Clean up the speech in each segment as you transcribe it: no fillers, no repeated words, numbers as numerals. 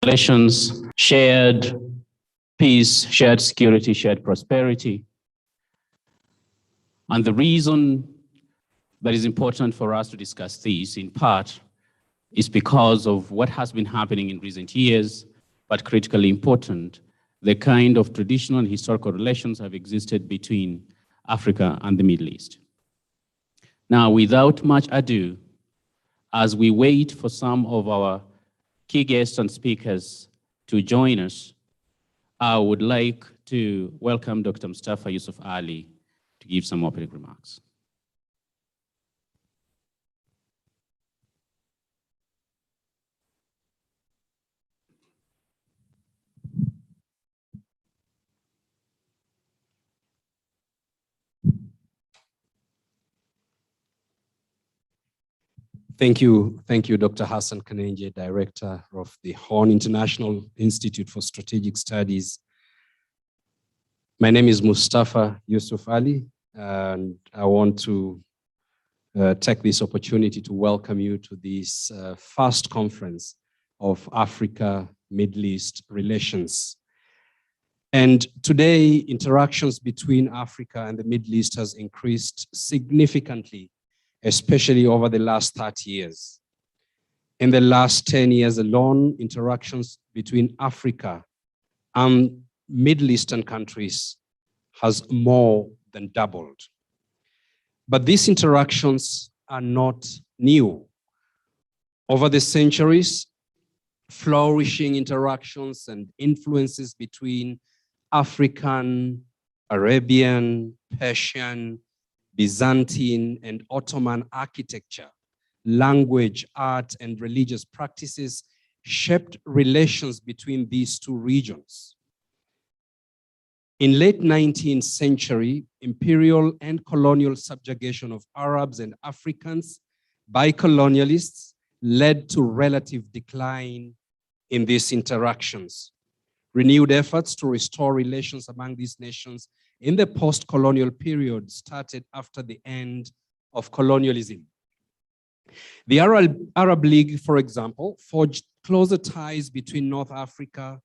relations, shared peace, shared security, shared prosperity. And the reason that is important for us to discuss this, in part, is because of what has been happening in recent years, but critically important, the kind of traditional and historical relations have existed between Africa and the Middle East. Now, without much ado, as we wait for some of our key guests and speakers to join us, I would like to welcome Dr. Mustafa Yusuf Ali to give some opening remarks. Thank you, Dr. Hassan Kanenje, Director of the Horn International Institute for Strategic Studies. My name is Mustafa Yusuf Ali, and I want to take this opportunity to welcome you to this first conference of Africa-Middle East relations. And today, interactions between Africa and the Middle East has increased significantly, especially over the last 30 years. In the last 10 years alone, interactions between Africa and Middle Eastern countries has more than doubled. But these interactions are not new. Over the centuries, flourishing interactions and influences between African, Arabian, Persian, Byzantine, and Ottoman architecture, language, art, and religious practices shaped relations between these two regions. In late 19th century, imperial and colonial subjugation of Arabs and Africans by colonialists led to relative decline in these interactions. Renewed efforts to restore relations among these nations in the post-colonial period started after the end of colonialism. The Arab League, for example, forged closer ties between North Africa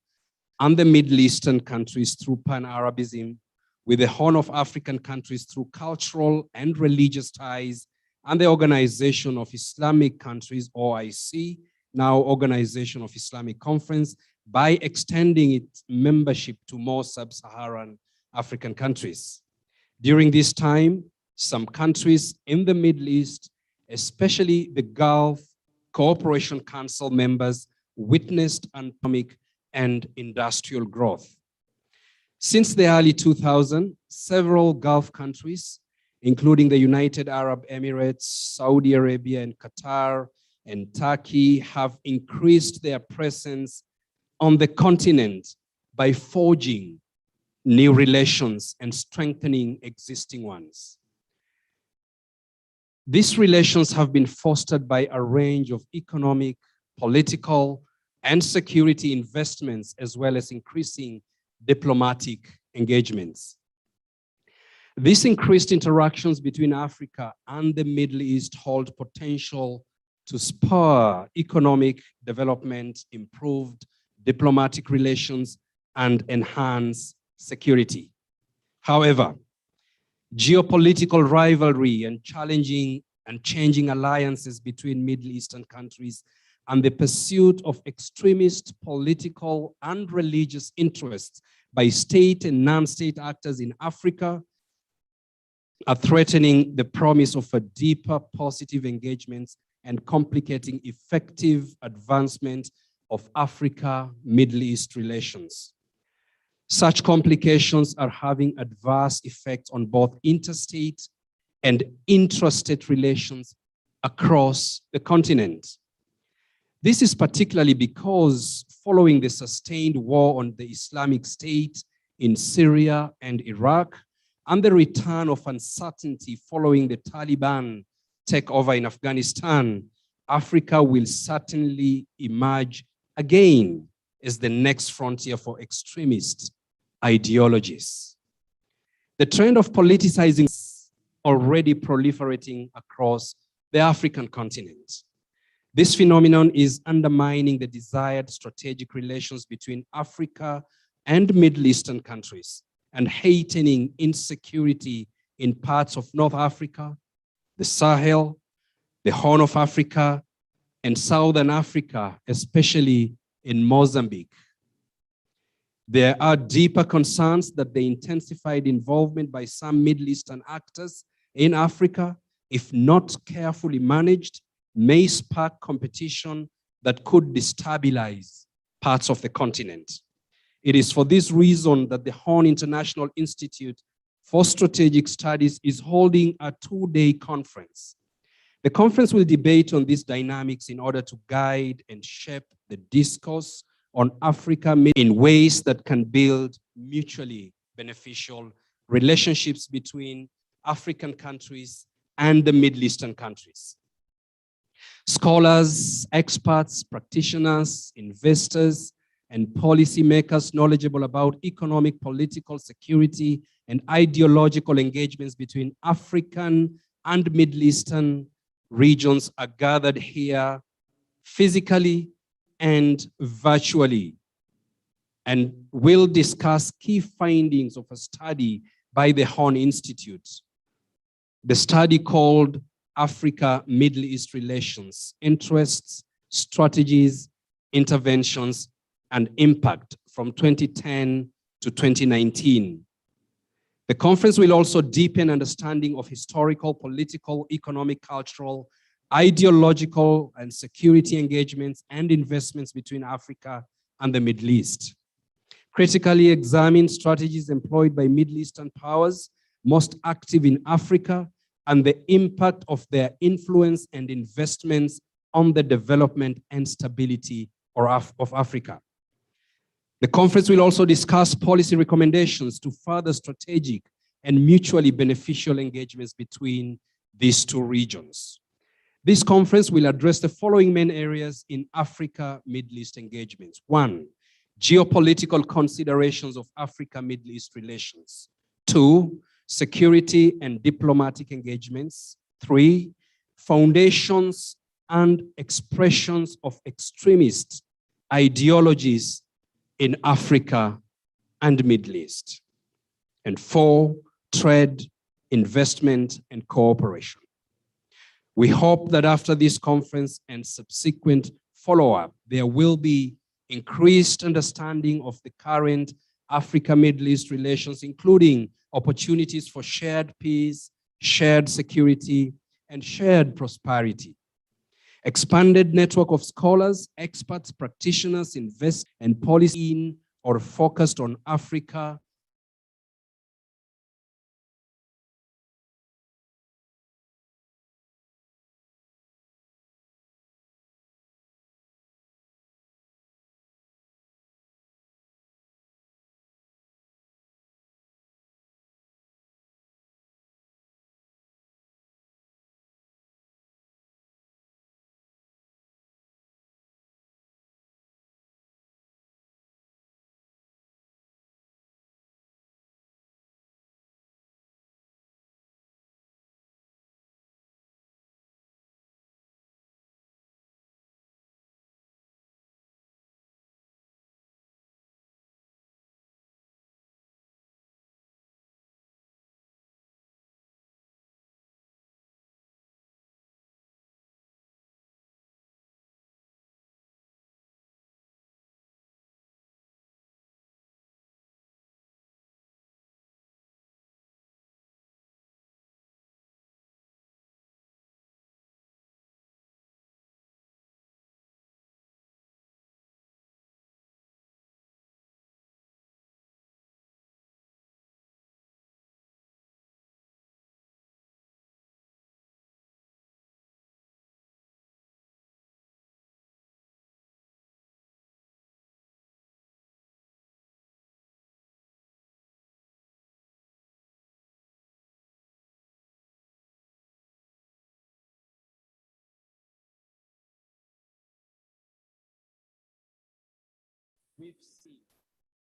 and the Middle Eastern countries through Pan-Arabism, with the Horn of African countries through cultural and religious ties, and the Organization of Islamic Countries, OIC, now Organization of Islamic Conference, by extending its membership to more sub-Saharan African countries. During this time, some countries in the Middle East, especially the Gulf Cooperation Council members, witnessed economic and industrial growth. Since the early 2000s, several Gulf countries, including the United Arab Emirates, Saudi Arabia, and Qatar, and Turkey, have increased their presence on the continent by forging new relations and strengthening existing ones. These relations have been fostered by a range of economic, political, and security investments, as well as increasing diplomatic engagements. These increased interactions between Africa and the Middle East hold potential to spur economic development, improved diplomatic relations, and enhance security. However, geopolitical rivalry and changing alliances between Middle Eastern countries and the pursuit of extremist political and religious interests by state and non-state actors in Africa are threatening the promise of a deeper positive engagements and complicating effective advancement of Africa-Middle East relations. Such complications are having adverse effects on both interstate and intrastate relations across the continent. This is particularly because following the sustained war on the Islamic State in Syria and Iraq, and the return of uncertainty following the Taliban takeover in Afghanistan, Africa will certainly emerge again as the next frontier for extremist ideologies. The trend of politicizing is already proliferating across the African continent. This phenomenon is undermining the desired strategic relations between Africa and Middle Eastern countries and heightening insecurity in parts of North Africa, the Sahel, the Horn of Africa, and Southern Africa, especially in Mozambique. There are deeper concerns that the intensified involvement by some Middle Eastern actors in Africa, if not carefully managed, may spark competition that could destabilize parts of the continent. It is for this reason that the Horn International Institute for Strategic Studies is holding a two-day conference. The conference will debate on these dynamics in order to guide and shape the discourse on Africa in ways that can build mutually beneficial relationships between African countries and the Middle Eastern countries. Scholars, experts, practitioners, investors, and policymakers knowledgeable about economic, political, security, and ideological engagements between African and Middle Eastern regions are gathered here physically and virtually, and will discuss key findings of a study by the Horn Institute. The study called Africa-Middle East Relations, Interests, Strategies, Interventions, and Impact from 2010 to 2019. The conference will also deepen understanding of historical, political, economic, cultural, ideological, and security engagements and investments between Africa and the Middle East. Critically examine strategies employed by Middle Eastern powers most active in Africa and the impact of their influence and investments on the development and stability of Africa. The conference will also discuss policy recommendations to further strategic and mutually beneficial engagements between these two regions. This conference will address the following main areas in Africa-Middle East engagements. 1, geopolitical considerations of Africa-Middle East relations. 2, security and diplomatic engagements. 3, foundations and expressions of extremist ideologies in Africa and Middle East. And 4, trade, investment, and cooperation. We hope that after this conference and subsequent follow-up, there will be increased understanding of the current Africa-Middle East relations, including opportunities for shared peace, shared security, and shared prosperity. Expanded network of scholars, experts, practitioners, invest and policy in or focused on Africa.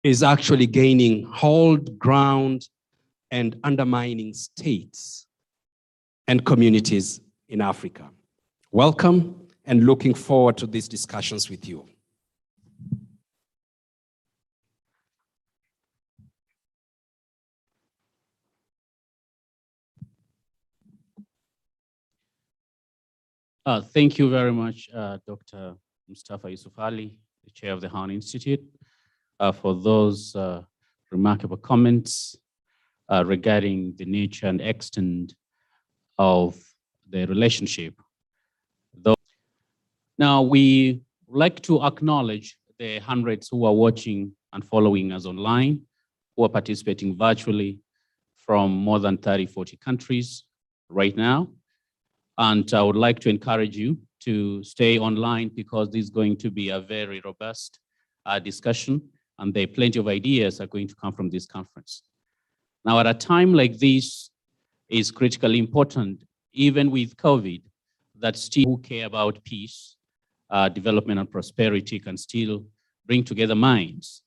Is actually gaining hold, ground, and undermining states and communities in Africa. Welcome and looking forward to these discussions with you. Thank you very much, Dr. Mustafa Yusuf Ali, the chair of the Horn Institute, for those remarkable comments regarding the nature and extent of the relationship. Now, we like to acknowledge the hundreds who are watching and following us online, who are participating virtually from more than 30, 40 countries right now. And I would like to encourage you to stay online because this is going to be a very robust discussion, and there are plenty of ideas are going to come from this conference. Now, at a time like this, is critically important, even with COVID, that still who care about peace, development and prosperity can still bring together minds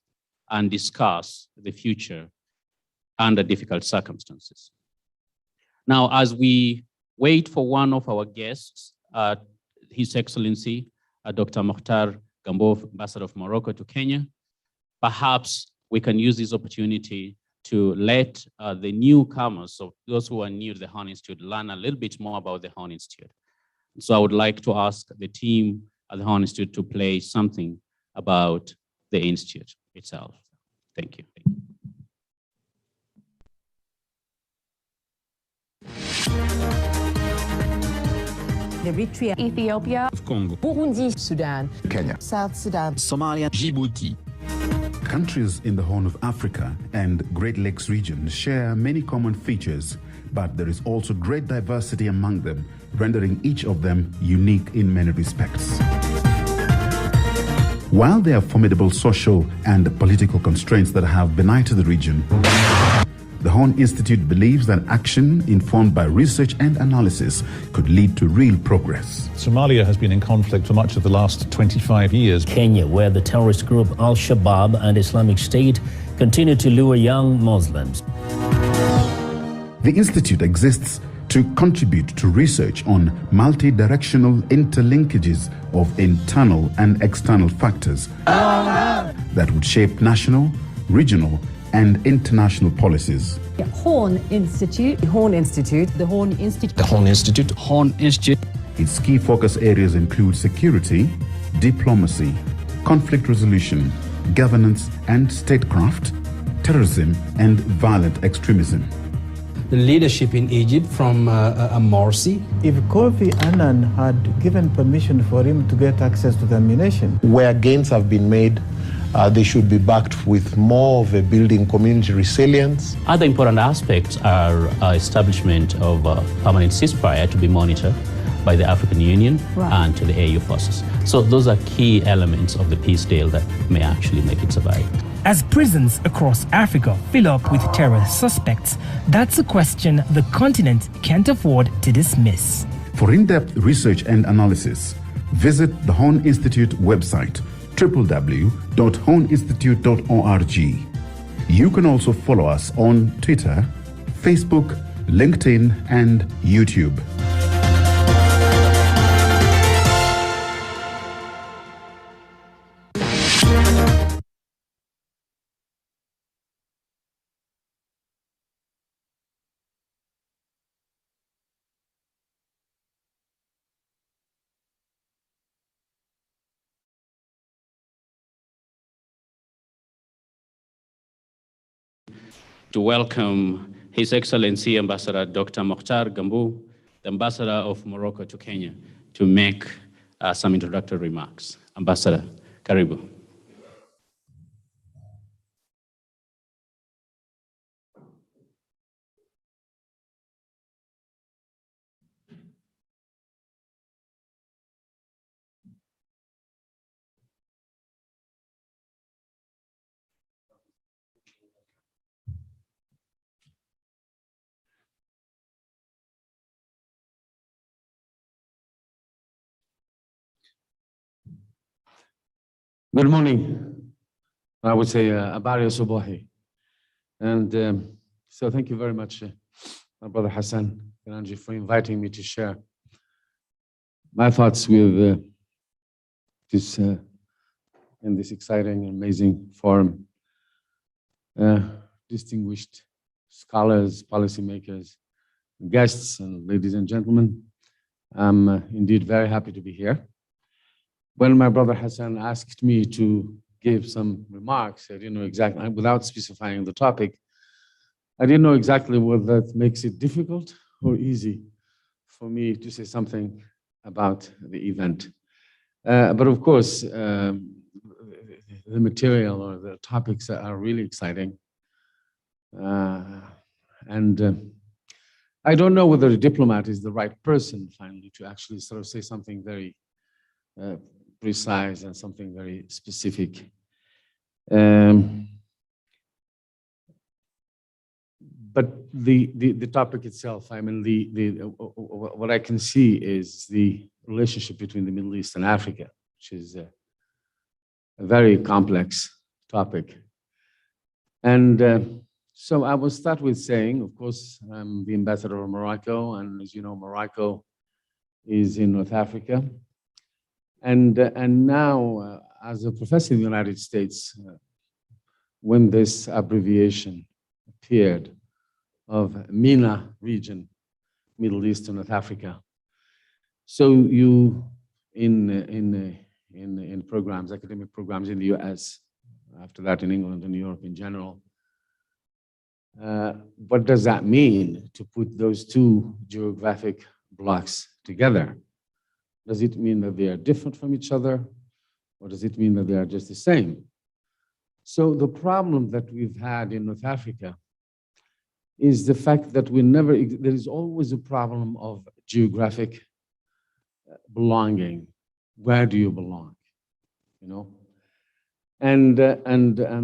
and discuss the future under difficult circumstances. Now, as we wait for one of our guests, His Excellency, Dr. Mokhtar Gambow, Ambassador of Morocco to Kenya, perhaps we can use this opportunity to let the newcomers, so those who are new to the Horn Institute, learn a little bit more about the Horn Institute. So I would like to ask the team at the Horn Institute to play something about the Institute itself. Thank you. Eritrea, Ethiopia, Congo, Burundi, Sudan, Kenya, South Sudan, Somalia, Djibouti. Countries in the Horn of Africa and Great Lakes region share many common features, but there is also great diversity among them, rendering each of them unique in many respects. While there are formidable social and political constraints that have benighted the region, the Horn Institute believes that action informed by research and analysis could lead to real progress. Somalia has been in conflict for much of the last 25 years. Kenya, where the terrorist group Al-Shabaab and Islamic State continue to lure young Muslims. The Institute exists to contribute to research on multi-directional interlinkages of internal and external factors that would shape national, regional, and international policies. Horn Institute, the Horn Institute, the Horn Institute, the Horn Institute, Horn Institute. Its key focus areas include security, diplomacy, conflict resolution, governance and statecraft, terrorism, and violent extremism. The leadership in Egypt from Morsi. If Kofi Annan had given permission for him to get access to the ammunition, where gains have been made, they should be backed with more of a building community resilience. Other important aspects are establishment of a permanent ceasefire to be monitored by the African Union and to the AU forces. So those are key elements of the peace deal that may actually make it survive. As prisons across Africa fill up with terrorist suspects, that's a question the continent can't afford to dismiss. For in-depth research and analysis, visit the Horn Institute website, www.horninstitute.org. You can also follow us on Twitter, Facebook, LinkedIn, and YouTube. To welcome His Excellency Ambassador Dr. Mokhtar Gambow, the Ambassador of Morocco to Kenya, to make some introductory remarks. Ambassador, karibu. Good morning. I would say Abari Subahi. And so thank you very much, my brother Hassan Kananji, for inviting me to share my thoughts with this in this exciting, amazing forum. Distinguished scholars, policymakers, guests, and ladies and gentlemen, I'm indeed very happy to be here. When my brother Hassan asked me to give some remarks, I didn't know exactly, without specifying the topic, I didn't know exactly whether that makes it difficult or easy for me to say something about the event. But of course, the material or the topics are really exciting. I don't know whether a diplomat is the right person finally to actually sort of say something very precise and something very specific. But the topic itself, I mean, what I can see is the relationship between the Middle East and Africa, which is a very complex topic. And so I will start with saying, of course, I'm the ambassador of Morocco, and as you know, Morocco is in North Africa. And now, as a professor in the United States, when this abbreviation appeared of MENA region, Middle East and North Africa, so you in programs, academic programs in the US, after that in England and Europe in general, what does that mean to put those two geographic blocks together? Does it mean that they are different from each other, or does it mean that they are just the same? So the problem that we've had in North Africa is the fact that there is always a problem of geographic belonging. Where do you belong? You know? And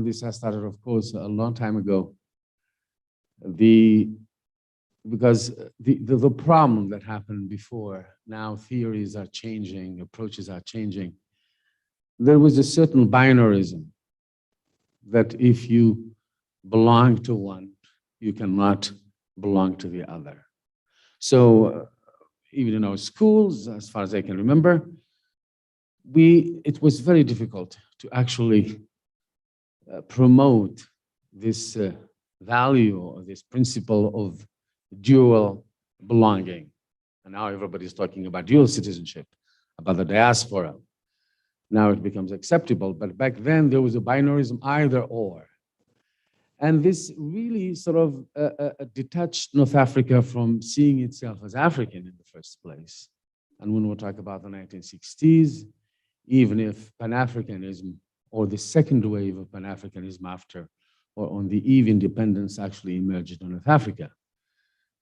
this has started, of course, a long time ago. Because the problem that happened before, now theories are changing, approaches are changing. There was a certain binarism that if you belong to one, you cannot belong to the other. So even in our schools, as far as I can remember, it was very difficult to actually promote this value or this principle of dual belonging. And now everybody's talking about dual citizenship, about the diaspora. Now it becomes acceptable, but back then there was a binarism, either or. And this really sort of detached North Africa from seeing itself as African in the first place. And when we talk about the 1960s, even if Pan-Africanism or the second wave of Pan-Africanism after or on the eve independence actually emerged in North Africa.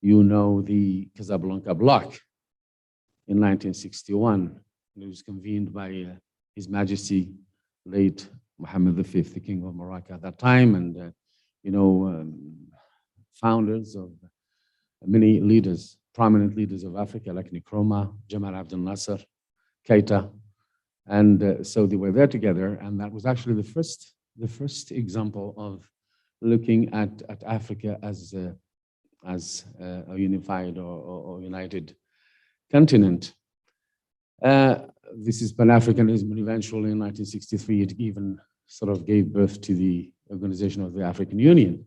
You know the Casablanca Bloc in 1961. It was convened by His Majesty, late Mohammed V, the King of Morocco at that time, and founders of many leaders, prominent leaders of Africa, like Nkrumah, Jamal Abdel Nasser, Keita, and so they were there together, and that was actually the first example of looking at Africa as a unified or united continent. This is Pan-Africanism, and eventually in 1963, it even sort of gave birth to the Organization of the African Union.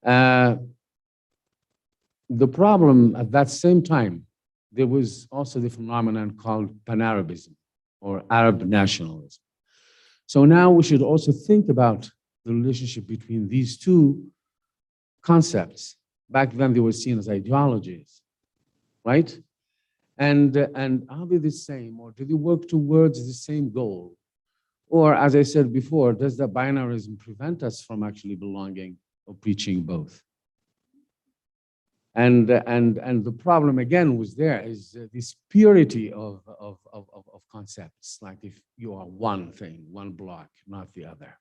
The problem at that same time, there was also the phenomenon called Pan-Arabism or Arab nationalism. So now we should also think about the relationship between these two concepts. Back then they were seen as ideologies, right? And are they the same, or do they work towards the same goal? Or, as I said before, does the binarism prevent us from actually belonging or preaching both? And the problem again was there is this purity of concepts, like if you are one thing, one block, not the other.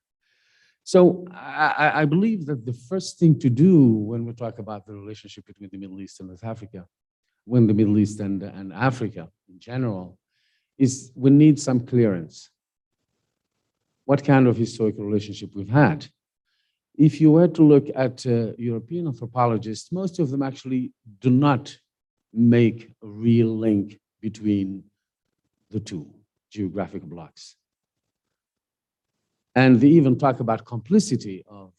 So I believe that the first thing to do when we talk about the relationship between the Middle East and North Africa, when the Middle East and Africa in general, is we need some clearance. What kind of historical relationship we've had? If you were to look at European anthropologists, most of them actually do not make a real link between the two geographic blocks. And they even talk about complicity of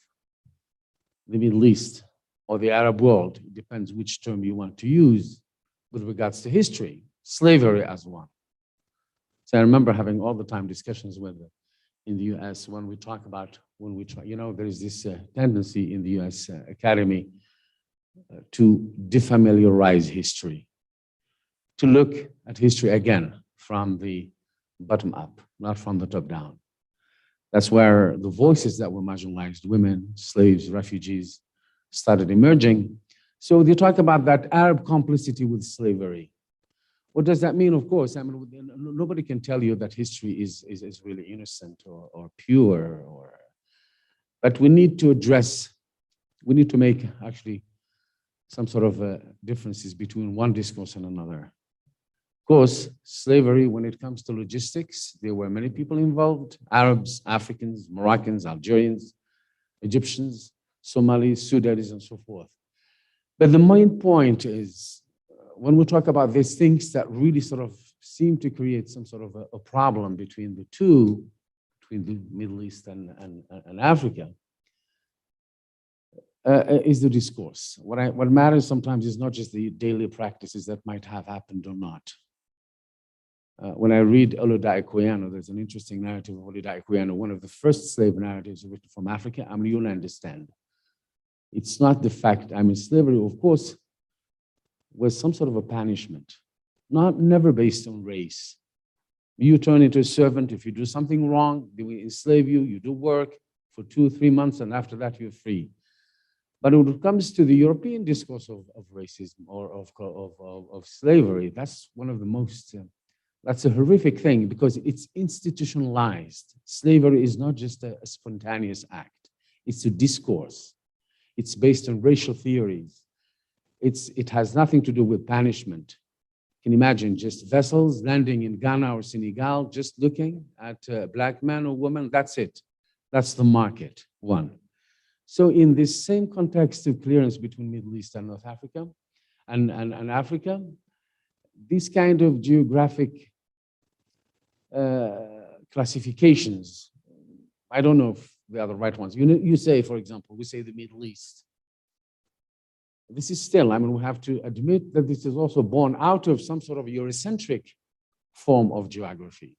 the Middle East or the Arab world. It depends which term you want to use with regards to history, slavery as one. So I remember having all the time discussions with in the US when we talk about, there is this tendency in the US Academy to defamiliarize history, to look at history again from the bottom up, not from the top down. That's where the voices that were marginalized, women, slaves, refugees, started emerging. So they talk about that Arab complicity with slavery. What does that mean? Of course, I mean, nobody can tell you that history is really innocent or pure, but we need to make actually some sort of differences between one discourse and another. Of course, slavery, when it comes to logistics, there were many people involved: Arabs, Africans, Moroccans, Algerians, Egyptians, Somalis, Sudanese, and so forth. But the main point is, when we talk about these things that really sort of seem to create some sort of a problem between the two, between the Middle East and Africa, is the discourse. What matters sometimes is not just the daily practices that might have happened or not. When I read Olaudah Equiano, there's an interesting narrative of Olaudah Equiano, one of the first slave narratives written from Africa. I mean, you'll understand. It's not the fact, I mean, slavery, of course, was some sort of a punishment, never based on race. You turn into a servant. If you do something wrong, they will enslave you. You do work for 2-3 months, and after that, you're free. But when it comes to the European discourse of racism or of slavery, that's one of the most, that's a horrific thing because it's institutionalized. Slavery is not just a spontaneous act. It's a discourse. It's based on racial theories. It has nothing to do with punishment. You can imagine just vessels landing in Ghana or Senegal, just looking at a black man or woman, that's it. That's the market, one. So in this same context of clearance between Middle East and North Africa and Africa, these kind of geographic classifications, I don't know if they are the right ones. You say, for example, we say the Middle East. This is still, I mean, we have to admit that this is also born out of some sort of Eurocentric form of geography.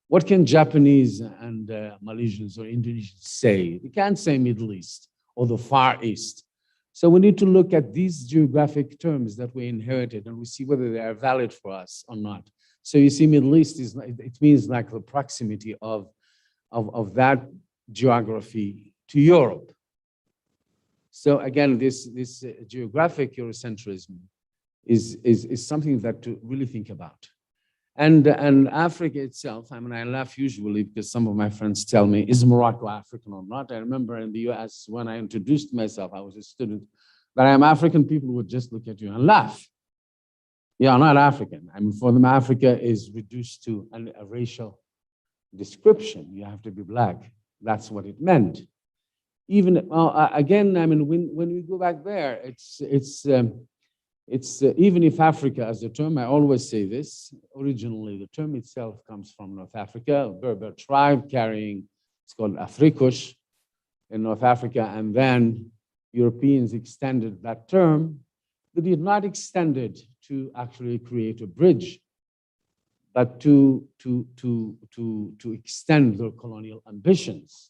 What can Japanese and Malaysians or Indonesians say? They can't say Middle East or the Far East. So we need to look at these geographic terms that we inherited and we see whether they are valid for us or not. So you see, Middle East it means like the proximity of that geography to Europe. So again, this geographic Eurocentrism is something that to really think about. And Africa itself, I mean, I laugh usually because some of my friends tell me, is Morocco African or not? I remember in the US, when I introduced myself, I was a student, that I'm African, people would just look at you and laugh. You're not African. I mean, for them, Africa is reduced to a racial description. You have to be black. That's what it meant. Even again, I mean, when we go back there, it's even if Africa as a term, I always say this, originally the term itself comes from North Africa, a Berber tribe carrying, it's called Afrikush in North Africa, and then Europeans extended that term. They did not extend it to actually create a bridge, but to extend their colonial ambitions.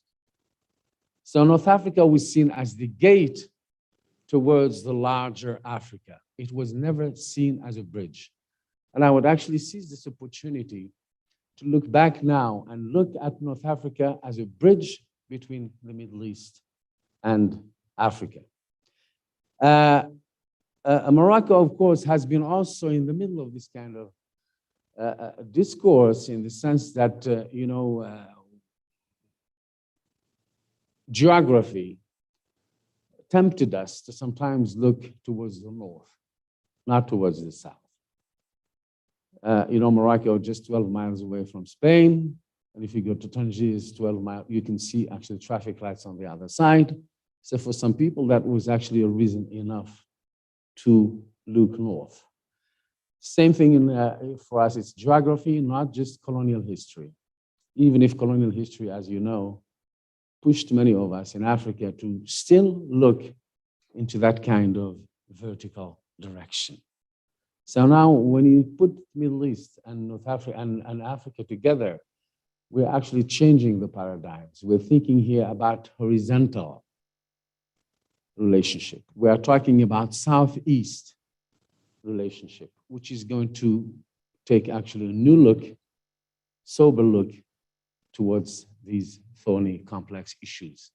So North Africa was seen as the gate towards the larger Africa. It was never seen as a bridge. And I would actually seize this opportunity to look back now and look at North Africa as a bridge between the Middle East and Africa. Morocco, of course, has been also in the middle of this kind of discourse in the sense that, geography tempted us to sometimes look towards the north, not towards the south. Morocco just 12 miles away from Spain. And if you go to Tangier, it's 12 miles, you can see actually traffic lights on the other side. So for some people, that was actually a reason enough to look north. Same thing for us, it's geography, not just colonial history. Even if colonial history, as you know, pushed many of us in Africa to still look into that kind of vertical direction. So now when you put Middle East and North Africa and Africa together, we're actually changing the paradigms. We're thinking here about horizontal relationship. We are talking about Southeast relationship, which is going to take actually a new look, sober look towards these thorny, complex issues.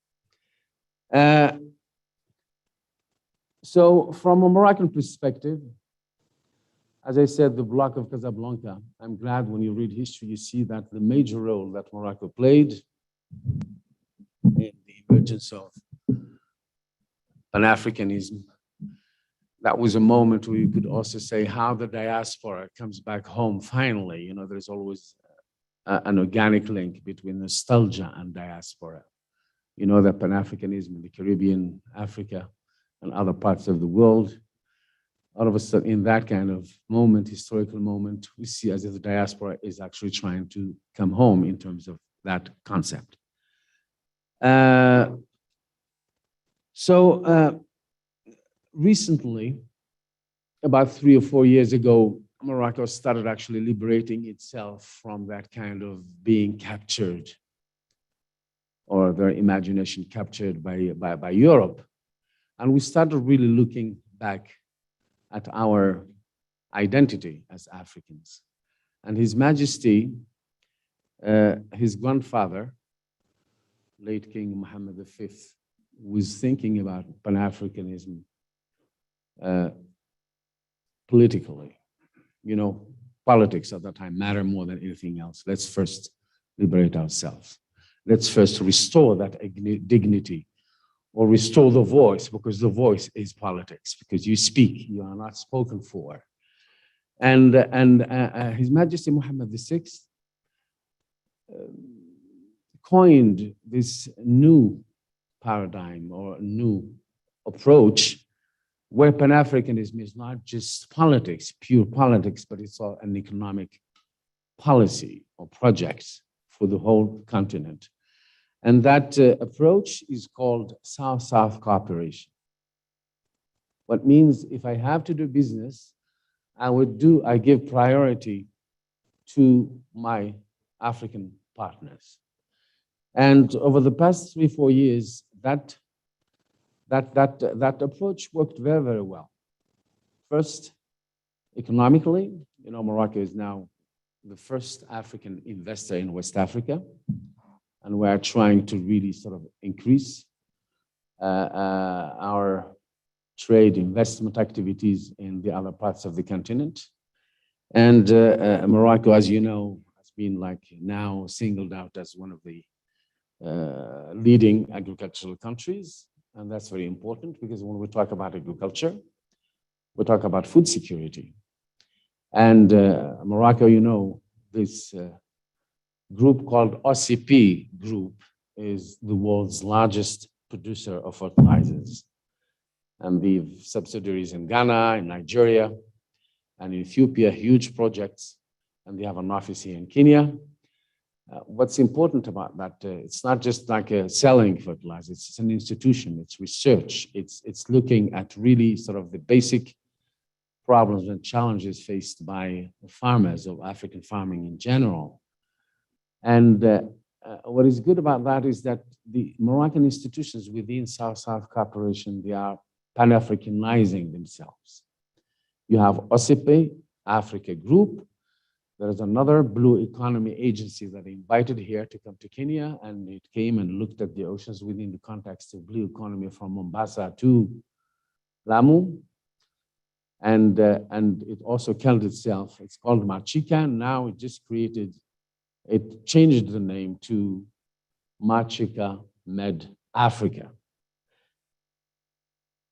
So from a Moroccan perspective, as I said, the block of Casablanca, I'm glad when you read history, you see that the major role that Morocco played in the emergence of Pan-Africanism, that was a moment where you could also say how the diaspora comes back home finally. You know, there's always an organic link between nostalgia and diaspora. You know that Pan-Africanism in the Caribbean, Africa, and other parts of the world, all of a sudden in that kind of moment, historical moment, we see as if the diaspora is actually trying to come home in terms of that concept. Recently, about 3 or 4 years ago, Morocco started actually liberating itself from that kind of being captured or their imagination captured by Europe. And we started really looking back at our identity as Africans. And His Majesty, his grandfather, late King Mohammed V, was thinking about Pan-Africanism politically. You know, politics at that time matter more than anything else. Let's first liberate ourselves. Let's first restore that dignity or restore the voice, because the voice is politics, because you speak, you are not spoken for. And His Majesty Mohammed VI coined this new paradigm or new approach where Pan-Africanism is not just politics, pure politics, but it's all an economic policy or project for the whole continent. And that approach is called South-South cooperation. What means if I have to do business, I give priority to my African partners. And over the past 3 or 4 years, that approach worked very, very well. First, economically, you know, Morocco is now the first African investor in West Africa, and we are trying to really sort of increase our trade investment activities in the other parts of the continent. And Morocco, as you know, has been like now singled out as one of the leading agricultural countries. And that's very important because when we talk about agriculture, we talk about food security. And Morocco, you know, this group called OCP Group is the world's largest producer of fertilizers. And the subsidiaries in Ghana, in Nigeria, and in Ethiopia, huge projects. And they have an office here in Kenya. What's important about that, it's not just like selling fertilizers, it's an institution, it's research, it's looking at really sort of the basic problems and challenges faced by farmers of African farming in general. And what is good about that is that the Moroccan institutions within South-South cooperation, they are Pan-Africanizing themselves. You have OCP, Africa Group. There is another blue economy agency that invited here to come to Kenya, and it came and looked at the oceans within the context of blue economy from Mombasa to Lamu. And it also called itself, it's called Machika. Now it changed the name to Machika Med Africa.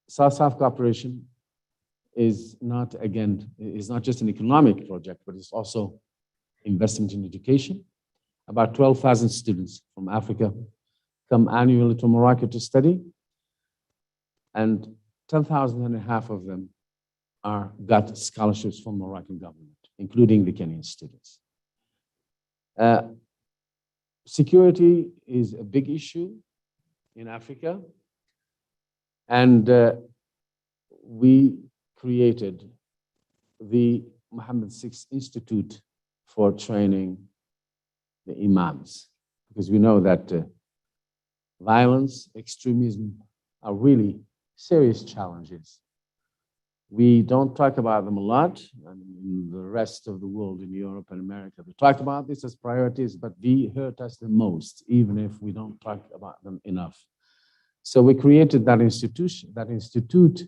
South-South cooperation is not just an economic project, but it's also investment in education. About 12,000 students from Africa come annually to Morocco to study, and 10,500 of them got scholarships from Moroccan government, including the Kenyan students. Security is a big issue in Africa, and we created the Mohammed VI Institute for training the imams, because we know that violence, extremism are really serious challenges. We don't talk about them a lot, and in the rest of the world, in Europe and America, we talk about this as priorities, but they hurt us the most, even if we don't talk about them enough. So we created that institute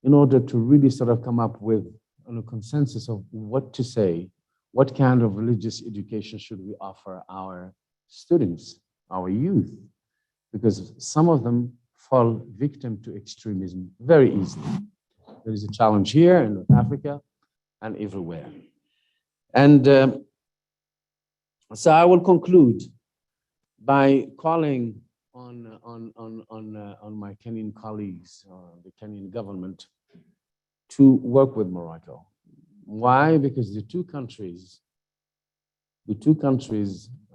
in order to really sort of come up with a consensus of what to say, what kind of religious education should we offer our students, our youth, because some of them fall victim to extremism very easily. There is a challenge here in North Africa and everywhere. And so I will conclude by calling on my Kenyan colleagues, the Kenyan government, to work with Morocco. Why? Because the two countries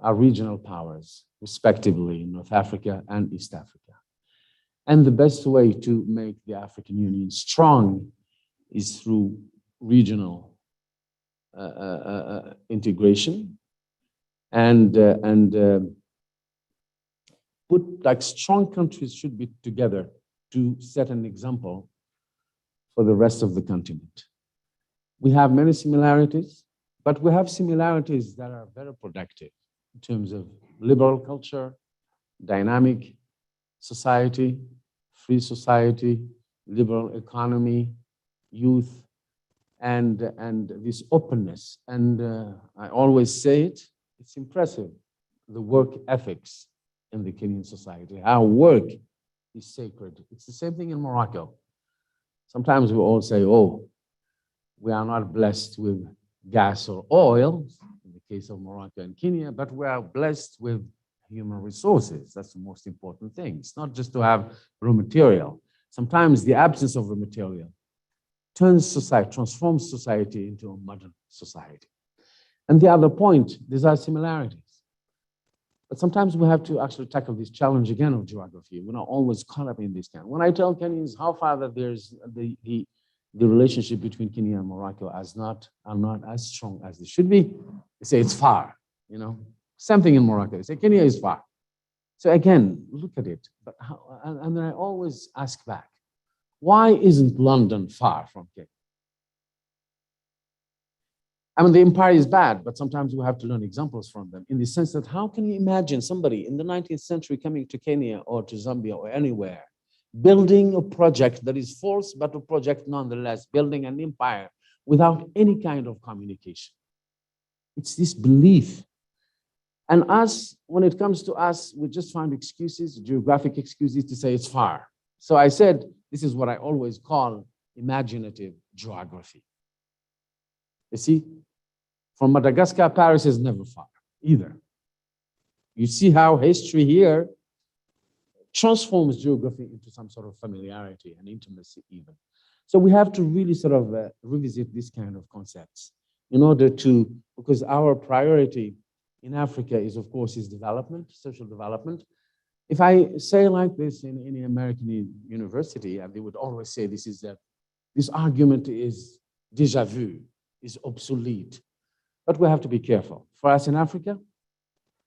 are regional powers, respectively, in North Africa and East Africa. And the best way to make the African Union strong is through regional integration and put, like, strong countries should be together to set an example for the rest of the continent. We have many similarities, but we have similarities that are very productive in terms of liberal culture, dynamic society, free society, liberal economy, youth, and this openness. And I always say it, it's impressive, the work ethics in the Kenyan society, how work is sacred. It's the same thing in Morocco. Sometimes we all say, oh, we are not blessed with gas or oil, in the case of Morocco and Kenya, but we are blessed with human resources. That's the most important thing. It's not just to have raw material. Sometimes the absence of raw material transforms society into a modern society. And the other point, these are similarities. But sometimes we have to actually tackle this challenge again of geography. We're not always caught up in this kind. When I tell Kenyans how far that there's the relationship between Kenya and Morocco are not as strong as they should be, they say it's far, you know. Same thing in Morocco. They say Kenya is far. So again, look at it. But and then I always ask back, why isn't London far from Kenya? I mean, the empire is bad, but sometimes we have to learn examples from them in the sense that how can you imagine somebody in the 19th century coming to Kenya or to Zambia or anywhere, building a project that is false, but a project nonetheless, building an empire without any kind of communication? It's this belief. And us, when it comes to us, we just find excuses, geographic excuses to say it's far. So I said, this is what I always call imaginative geography. You see, from Madagascar, Paris is never far either. You see how history here transforms geography into some sort of familiarity and intimacy even. So we have to really sort of revisit this kind of concepts in order to, because our priority in Africa is, of course, is development, social development. If I say like this in any American university, they would always say this argument is déjà vu, is obsolete. But we have to be careful. For us in Africa,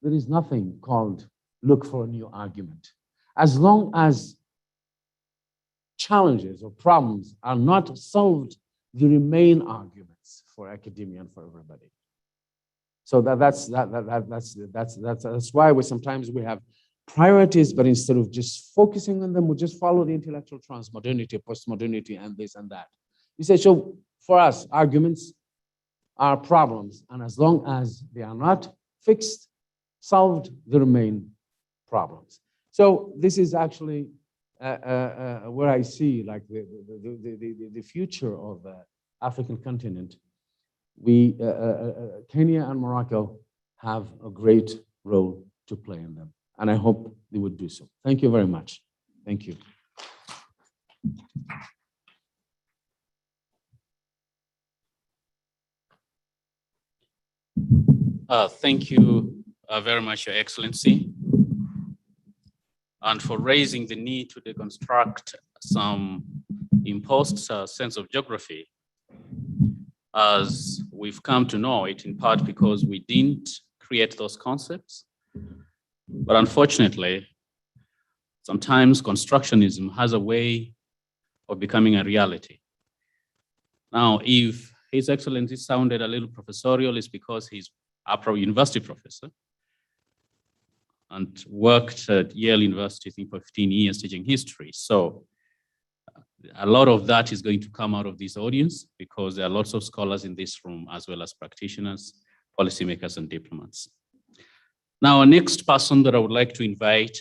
there is nothing called look for a new argument. As long as challenges or problems are not solved, they remain arguments for academia and for everybody. So that's why sometimes we have priorities, but instead of just focusing on them, we just follow the intellectual transmodernity, postmodernity, and this and that. You say, so for us, arguments are problems, and as long as they are not fixed, solved, they remain problems. So this is actually where I see like the future of the African continent. We, Kenya and Morocco have a great role to play in them, and I hope they would do so. Thank you very much. Thank you. Thank you very much, Your Excellency, and for raising the need to deconstruct some imposed sense of geography as we've come to know it, in part because we didn't create those concepts. But unfortunately, sometimes constructionism has a way of becoming a reality. Now, if His Excellency sounded a little professorial, it's because he's a university professor and worked at Yale University, I think, for 15 years teaching history. So a lot of that is going to come out of this audience because there are lots of scholars in this room, as well as practitioners, policymakers, and diplomats. Now, our next person that I would like to invite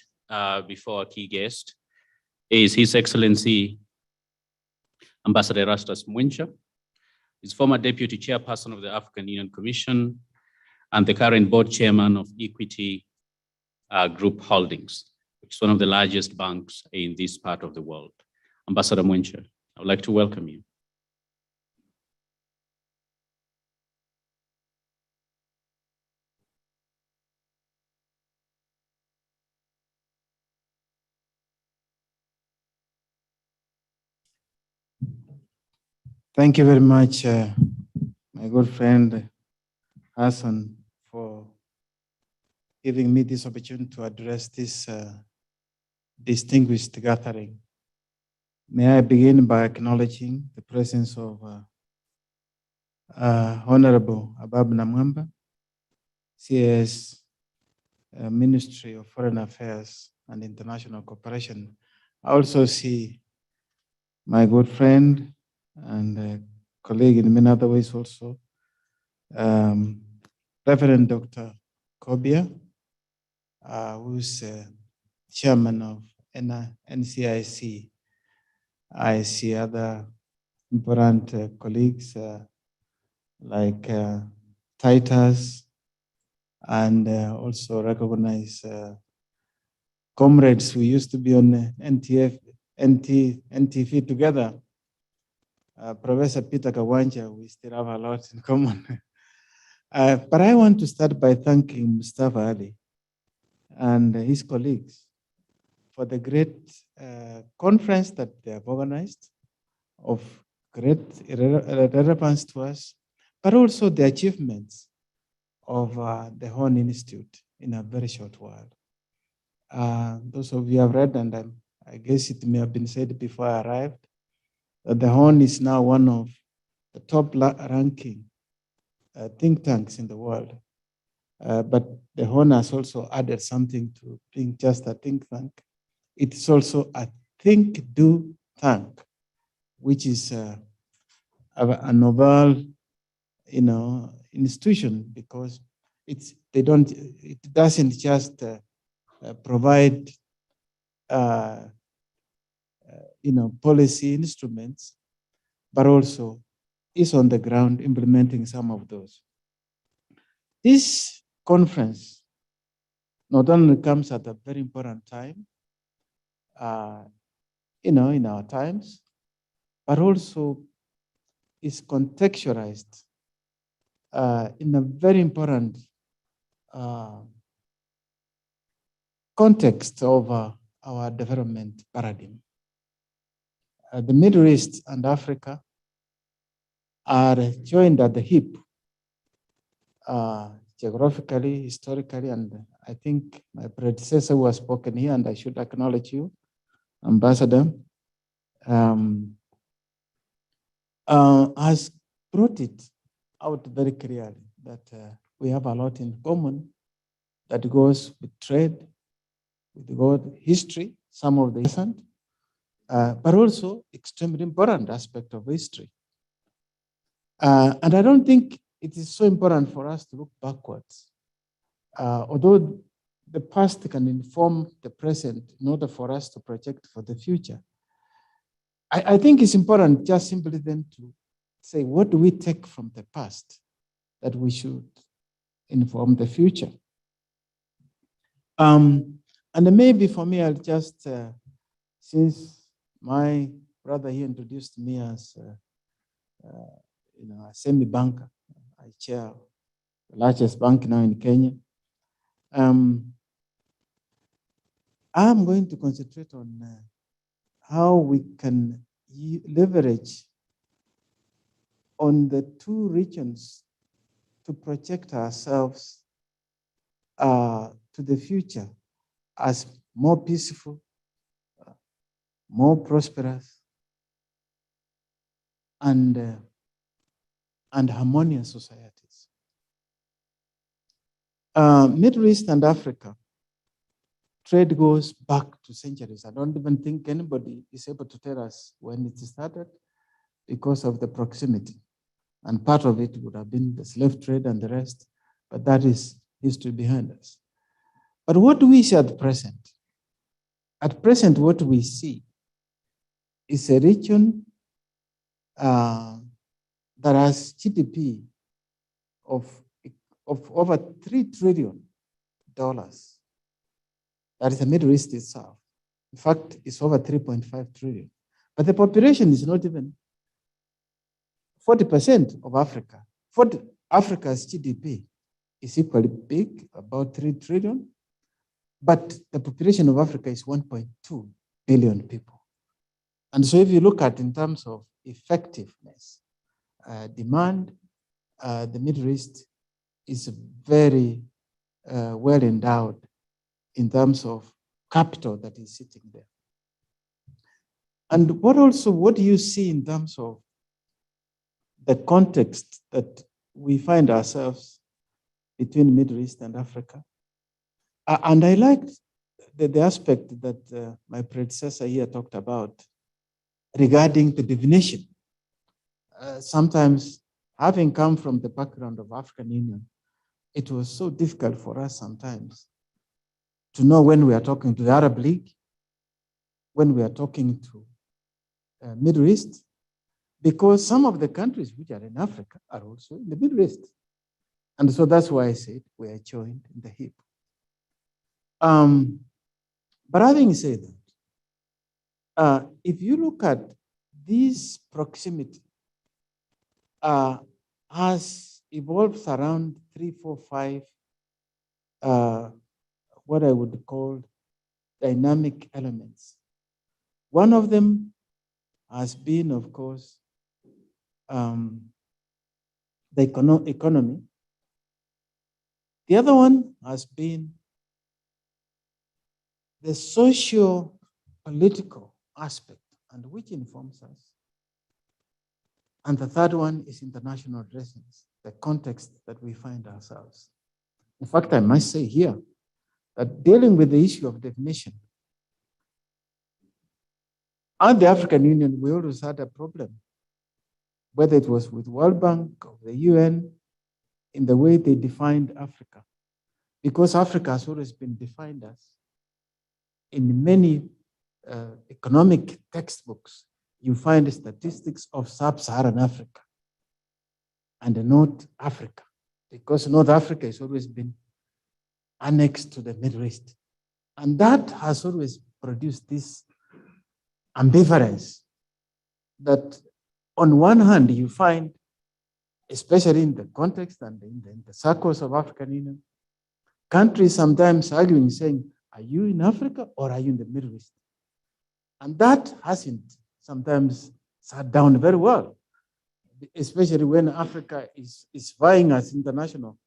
before our key guest is His Excellency Ambassador Erastus Mwencha. He's former Deputy Chairperson of the African Union Commission and the current Board Chairman of Equity Group Holdings, which is one of the largest banks in this part of the world. Ambassador Mwencha, I would like to welcome you. Thank you very much, my good friend Hassan, for giving me this opportunity to address this distinguished gathering. May I begin by acknowledging the presence of Honorable Abab Namwamba, CS Ministry of Foreign Affairs and International Cooperation. I also see my good friend and colleague in many other ways also, Reverend Dr. Kobia, who's chairman of NCIC. I see other important colleagues like Titus, and also recognize comrades who used to be on NTV together. Professor Peter Kawanja, we still have a lot in common. But I want to start by thanking Mustafa Ali and his colleagues for the great conference that they have organized of great relevance to us, but also the achievements of the Horn Institute in a very short while. Those of you have read, and I guess it may have been said before I arrived, that the Horn is now one of the top ranking think tanks in the world. But the Horn has also added something to being just a think tank. It is also a think-do tank, which is a novel, institution, because it doesn't just provide policy instruments, but also is on the ground implementing some of those. This conference not only comes at a very important time, in our times, but also is contextualized in a very important context of our development paradigm. The Middle East and Africa are joined at the hip, geographically, historically, and I think my predecessor who has spoken here, and I should acknowledge you, Ambassador, has brought it out very clearly that we have a lot in common that goes with trade, with history, some of the recent, but also extremely important aspect of history. And I don't think it is so important for us to look backwards, although the past can inform the present in order for us to project for the future. I think it's important just simply then to say, what do we take from the past that we should inform the future? And maybe for me, I'll just, since my brother here introduced me as a semi-banker, I chair the largest bank now in Kenya. I'm going to concentrate on how we can leverage on the two regions to project ourselves to the future as more peaceful, more prosperous, and harmonious societies. Middle East and Africa, trade goes back to centuries. I don't even think anybody is able to tell us when it started because of the proximity. And part of it would have been the slave trade and the rest, but that is history behind us. But what do we see at present? At present, what we see is a region that has GDP of over $3 trillion. That is the Middle East itself. In fact, it's over 3.5 trillion. But the population is not even 40% of Africa. Africa's GDP is equally big, about 3 trillion. But the population of Africa is 1.2 billion people. And so if you look at in terms of effectiveness, demand, the Middle East is very well endowed in terms of capital that is sitting there. And what do you see in terms of the context that we find ourselves between Middle East and Africa? And I liked the aspect that my predecessor here talked about regarding the definition. Sometimes, having come from the background of African Union, it was so difficult for us sometimes to know when we are talking to the Arab League, when we are talking to Middle East, because some of the countries which are in Africa are also in the Middle East. And so that's why I said we are joined in the hip. But having said that, if you look at this proximity, has evolved around 3, 4, 5, what I would call dynamic elements. One of them has been, of course, the economy. The other one has been the socio-political aspect, and which informs us. And the third one is international relations, the context that we find ourselves. In fact, I must say here that dealing with the issue of definition, at the African Union, we always had a problem, whether it was with World Bank or the UN, in the way they defined Africa. Because Africa has always been defined as, in many economic textbooks, you find statistics of sub-Saharan Africa and North Africa, because North Africa has always been annexed to the Middle East. And that has always produced this ambivalence that on one hand you find, especially in the context and in the circles of African Union, countries sometimes arguing, saying, are you in Africa or are you in the Middle East? And that hasn't sometimes sat down very well, especially when Africa is vying as international.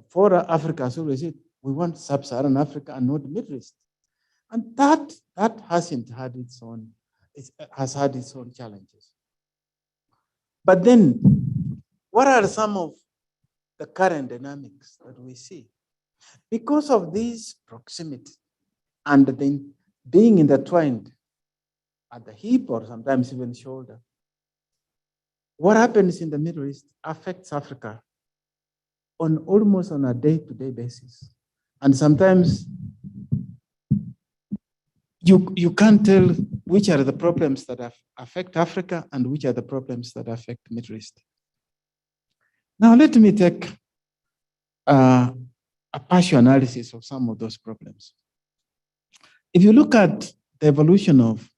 For Africa, as always said, we want sub-Saharan Africa and not the Middle East. And that hasn't had its own, it has had its own challenges. But then, what are some of the current dynamics that we see? Because of this proximity and then being intertwined at the hip or sometimes even shoulder, what happens in the Middle East affects Africa on almost on a day-to-day basis. And sometimes you can't tell which are the problems that affect Africa and which are the problems that affect the Middle East. Now, let me take a partial analysis of some of those problems. If you look at the evolution of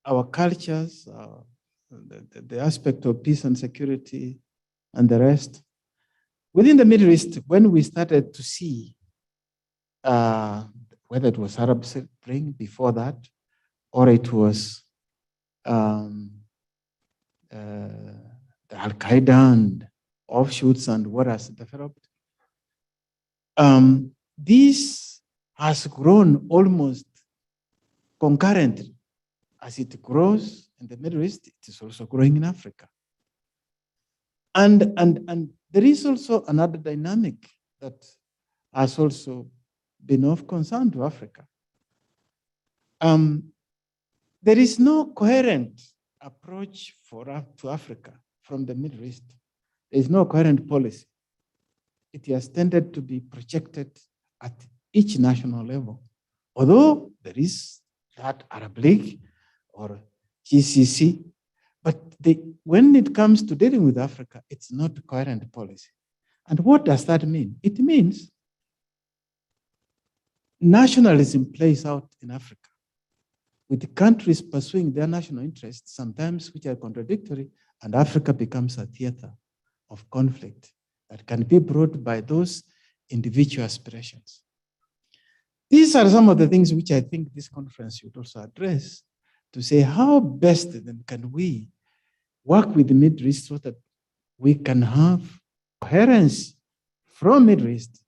our cultures, the aspect of peace and security, and the rest. Within the Middle East, when we started to see whether it was Arab Spring before that, or it was the Al-Qaeda and offshoots and what has developed, this has grown almost concurrently. As it grows in the Middle East, it is also growing in Africa. And there is also another dynamic that has also been of concern to Africa. There is no coherent approach to Africa from the Middle East. There is no coherent policy. It has tended to be projected at each national level. Although there is that Arab League or GCC, but when it comes to dealing with Africa, it's not a coherent policy. And what does that mean? It means nationalism plays out in Africa, with the countries pursuing their national interests, sometimes which are contradictory, and Africa becomes a theater of conflict that can be brought by those individual aspirations. These are some of the things which I think this conference should also address, to say how best then can we work with the Middle East so that we can have coherence from Middle East,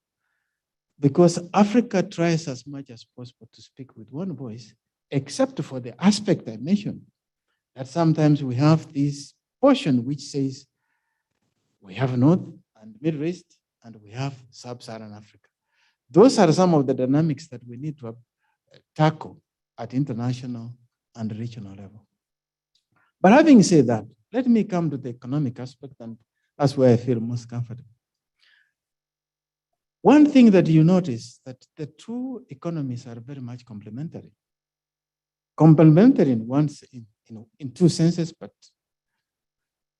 because Africa tries as much as possible to speak with one voice, except for the aspect I mentioned, that sometimes we have this portion which says we have North and Middle East and we have Sub-Saharan Africa. Those are some of the dynamics that we need to tackle at international and regional level. But having said that, let me come to the economic aspect, and that's where I feel most comfortable. One thing that you notice that the two economies are very much complementary. Complementary in two senses, but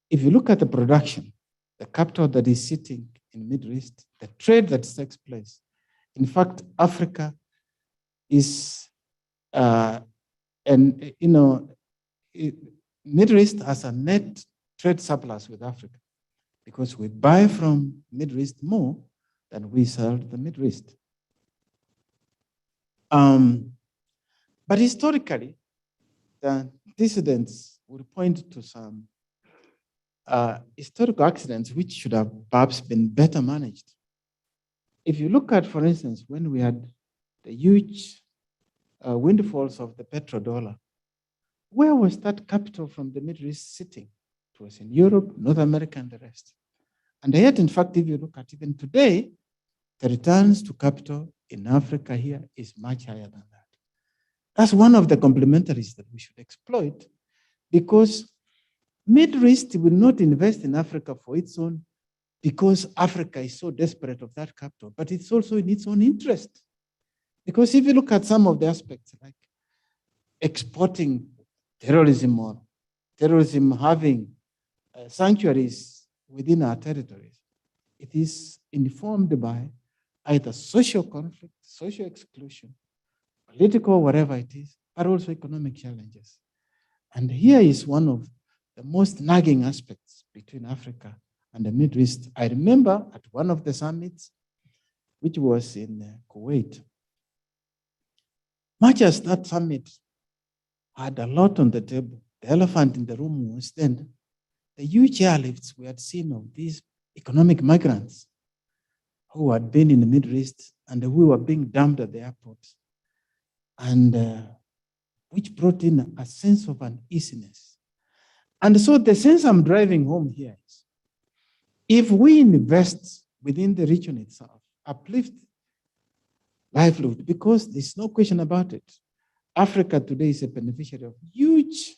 if you look at the production, the capital that is sitting in the Middle East, the trade that takes place, in fact, Africa is, Middle East has a net trade surplus with Africa because we buy from Middle East more than we sell to the Middle East. But historically, the dissidents would point to some historical accidents which should have perhaps been better managed. If you look at, for instance, when we had the huge windfalls of the petrodollar, where was that capital from the Middle East sitting? It was in Europe, North America, and the rest. And yet, in fact, if you look at even today, the returns to capital in Africa here is much higher than that. That's one of the complementaries that we should exploit, because Middle East will not invest in Africa for its own, because Africa is so desperate of that capital, but it's also in its own interest. Because if you look at some of the aspects, like exporting terrorism or terrorism having sanctuaries within our territories, it is informed by either social conflict, social exclusion, political, whatever it is, but also economic challenges. And here is one of the most nagging aspects between Africa and the Middle East. I remember at one of the summits, which was in Kuwait, much as that summit had a lot on the table, the elephant in the room was then the huge airlifts we had seen of these economic migrants who had been in the Middle East and who were being dumped at the airports, and which brought in a sense of uneasiness. And so the sense I'm driving home here is, if we invest within the region itself, uplift livelihood, because there's no question about it, Africa today is a beneficiary of huge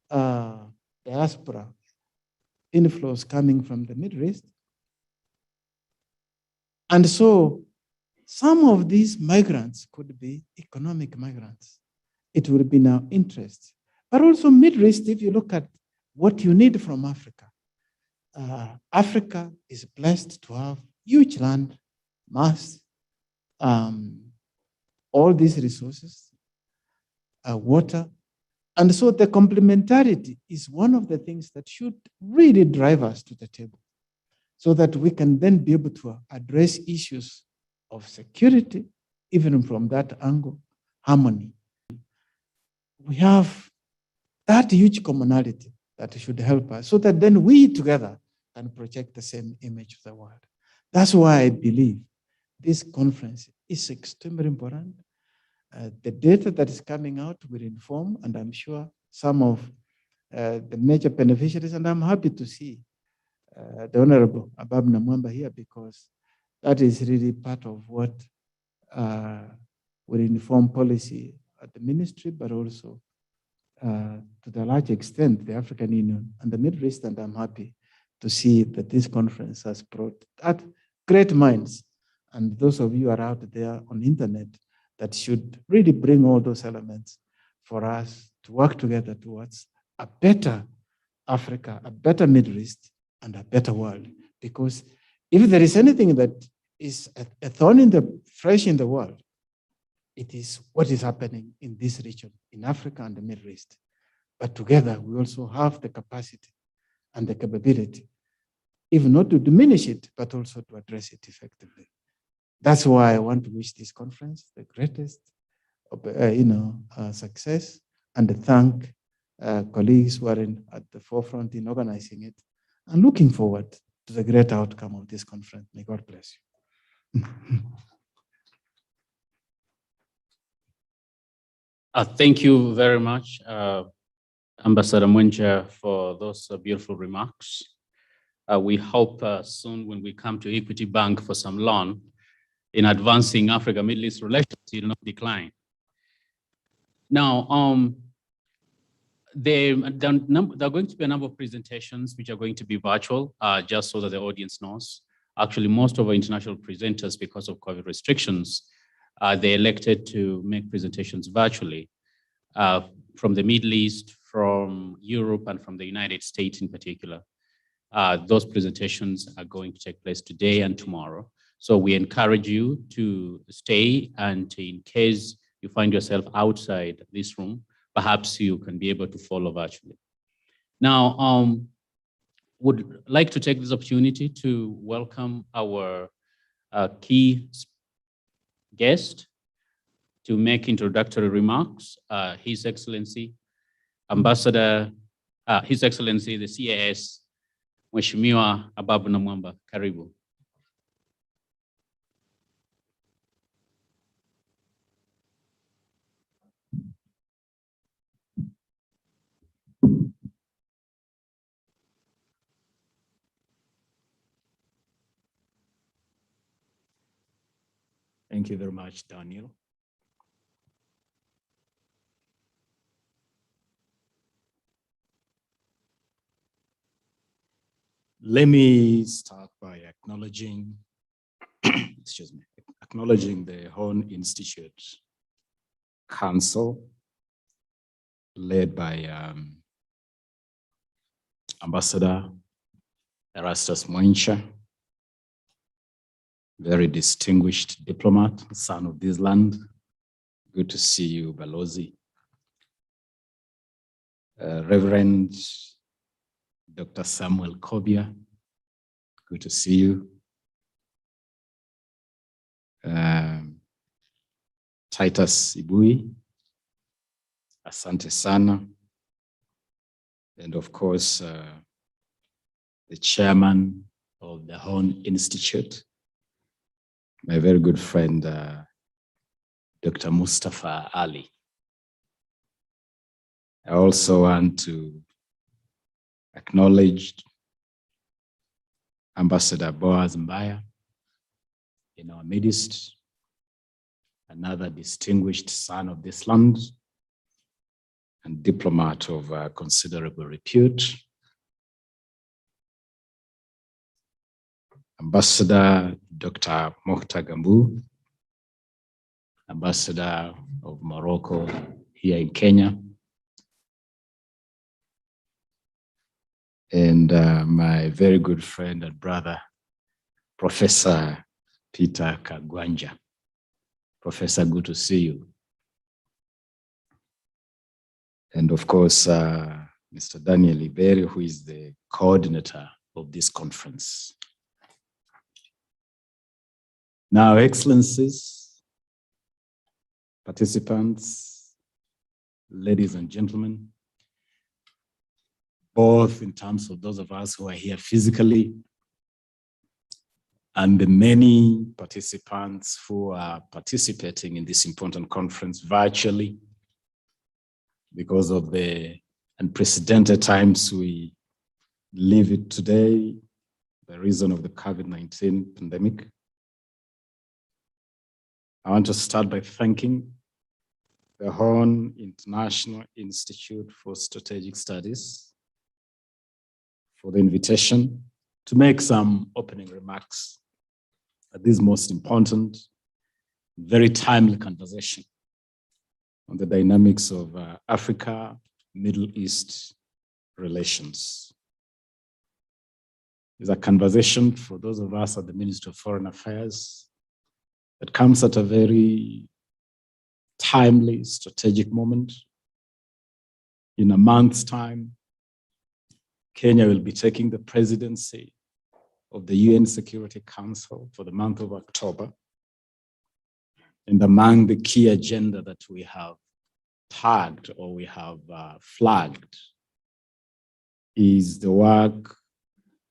diaspora inflows coming from the Middle East. And so some of these migrants could be economic migrants. It would be in our interest. But also Middle East, if you look at what you need from Africa, Africa is blessed to have huge land, mass, all these resources, water. And so the complementarity is one of the things that should really drive us to the table. so that we can then be able to address issues of security, even from that angle, harmony. We have that huge commonality that should help us so that then we together can project the same image of the world. That's why I believe this conference is extremely important. The data that is coming out will inform, and I'm sure some of the major beneficiaries, and I'm happy to see the Honorable Abab Namwamba here, because that is really part of what will inform policy at the ministry, but also to the large extent, the African Union and the Middle East. And I'm happy to see that this conference has brought that great minds. And those of you are out there on the internet that should really bring all those elements for us to work together towards a better Africa, a better Middle East, and a better world. Because if there is anything that is a thorn in the flesh in the world, it is what is happening in this region, in Africa and the Middle East. But together, we also have the capacity and the capability, even not to diminish it, but also to address it effectively. That's why I want to wish this conference the greatest success, and to thank colleagues who are at the forefront in organizing it, and looking forward to the great outcome of this conference. May God bless you. Thank you very much, Ambassador Mwencha, for those beautiful remarks. We hope soon when we come to Equity Bank for some loan in advancing Africa-Middle East relations, it will not decline. Now, there are going to be a number of presentations which are going to be virtual, just so that the audience knows. Actually, most of our international presenters, because of COVID restrictions, they elected to make presentations virtually from the Middle East, from Europe, and from the United States in particular. Those presentations are going to take place today and tomorrow. So we encourage you to stay, and in case you find yourself outside this room, perhaps you can be able to follow virtually. Now, would like to take this opportunity to welcome our key guest to make introductory remarks. His Excellency, Ambassador, His Excellency, the CAS, Mheshimiwa Abab Namwamba. Karibu. Thank you very much, Daniel. Let me start by acknowledging, acknowledging the Horn Institute Council, led by Ambassador Erastus Mwencha, very distinguished diplomat, son of this land. Good to see you, Balozi. Reverend Dr. Samuel Kobia, good to see you. Titus Ibui, asante sana. And of course, the chairman of the Horn Institute, my very good friend, Dr. Mustafa Ali. I also want to acknowledge Ambassador Boaz Mbaya in our midst, another distinguished son of this land and diplomat of considerable repute. Ambassador Dr. Mokhtar Gambu, Ambassador of Morocco here in Kenya. And my very good friend and brother, Professor Peter Kagwanja. Professor, good to see you. And of course, Mr. Daniel Iberi, who is the coordinator of this conference. Now, Excellencies, participants, ladies and gentlemen, both in terms of those of us who are here physically and the many participants who are participating in this important conference virtually because of the unprecedented times we live in today, the reason of the COVID-19 pandemic. I want to start by thanking the Horn International Institute for Strategic Studies for the invitation to make some opening remarks at this most important, very timely conversation on the dynamics of Africa, Middle East relations. It's a conversation for those of us at the Ministry of Foreign Affairs that comes at a very timely, strategic moment. In a month's time, Kenya will be taking the presidency of the UN Security Council for the month of October. And among the key agenda that we have tagged or we have flagged is the work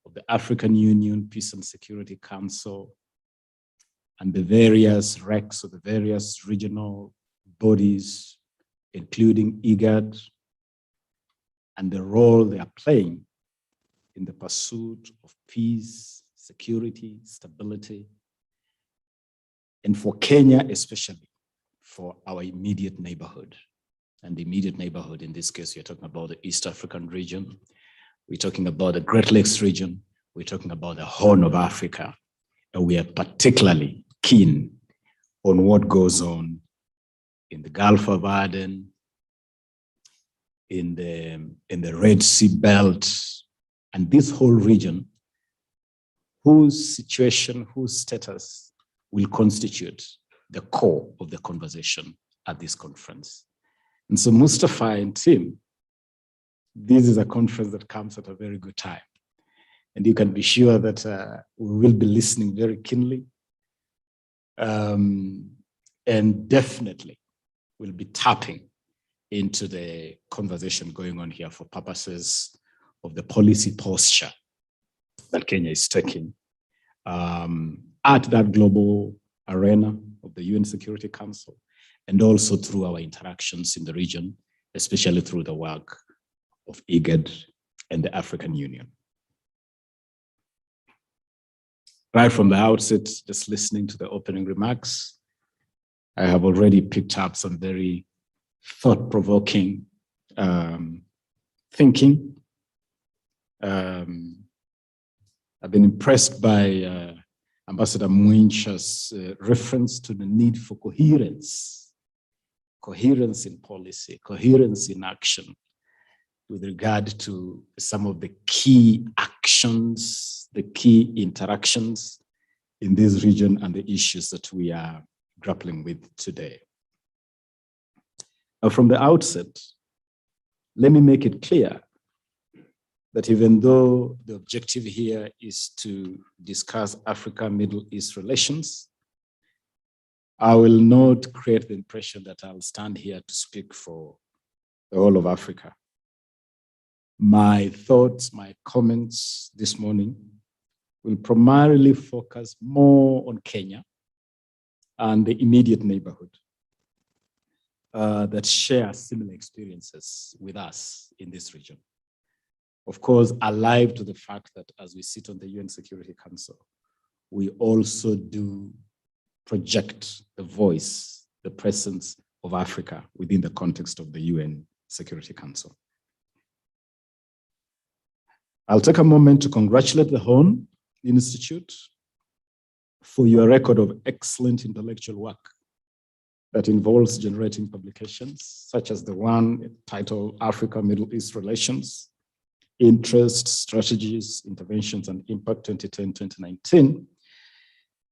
of the African Union Peace and Security Council and the various RECs or the various regional bodies, including IGAD, and the role they are playing in the pursuit of peace, security, stability, and for Kenya, especially for our immediate neighborhood. And the immediate neighborhood, in this case, we're talking about the East African region. We're talking about the Great Lakes region. We're talking about the Horn of Africa. And we are particularly keen on what goes on in the Gulf of Aden, in the Red Sea belt, and this whole region, whose situation, whose status will constitute the core of the conversation at this conference. And so Mustafa and team, this is a conference that comes at a very good time. And you can be sure that we will be listening very keenly. And definitely we'll be tapping into the conversation going on here for purposes of the policy posture that Kenya is taking at that global arena of the UN Security Council, and also through our interactions in the region, especially through the work of IGAD and the African Union. Right from the outset, just listening to the opening remarks, I have already picked up some very thought-provoking thinking. I've been impressed by Ambassador Mwincha's reference to the need for coherence in policy, coherence in action with regard to some of the key actions, the key interactions in this region and the issues that we are grappling with today. Now, from the outset, let me make it clear that even though the objective here is to discuss Africa-Middle East relations, I will not create the impression that I'll stand here to speak for the whole of Africa. My thoughts, my comments this morning will primarily focus more on Kenya and the immediate neighborhood that share similar experiences with us in this region. Of course, alive to the fact that as we sit on the UN Security Council, we also do project the voice, the presence of Africa within the context of the UN Security Council. I'll take a moment to congratulate the Horn Institute for your record of excellent intellectual work that involves generating publications such as the one titled Africa Middle East Relations, Interest, Strategies, Interventions and Impact 2010-2019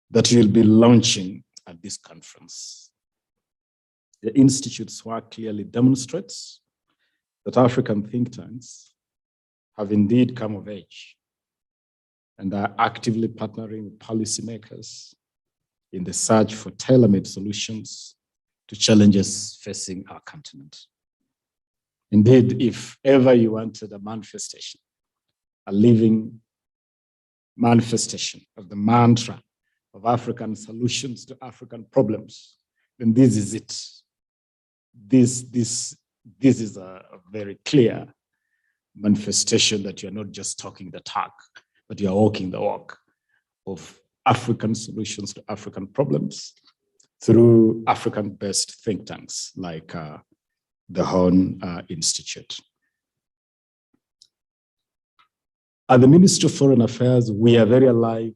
that you'll be launching at this conference. The Institute's work clearly demonstrates that African think tanks have indeed come of age and are actively partnering with policymakers in the search for tailor-made solutions to challenges facing our continent. Indeed, if ever you wanted a manifestation, a living manifestation of the mantra of African solutions to African problems, then this is it. This is a very clear manifestation that you're not just talking the talk, but you're walking the walk of African solutions to African problems through African-based think tanks like the Horn Institute. At the Ministry of Foreign Affairs, we are very alive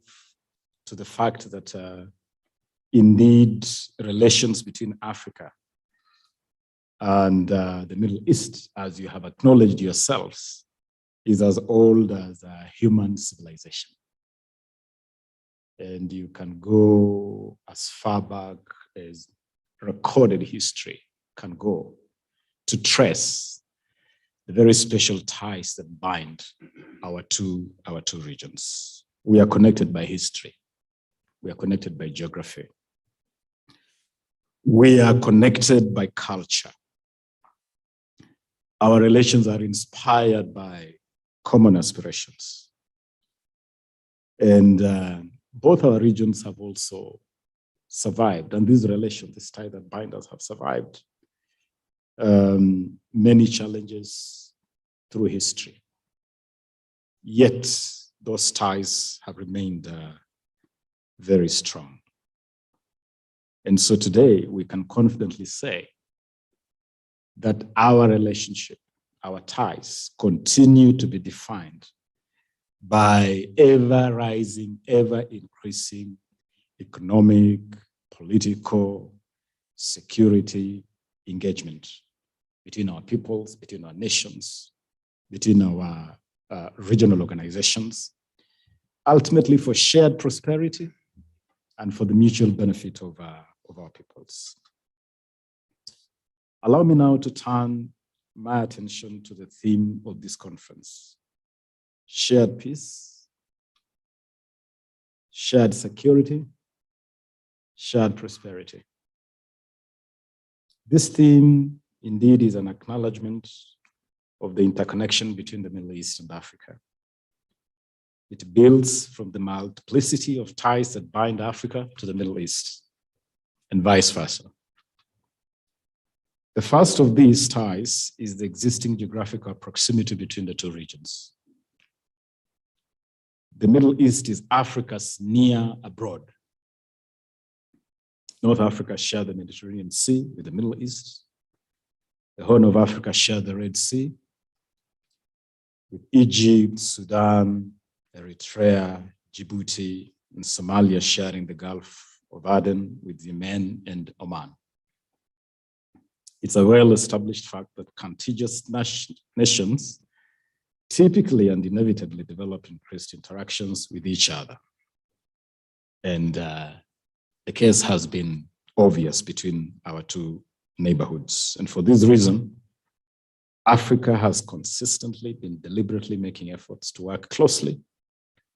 to the fact that indeed relations between Africa and the Middle East, as you have acknowledged yourselves, is as old as human civilization. And you can go as far back as recorded history can go to trace the very special ties that bind our two regions. We are connected by history. We are connected by geography. We are connected by culture. Our relations are inspired by common aspirations. And both our regions have also survived, and these relations, this tie that bind us, have survived many challenges through history. Yet those ties have remained very strong. And so today we can confidently say that our relationship, our ties, continue to be defined by ever rising, ever increasing economic, political, security engagement between our peoples, between our nations, between our regional organizations, ultimately for shared prosperity and for the mutual benefit of our peoples. Allow me now to turn my attention to the theme of this conference: shared peace, shared security, shared prosperity. This theme indeed is an acknowledgement of the interconnection between the Middle East and Africa. It builds from the multiplicity of ties that bind Africa to the Middle East and vice versa. The first of these ties is the existing geographical proximity between the two regions. The Middle East is Africa's near abroad. North Africa shares the Mediterranean Sea with the Middle East. The Horn of Africa shares the Red Sea with Egypt, Sudan, Eritrea, Djibouti, and Somalia sharing the Gulf of Aden with Yemen and Oman. It's a well-established fact that contiguous nations typically and inevitably develop increased interactions with each other. And the case has been obvious between our two neighborhoods. And for this reason, Africa has consistently been deliberately making efforts to work closely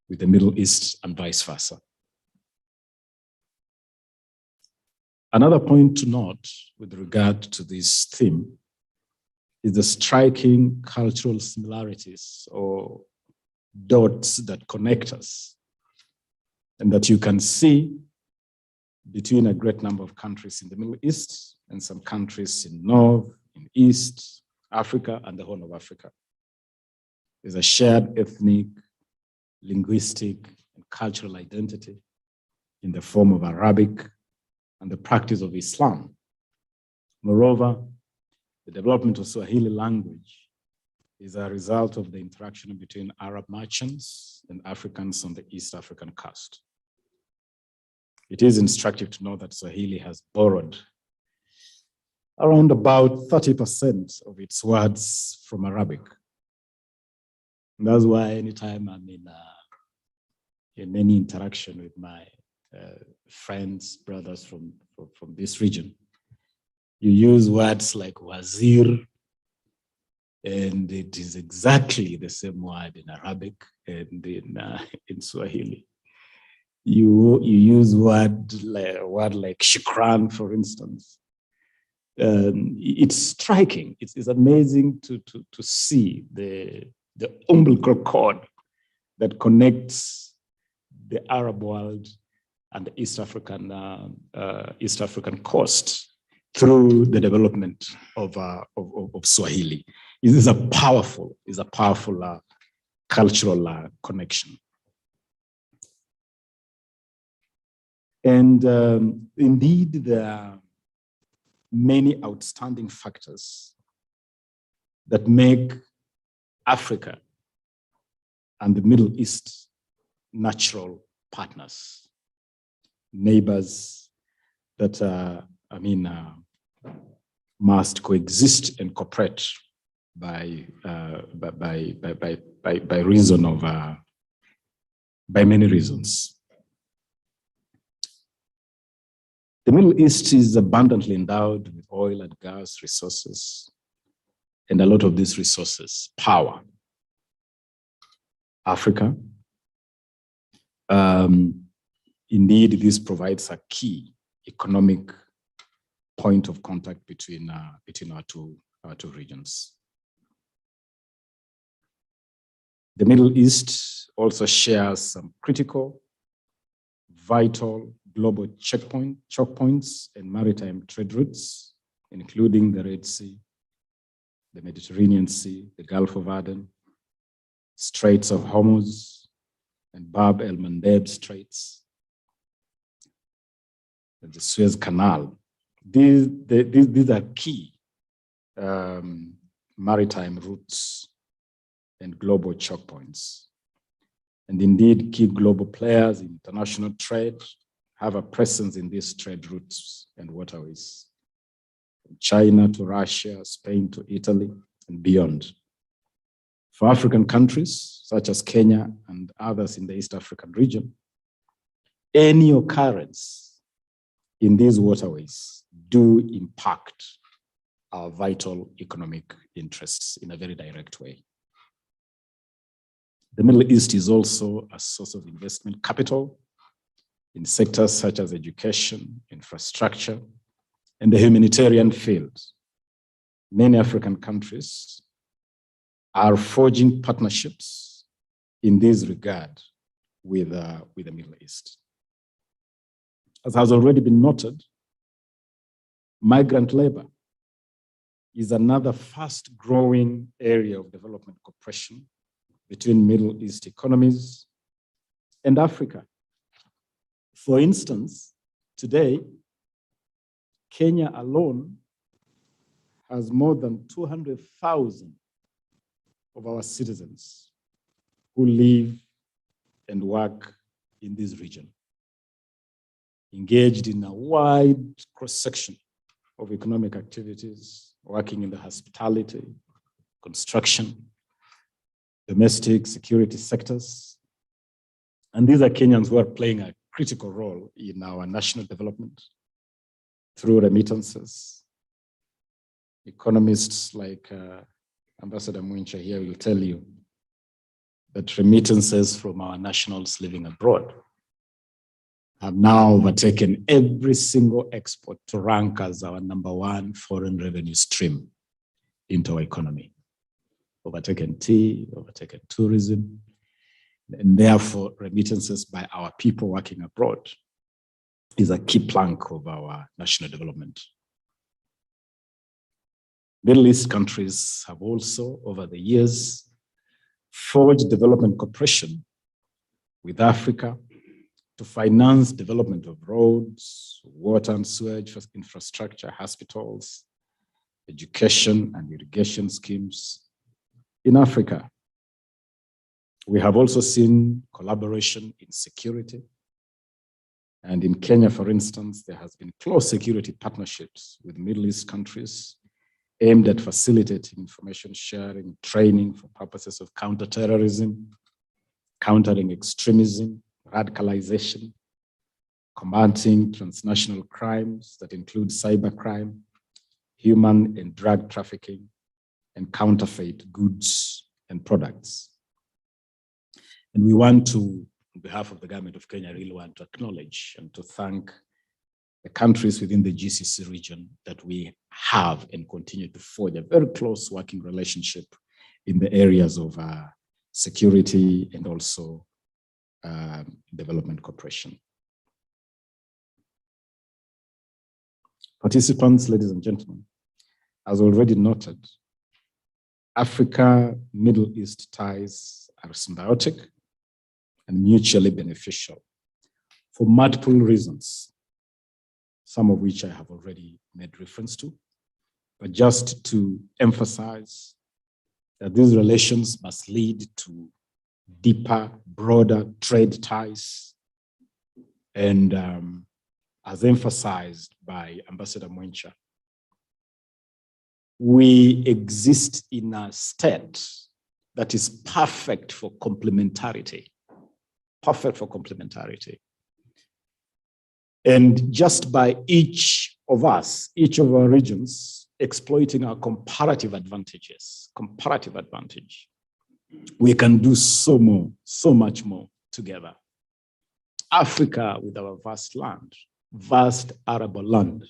with the Middle East and vice versa. Another point to note with regard to this theme is the striking cultural similarities or dots that connect us and that you can see between a great number of countries in the Middle East and some countries in North, in East Africa and the Horn of Africa. There's a shared ethnic, linguistic, and cultural identity in the form of Arabic and the practice of Islam. Moreover, the development of Swahili language is a result of the interaction between Arab merchants and Africans on the East African coast. It is instructive to know that Swahili has borrowed around about 30% of its words from Arabic. And that's why anytime I'm in any interaction with my friends, brothers from this region, you use words like wazir, and it is exactly the same word in Arabic and in Swahili. you use word like shukran, for instance. It's striking. It's amazing to see the umbilical cord that connects the Arab world and the East African coast through the development of Swahili. It is a powerful cultural connection. And indeed, there are many outstanding factors that make Africa and the Middle East natural partners, neighbors that must coexist and cooperate by reason of by many reasons. The Middle East is abundantly endowed with oil and gas resources, and a lot of these resources power Africa. Indeed, this provides a key economic point of contact between our two regions. The Middle East also shares some critical, vital global choke points and maritime trade routes, including the Red Sea, the Mediterranean Sea, the Gulf of Aden, Straits of Hormuz, and Bab el-Mandeb Straits, and the Suez Canal. These are key maritime routes and global choke points. And indeed, key global players in international trade have a presence in these trade routes and waterways, from China to Russia, Spain to Italy, and beyond. For African countries, such as Kenya and others in the East African region, any occurrence in these waterways do impact our vital economic interests in a very direct way. The Middle East is also a source of investment capital in sectors such as education, infrastructure, and the humanitarian field. Many African countries are forging partnerships in this regard with the Middle East. As has already been noted, migrant labor is another fast-growing area of development cooperation between Middle East economies and Africa. For instance, today, Kenya alone has more than 200,000 of our citizens who live and work in this region, engaged in a wide cross-section of economic activities, working in the hospitality, construction, domestic security sectors. And these are Kenyans who are playing a critical role in our national development through remittances. Economists like Ambassador Mwincha here will tell you that remittances from our nationals living abroad have now overtaken every single export to rank as our #1 foreign revenue stream into our economy. Overtaken tea, overtaken tourism, and therefore remittances by our people working abroad is a key plank of our national development. Middle East countries have also, over the years, forged development cooperation with Africa to finance development of roads, water and sewage infrastructure, hospitals, education and irrigation schemes in Africa. We have also seen collaboration in security. And in Kenya, for instance, there has been close security partnerships with Middle East countries aimed at facilitating information sharing, training for purposes of counterterrorism, countering extremism, radicalization, combating transnational crimes that include cybercrime, human and drug trafficking, and counterfeit goods and products. And we want to on behalf of the government of Kenya, I really want to acknowledge and to thank the countries within the GCC region that we have and continue to forge a very close working relationship in the areas of security and also development cooperation. Participants, ladies and gentlemen, as already noted, Africa-Middle East ties are symbiotic and mutually beneficial for multiple reasons, some of which I have already made reference to, but just to emphasize that these relations must lead to deeper, broader trade ties. And as emphasized by Ambassador Mwencha, we exist in a state that is perfect for complementarity, And just by each of us, each of our regions, exploiting our comparative advantage, we can do so much more together. Africa, with our vast land, vast arable land,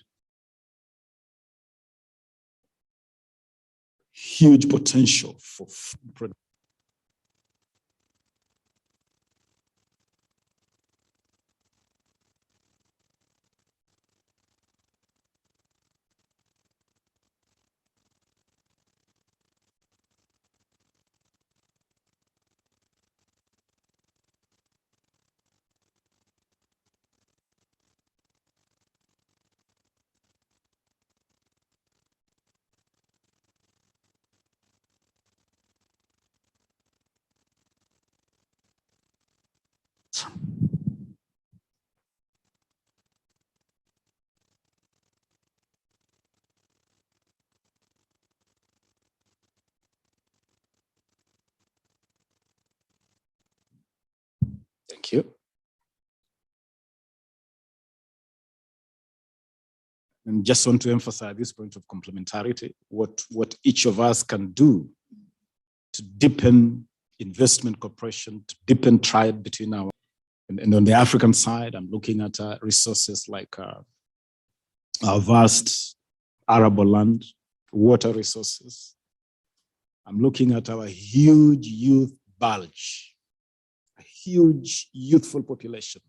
huge potential for food production. Thank you. And just want to emphasize this point of complementarity, what each of us can do to deepen investment cooperation, to deepen trade between our, and on the African side, I'm looking at resources like our vast arable land, water resources. I'm looking at our huge youth bulge, a huge youthful population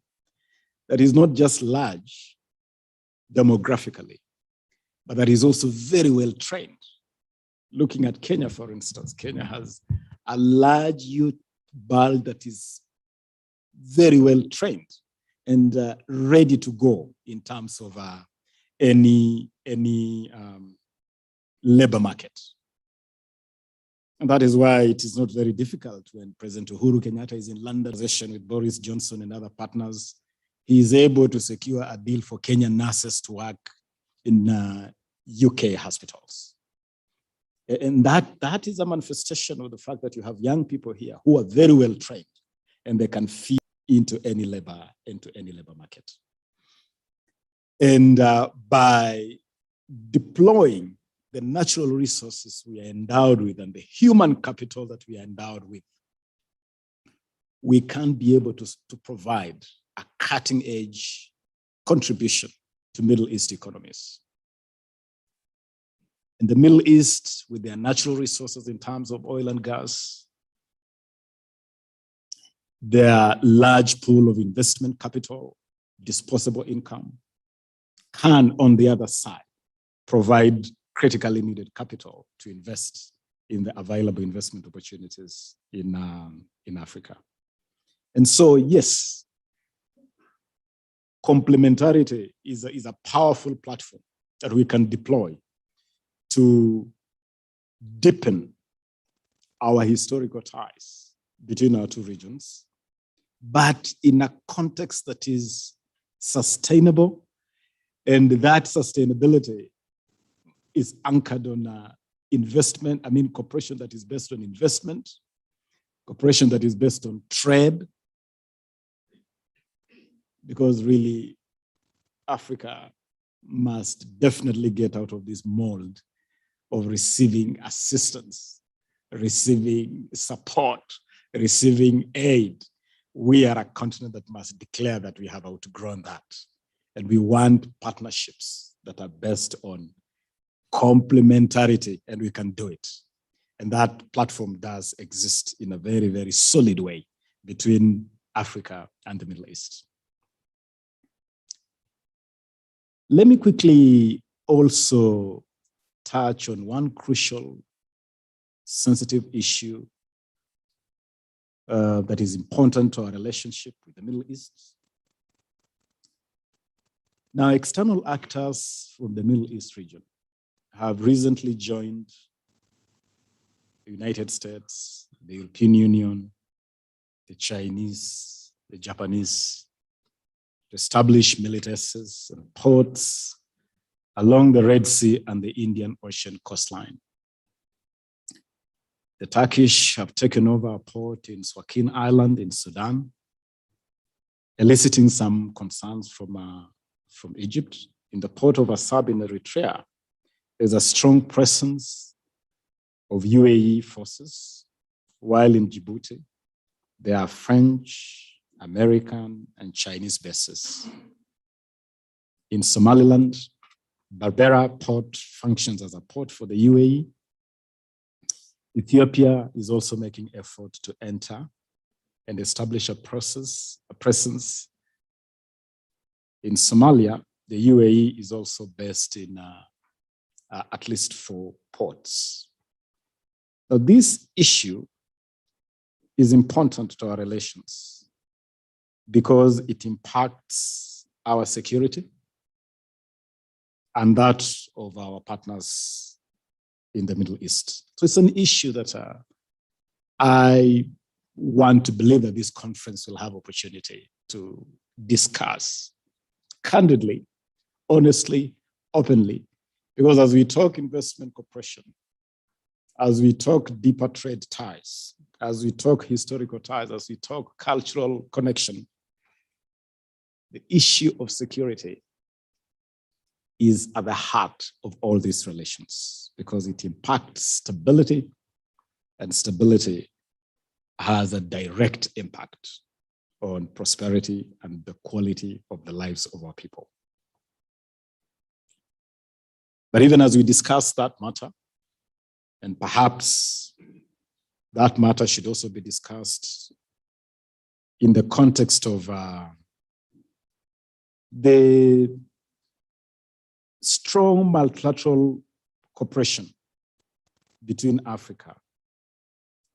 that is not just large demographically, but that is also very well trained. Looking at Kenya, for instance, Kenya has a large youth bulge that is very well trained and ready to go in terms of any labor market. And that is why it is not very difficult when President Uhuru Kenyatta is in London with Boris Johnson and other partners. He is able to secure a deal for Kenyan nurses to work in UK hospitals. And that is a manifestation of the fact that you have young people here who are very well trained and they can fit into any labor market. And by deploying the natural resources we are endowed with and the human capital that we are endowed with, we can be able to provide a cutting-edge contribution to Middle East economies. In the Middle East, with their natural resources in terms of oil and gas, their large pool of investment capital, disposable income, can, on the other side, provide critically needed capital to invest in the available investment opportunities in Africa. And so, yes, complementarity is a powerful platform that we can deploy to deepen our historical ties between our two regions, but in a context that is sustainable, and that sustainability is anchored on investment, cooperation that is based on investment, cooperation that is based on trade, because really Africa must definitely get out of this mold of receiving assistance, receiving support, receiving aid, we are a continent that must declare that we have outgrown that. And we want partnerships that are based on complementarity, and we can do it. And that platform does exist in a very, very solid way between Africa and the Middle East. Let me quickly also touch on one crucial, sensitive issue that is important to our relationship with the Middle East. Now, external actors from the Middle East region have recently joined the United States, the European Union, the Chinese, the Japanese, to establish military bases and ports along the Red Sea and the Indian Ocean coastline. The Turkish have taken over a port in Swakin Island in Sudan, eliciting some concerns from Egypt. In the port of Assab in Eritrea, there's a strong presence of UAE forces, while in Djibouti, there are French, American, and Chinese bases. In Somaliland, Berbera port functions as a port for the UAE. Ethiopia is also making effort to enter and establish a presence. In Somalia, the UAE is also based in at least 4 ports. Now, this issue is important to our relations because it impacts our security and that of our partners in the Middle East. So it's an issue that I want to believe that this conference will have opportunity to discuss candidly, honestly, openly, because as we talk investment cooperation, as we talk deeper trade ties, as we talk historical ties, as we talk cultural connection, the issue of security is at the heart of all these relations because it impacts stability, and stability has a direct impact on prosperity and the quality of the lives of our people. But even as we discuss that matter, and perhaps that matter should also be discussed in the context of the strong multilateral cooperation between Africa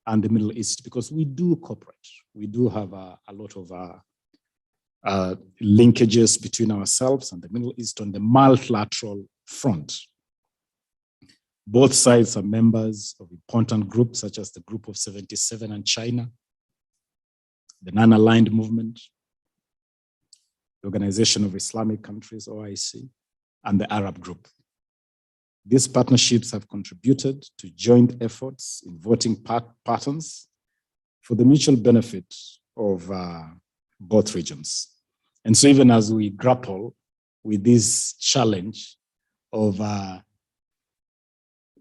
and the Middle East, because we do cooperate. We do have a lot of linkages between ourselves and the Middle East on the multilateral front. Both sides are members of important groups such as the Group of 77 and China, the Non-Aligned Movement, the Organization of Islamic Countries, OIC, and the Arab Group. These partnerships have contributed to joint efforts in voting patterns for the mutual benefit of both regions. And so even as we grapple with this challenge of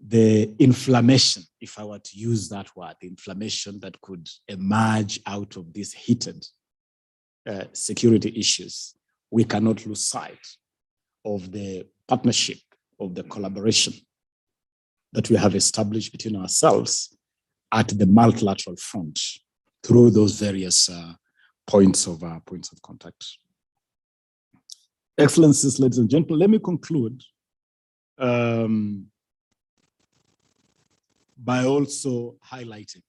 the inflammation, if I were to use that word, the inflammation that could emerge out of these heated security issues, we cannot lose sight of the partnership, of the collaboration that we have established between ourselves at the multilateral front through those various points of contact. Excellencies, ladies and gentlemen, let me conclude by also highlighting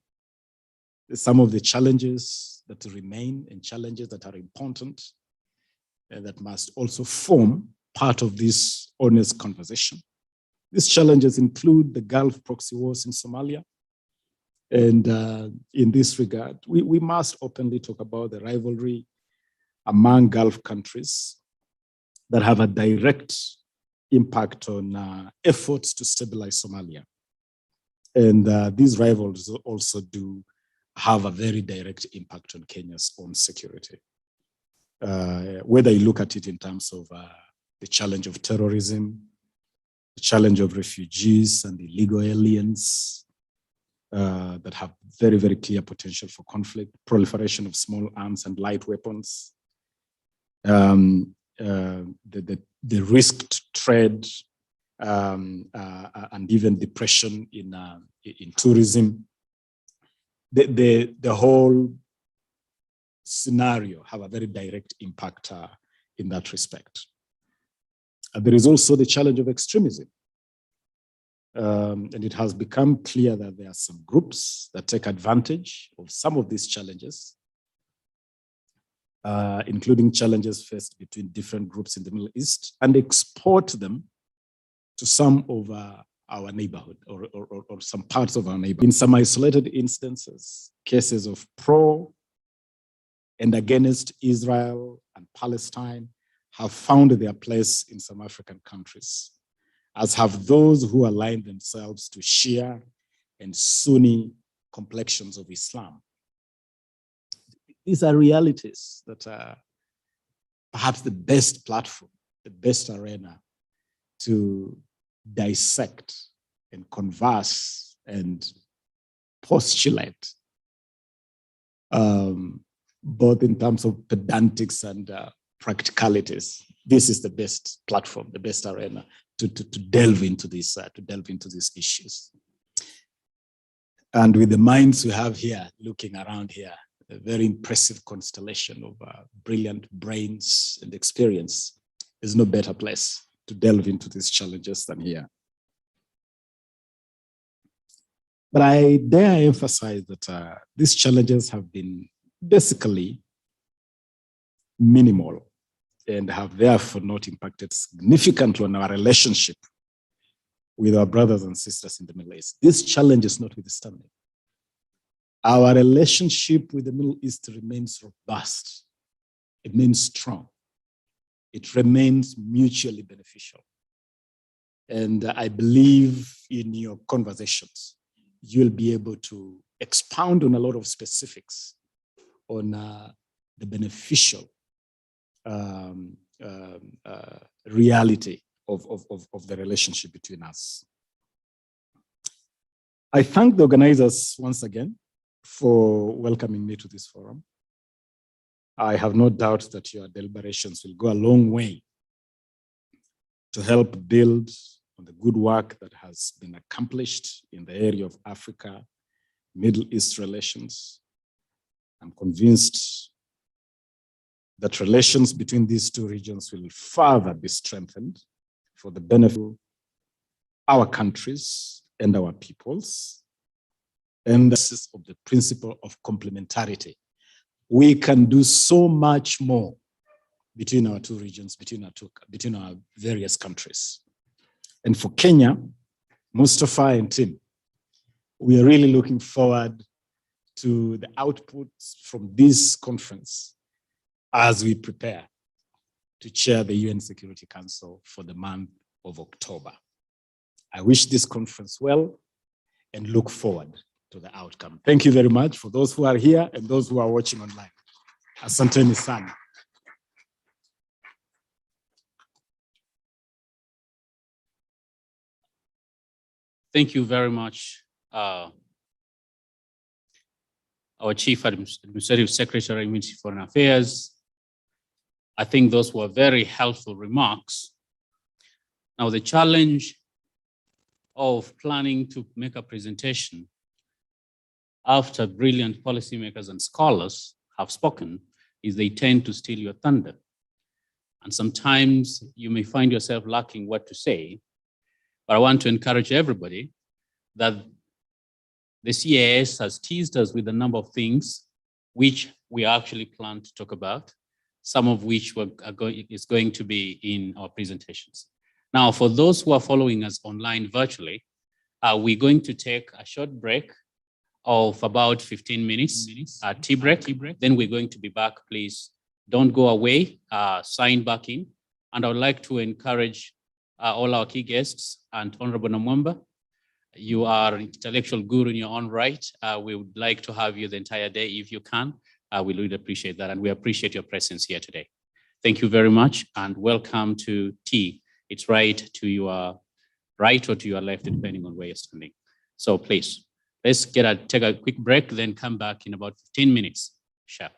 some of the challenges that remain and challenges that are important and that must also form part of this honest conversation. These challenges include the Gulf proxy wars in Somalia. And in this regard, we must openly talk about the rivalry among Gulf countries that have a direct impact on efforts to stabilize Somalia. And these rivals also do have a very direct impact on Kenya's own security. Whether you look at it in terms of the challenge of terrorism, the challenge of refugees and illegal aliens, that have very, very clear potential for conflict, proliferation of small arms and light weapons, the risked trade, and even depression in tourism. The whole scenario have a very direct impact in that respect. There is also the challenge of extremism. And it has become clear that there are some groups that take advantage of some of these challenges, including challenges faced between different groups in the Middle East, and export them to some of our neighborhood or some parts of our neighborhood. In some isolated instances, cases of pro and against Israel and Palestine have found their place in some African countries, as have those who align themselves to Shia and Sunni complexions of Islam. These are realities that are perhaps the best platform, the best arena to dissect and converse and postulate, both in terms of pedantics and practicalities. This is the best platform, the best arena to delve into this, these issues. And with the minds we have here, looking around here, a very impressive constellation of brilliant brains and experience, there's no better place to delve into these challenges than here. But I dare emphasize that these challenges have been basically minimal and have therefore not impacted significantly on our relationship with our brothers and sisters in the Middle East. This challenge is notwithstanding. Our relationship with the Middle East remains robust. It remains strong. It remains mutually beneficial. And I believe in your conversations, you'll be able to expound on a lot of specifics on the beneficial reality of the relationship between us. I thank the organizers once again for welcoming me to this forum. I have no doubt that your deliberations will go a long way to help build on the good work that has been accomplished in the area of Africa, Middle East relations. I'm convinced that relations between these two regions will further be strengthened for the benefit of our countries and our peoples. And this is of the principle of complementarity. We can do so much more between our two regions, between our various countries. And for Kenya, Mustafa and team, we are really looking forward to the outputs from this conference as we prepare to chair the UN Security Council for the month of October. I wish this conference well and look forward to the outcome. Thank you very much for those who are here and those who are watching online. Asanteni sana. Thank you very much, our Chief Administrative Secretary, Ministry of Foreign Affairs. I think those were very helpful remarks. Now, the challenge of planning to make a presentation after brilliant policymakers and scholars have spoken is they tend to steal your thunder. And sometimes you may find yourself lacking what to say, but I want to encourage everybody that the CAS has teased us with a number of things which we actually plan to talk about, some of which is going to be in our presentations. Now, for those who are following us online virtually, we're going to take a short break of about 15 minutes, tea break. Then we're going to be back. Please don't go away, sign back in. And I would like to encourage all our key guests and Honorable Namwamba. You are an intellectual guru in your own right. We would like to have you the entire day if you can. We really appreciate that, and we appreciate your presence here today. Thank you very much, and welcome to tea. It's right to your right or to your left, depending on where you're standing. So please, Let's take a quick break, then come back in about 15 minutes sharp.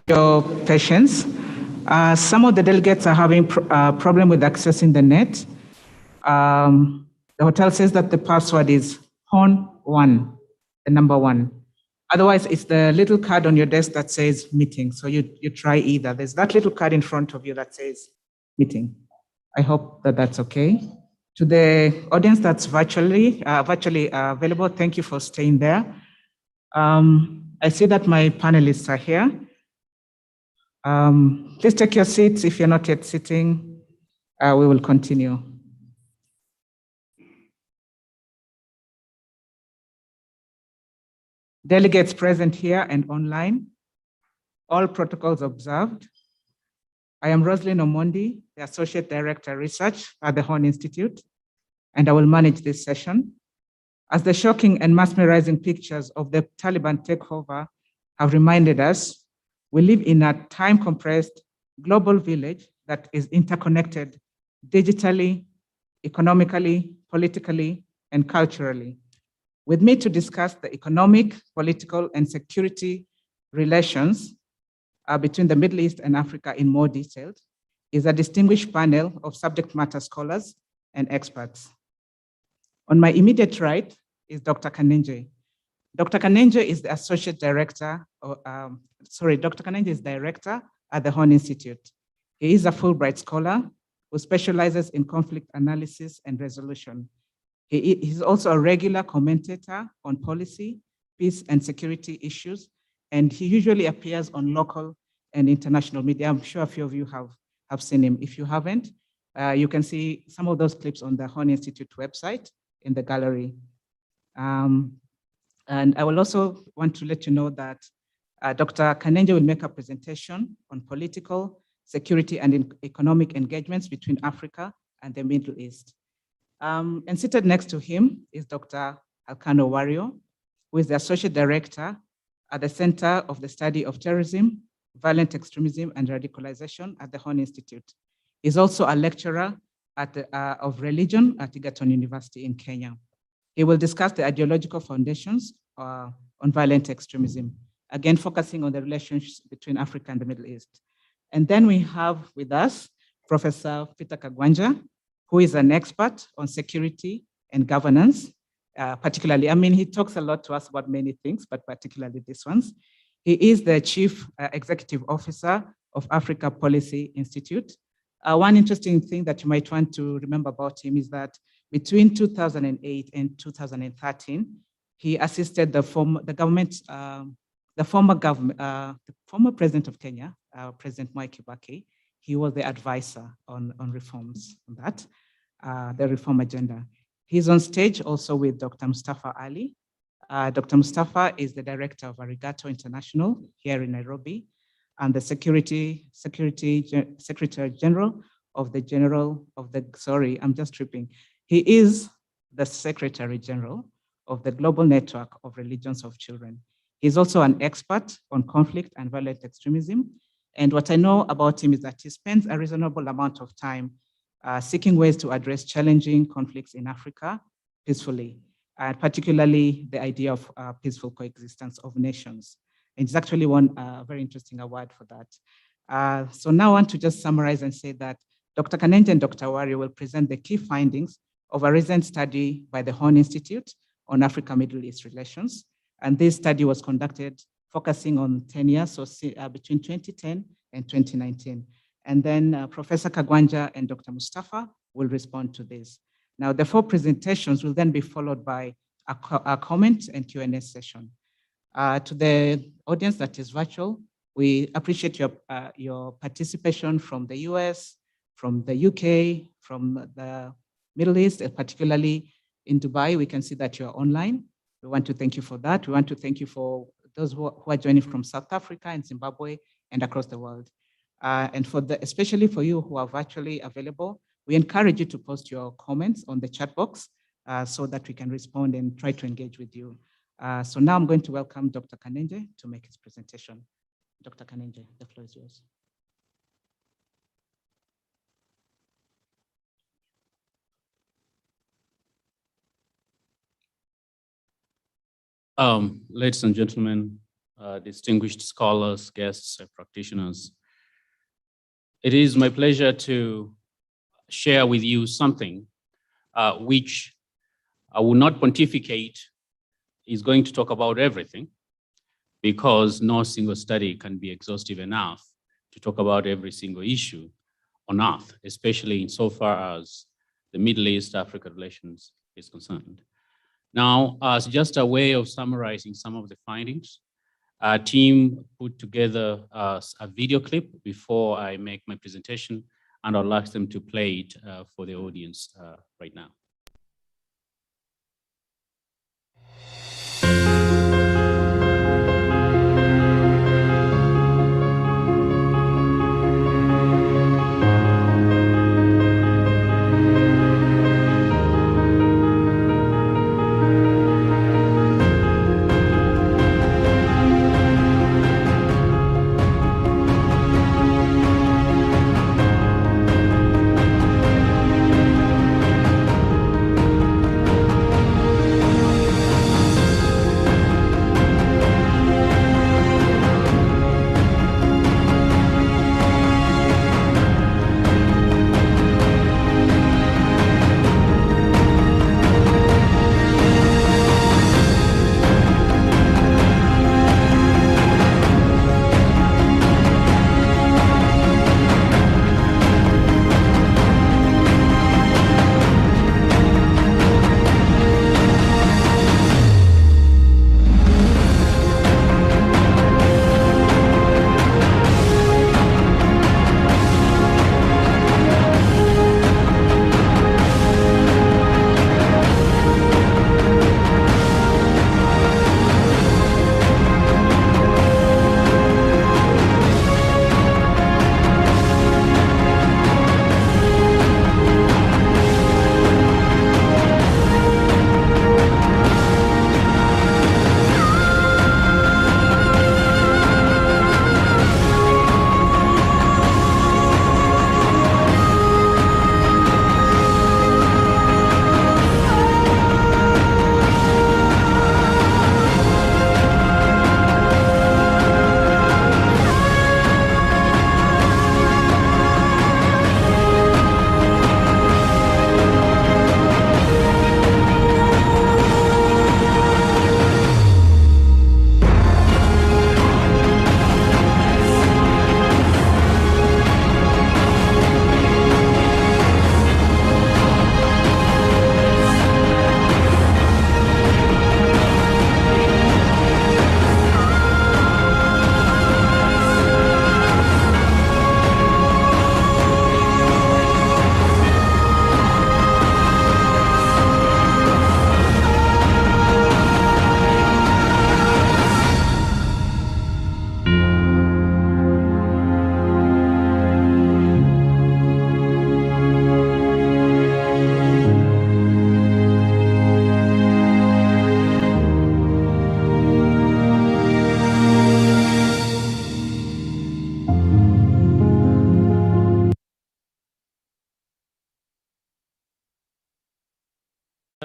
your patience. Some of the delegates are having problem with accessing the net. The hotel says that the password is HORN1, the number 1. Otherwise, it's the little card on your desk that says meeting. So you try either. There's that little card in front of you that says meeting. I hope that that's okay. To the audience that's virtually available, thank you for staying there. I see that my panelists are here. Please take your seats if you're not yet sitting. We will continue. Delegates present here and online, all protocols observed. I am Rosalind Omondi, the Associate Director Research at the Horn Institute, and I will manage this session. As the shocking and mesmerizing pictures of the Taliban takeover have reminded us, we live in a time-compressed global village that is interconnected digitally, economically, politically, and culturally. With me to discuss the economic, political, and security relations between the Middle East and Africa in more detail is a distinguished panel of subject matter scholars and experts. On my immediate right is Dr. Kanenje. Dr. Kanenje is the Associate Director, Dr. Kanenje is Director at the Horn Institute. He is a Fulbright Scholar who specializes in conflict analysis and resolution. He's also a regular commentator on policy, peace, and security issues, and he usually appears on local and international media. I'm sure a few of you have seen him. If you haven't, you can see some of those clips on the Horn Institute website in the gallery. And I will also want to let you know that Dr. Kanenje will make a presentation on political, security, and economic engagements between Africa and the Middle East. And seated next to him is Dr. Alkano Wario, who is the Associate Director at the Center of the Study of Terrorism, Violent Extremism, and Radicalization at the Horn Institute. He's also a lecturer of religion at Egerton University in Kenya. He will discuss the ideological foundations on violent extremism, again, focusing on the relations between Africa and the Middle East. And then we have with us Professor Peter Kagwanja, who is an expert on security and governance, particularly, I mean, he talks a lot to us about many things, but particularly these ones. He is the Chief Executive Officer of Africa Policy Institute. One interesting thing that you might want to remember about him is that between 2008 and 2013, he assisted the former president of Kenya, President Mwai Kibaki. He was the advisor on reforms on that, the reform agenda. He's on stage also with Dr. Mustafa Ali. Dr. Mustafa is the director of Arigato International here in Nairobi, and the Secretary General of the He is the Secretary General of the Global Network of Religions of Children. He's also an expert on conflict and violent extremism. And what I know about him is that he spends a reasonable amount of time seeking ways to address challenging conflicts in Africa peacefully, particularly the idea of peaceful coexistence of nations. And he's actually won a very interesting award for that. So now I want to just summarize and say that Dr. Kanenje and Dr. Wario will present the key findings of a recent study by the Horn Institute on Africa-Middle East relations. And this study was conducted focusing on 10 years, so between 2010 and 2019. And then Professor Kagwanja and Dr. Mustafa will respond to this. Now, the 4 presentations will then be followed by a comment and Q&A session. To the audience that is virtual, we appreciate your participation from the US, from the UK, from the Middle East, particularly in Dubai. We can see that you're online. We want to thank you for that. We want to thank you for those who are joining from South Africa and Zimbabwe and across the world. And especially for you who are virtually available, we encourage you to post your comments on the chat box so that we can respond and try to engage with you. So now I'm going to welcome Dr. Kanenje to make his presentation. Dr. Kanenje, the floor is yours. Ladies and gentlemen, distinguished scholars, guests, and practitioners. It is my pleasure to share with you something which I will not pontificate, is going to talk about everything, because no single study can be exhaustive enough to talk about every single issue on Earth, especially insofar as the Middle East-Africa relations is concerned. Now, as just a way of summarizing some of the findings, our team put together a video clip before I make my presentation, and I'll ask them to play it for the audience right now.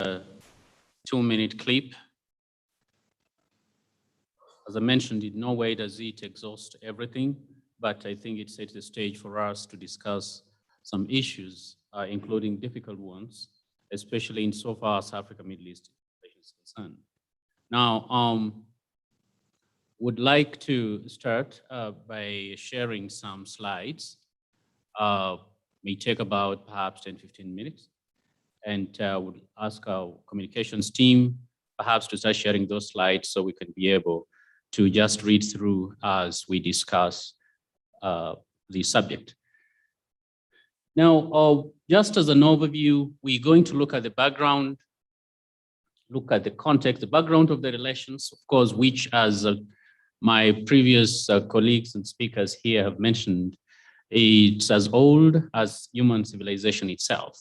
A 2-minute clip. As I mentioned, in no way does it exhaust everything, but I think it sets the stage for us to discuss some issues, including difficult ones, especially insofar as Africa-Middle East is concerned. Now, would like to start by sharing some slides. May take about perhaps 10-15 minutes. And would ask our communications team perhaps to start sharing those slides so we can be able to just read through as we discuss the subject. Now, just as an overview, we're going to look at the background, look at the context, the background of the relations, of course, which as my previous colleagues and speakers here have mentioned, it's as old as human civilization itself.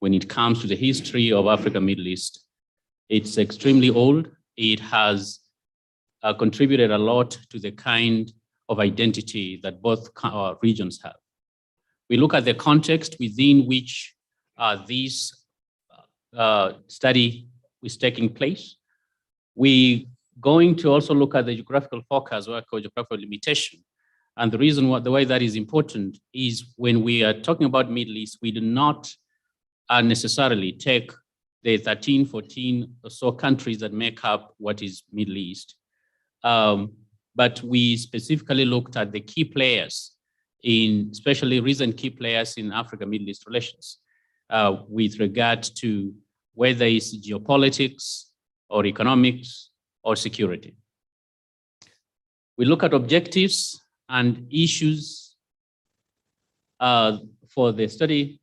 When it comes to the history of Africa, Middle East, it's extremely old. It has contributed a lot to the kind of identity that both regions have. We look at the context within which this study is taking place. We going to also look at the geographical focus, what I call geographical limitation. And the reason why, the way that is important is when we are talking about Middle East, we do not necessarily take the 13, 14 or so countries that make up what is Middle East. But we specifically looked at the key players especially recent key players in Africa-Middle East relations with regard to whether it's geopolitics or economics or security. We look at objectives and issues for the study.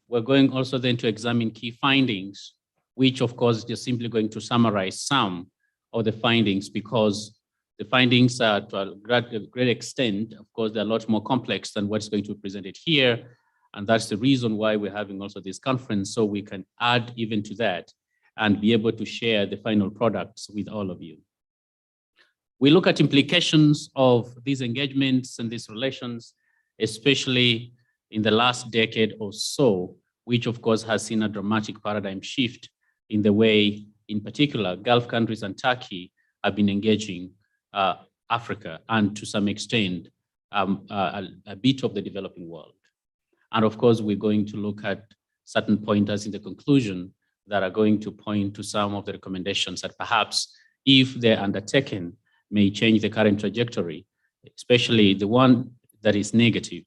We're going also then to examine key findings, which of course is just simply going to summarize some of the findings, because the findings are to a great extent, of course, they're a lot more complex than what's going to be presented here. And that's the reason why we're having also this conference, so we can add even to that and be able to share the final products with all of you. We look at implications of these engagements and these relations, especially in the last decade or so, which of course has seen a dramatic paradigm shift in the way, in particular, Gulf countries and Turkey have been engaging Africa and to some extent, a bit of the developing world. And of course, we're going to look at certain pointers in the conclusion that are going to point to some of the recommendations that perhaps, if they're undertaken, may change the current trajectory, especially the one that is negative,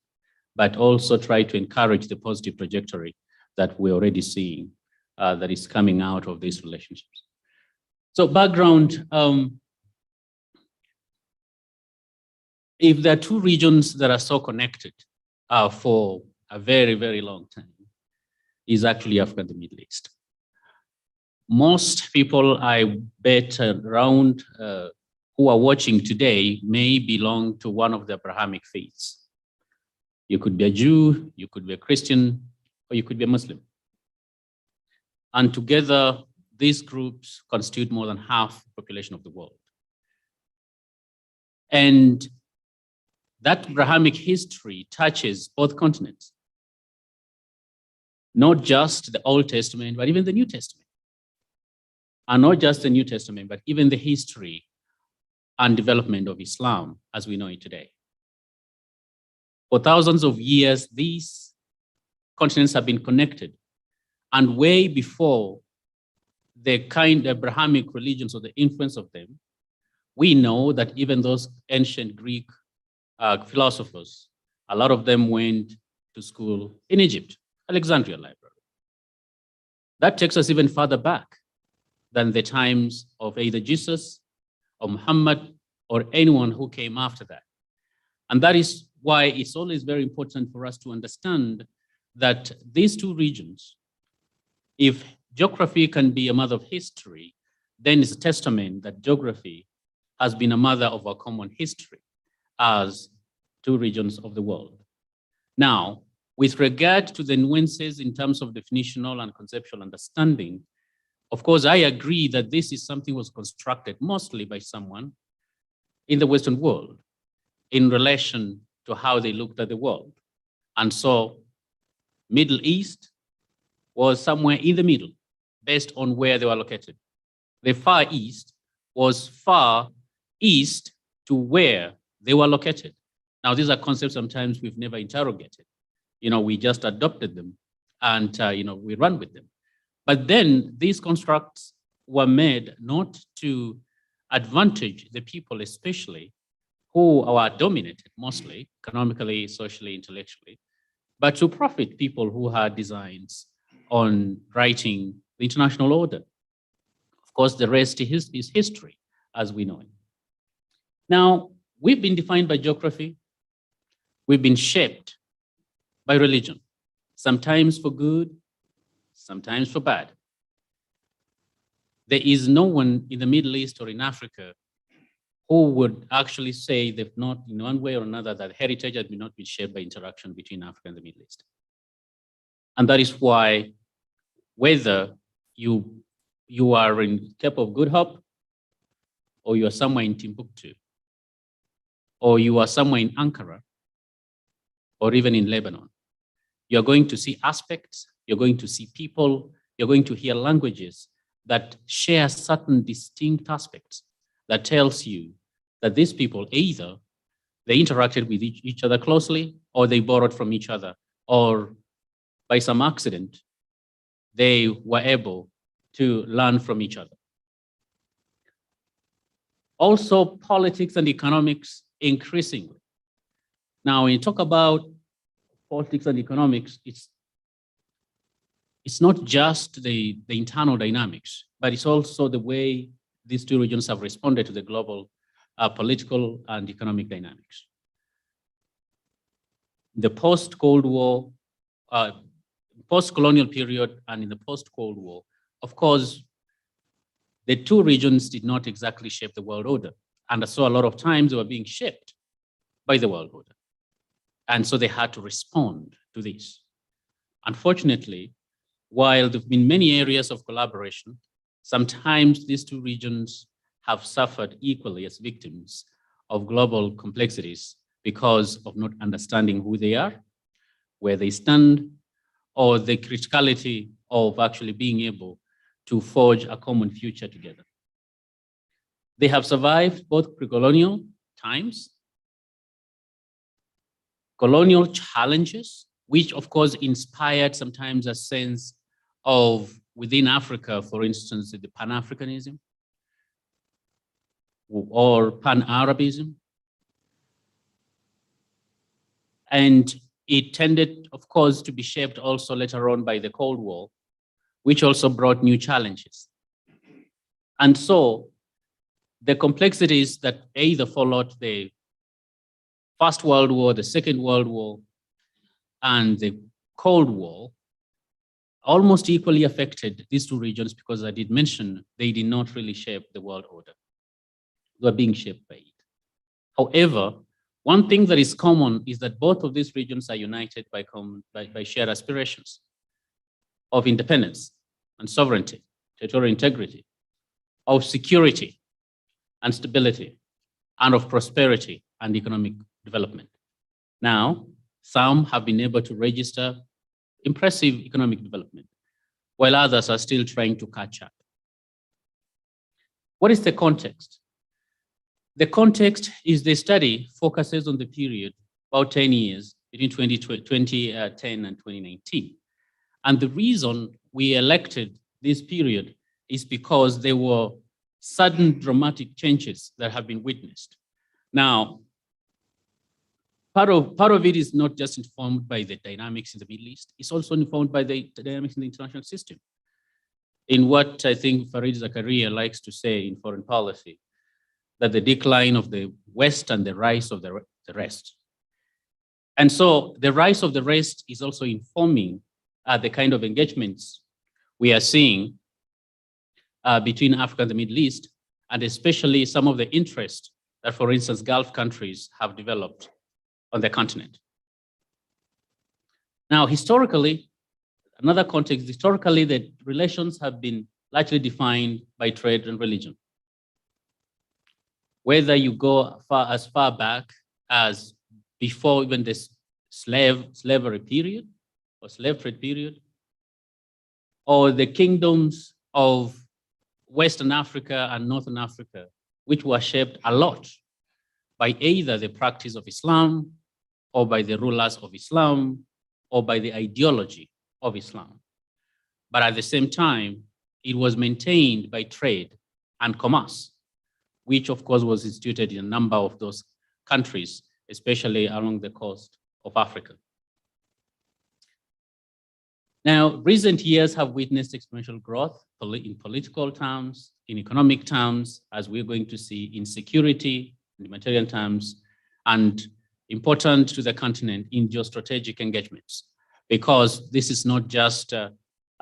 but also try to encourage the positive trajectory that we're already seeing that is coming out of these relationships. So background, if there are two regions that are so connected for a very, very long time, is actually Africa and the Middle East. Most people, I bet, around who are watching today may belong to one of the Abrahamic faiths. You could be a Jew, you could be a Christian, or you could be a Muslim. And together, these groups constitute more than half the population of the world. And that Abrahamic history touches both continents, not just the Old Testament, but even the New Testament. And not just the New Testament, but even the history and development of Islam as we know it today. For thousands of years, these continents have been connected. And way before the kind of Abrahamic religions or the influence of them, we know that even those ancient Greek philosophers, a lot of them went to school in Egypt, Alexandria Library. That takes us even further back than the times of either Jesus or Muhammad or anyone who came after that. And that is why it's always very important for us to understand that these two regions, if geography can be a mother of history, then it's a testament that geography has been a mother of our common history as two regions of the world. Now, with regard to the nuances in terms of definitional and conceptual understanding, of course, I agree that this is something was constructed mostly by someone in the Western world in relation to how they looked at the world. And so Middle East was somewhere in the middle based on where they were located. The Far East was far east to where they were located. Now, these are concepts sometimes we've never interrogated. We just adopted them and, we run with them. But then these constructs were made not to advantage the people, especially who are dominated mostly economically, socially, intellectually, but to profit people who had designs on writing the international order. Of course, the rest is history as we know it. Now, we've been defined by geography. We've been shaped by religion, sometimes for good, sometimes for bad. There is no one in the Middle East or in Africa who would actually say they've not, in one way or another, that heritage has not been shaped by interaction between Africa and the Middle East. And that is why whether you are in Cape of Good Hope, or you are somewhere in Timbuktu, or you are somewhere in Ankara, or even in Lebanon, you're going to see aspects, you're going to see people, you're going to hear languages that share certain distinct aspects that tells you that these people either they interacted with each other closely, or they borrowed from each other, or by some accident, they were able to learn from each other. Also, politics and economics increasingly. Now, when you talk about politics and economics, it's not just the internal dynamics, but it's also the way these two regions have responded to the global political and economic dynamics. The post-Cold War, post-colonial period and in the post-Cold War, of course, the two regions did not exactly shape the world order. And so a lot of times they were being shaped by the world order. And so they had to respond to this. Unfortunately, while there have been many areas of collaboration, sometimes these two regions have suffered equally as victims of global complexities because of not understanding who they are, where they stand, or the criticality of actually being able to forge a common future together. They have survived both pre-colonial times, colonial challenges, which of course inspired sometimes a sense of within Africa, for instance, the Pan-Africanism or Pan-Arabism. And it tended, of course, to be shaped also later on by the Cold War, which also brought new challenges. And so the complexities that either followed the First World War, the Second World War, and the Cold War almost equally affected these two regions because I did mention they did not really shape the world order. They were being shaped by it. However, one thing that is common is that both of these regions are united by shared aspirations of independence and sovereignty, territorial integrity, of security and stability, and of prosperity and economic development. Now, some have been able to register impressive economic development, while others are still trying to catch up. What is the context? The context is the study focuses on the period, about 10 years, between 2010 and 2019. And the reason we elected this period is because there were sudden dramatic changes that have been witnessed. Now, part of it is not just informed by the dynamics in the Middle East, it's also informed by the dynamics in the international system. In what I think Fareed Zakaria likes to say in foreign policy, that the decline of the West and the rise of the rest. And so the rise of the rest is also informing the kind of engagements we are seeing between Africa and the Middle East, and especially some of the interest that, for instance, Gulf countries have developed on the continent. Now, historically, another context, historically, the relations have been largely defined by trade and religion. Whether you go as far back as before even this slavery period or slave trade period, or the kingdoms of Western Africa and Northern Africa, which were shaped a lot by either the practice of Islam or by the rulers of Islam or by the ideology of Islam. But at the same time, it was maintained by trade and commerce, which of course was instituted in a number of those countries, especially along the coast of Africa. Now, recent years have witnessed exponential growth in political terms, in economic terms, as we're going to see, in security, in humanitarian terms, and important to the continent in geostrategic engagements, because this is not just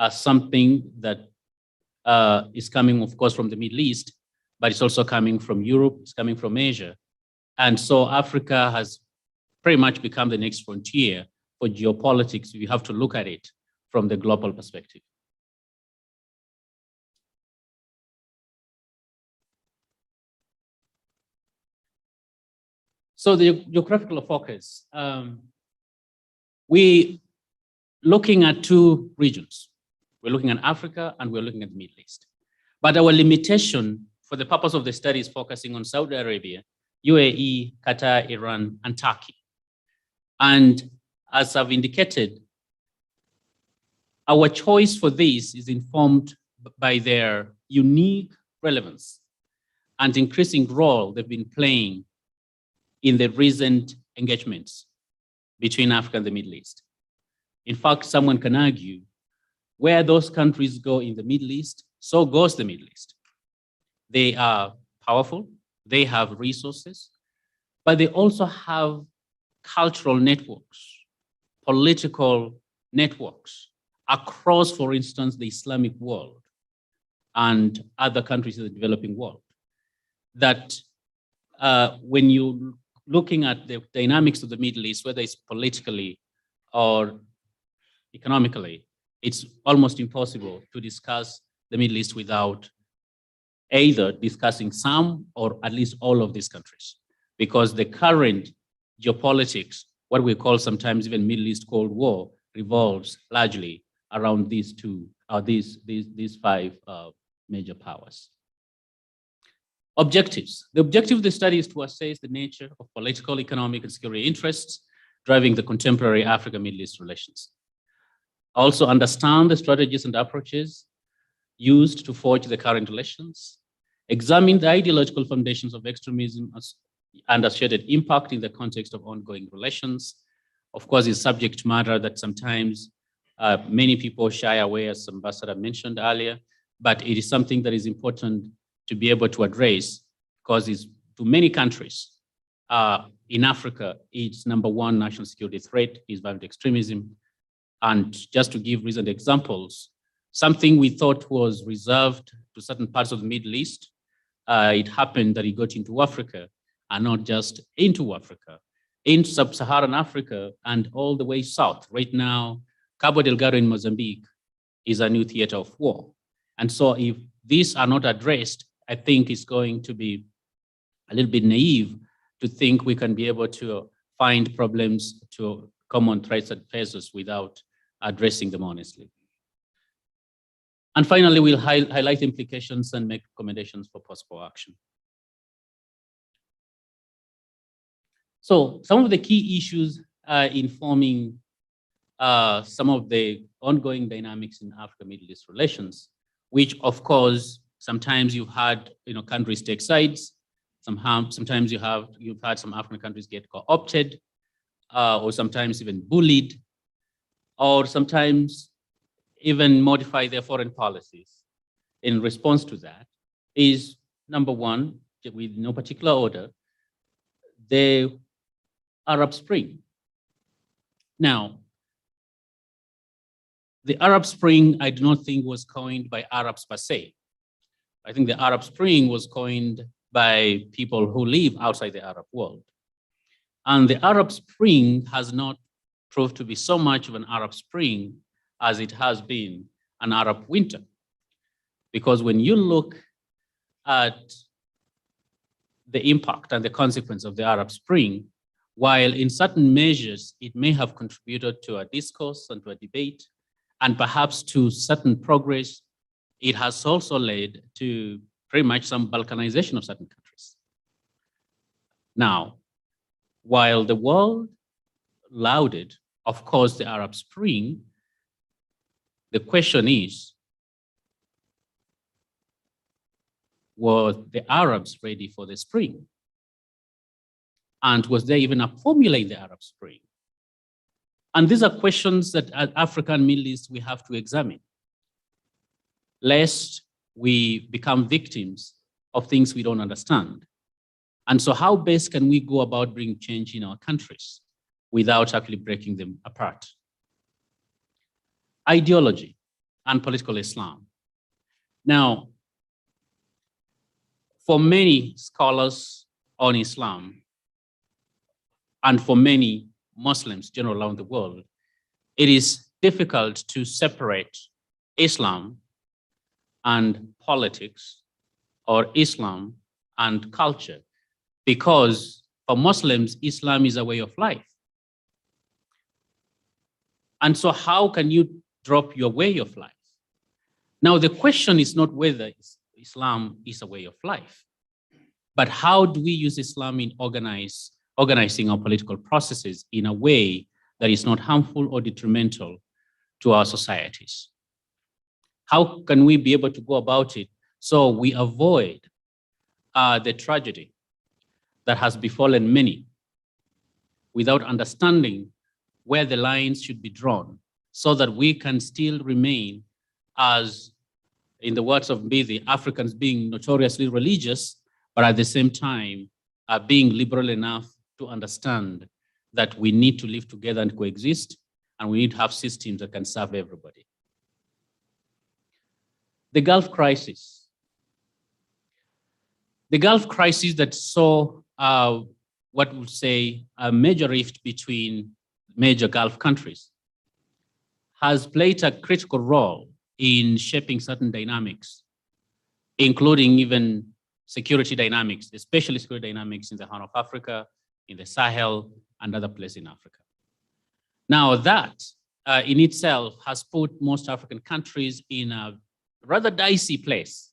something that is coming, of course, from the Middle East, but it's also coming from Europe, it's coming from Asia. And so Africa has pretty much become the next frontier for geopolitics. We have to look at it from the global perspective. So the geographical focus, we're looking at two regions. We're looking at Africa and we're looking at the Middle East. But our limitation for the purpose of the study is focusing on Saudi Arabia, UAE, Qatar, Iran, and Turkey. And as I've indicated, our choice for this is informed by their unique relevance and increasing role they've been playing in the recent engagements between Africa and the Middle East. In fact, someone can argue where those countries go in the Middle East, so goes the Middle East. They are powerful, they have resources, but they also have cultural networks, political networks across, for instance, the Islamic world and other countries in the developing world. That when you're looking at the dynamics of the Middle East, whether it's politically or economically, it's almost impossible to discuss the Middle East without either discussing some or at least all of these countries, because the current geopolitics, what we call sometimes even Middle East Cold War, revolves largely around these five major powers. Objectives. The objective of the study is to assess the nature of political, economic, and security interests driving the contemporary Africa-Middle East relations. Also understand the strategies and approaches used to forge the current relations, examine the ideological foundations of extremism and associated impact in the context of ongoing relations. Of course, it's subject matter that sometimes many people shy away, as Ambassador mentioned earlier, but it is something that is important to be able to address, because it's to many countries in Africa, its number one national security threat is violent extremism. And just to give recent examples, something we thought was reserved to certain parts of the Middle East, it happened that it got into Africa, and not just into Africa, in sub-Saharan Africa and all the way south. Right now, Cabo Delgado in Mozambique is a new theater of war. And so if these are not addressed, I think it's going to be a little bit naive to think we can be able to find problems to common threats that face us without addressing them honestly. And finally, we'll highlight implications and make recommendations for possible action. So some of the key issues informing some of the ongoing dynamics in Africa-Middle East relations, which of course, sometimes you've had countries take sides, sometimes you've had some African countries get co-opted, or sometimes even bullied, or sometimes even modify their foreign policies. In response to that is, number one, with no particular order, the Arab Spring. Now, the Arab Spring, I do not think was coined by Arabs per se. I think the Arab Spring was coined by people who live outside the Arab world. And the Arab Spring has not proved to be so much of an Arab Spring as it has been an Arab winter. Because when you look at the impact and the consequence of the Arab Spring, while in certain measures it may have contributed to a discourse and to a debate, and perhaps to certain progress, it has also led to pretty much some balkanization of certain countries. Now, while the world lauded, of course, the Arab Spring, the question is, were the Arabs ready for the spring? And was there even a formula in the Arab Spring? And these are questions that at Africa and Middle East we have to examine, lest we become victims of things we don't understand. And so how best can we go about bringing change in our countries without actually breaking them apart? Ideology and political Islam. Now, for many scholars on Islam, and for many Muslims generally around the world, it is difficult to separate Islam and politics or Islam and culture, because for Muslims, Islam is a way of life. And so how can you drop your way of life? Now, the question is not whether Islam is a way of life. But how do we use Islam in organizing our political processes in a way that is not harmful or detrimental to our societies? How can we be able to go about it so we avoid the tragedy that has befallen many without understanding where the lines should be drawn so that we can still remain, as in the words of Mbidi, Africans being notoriously religious, but at the same time being liberal enough to understand that we need to live together and coexist, and we need to have systems that can serve everybody. The Gulf crisis. The Gulf crisis that saw what would say a major rift between major Gulf countries has played a critical role in shaping certain dynamics, including even security dynamics, especially security dynamics in the Horn of Africa, in the Sahel, and other places in Africa. Now that in itself has put most African countries in a rather dicey place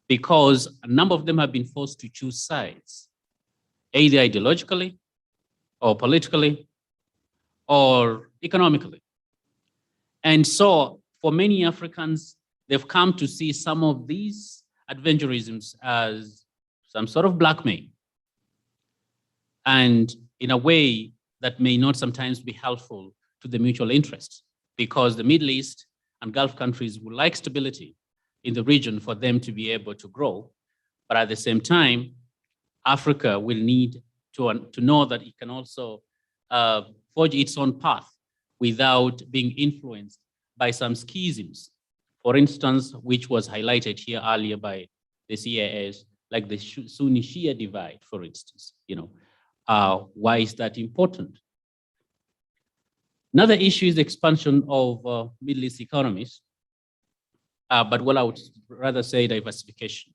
because a number of them have been forced to choose sides, either ideologically or politically or economically. And so for many Africans, they've come to see some of these adventurisms as some sort of blackmail, and in a way that may not sometimes be helpful to the mutual interests, because the Middle East and Gulf countries would like stability in the region for them to be able to grow. But at the same time, Africa will need to know that it can also forge its own path without being influenced by some schisms, for instance, which was highlighted here earlier by the CAS, like the Sunni Shia divide, for instance. Why is that important? Another issue is the expansion of Middle East economies, but what I would rather say diversification.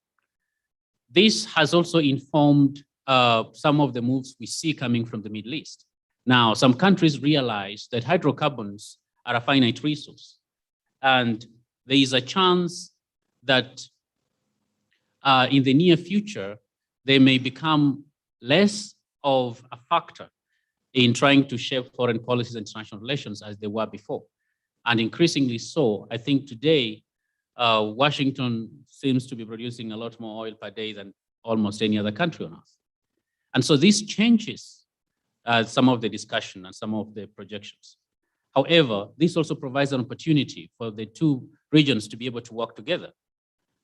This has also informed some of the moves we see coming from the Middle East. Now, some countries realize that hydrocarbons are a finite resource, and there is a chance that in the near future, they may become less of a factor in trying to shape foreign policies and international relations as they were before. And increasingly so, I think today, Washington seems to be producing a lot more oil per day than almost any other country on earth. And so this changes some of the discussion and some of the projections. However, this also provides an opportunity for the two regions to be able to work together,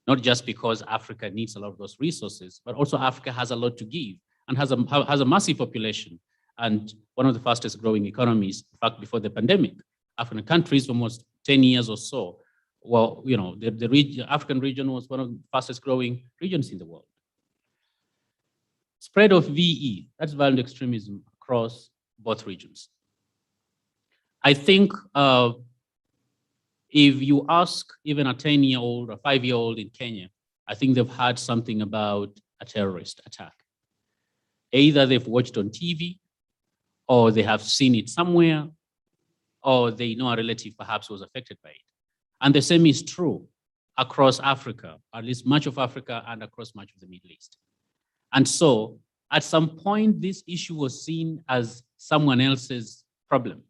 not just because Africa needs a lot of those resources, but also Africa has a lot to give and has a massive population and one of the fastest growing economies. In fact, before the pandemic, African countries, almost 10 years or so, well, the African region was one of the fastest growing regions in the world. Spread of VE, that's violent extremism across both regions. I think if you ask even a 10-year-old or 5-year-old in Kenya, I think they've heard something about a terrorist attack. Either they've watched on TV, or they have seen it somewhere, or they know a relative perhaps was affected by it. And the same is true across Africa, at least much of Africa and across much of the Middle East. And so at some point, this issue was seen as someone else's problem.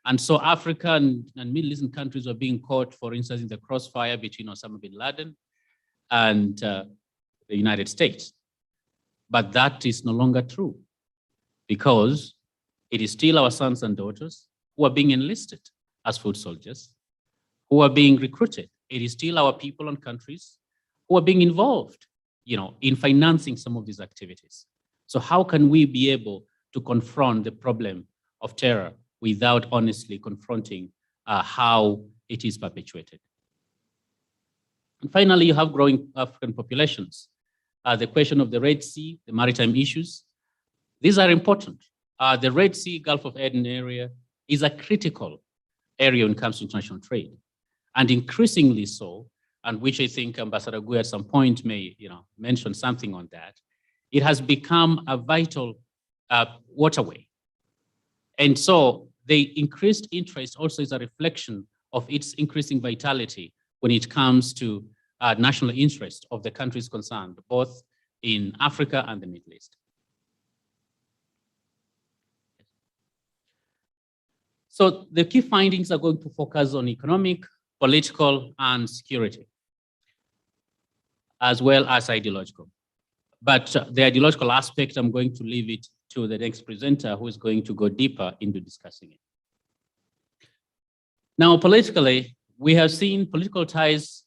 And so Africa and Middle Eastern countries were being caught, for instance, in the crossfire between Osama bin Laden and the United States. But that is no longer true, because it is still our sons and daughters who are being enlisted as foot soldiers, who are being recruited. It is still our people and countries who are being involved, in financing some of these activities. So how can we be able to confront the problem of terror without honestly confronting how it is perpetuated? And finally, you have growing African populations. The question of the Red Sea, the maritime issues, these are important. The Red Sea, Gulf of Aden area is a critical area when it comes to international trade, and increasingly so, and which I think Ambassador Gui at some point may mention something on that. It has become a vital waterway. And so the increased interest also is a reflection of its increasing vitality when it comes to national interest of the countries concerned, both in Africa and the Middle East. So the key findings are going to focus on economic, political, and security, as well as ideological. But the ideological aspect, I'm going to leave it to the next presenter, who is going to go deeper into discussing it. Now, politically, we have seen political ties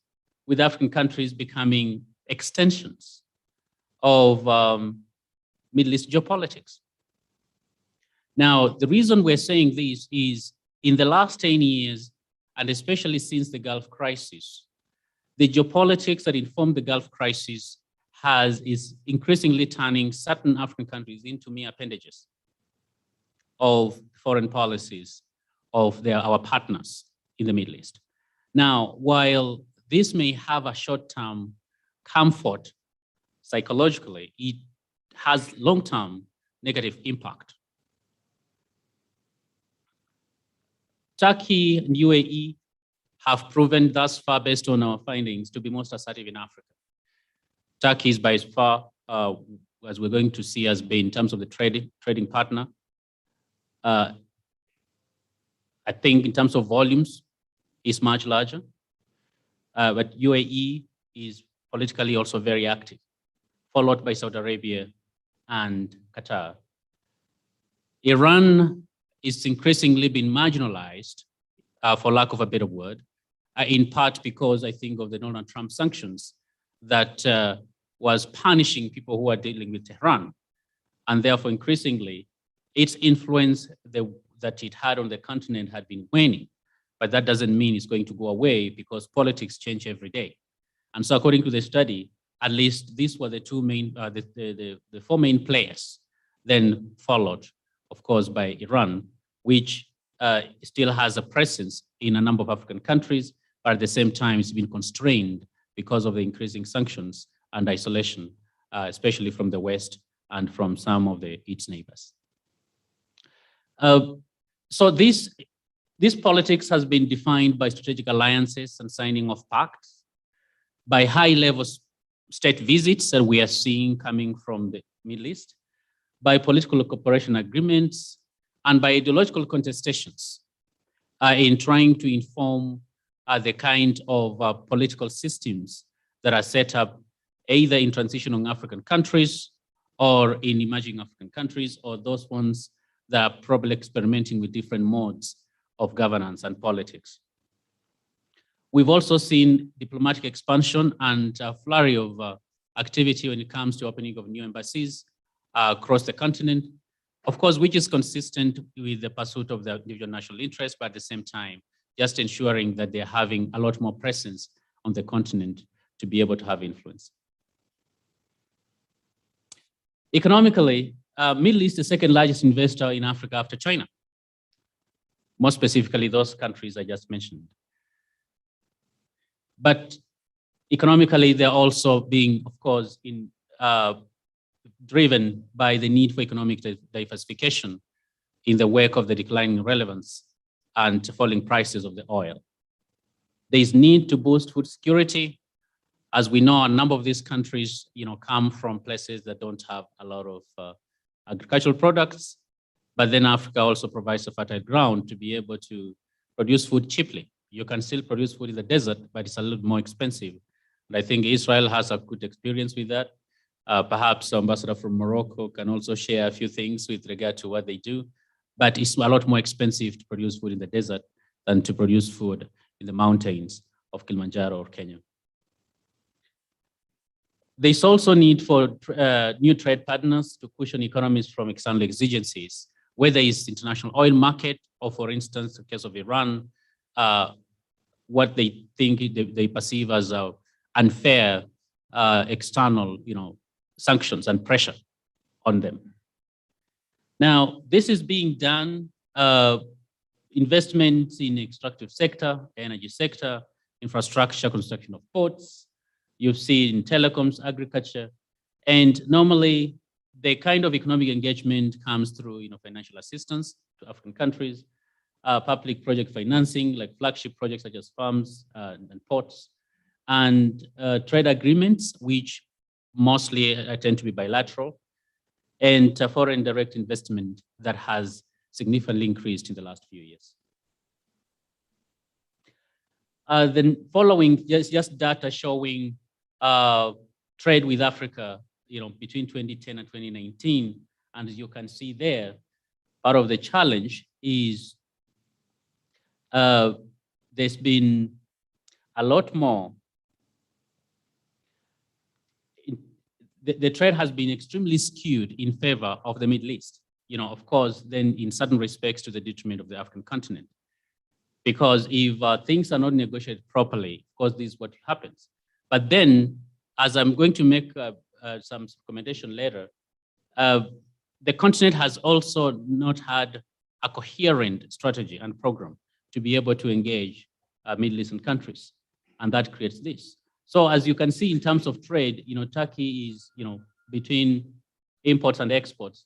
with African countries becoming extensions of Middle East geopolitics. Now, the reason we're saying this is in the last 10 years, and especially since the Gulf crisis, the geopolitics that informed the Gulf crisis is increasingly turning certain African countries into mere appendages of foreign policies of our partners in the Middle East. Now, while this may have a short-term comfort psychologically, it has long-term negative impact. Turkey and UAE have proven thus far, based on our findings, to be most assertive in Africa. Turkey is by far, as we're going to see, as being in terms of the trading partner. I think in terms of volumes, is much larger, but UAE is politically also very active, followed by Saudi Arabia and Qatar. Iran is increasingly been marginalized, for lack of a better word, in part because I think of the Donald Trump sanctions that was punishing people who are dealing with Tehran. And therefore, increasingly, its influence that it had on the continent had been waning. But that doesn't mean it's going to go away, because politics change every day. And so according to the study, at least these were the two main, the four main players, then followed, of course, by Iran, which still has a presence in a number of African countries, but at the same time, it's been constrained because of the increasing sanctions and isolation, especially from the West and from some of its neighbors. So this politics has been defined by strategic alliances and signing of pacts, by high-level state visits that we are seeing coming from the Middle East, by political cooperation agreements, and by ideological contestations in trying to inform the kind of political systems that are set up either in transitional African countries or in emerging African countries, or those ones that are probably experimenting with different modes of governance and politics. We've also seen diplomatic expansion and a flurry of activity when it comes to opening of new embassies across the continent, of course, which is consistent with the pursuit of the individual national interest, but at the same time, just ensuring that they're having a lot more presence on the continent to be able to have influence. Economically, Middle East is the second largest investor in Africa after China, more specifically those countries I just mentioned. But economically, they're also being, of course, driven by the need for economic diversification in the wake of the declining relevance and falling prices of the oil. There is need to boost food security. As we know, a number of these countries, come from places that don't have a lot of agricultural products, but then Africa also provides a fertile ground to be able to produce food cheaply. You can still produce food in the desert, but it's a little more expensive. And I think Israel has a good experience with that. Perhaps Ambassador from Morocco can also share a few things with regard to what they do, but it's a lot more expensive to produce food in the desert than to produce food in the mountains of Kilimanjaro or Kenya. There's also need for new trade partners to cushion economies from external exigencies, whether it's international oil market or, for instance, in the case of Iran, what they think they perceive as unfair external, sanctions and pressure on them. Now, this is being done, investments in extractive sector, energy sector, infrastructure, construction of ports. You've seen telecoms, agriculture, and normally the kind of economic engagement comes through financial assistance to African countries, public project financing like flagship projects such as farms and ports, and trade agreements, which mostly tend to be bilateral, and foreign direct investment that has significantly increased in the last few years. Then following just data showing trade with Africa, between 2010 and 2019, and as you can see there, part of the challenge is there's been a lot more. The trade has been extremely skewed in favor of the Middle East, of course, then in certain respects to the detriment of the African continent. Because if things are not negotiated properly, of course, this is what happens. But then, as I'm going to make some commendation later, the continent has also not had a coherent strategy and program to be able to engage Middle Eastern countries, and that creates this. So as you can see in terms of trade, Turkey is, between imports and exports,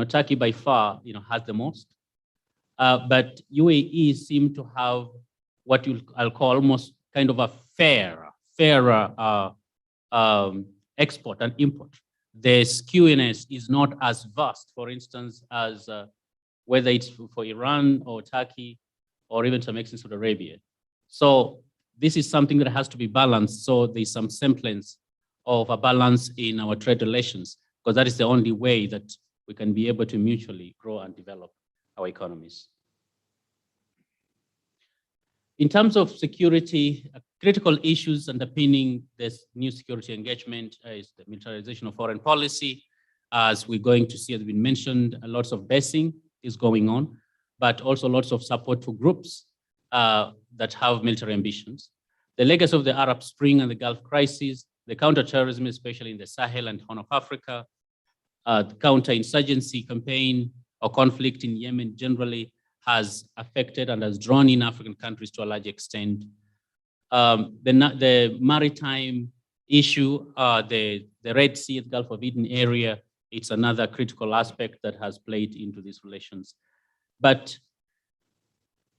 Turkey by far, has the most. But UAE seem to have what I'll call almost kind of a fairer export and import. The skewness is not as vast, for instance, as whether it's for Iran or Turkey or even some extent Saudi Arabia. So this is something that has to be balanced. So there's some semblance of a balance in our trade relations, because that is the only way that we can be able to mutually grow and develop our economies. In terms of security, critical issues underpinning this new security engagement is the militarization of foreign policy. As we're going to see, as been mentioned, lots of basing is going on, but also lots of support for groups that have military ambitions. The legacy of the Arab Spring and the Gulf crisis, the counterterrorism, especially in the Sahel and Horn of Africa, the counterinsurgency campaign or conflict in Yemen generally has affected and has drawn in African countries to a large extent. The maritime issue, the Red Sea, the Gulf of Eden area, it's another critical aspect that has played into these relations. But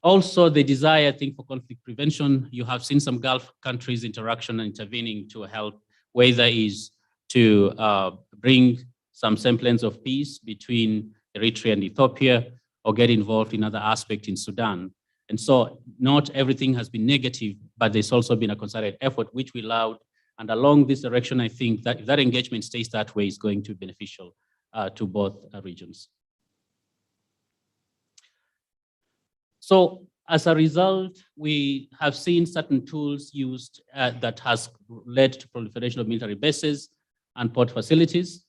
also the desire, I think, for conflict prevention. You have seen some Gulf countries interaction and intervening to help, whether is to bring some semblance of peace between Eritrea and Ethiopia, or get involved in other aspects in Sudan. And so not everything has been negative, but there's also been a concerted effort which we allowed. And along this direction, I think that if that engagement stays that way, is going to be beneficial to both regions. So as a result, we have seen certain tools used that has led to proliferation of military bases and port facilities.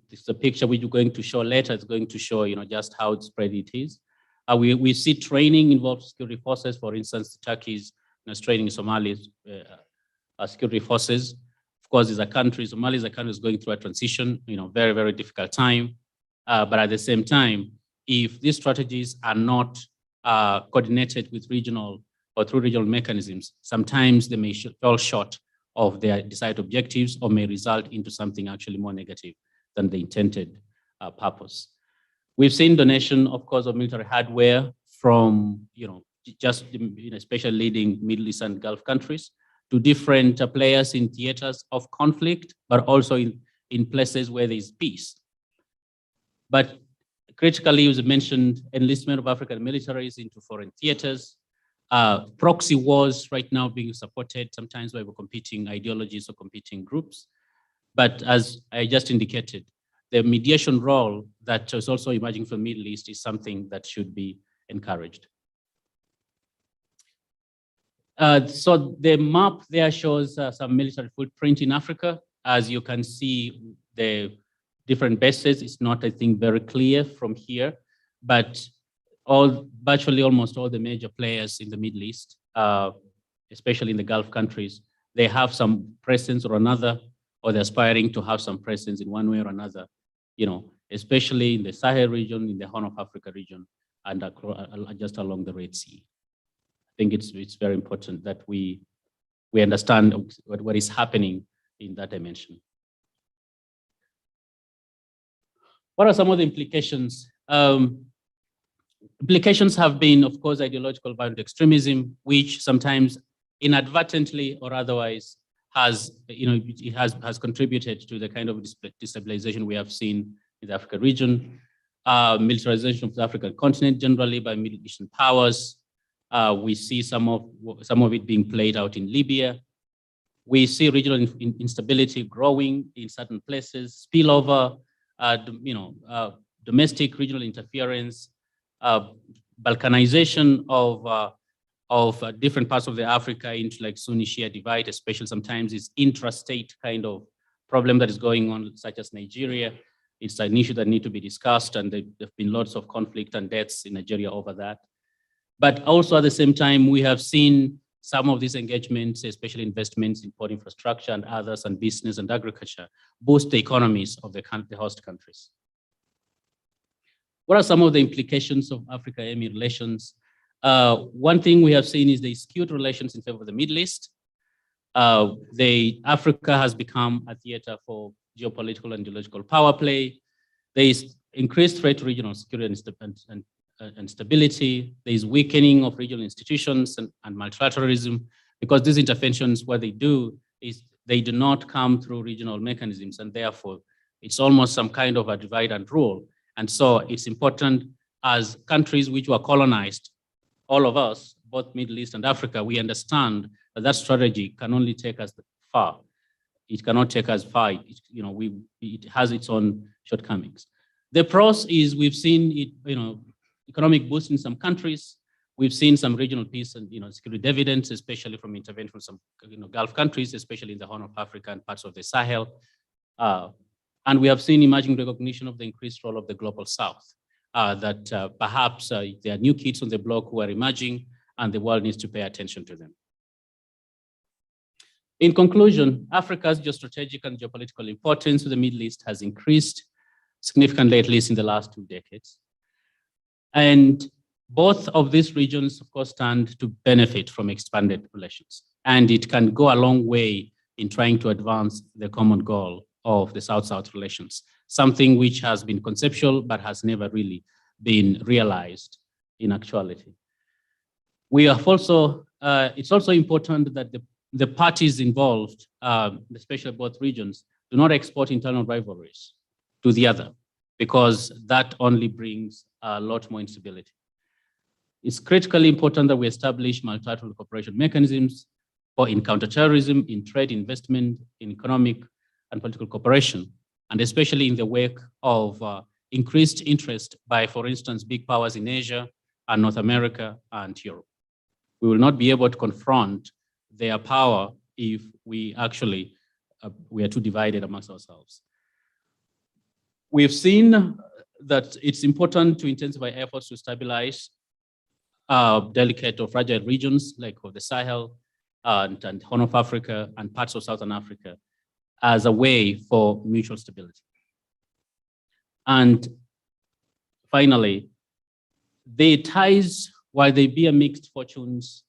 This is a picture which we're going to show later. It's going to show, just how spread it is. We see training involved security forces. For instance, Turkey's training Somali's security forces. Of course, is a country. Somalia is a country that's going through a transition. Very, very difficult time. But at the same time, if these strategies are not coordinated with regional or through regional mechanisms, sometimes they may fall short of their desired objectives or may result into something actually more negative than the intended purpose. We've seen donation, of course, of military hardware from, especially leading Middle East and Gulf countries to different players in theaters of conflict, but also in places where there's peace. But critically, as I mentioned, enlistment of African militaries into foreign theaters, proxy wars right now being supported, sometimes by competing ideologies or competing groups. But as I just indicated, the mediation role that is also emerging from the Middle East is something that should be encouraged. So the map there shows some military footprint in Africa. As you can see, the different bases is not, I think, very clear from here, but virtually almost all the major players in the Middle East, especially in the Gulf countries, they have some presence or another, or they're aspiring to have some presence in one way or another, especially in the Sahel region, in the Horn of Africa region, and just along the Red Sea. I think it's very important that we understand what is happening in that dimension. What are some of the implications? Implications have been, of course, ideological violent extremism, which sometimes inadvertently or otherwise has, it has contributed to the kind of destabilization we have seen in the Africa region, militarization of the African continent generally by Middle Eastern powers. We see some of it being played out in Libya. We see regional instability growing in certain places, spillover, domestic regional interference, balkanization of different parts of the Africa into like Sunni-Shia divide, especially sometimes it's intrastate kind of problem that is going on, such as Nigeria. It's an issue that needs to be discussed, and there have been lots of conflict and deaths in Nigeria over that. But also at the same time, we have seen some of these engagements, especially investments in port infrastructure and others, and business and agriculture, boost the economies of the host countries. What are some of the implications of Africa-EMI relations? One thing we have seen is the skewed relations in favor of the Middle East. Africa has become a theater for geopolitical and ideological power play. There is increased threat to regional security and stability. There is weakening of regional institutions and multilateralism, because these interventions, what they do is they do not come through regional mechanisms, and therefore it's almost some kind of a divide and rule. And so it's important, as countries which were colonized, all of us, both Middle East and Africa, we understand that that strategy can only take us far. It cannot take us far. It has its own shortcomings. The pros is we've seen it, economic boost in some countries. We've seen some regional peace and security dividends, especially from intervention from some Gulf countries, especially in the Horn of Africa and parts of the Sahel. And we have seen emerging recognition of the increased role of the global South, that perhaps there are new kids on the block who are emerging, and the world needs to pay attention to them. In conclusion, Africa's geostrategic and geopolitical importance to the Middle East has increased significantly, at least in the last 2 decades. And both of these regions, of course, stand to benefit from expanded relations. And it can go a long way in trying to advance the common goal of the South-South relations, something which has been conceptual but has never really been realized in actuality. We have also, it's also important that the parties involved, especially both regions, do not export internal rivalries to the other, because that only brings a lot more instability. It's critically important that we establish multilateral cooperation mechanisms in counterterrorism, in trade, investment, in economic and political cooperation, and especially in the wake of increased interest by, for instance, big powers in Asia and North America and Europe. We will not be able to confront their power if we actually, we are too divided amongst ourselves. We've seen that it's important to intensify efforts to stabilize delicate or fragile regions like of the Sahel and Horn of Africa and parts of Southern Africa as a way for mutual stability. And finally, the ties, while they bear mixed fortunes,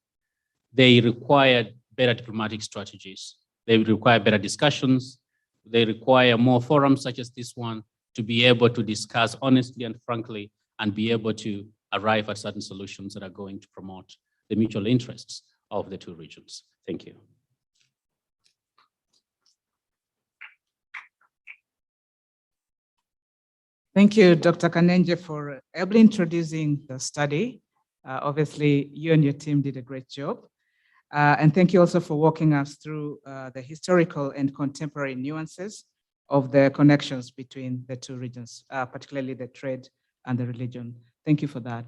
they require better diplomatic strategies. They require better discussions. They require more forums such as this one to be able to discuss honestly and frankly and be able to arrive at certain solutions that are going to promote the mutual interests of the two regions. Thank you. Thank you, Dr. Kanenje, for ably introducing the study. Obviously, you and your team did a great job. And thank you also for walking us through the historical and contemporary nuances of the connections between the two regions, particularly the trade and the religion. Thank you for that.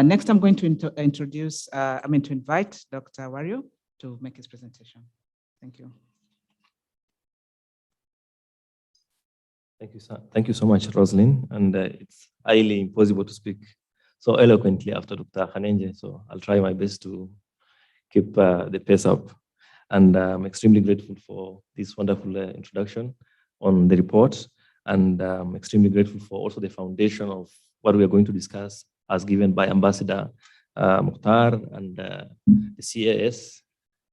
Next, I'm going to invite Dr. Wario to make his presentation. Thank you. Thank you so much, Rosalind. And it's highly impossible to speak so eloquently after Dr. Kanenje, so I'll try my best to keep the pace up. And I'm extremely grateful for this wonderful introduction on the report. And I'm extremely grateful for also the foundation of what we are going to discuss as given by Ambassador Mukhtar and the CAS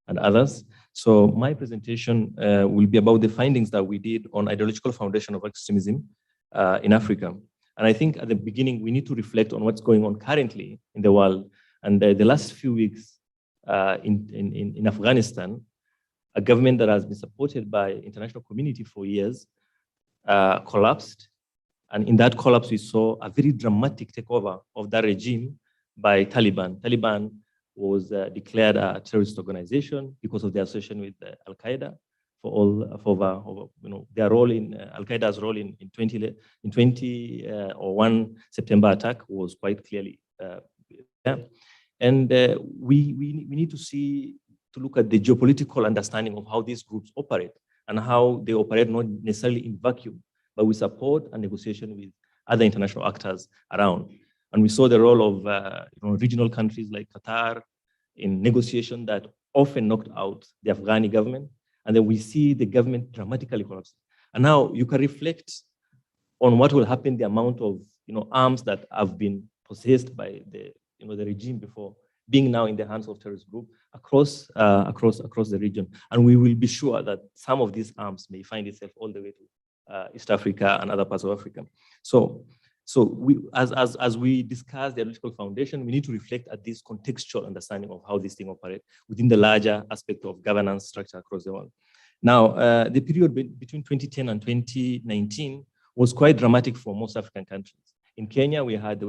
and others. So my presentation will be about the findings that we did on ideological foundation of extremism in Africa. And I think at the beginning, we need to reflect on what's going on currently in the world. And the last few weeks in Afghanistan, a government that has been supported by international community for years, collapsed. And in that collapse, we saw a very dramatic takeover of that regime by Taliban. Taliban was declared a terrorist organization because of their association with Al-Qaeda for their role in Al-Qaeda's role in 2001 September attack was quite clearly there. And we need to look at the geopolitical understanding of how these groups operate and how they operate not necessarily in vacuum, but with support and negotiation with other international actors around. And we saw the role of regional countries like Qatar in negotiation that often knocked out the Afghani government. And then we see the government dramatically collapse. And now you can reflect on what will happen, the amount of arms that have been possessed by the regime before being now in the hands of terrorist group across the region. And we will be sure that some of these arms may find itself all the way to East Africa and other parts of Africa. So we, as we discuss the ideological foundation, we need to reflect at this contextual understanding of how this thing operates within the larger aspect of governance structure across the world. Now, the period between 2010 and 2019 was quite dramatic for most African countries. In Kenya, we had the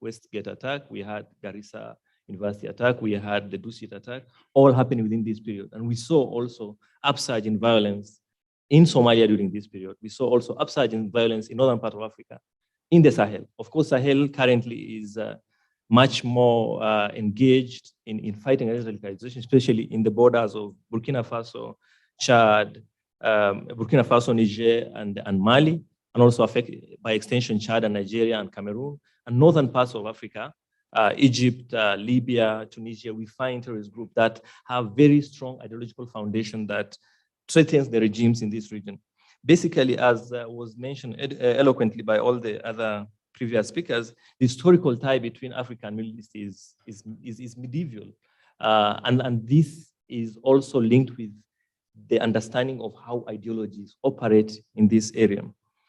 Westgate attack, we had Garissa University attack, we had the Dusit attack, all happening within this period. And we saw also upsurge in violence in Somalia during this period. We saw also upsurge in violence in northern part of Africa, in the Sahel. Of course, Sahel currently is much more engaged in fighting radicalization, especially in the borders of Burkina Faso, Chad, Burkina Faso, Niger, and Mali, and also affected by extension Chad and Nigeria and Cameroon, and northern parts of Africa, Egypt, Libya, Tunisia. We find terrorist groups that have very strong ideological foundation that threatens the regimes in this region. Basically, as was mentioned eloquently by all the other previous speakers, the historical tie between Africa and Middle East is medieval. And this is also linked with the understanding of how ideologies operate in this area.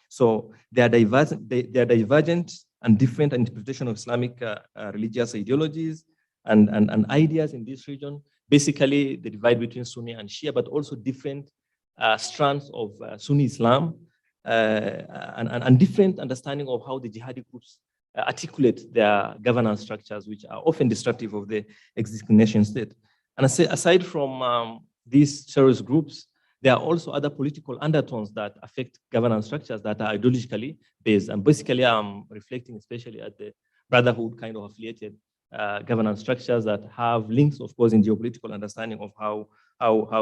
So they are divergent and different interpretation of Islamic religious ideologies and ideas in this region. Basically, the divide between Sunni and Shia, but also different strands of Sunni Islam and different understanding of how the jihadi groups articulate their governance structures, which are often destructive of the existing nation state. And aside from these terrorist groups, there are also other political undertones that affect governance structures that are ideologically based. And basically, I'm reflecting especially at the Brotherhood kind of affiliated governance structures that have links, of course, in geopolitical understanding of how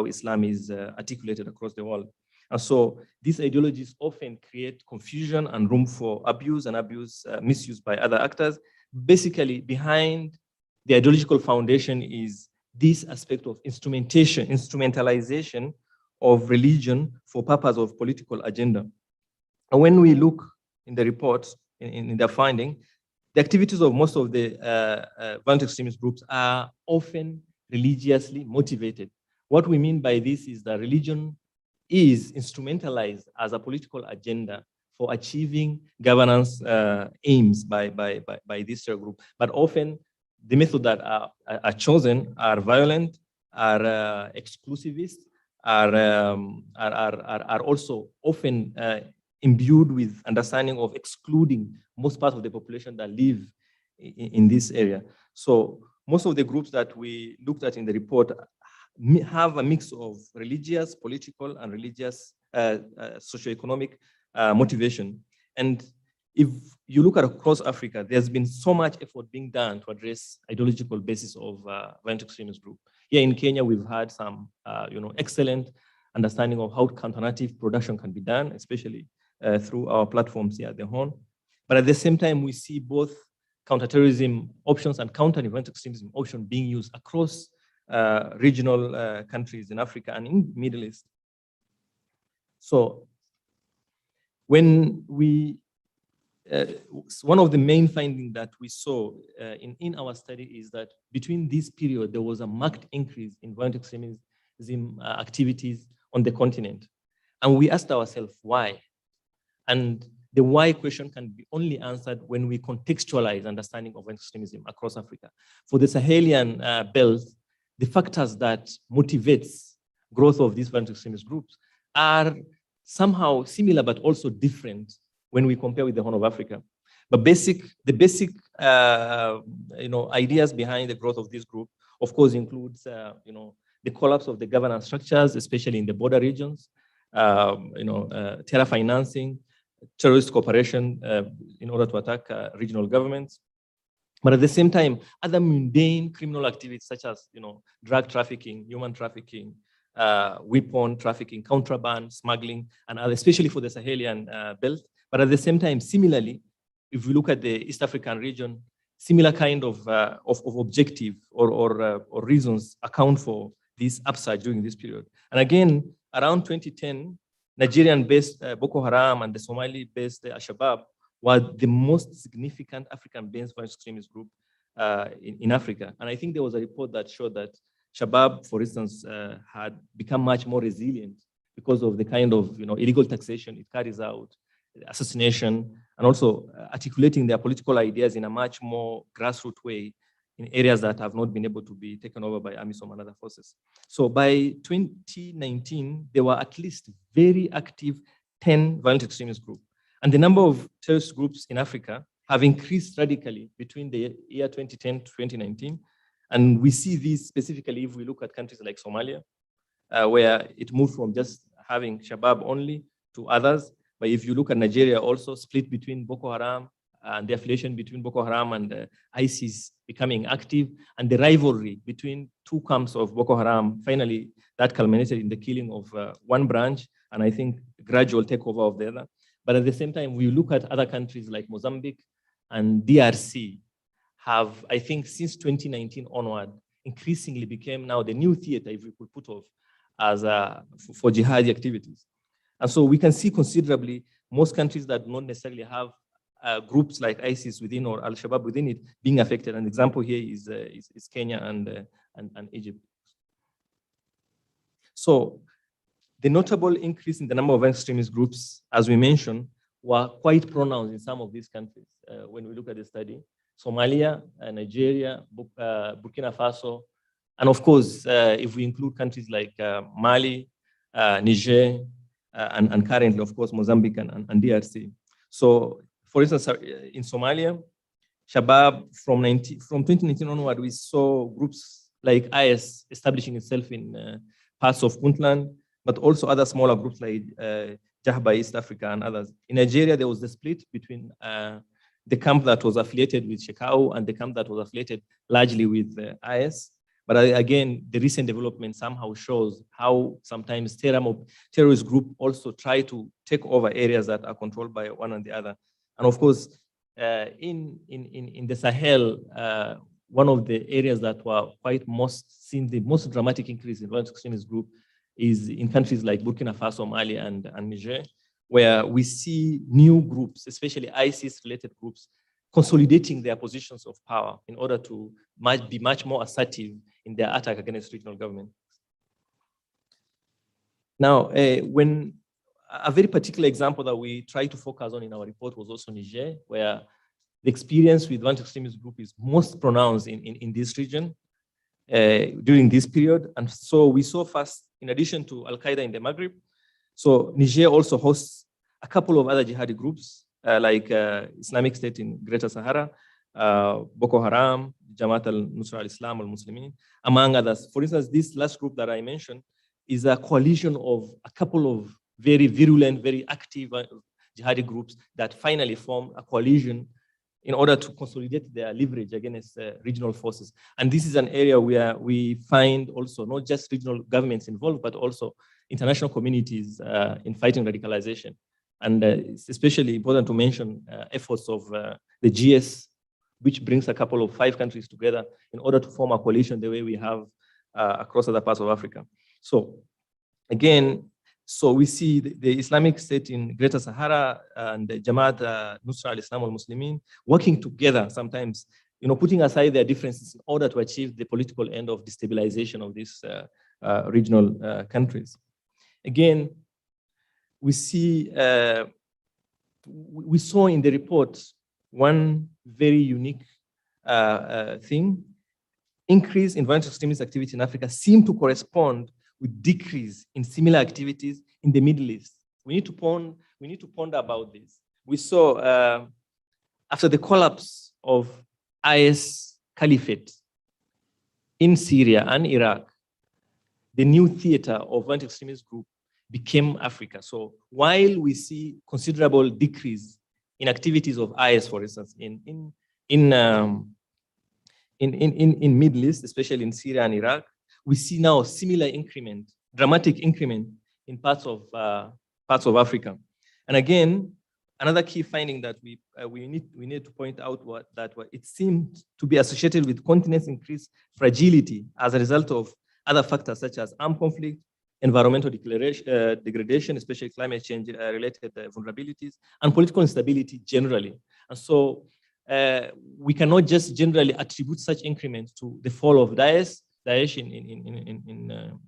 Islam is articulated across the world. And so these ideologies often create confusion and room for abuse and misuse by other actors. Basically, behind the ideological foundation is this aspect of instrumentalization of religion for purpose of political agenda. And when we look in the report, in their finding, the activities of most of the violent extremist groups are often religiously motivated. What we mean by this is that religion is instrumentalized as a political agenda for achieving governance aims by this group. But often the methods that are chosen are violent, are exclusivist, are also often imbued with understanding of excluding most parts of the population that live in this area. So most of the groups that we looked at in the report have a mix of religious, political, and religious socioeconomic motivation. And if you look at across Africa, there's been so much effort being done to address ideological basis of violent extremist group. Here in Kenya, we've had some excellent understanding of how counter-narrative production can be done, especially through our platforms here at the Horn. But at the same time, we see both counterterrorism options and counter-violent extremism options being used across regional countries in Africa and in the Middle East. So when we, one of the main findings that we saw in our study is that between this period, there was a marked increase in violent extremism activities on the continent. And we asked ourselves why. And the why question can be only answered when we contextualize understanding of extremism across Africa. For the Sahelian belt, the factors that motivates growth of these violent extremist groups are somehow similar but also different when we compare with the Horn of Africa. But the basic ideas behind the growth of this group, of course, includes the collapse of the governance structures, especially in the border regions, terror financing, terrorist cooperation in order to attack regional governments. But at the same time, other mundane criminal activities such as drug trafficking, human trafficking, weapon trafficking, contraband, smuggling, and other, especially for the Sahelian belt. But at the same time, similarly, if we look at the East African region, similar kind of objective or reasons account for this upsurge during this period. And again, around 2010, Nigerian-based Boko Haram and the Somali-based Al-Shabaab were the most significant African-based violent extremist group in Africa. And I think there was a report that showed that Shabaab, for instance, had become much more resilient because of the kind of illegal taxation it carries out, assassination, and also articulating their political ideas in a much more grassroots way in areas that have not been able to be taken over by AMISOM and other forces. So by 2019, there were at least very active 10 violent extremist groups. And the number of terrorist groups in Africa have increased radically between the year 2010 to 2019. And we see this specifically if we look at countries like Somalia, where it moved from just having Shabaab only to others. But if you look at Nigeria, also split between Boko Haram and the affiliation between Boko Haram and ISIS becoming active, and the rivalry between two camps of Boko Haram, finally that culminated in the killing of one branch, and I think gradual takeover of the other. But at the same time, we look at other countries like Mozambique and DRC have, I think since 2019 onward, increasingly became now the new theater, if we could put of, as for jihadi activities. And so we can see considerably most countries that don't necessarily have groups like ISIS within or Al-Shabaab within it being affected. An example here is Kenya and Egypt. So the notable increase in the number of extremist groups, as we mentioned, were quite pronounced in some of these countries when we look at the study. Somalia, Nigeria, Burkina Faso, and of course, if we include countries like Mali, Niger, and currently, of course, Mozambique and DRC. So, for instance, in Somalia, Shabaab, from 2019 onward, we saw groups like IS establishing itself in parts of Puntland, but also other smaller groups like Jahba East Africa and others. In Nigeria, there was the split between the camp that was affiliated with Shekau and the camp that was affiliated largely with IS. But again, the recent development somehow shows how sometimes terrorist groups also try to take over areas that are controlled by one and the other. And of course, in the Sahel, one of the areas that were seen the most dramatic increase in violent extremist group is in countries like Burkina Faso, Mali, and Niger, where we see new groups, especially ISIS-related groups, consolidating their positions of power in order to be much more assertive in their attack against regional government. Now, when a very particular example that we try to focus on in our report was also Niger, where the experience with violent extremist group is most pronounced in this region during this period. And so we saw first, in addition to Al-Qaeda in the Maghreb, so Niger also hosts a couple of other jihadi groups, like Islamic State in Greater Sahara, Boko Haram, Jamaat al-Nusra al-Islam al-Muslimin, among others. For instance, this last group that I mentioned is a coalition of a couple of very virulent, very active jihadi groups that finally form a coalition in order to consolidate their leverage against regional forces. And this is an area where we find also not just regional governments involved, but also international communities in fighting radicalization. And it's especially important to mention efforts of the GS, which brings a couple of 5 countries together in order to form a coalition the way we have across other parts of Africa. So again, so we see the Islamic State in Greater Sahara and the Jamaat Nusra al-Islam al-Muslimin working together sometimes, putting aside their differences in order to achieve the political end of destabilization of these regional countries. Again, we saw in the report one very unique thing, increase in violent extremist activity in Africa seem to correspond with decrease in similar activities in the Middle East. We need to ponder about this. We saw after the collapse of IS Caliphate in Syria and Iraq, the new theater of violent extremist group became Africa. So while we see considerable decrease in activities of IS, for instance, in Middle East, especially in Syria and Iraq, we see now a similar increment, dramatic increment in parts of Africa. And again, another key finding that we need to point out that it seemed to be associated with continents' increased fragility as a result of other factors such as armed conflict, environmental degradation, especially climate change related vulnerabilities, and political instability generally. And so we cannot just generally attribute such increments to the fall of Daesh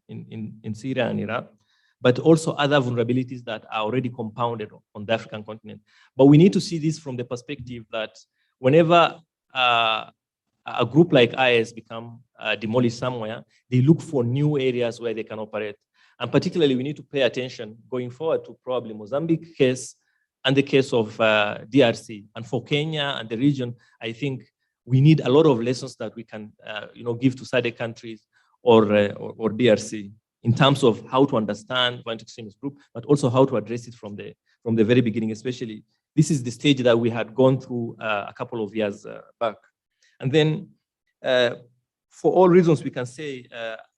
in Syria and Iraq, but also other vulnerabilities that are already compounded on the African continent. But we need to see this from the perspective that whenever a group like IS become demolished somewhere, they look for new areas where they can operate. And particularly, we need to pay attention going forward to probably Mozambique case and the case of DRC. And for Kenya and the region, I think we need a lot of lessons that we can give to SADC countries or DRC in terms of how to understand violent extremist group, but also how to address it from the very beginning, especially. This is the stage that we had gone through a couple of years back. And then for all reasons, we can say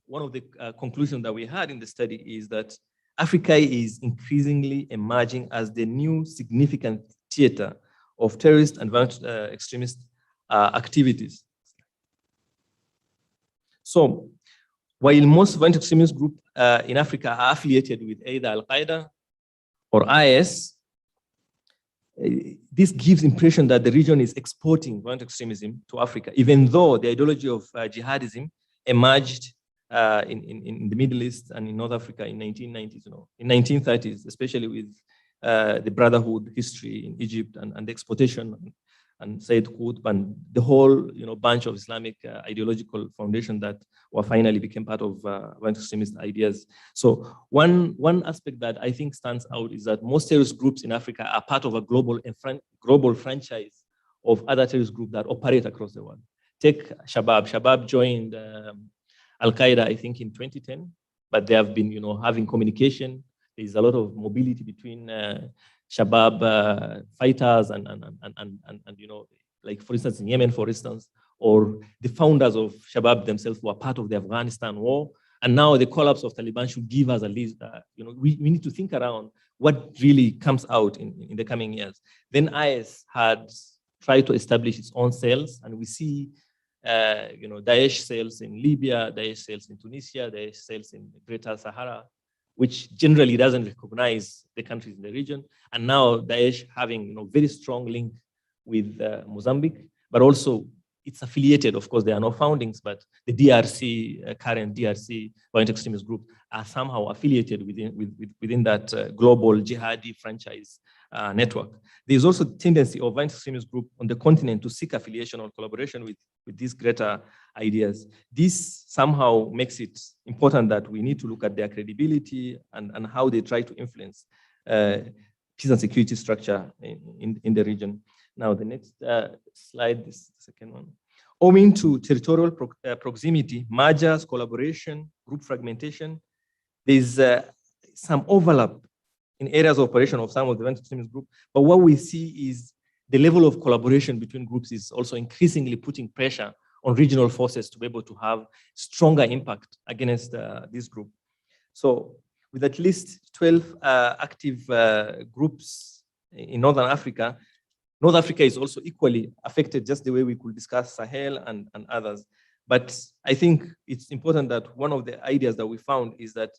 one of the conclusions that we had in the study is that Africa is increasingly emerging as the new significant theater of terrorist and violent extremist activities. So while most violent extremist groups in Africa are affiliated with either Al-Qaeda or IS, this gives impression that the region is exporting violent extremism to Africa, even though the ideology of jihadism emerged in the Middle East and in North Africa in 1990s, in 1930s, especially with the Brotherhood history in Egypt and the exportation and Sayyid Qutb and the whole bunch of Islamic ideological foundation that finally became part of violent extremist ideas. So one aspect that I think stands out is that most terrorist groups in Africa are part of a global franchise of other terrorist groups that operate across the world. Take Shabab. Shabab joined Al-Qaeda, I think, in 2010, but they have been, having communication. There's a lot of mobility between Shabab fighters and like for instance in Yemen, for instance, or the founders of Shabab themselves were part of the Afghanistan war, and now the collapse of Taliban should give us a list. We need to think around what really comes out in the coming years. Then IS had tried to establish its own cells, and we see Daesh cells in Libya, Daesh cells in Tunisia, Daesh cells in Greater Sahara, which generally doesn't recognize the countries in the region. And now Daesh having very strong link with Mozambique, but also it's affiliated. Of course, there are no foundings, but the DRC, current DRC violent extremist group are somehow affiliated within that global jihadi franchise network. There's also a tendency of violent extremist group on the continent to seek affiliation or collaboration with these greater ideas. This somehow makes it important that we need to look at their credibility and how they try to influence peace and security structure in the region. Now, the next slide, this is the second one. Owing to territorial proximity, mergers, collaboration, group fragmentation, there's some overlap in areas of operation of some of the violent extremist groups. But what we see is the level of collaboration between groups is also increasingly putting pressure on regional forces to be able to have stronger impact against this group. So with at least 12 active groups in Northern Africa, North Africa is also equally affected, just the way we could discuss Sahel and others. But I think it's important that one of the ideas that we found is that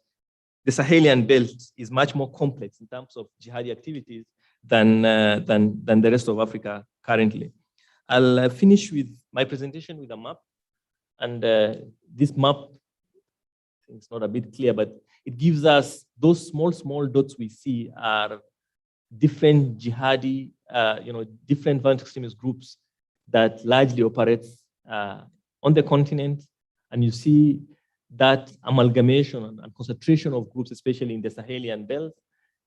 the Sahelian belt is much more complex in terms of jihadi activities than the rest of Africa currently. I'll finish with my presentation with a map. And this map, it's not a bit clear, but it gives us those small dots we see are different jihadi, different violent extremist groups that largely operate on the continent, and you see that amalgamation and concentration of groups, especially in the Sahelian belt,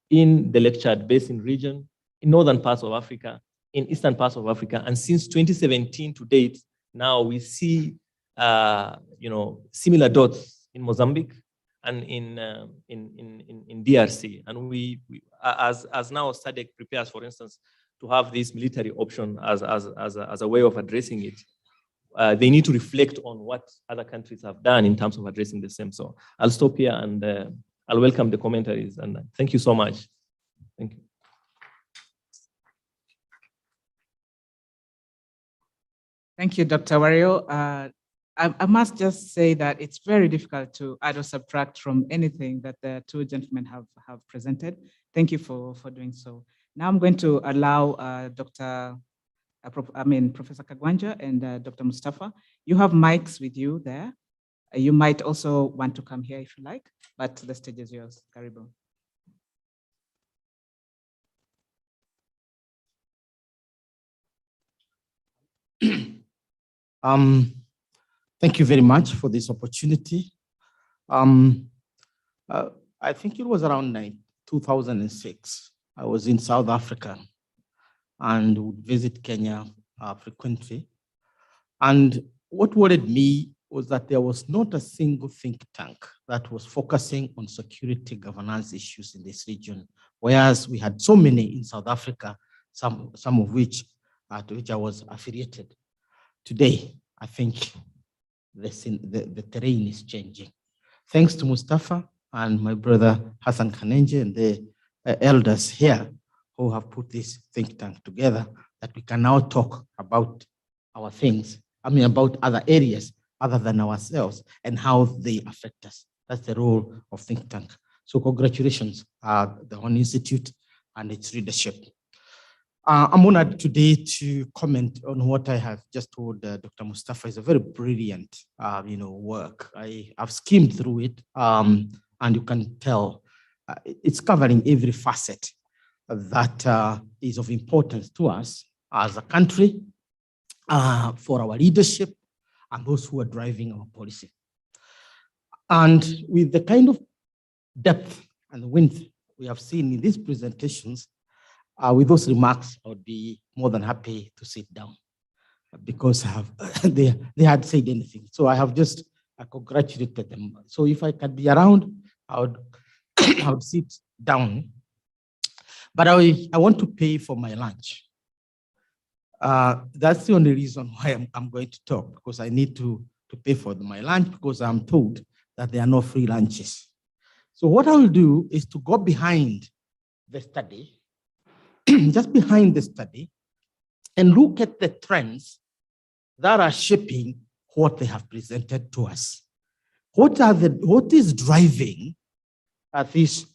in the Lake Chad Basin region, in northern parts of Africa, in eastern parts of Africa. And since 2017 to date, now we see similar dots in Mozambique and in DRC. And we as now SADC prepares, for instance, to have this military option as a way of addressing it, they need to reflect on what other countries have done in terms of addressing the same. So I'll stop here and I'll welcome the commentaries. And thank you so much. Thank you. Thank you, Dr. Wario. I must just say that it's very difficult to add or subtract from anything that the two gentlemen have presented. Thank you for doing so. Now I'm going to allow Professor Kagwanja and Dr. Mustafa. You have mics with you there. You might also want to come here if you like, but the stage is yours. Karibu. Thank you very much for this opportunity. I think it was around 2006. I was in South Africa and would visit Kenya frequently. And what worried me was that there was not a single think tank that was focusing on security governance issues in this region, whereas we had so many in South Africa, some of which to which I was affiliated. Today, I think the terrain is changing. Thanks to Mustafa and my brother Hassan Kanenje and the elders here who have put this think tank together, that we can now talk about our things, about other areas other than ourselves and how they affect us. That's the role of think tank. So congratulations, the Horn Institute and its leadership. I'm honored today to comment on what I have just told Dr. Mustafa. Is a very brilliant, work. I've skimmed through it, and you can tell it's covering every facet that is of importance to us as a country, for our leadership, and those who are driving our policy. And with the kind of depth and width we have seen in these presentations, with those remarks, I would be more than happy to sit down because they had said anything. So I have just congratulated them. So if I could be around, I would sit down. But I want to pay for my lunch. That's the only reason why I'm going to talk, because I need to pay for my lunch, because I'm told that there are no free lunches. So what I will do is to go behind the study, just behind the study, and look at the trends that are shaping what they have presented to us. What is driving these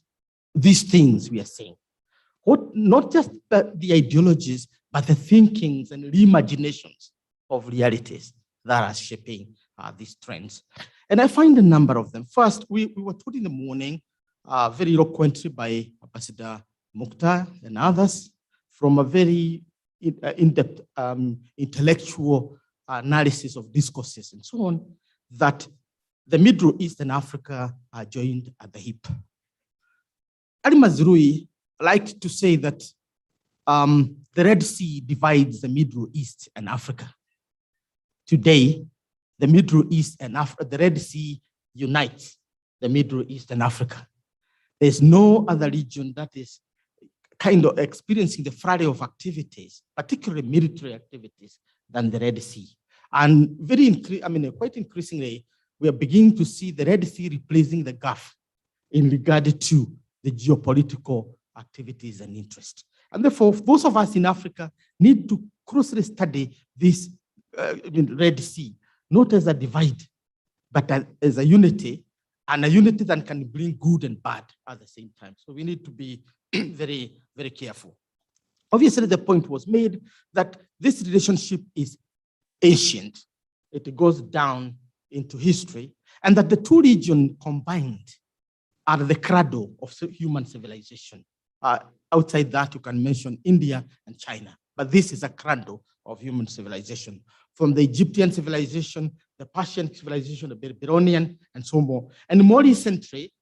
things we are saying? Not just the ideologies, but the thinkings and reimaginations of realities that are shaping these trends. And I find a number of them. First, we were told in the morning, very eloquently by Ambassador Mukhtar and others, from a very in-depth intellectual analysis of discourses and so on, that the Middle East and Africa are joined at the hip. Ali Mazrui liked to say that the Red Sea divides the Middle East and Africa. Today, the Middle East and the Red Sea unites the Middle East and Africa. There's no other region that is kind of experiencing the flurry of activities, particularly military activities, than the Red Sea. And quite increasingly, we are beginning to see the Red Sea replacing the Gulf in regard to the geopolitical activities and interest. And therefore, those of us in Africa need to closely study this Red Sea, not as a divide, but as a unity, and a unity that can bring good and bad at the same time. So we need to be very, very careful. Obviously, the point was made that this relationship is ancient. It goes down into history, and that the two regions combined are the cradle of human civilization. Outside that, you can mention India and China, but this is a cradle of human civilization. From the Egyptian civilization the Persian civilization, the Babylonian, and so on. And more recently,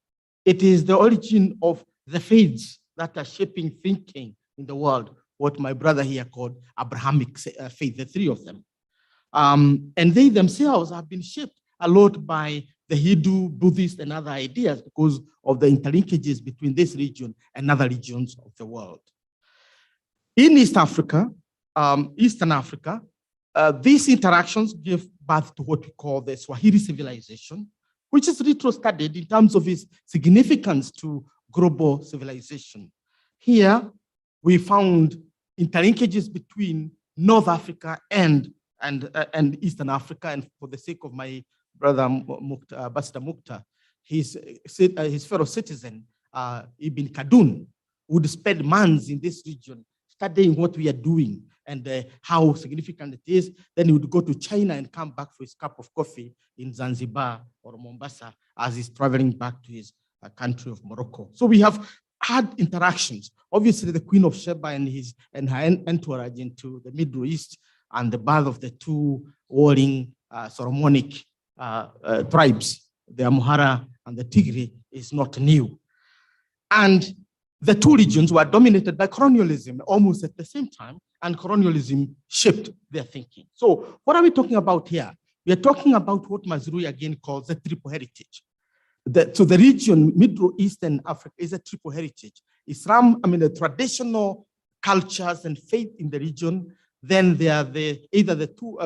it is the origin of the faiths that are shaping thinking in the world, what my brother here called Abrahamic faith, the three of them. And they themselves have been shaped a lot by the Hindu, Buddhist, and other ideas because of the interlinkages between this region and other regions of the world. In East Africa, Eastern Africa, these interactions give birth to what we call the Swahili civilization, which is retro-studied in terms of its significance to global civilization. Here, we found interlinkages between North Africa and Eastern Africa, and for the sake of my brother Ambassador Mukhtar, his fellow citizen, Ibn Khaldun, would spend months in this region studying what we are doing and how significant it is. Then he would go to China and come back for his cup of coffee in Zanzibar or Mombasa as he's traveling back to his country of Morocco. So we have had interactions. Obviously, the Queen of Sheba and her entourage into the Middle East and the birth of the two warring Solomonic tribes, the Amhara and the Tigray, is not new. And the two regions were dominated by colonialism almost at the same time, and colonialism shaped their thinking. So what are we talking about here? We are talking about what Mazrui again calls the triple heritage. So the region, Middle Eastern Africa, is a triple heritage. Islam, the traditional cultures and faith in the region, then they are either the two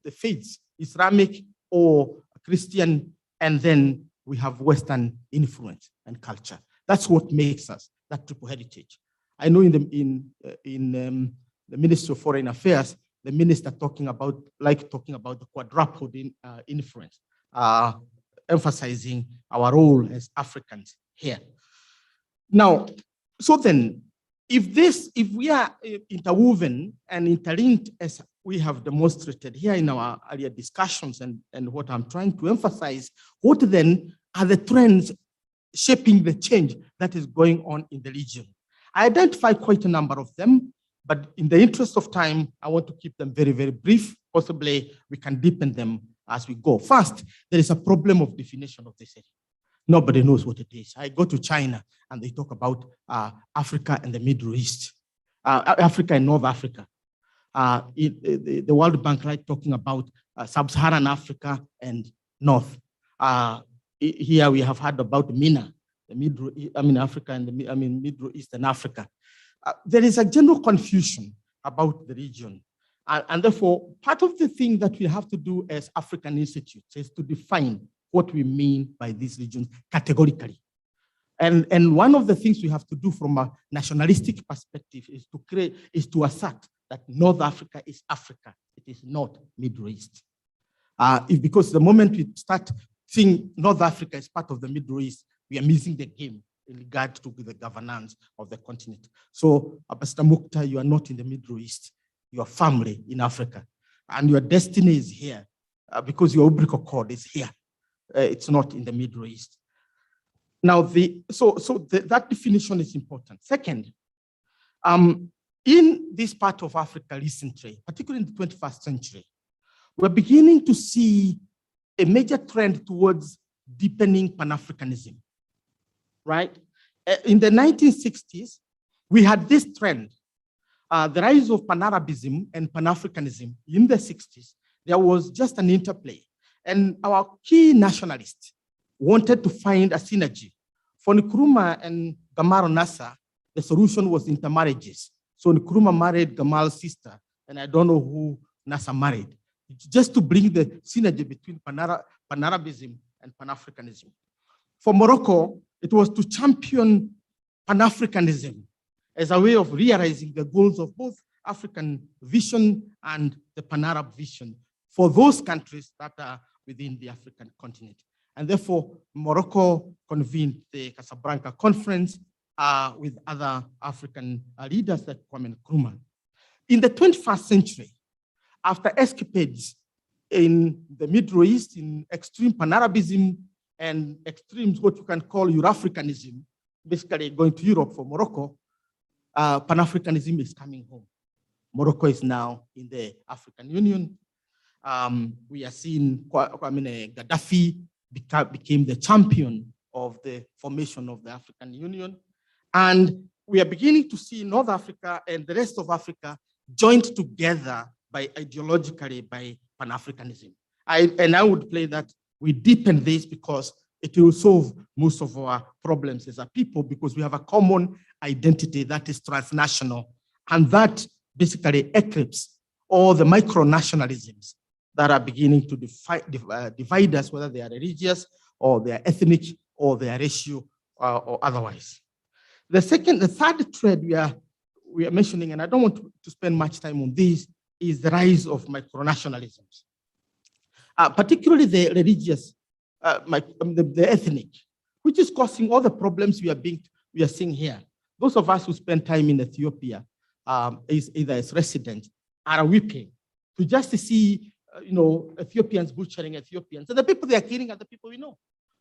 the faiths, Islamic or Christian, and then we have Western influence and culture. That's what makes us that triple heritage. I know in the Ministry of Foreign Affairs, the minister talking about the quadruple influence, emphasizing our role as Africans here. Now, so then, if we are interwoven and interlinked as we have demonstrated here in our earlier discussions, and what I'm trying to emphasize, what then are the trends shaping the change that is going on in the region? I identify quite a number of them, but in the interest of time, I want to keep them very, very brief. Possibly we can deepen them as we go. First, there is a problem of definition of this area. Nobody knows what it is. I go to China and they talk about Africa and the Middle East, Africa and North Africa. The World Bank like talking about Sub-Saharan Africa and North. Here we have heard about MENA, Africa and Middle East and Africa. There is a general confusion about the region. And therefore, part of the thing that we have to do as African institutes is to define what we mean by these regions categorically. And one of the things we have to do from a nationalistic perspective is to assert that North Africa is Africa. It is not Middle East. Because the moment we start seeing North Africa as part of the Middle East, we are missing the game in regard to the governance of the continent. So, Ambassador Mukhtar, you are not in the Middle East. Your family in Africa, and your destiny is here because your umbilical cord is here. It's not in the Middle East. Now, that definition is important. Second, in this part of Africa recently, particularly in the 21st century, we're beginning to see a major trend towards deepening Pan-Africanism, right? In the 1960s, we had this trend. The rise of Pan-Arabism and Pan-Africanism in the 60s, there was just an interplay. And our key nationalists wanted to find a synergy. For Nkrumah and Gamal Nasser, the solution was intermarriages. So Nkrumah married Gamal's sister, and I don't know who Nasser married, just to bring the synergy between Pan-Arabism and Pan-Africanism. For Morocco, it was to champion Pan-Africanism as a way of realizing the goals of both African vision and the Pan-Arab vision for those countries that are within the African continent. And therefore, Morocco convened the Casablanca Conference with other African leaders like Kwame Nkrumah. In the 21st century, after escapades in the Middle East, in extreme Pan-Arabism and extremes what you can call Euro-Africanism, basically going to Europe for Morocco, Pan-Africanism is coming home. Morocco is now in the African Union. we are seeing Gaddafi became the champion of the formation of the African Union. And we are beginning to see North Africa and the rest of Africa joined together ideologically by Pan-Africanism. I would play that we deepen this because it will solve most of our problems as a people, because we have a common identity that is transnational, and that basically eclipses all the micro-nationalisms that are beginning to divide us, whether they are religious or they are ethnic or they are racial or otherwise. The third thread we are mentioning, and I don't want to spend much time on this, is the rise of micronationalisms, particularly the religious, the ethnic, which is causing all the problems we are seeing here. Those of us who spend time in Ethiopia, either as residents, are weeping to just see, Ethiopians butchering Ethiopians. And the people they are killing are the people we know.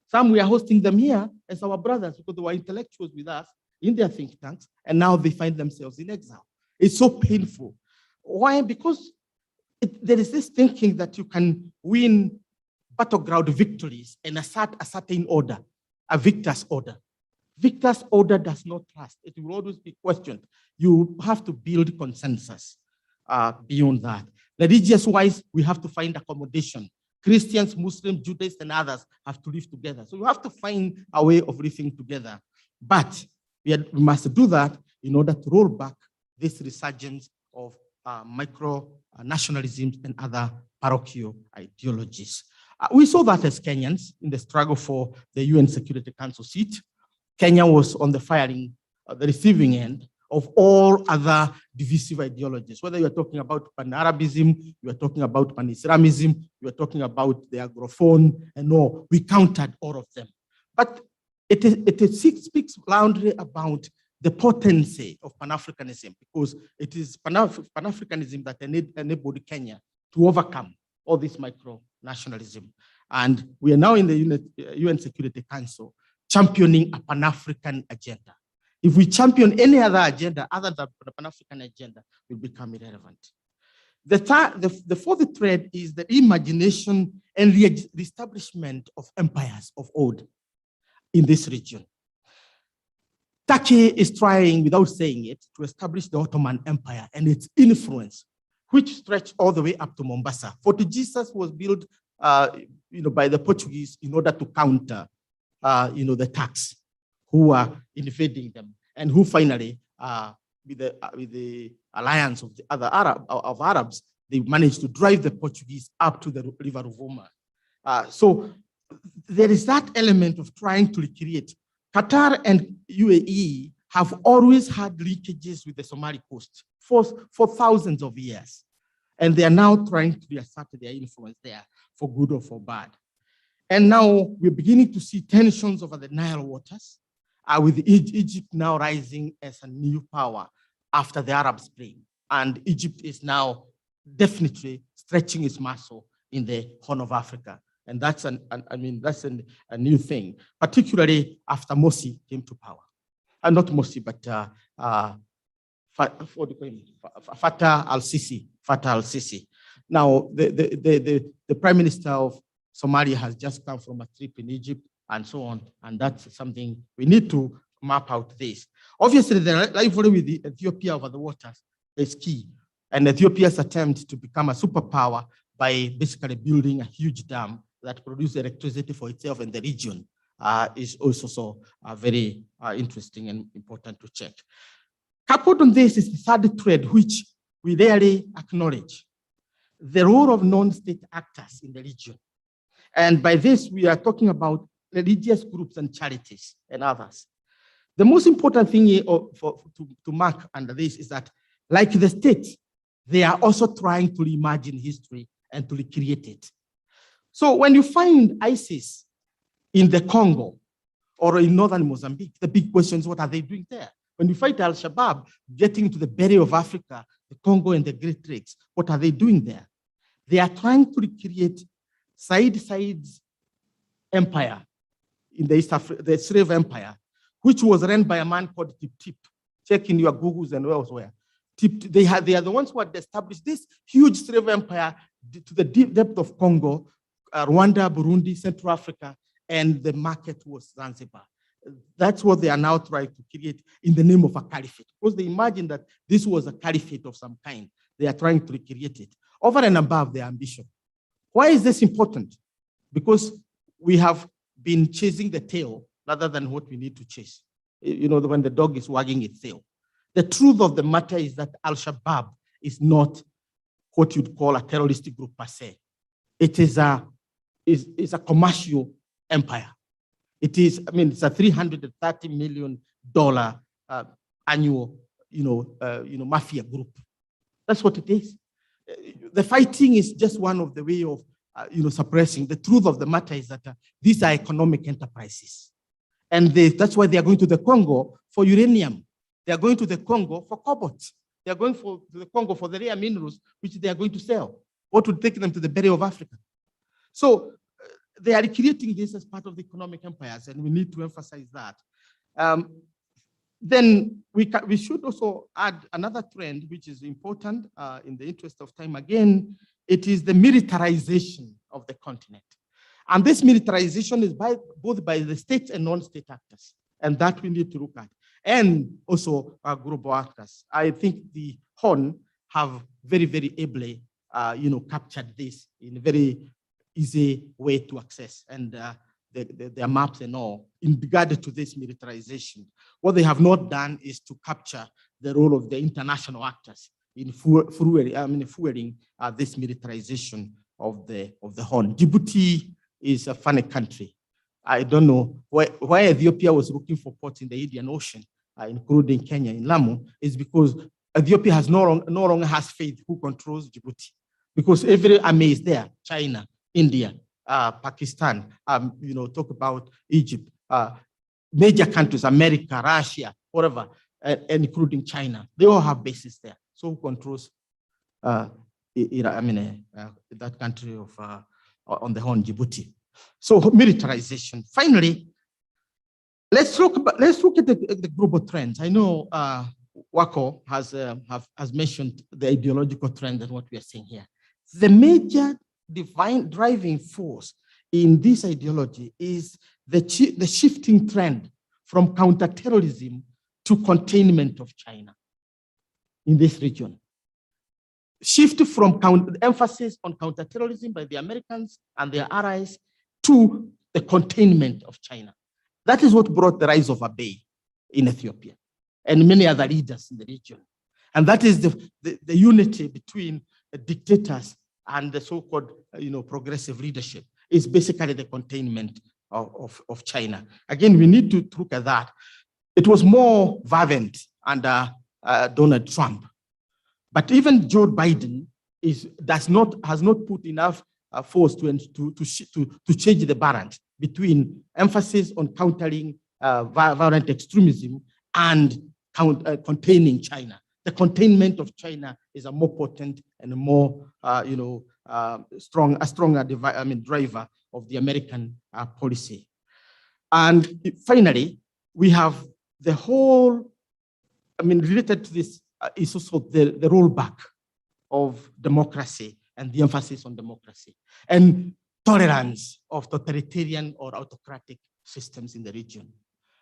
Some we are hosting them here as our brothers because they were intellectuals with us in their think tanks, and now they find themselves in exile. It's so painful. Why? Because there is this thinking that you can win battleground victories and assert a certain order, a victor's order. Victor's order does not last. It will always be questioned. You have to build consensus beyond that. Religious-wise, we have to find accommodation. Christians, Muslims, Judaism, and others have to live together. So you have to find a way of living together. But we must do that in order to roll back this resurgence of micro-nationalisms and other parochial ideologies. We saw that as Kenyans in the struggle for the UN Security Council seat. Kenya was on the receiving end of all other divisive ideologies, whether you're talking about Pan-Arabism, you are talking about Pan-Islamism, you are talking about the Agrophone, and no, we countered all of them. But it speaks loudly about the potency of Pan-Africanism, because it is Pan-Africanism that enabled Kenya to overcome all this micro-nationalism. And we are now in the UN Security Council championing a Pan-African agenda. If we champion any other agenda other than the Pan-African agenda, will become irrelevant. The fourth thread is the imagination and reestablishment of empires of old in this region. Turkey is trying, without saying it, to establish the Ottoman Empire and its influence, which stretched all the way up to Mombasa. Fort Jesus was built by the Portuguese in order to counter the Turks who are invading them, and who finally, with the alliance of the other Arabs, they managed to drive the Portuguese up to the River Rovuma. So there is that element of trying to recreate. Qatar and UAE have always had leakages with the Somali coast for thousands of years. And they are now trying to reassert their influence there, for good or for bad. And now we're beginning to see tensions over the Nile waters, with Egypt now rising as a new power after the Arab Spring. And Egypt is now definitely stretching its muscle in the Horn of Africa. And that's a new thing, particularly after Morsi came to power. Not Morsi, but Fattah al-Sisi. Now, the Prime Minister of Somalia has just come from a trip in Egypt and so on. And that's something we need to map out this. Obviously, the rivalry with Ethiopia over the waters is key. And Ethiopia's attempt to become a superpower by basically building a huge dam that produces electricity for itself and the region is also very interesting and important to check. Coupled on this is the third thread, which we rarely acknowledge: the role of non-state actors in the region. And by this, we are talking about religious groups and charities and others. The most important thing here to mark under this is that, like the state, they are also trying to reimagine history and to recreate it. So when you find ISIS in the Congo or in northern Mozambique, the big question is, what are they doing there? When you fight Al-Shabaab getting into the belly of Africa, the Congo and the Great Lakes, what are they doing there? They are trying to recreate Said's empire in the East Africa, the slave empire, which was run by a man called Tip Tip. Check in your Googles and elsewhere. They are the ones who had established this huge slave empire to the deep depth of Congo, Rwanda, Burundi, Central Africa, and the market was Zanzibar. That's what they are now trying to create in the name of a caliphate, because they imagine that this was a caliphate of some kind. They are trying to recreate it over and above their ambition. Why is this important? Because we have been chasing the tail rather than what we need to chase. You know, when the dog is wagging its tail. The truth of the matter is that Al-Shabaab is not what you'd call a terroristic group per se. It is a commercial empire. It is, I mean, it's a $330 million annual, mafia group. That's what it is. The fighting is just one of the way of, suppressing. The truth of the matter is that these are economic enterprises. And that's why they are going to the Congo for uranium. They are going to the Congo for cobalt. They are going to the Congo for the rare minerals, which they are going to sell. What would take them to the belly of Africa? So they are creating this as part of the economic empires, and we need to emphasize that. Then we should also add another trend, which is important in the interest of time. Again, it is the militarization of the continent. And this militarization is both by the state and non-state actors, and that we need to look at. And also global actors. I think the Horn have very, very ably, captured this in a very easy way to access, and their maps and all in regard to this militarization. What they have not done is to capture the role of the international actors in fueling this militarization of the Horn. Djibouti is a funny country. I don't know why Ethiopia was looking for ports in the Indian Ocean, including Kenya in Lamu, is because Ethiopia has no longer has faith who controls Djibouti, because every army is there: China, India, Pakistan. Talk about Egypt, major countries, America, Russia, whatever, including China. They all have bases there. So who controls that country of on the Horn, Djibouti? So militarization. Finally, let's look at the global trends. I know Wako has mentioned the ideological trend and what we are seeing here. The major driving force in this ideology is the shifting trend from counterterrorism to containment of China in this region. Shift from emphasis on counterterrorism by the Americans and their allies to the containment of China. That is what brought the rise of Abiy in Ethiopia and many other leaders in the region. And that is the unity between the dictators and the so-called progressive leadership is basically the containment of China. Again, we need to look at that. It was more violent under Donald Trump. But even Joe Biden has not put enough force to change the balance between emphasis on countering violent extremism and containing China. The containment of China is a more potent and a more stronger driver of the American policy. And finally, we have the whole, related to this is also the rollback of democracy and the emphasis on democracy and tolerance of totalitarian or autocratic systems in the region.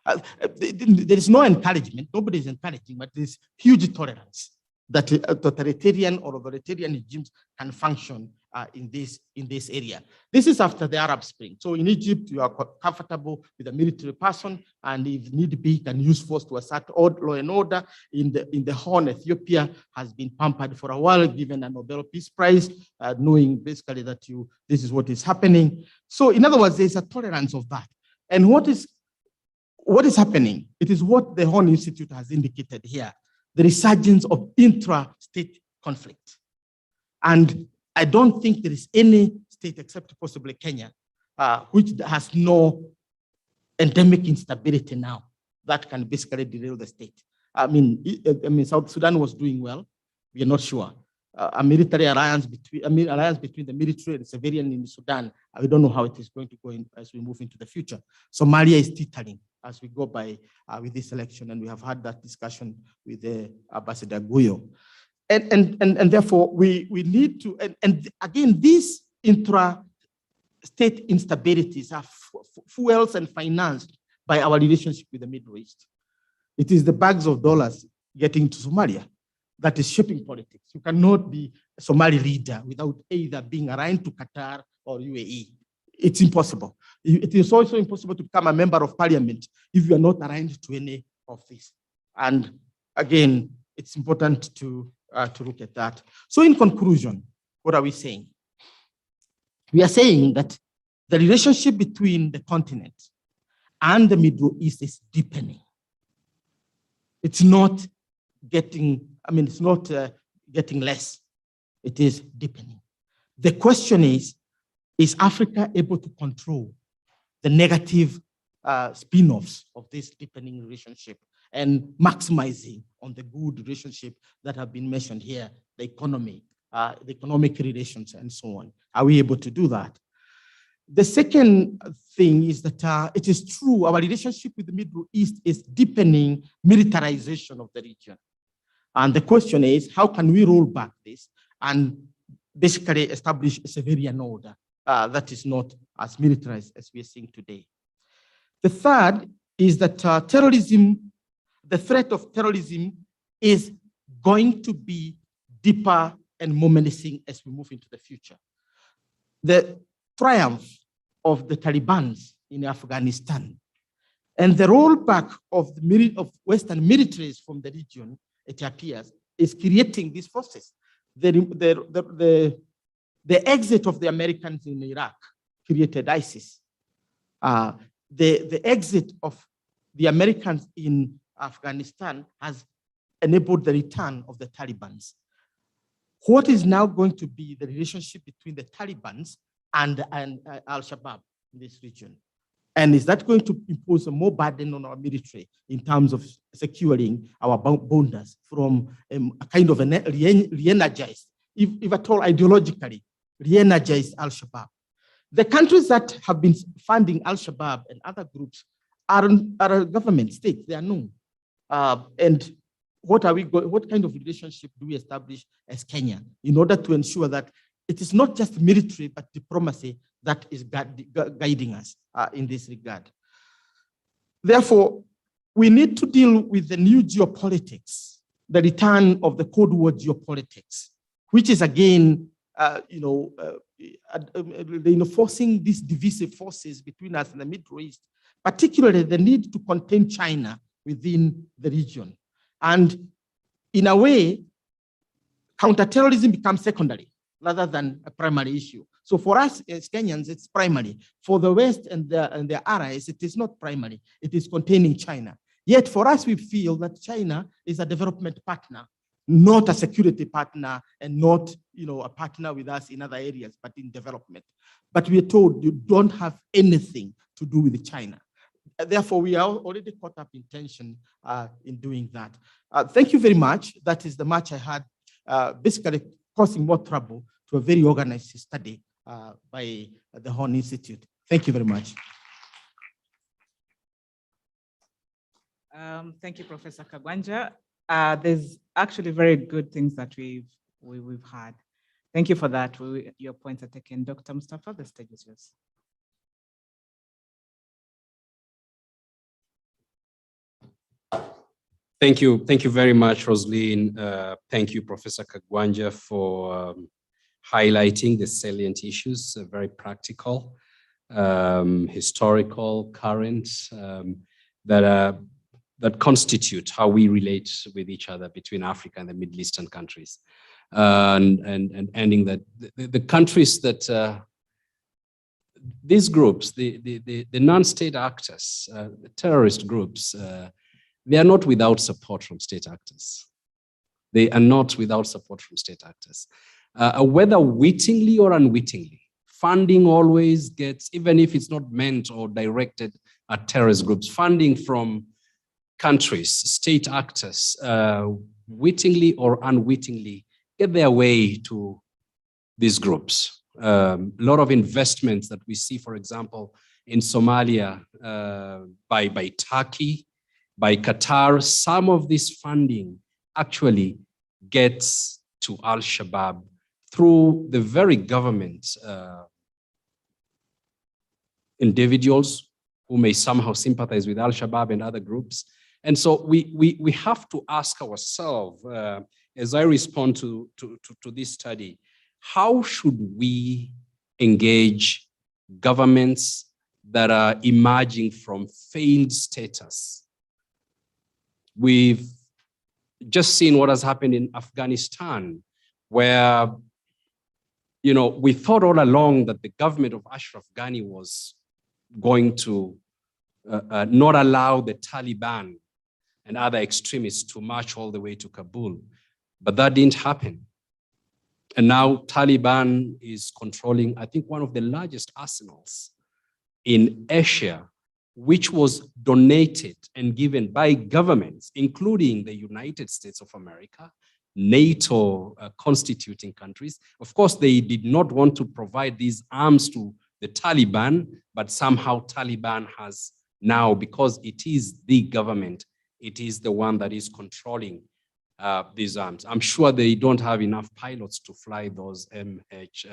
There is no encouragement, nobody is encouraging, but there's huge tolerance that totalitarian or authoritarian regimes can function in this area. This is after the Arab Spring. So in Egypt, you are comfortable with a military person, and if need be, can use force to assert law and order. In the Horn, Ethiopia has been pampered for a while, given a Nobel Peace Prize, knowing basically that this is what is happening. So in other words, there's a tolerance of that. And what is happening? It is what the Horn Institute has indicated here, the resurgence of intra-state conflict. And I don't think there is any state, except possibly Kenya, which has no endemic instability now that can basically derail the state. South Sudan was doing well. We are not sure. A military alliance between the military and civilian in Sudan. We don't know how it is going to go as we move into the future. Somalia is teetering as we go by with this election, and we have had that discussion with Ambassador Guyo. And therefore we need to, and again, these intra-state instabilities are fuels and financed by our relationship with the Middle East. It is the bags of dollars getting to Somalia that is shaping politics. You cannot be a Somali leader without either being aligned to Qatar or UAE. It's impossible. It is also impossible to become a member of parliament if you are not aligned to any of this. And again, it's important to look at that. So in conclusion, what are we saying? We are saying that the relationship between the continent and the Middle East is deepening. It's not getting, it's not getting less. It is deepening. The question is Africa able to control the negative spin-offs of this deepening relationship and maximizing on the good relationship that have been mentioned here, the economy, the economic relations, and so on? Are we able to do that? The second thing is that it is true, our relationship with the Middle East is deepening militarization of the region. And the question is, how can we roll back this and basically establish a civilian order that is not as militarized as we are seeing today? The third is that terrorism, the threat of terrorism is going to be deeper and more menacing as we move into the future. The triumph of the Taliban in Afghanistan and the rollback of Western militaries from the region, it appears, is creating these forces. The exit of the Americans in Iraq created ISIS. The exit of the Americans in Afghanistan has enabled the return of the Taliban. What is now going to be the relationship between the Taliban and Al-Shabaab in this region? And is that going to impose a more burden on our military in terms of securing our borders from a kind of re-energized, if at all ideologically, re-energized Al-Shabaab? The countries that have been funding Al-Shabaab and other groups are government states, they are known. And what kind of relationship do we establish as Kenya in order to ensure that it is not just military, but diplomacy that is guiding us in this regard? Therefore, we need to deal with the new geopolitics, the return of the Cold War geopolitics, which is again, forcing these divisive forces between us and the Middle East, particularly the need to contain China within the region. And in a way, counterterrorism becomes secondary rather than a primary issue. So for us as Kenyans, it's primary. For the West and their allies, it is not primary. It is containing China. Yet for us, we feel that China is a development partner, not a security partner, and not a partner with us in other areas, but in development. But we are told you don't have anything to do with China. Therefore, we are already caught up in tension in doing that. Thank you very much. That is the much I had, basically causing more trouble to a very organized study by the Horn Institute. Thank you very much. Thank you, Professor Kagwanja. There's actually very good things that we've had. Thank you for that. Your points are taken. Dr. Mustafa, the stage is yours. Thank you very much, Rosaline. Thank you, Professor Kagwanja, for highlighting the salient issues, very practical, historical, current, that constitute how we relate with each other between Africa and the Middle Eastern countries. And ending that the countries that these groups, the non-state actors, the terrorist groups, they are not without support from state actors. They are not without support from state actors. Whether wittingly or unwittingly, funding always gets, even if it's not meant or directed at terrorist groups, funding from countries, state actors, wittingly or unwittingly, get their way to these groups. A lot of investments that we see, for example, in Somalia by Turkey, by Qatar, some of this funding actually gets to Al-Shabaab through the very government individuals who may somehow sympathize with Al-Shabaab and other groups. And so we have to ask ourselves, as I respond to this study, how should we engage governments that are emerging from failed status? We've just seen what has happened in Afghanistan, where, you know, we thought all along that the government of Ashraf Ghani was going to not allow the Taliban and other extremists to march all the way to Kabul. But that didn't happen. And now Taliban is controlling, I think, one of the largest arsenals in Asia, which was donated and given by governments, including the United States of America, NATO constituting countries. Of course, they did not want to provide these arms to the Taliban, but somehow Taliban has now, because it is the government, it is the one that is controlling these arms. I'm sure they don't have enough pilots to fly those MH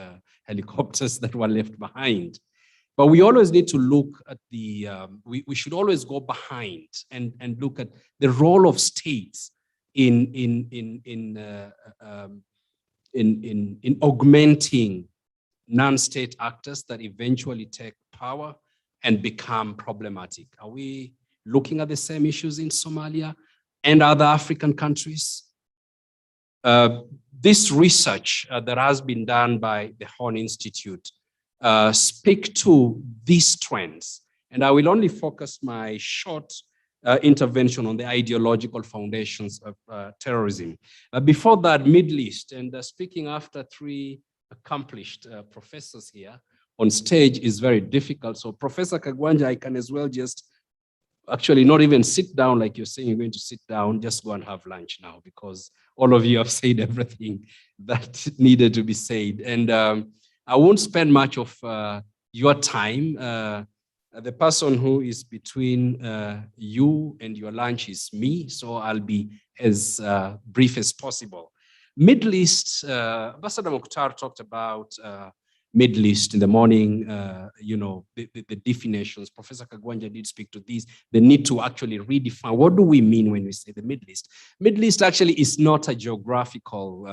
helicopters that were left behind. But we always need to look at the, we should always go behind and look at the role of states in augmenting non-state actors that eventually take power and become problematic. Are we looking at the same issues in Somalia and other African countries? This research that has been done by the Horn Institute speak to these trends. And I will only focus my short intervention on the ideological foundations of terrorism. Before that, Middle East, and speaking after three accomplished professors here on stage is very difficult. So Professor Kagwanja, I can as well just actually not even sit down like you're saying you're going to sit down, just go and have lunch now, because all of you have said everything that needed to be said. And I won't spend much of your time. The person who is between you and your lunch is me, so I'll be as brief as possible. Middle East, Ambassador Mukhtar talked about Middle East in the morning, you know, the definitions. Professor Kagwanja did speak to these. The need to actually redefine, what do we mean when we say the Middle East? Middle East actually is not a geographical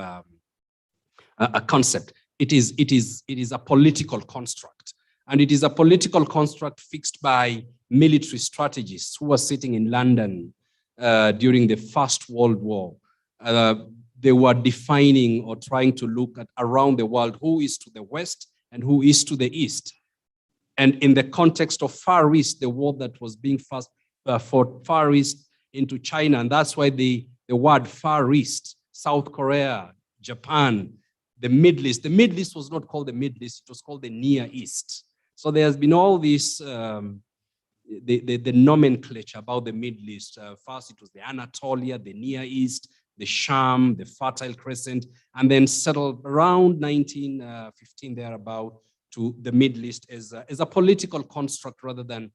a concept. It is a political construct. And it is a political construct fixed by military strategists who were sitting in London during the First World War. They were defining or trying to look at around the world who is to the west and who is to the east. And in the context of Far East, the war that was being fought Far East into China, and that's why the word Far East, South Korea, Japan, the Middle East was not called the Middle East, it was called the Near East. So there's been all this, the nomenclature about the Middle East. First it was the Anatolia, the Near East, the Sham, the Fertile Crescent, and then settled around 1915 thereabout to the Middle East as a political construct rather than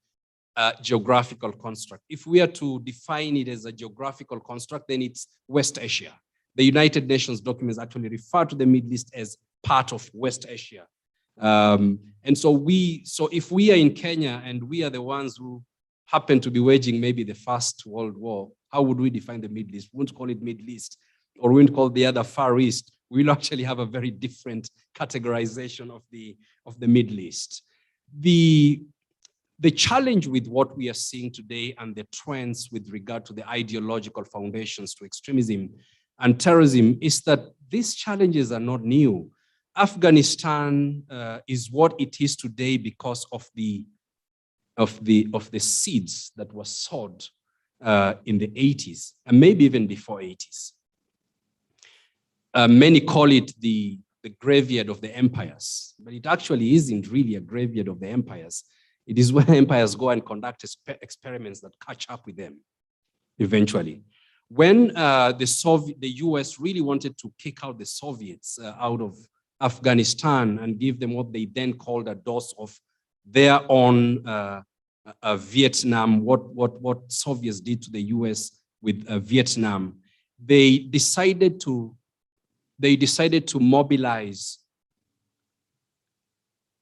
a geographical construct. If we are to define it as a geographical construct, then it's West Asia. The United Nations documents actually refer to the Middle East as part of West Asia. And so if we are in Kenya and we are the ones who happen to be waging maybe the First World War, how would we define the Middle East? We won't call it Middle East, or we won't call the other Far East. We'll actually have a very different categorization of the Middle East. The challenge with what we are seeing today and the trends with regard to the ideological foundations to extremism and terrorism is that these challenges are not new. Afghanistan is what it is today because of the seeds that were sowed in the 80s and maybe even before 80s. Many call it the graveyard of the empires, but it actually isn't really a graveyard of the empires. It is where empires go and conduct experiments that catch up with them eventually. When the US really wanted to kick out the Soviets out of Afghanistan and give them what they then called a dose of their own Vietnam, what Soviets did to the US with Vietnam, they decided to they decided to mobilize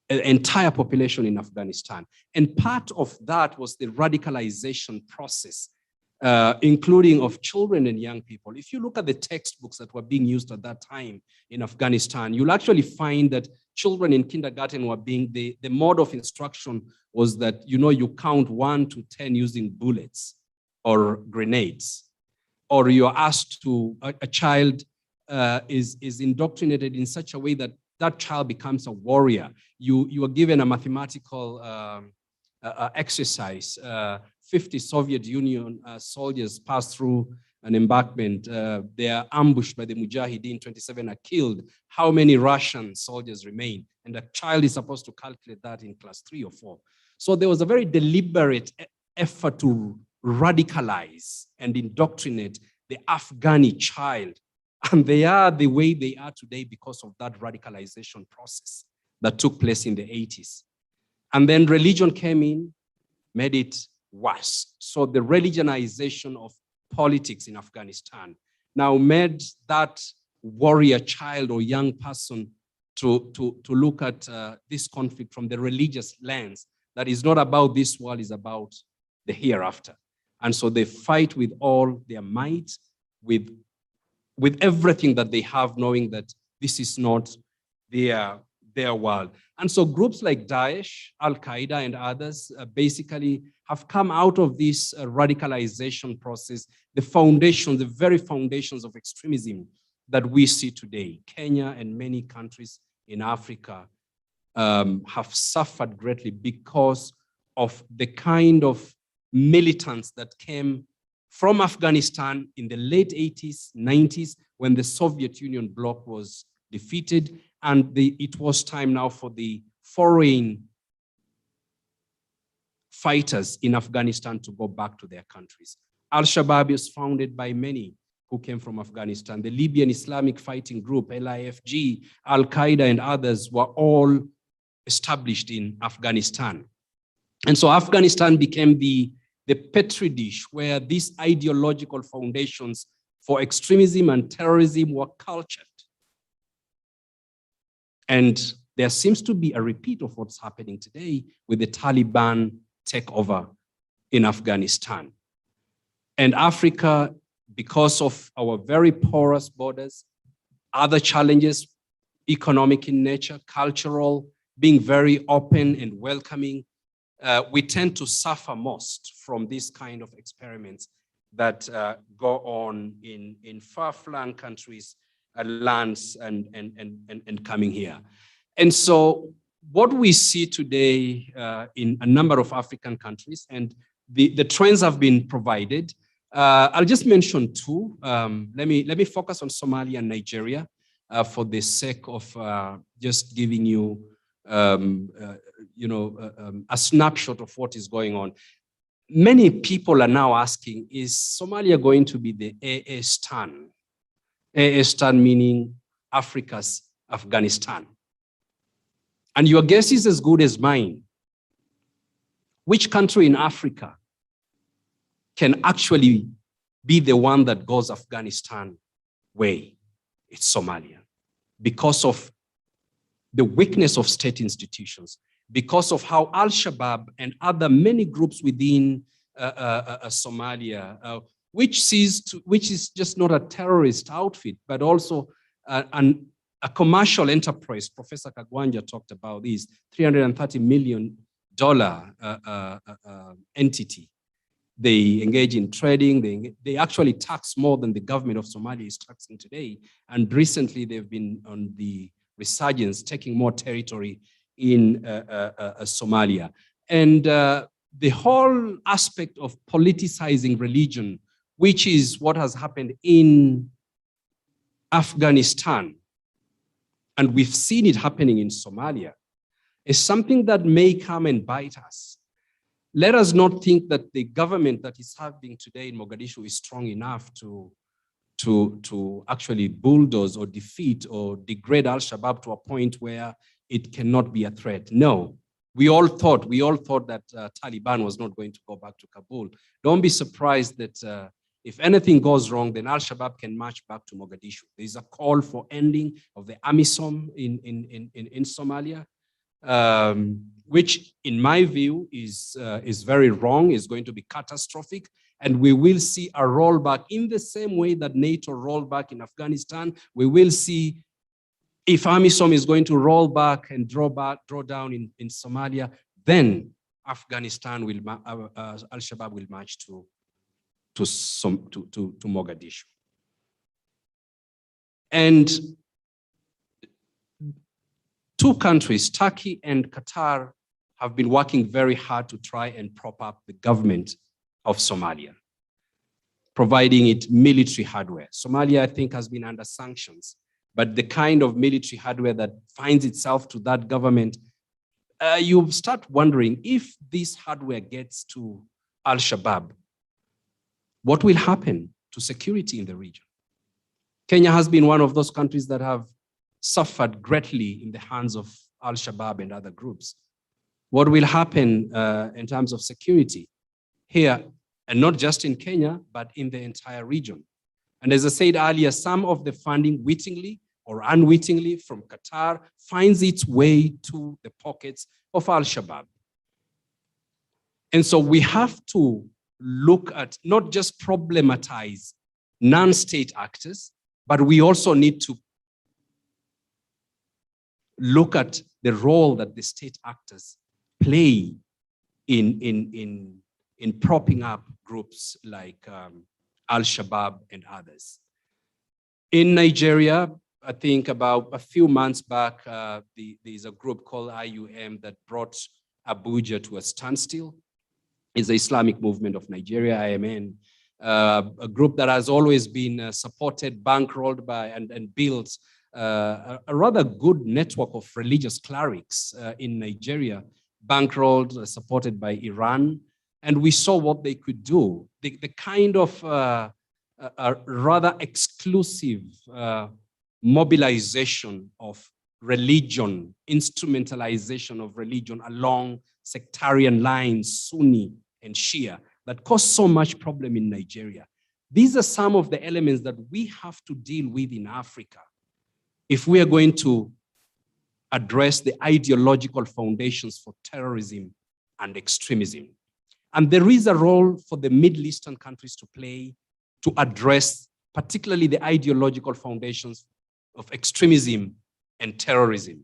an entire population in Afghanistan. And part of that was the radicalization process, including of children and young people. If you look at the textbooks that were being used at that time in Afghanistan, you'll actually find that children in kindergarten were being, the mode of instruction was that, you count 1 to 10 using bullets or grenades, or you're asked to, a child is indoctrinated in such a way that that child becomes a warrior. You are given a mathematical exercise. 50 Soviet Union soldiers pass through an embankment. They are ambushed by the Mujahideen, 27 are killed. How many Russian soldiers remain? And a child is supposed to calculate that in class 3 or 4. So there was a very deliberate effort to radicalize and indoctrinate the Afghani child. And they are the way they are today because of that radicalization process that took place in the 80s. And then religion came in, made it worse. So the religionization of politics in Afghanistan now made that warrior child or young person to look at this conflict from the religious lens that is not about this world, is about the hereafter. And so they fight with all their might, with everything that they have, knowing that this is not their world. And so groups like Daesh, Al-Qaeda, and others basically have come out of this radicalization process, the very foundations of extremism that we see today. Kenya and many countries in Africa have suffered greatly because of the kind of militants that came from Afghanistan in the late 80s, 90s, when the Soviet Union bloc was defeated, and it was time now for the foreign fighters in Afghanistan to go back to their countries. Al-Shabaab is founded by many who came from Afghanistan. The Libyan Islamic Fighting Group, LIFG, Al-Qaeda, and others were all established in Afghanistan. And so Afghanistan became the petri dish where these ideological foundations for extremism and terrorism were cultured. And there seems to be a repeat of what's happening today with the Taliban takeover in Afghanistan. And Africa, because of our very porous borders, other challenges, economic in nature, cultural, being very open and welcoming, we tend to suffer most from these kind of experiments that go on in far-flung countries, lands, and coming here. And so what we see today in a number of African countries, and the trends have been provided. I'll just mention two. Let me focus on Somalia and Nigeria for the sake of just giving you a snapshot of what is going on. Many people are now asking, is Somalia going to be the AA Stan? AA Stan meaning Africa's Afghanistan. And your guess is as good as mine. Which country in Africa can actually be the one that goes Afghanistan way? It's Somalia. Because of the weakness of state institutions, because of how Al-Shabaab and other many groups within Somalia, which is just not a terrorist outfit, but also a commercial enterprise. Professor Kagwanja talked about this, $330 million entity. They engage in trading. They actually tax more than the government of Somalia is taxing today. And recently they've been on the resurgence, taking more territory in Somalia. And the whole aspect of politicizing religion, which is what has happened in Afghanistan, and we've seen it happening in Somalia, is something that may come and bite us. Let us not think that the government that is happening today in Mogadishu is strong enough to actually bulldoze or defeat or degrade Al-Shabaab to a point where it cannot be a threat. No, we all thought that Taliban was not going to go back to Kabul. Don't be surprised that If anything goes wrong, then Al-Shabaab can march back to Mogadishu. There's a call for ending of the AMISOM in Somalia, which in my view is very wrong, is going to be catastrophic. And we will see a rollback in the same way that NATO rolled back in Afghanistan. We will see if AMISOM is going to roll back and draw down in Somalia, then Afghanistan will, Al-Shabaab will march to Mogadishu. And two countries, Turkey and Qatar, have been working very hard to try and prop up the government of Somalia, providing it military hardware. Somalia, I think, has been under sanctions, but the kind of military hardware that finds itself to that government, you start wondering if this hardware gets to Al-Shabaab, what will happen to security in the region? Kenya has been one of those countries that have suffered greatly in the hands of Al-Shabaab and other groups. What will happen in terms of security here, and not just in Kenya, but in the entire region? And as I said earlier, some of the funding, wittingly or unwittingly, from Qatar finds its way to the pockets of Al-Shabaab. And so we have to look at, not just problematize non-state actors, but we also need to look at the role that the state actors play in propping up groups like Al-Shabaab and others. In Nigeria, I think about a few months back, there's a group called IUM that brought Abuja to a standstill. It's the Islamic Movement of Nigeria, IMN, a group that has always been supported, bankrolled by, and built a rather good network of religious clerics in Nigeria, bankrolled, supported by Iran. And we saw what they could do. The kind of a rather exclusive mobilization of religion, instrumentalization of religion along sectarian lines, Sunni and Shia, that caused so much problem in Nigeria. These are some of the elements that we have to deal with in Africa if we are going to address the ideological foundations for terrorism and extremism. And there is a role for the Middle Eastern countries to play to address particularly the ideological foundations of extremism and terrorism.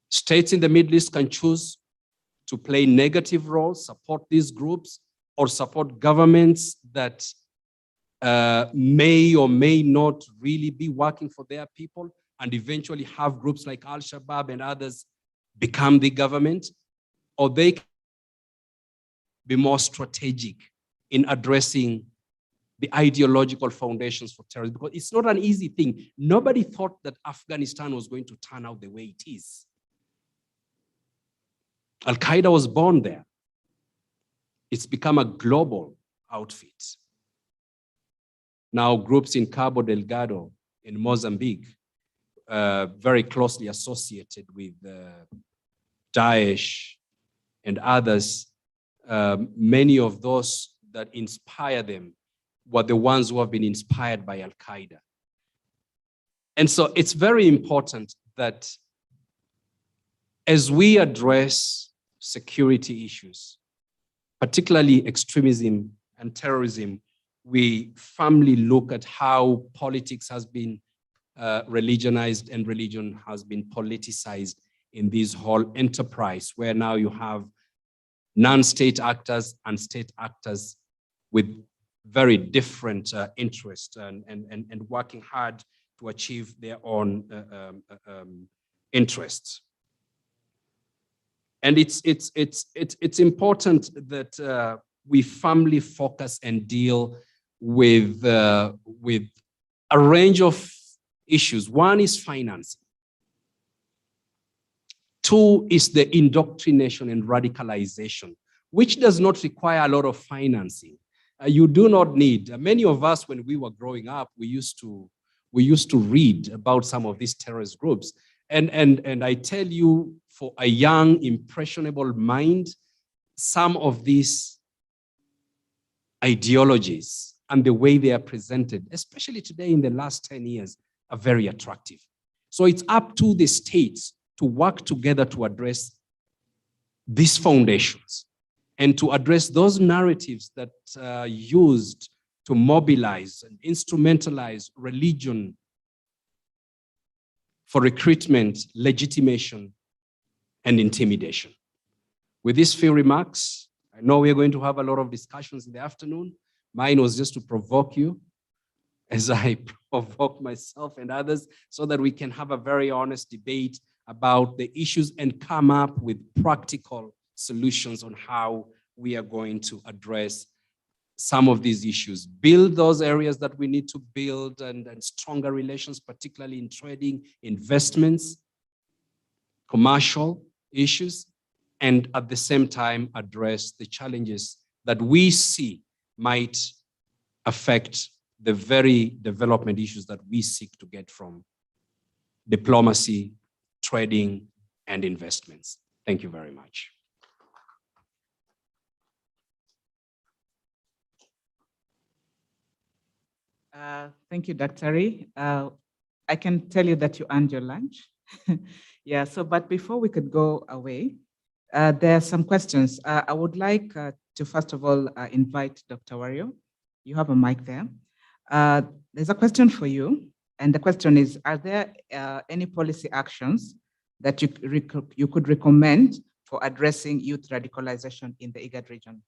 States in the Middle East can choose to play negative roles, support these groups, or support governments that may or may not really be working for their people, and eventually have groups like Al-Shabaab and others become the government, or they can be more strategic in addressing the ideological foundations for terrorism, because it's not an easy thing. Nobody thought that Afghanistan was going to turn out the way it is. Al-Qaeda was born there. It's become a global outfit. Now groups in Cabo Delgado in Mozambique, very closely associated with Daesh and others, many of those that inspire them were the ones who have been inspired by Al-Qaeda. And so it's very important that as we address security issues, particularly extremism and terrorism, we firmly look at how politics has been religionized and religion has been politicized in this whole enterprise, where now you have non-state actors and state actors with very different interests and working hard to achieve their own interests. And it's important that we firmly focus and deal with a range of issues. One is financing. Two is the indoctrination and radicalization, which does not require a lot of financing. You do not need, many of us when we were growing up, we used to read about some of these terrorist groups. And I tell you, for a young, impressionable mind, some of these ideologies and the way they are presented, especially today in the last 10 years, are very attractive. So it's up to the states to work together to address these foundations and to address those narratives that are used to mobilize and instrumentalize religion for recruitment, legitimation, and intimidation. With these few remarks, I know we're going to have a lot of discussions in the afternoon. Mine was just to provoke you as I provoke myself and others so that we can have a very honest debate about the issues and come up with practical solutions on how we are going to address some of these issues, build those areas that we need to build and stronger relations, particularly in trading, investments, commercial issues, and at the same time address the challenges that we see might affect the very development issues that we seek to get from diplomacy, trading, and investments. Thank you very much. Thank you, Dr. Ri. I can tell you that you earned your lunch. Yeah, so, but before we could go away, there are some questions. I would like to first of all invite Dr. Wario. You have a mic there. There's a question for you, and the question is, are there any policy actions that you could recommend for addressing youth radicalization in the IGAD region?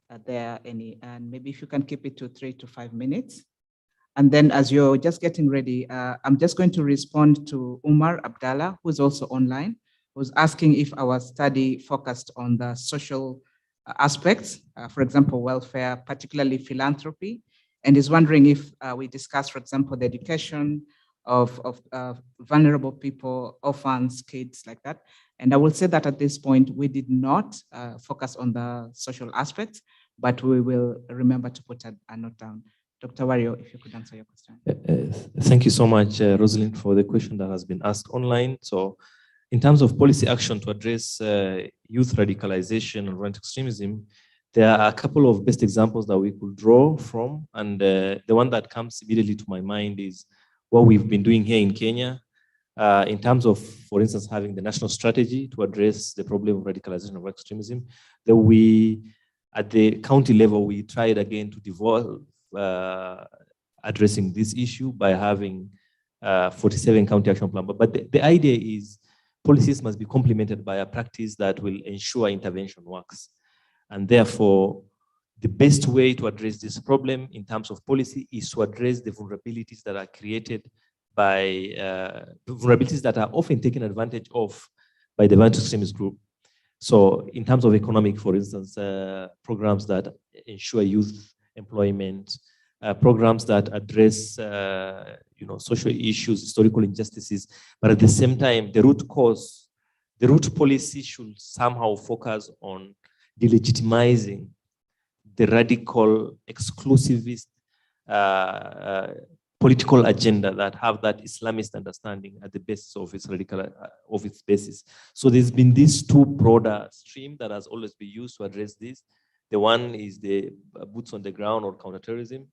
Are there any? And maybe if you can keep it to 3 to 5 minutes. And then as you're just getting ready, I'm just going to respond to Umar Abdallah, who's also online, who's asking if our study focused on the social aspects, for example, welfare, particularly philanthropy, and is wondering if we discussed, for example, the education of vulnerable people, orphans, kids, like that. And I will say that at this point, we did not focus on the social aspects, but we will remember to put a note down. Dr. Wario, if you could answer your question. Thank you so much, Rosalind, for the question that has been asked online. So in terms of policy action to address youth radicalization and violent extremism, there are a couple of best examples that we could draw from. And the one that comes immediately to my mind is what we've been doing here in Kenya in terms of, for instance, having the national strategy to address the problem of radicalization of extremism. That we, at the county level, we tried again to devolve addressing this issue by having 47 county action plan. But the idea is policies must be complemented by a practice that will ensure intervention works. And therefore, the best way to address this problem in terms of policy is to address the vulnerabilities that are created by vulnerabilities that are often taken advantage of by the violent extremist group. So in terms of economic, for instance, programs that ensure youth employment, programs that address social issues, historical injustices, but at the same time, the root cause, the root policy should somehow focus on delegitimizing the radical, exclusivist political agenda that have that Islamist understanding at the basis of its radical of its basis. So there's been this two broader stream that has always been used to address this. The one is the boots on the ground or counterterrorism,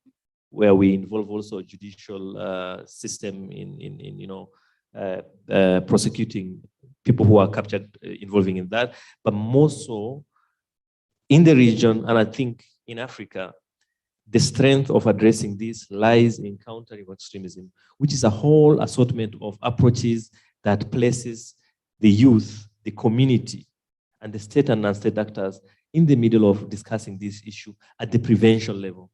where we involve also a judicial system in prosecuting people who are captured, involving in that, but more so in the region, and I think in Africa, the strength of addressing this lies in countering extremism, which is a whole assortment of approaches that places the youth, the community, and the state and non-state actors in the middle of discussing this issue at the prevention level.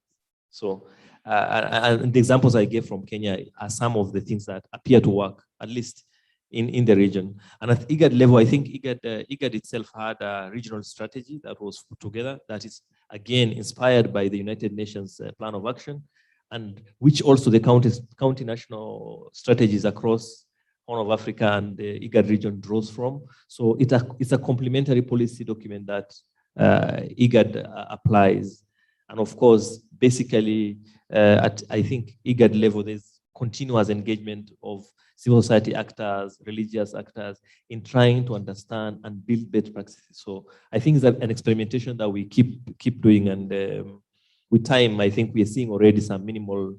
So, and the examples I gave from Kenya are some of the things that appear to work, at least in the region. And at IGAD level, I think IGAD itself had a regional strategy that was put together that is, again, inspired by the United Nations Plan of Action, and which also the county national strategies across Horn of Africa and the IGAD region draws from. So it's a complementary policy document that IGAD applies. And of course, basically, at I think IGAD level, there's continuous engagement of civil society actors, religious actors, in trying to understand and build best practices. So I think it's an experimentation that we keep doing, and with time, I think we are seeing already some minimal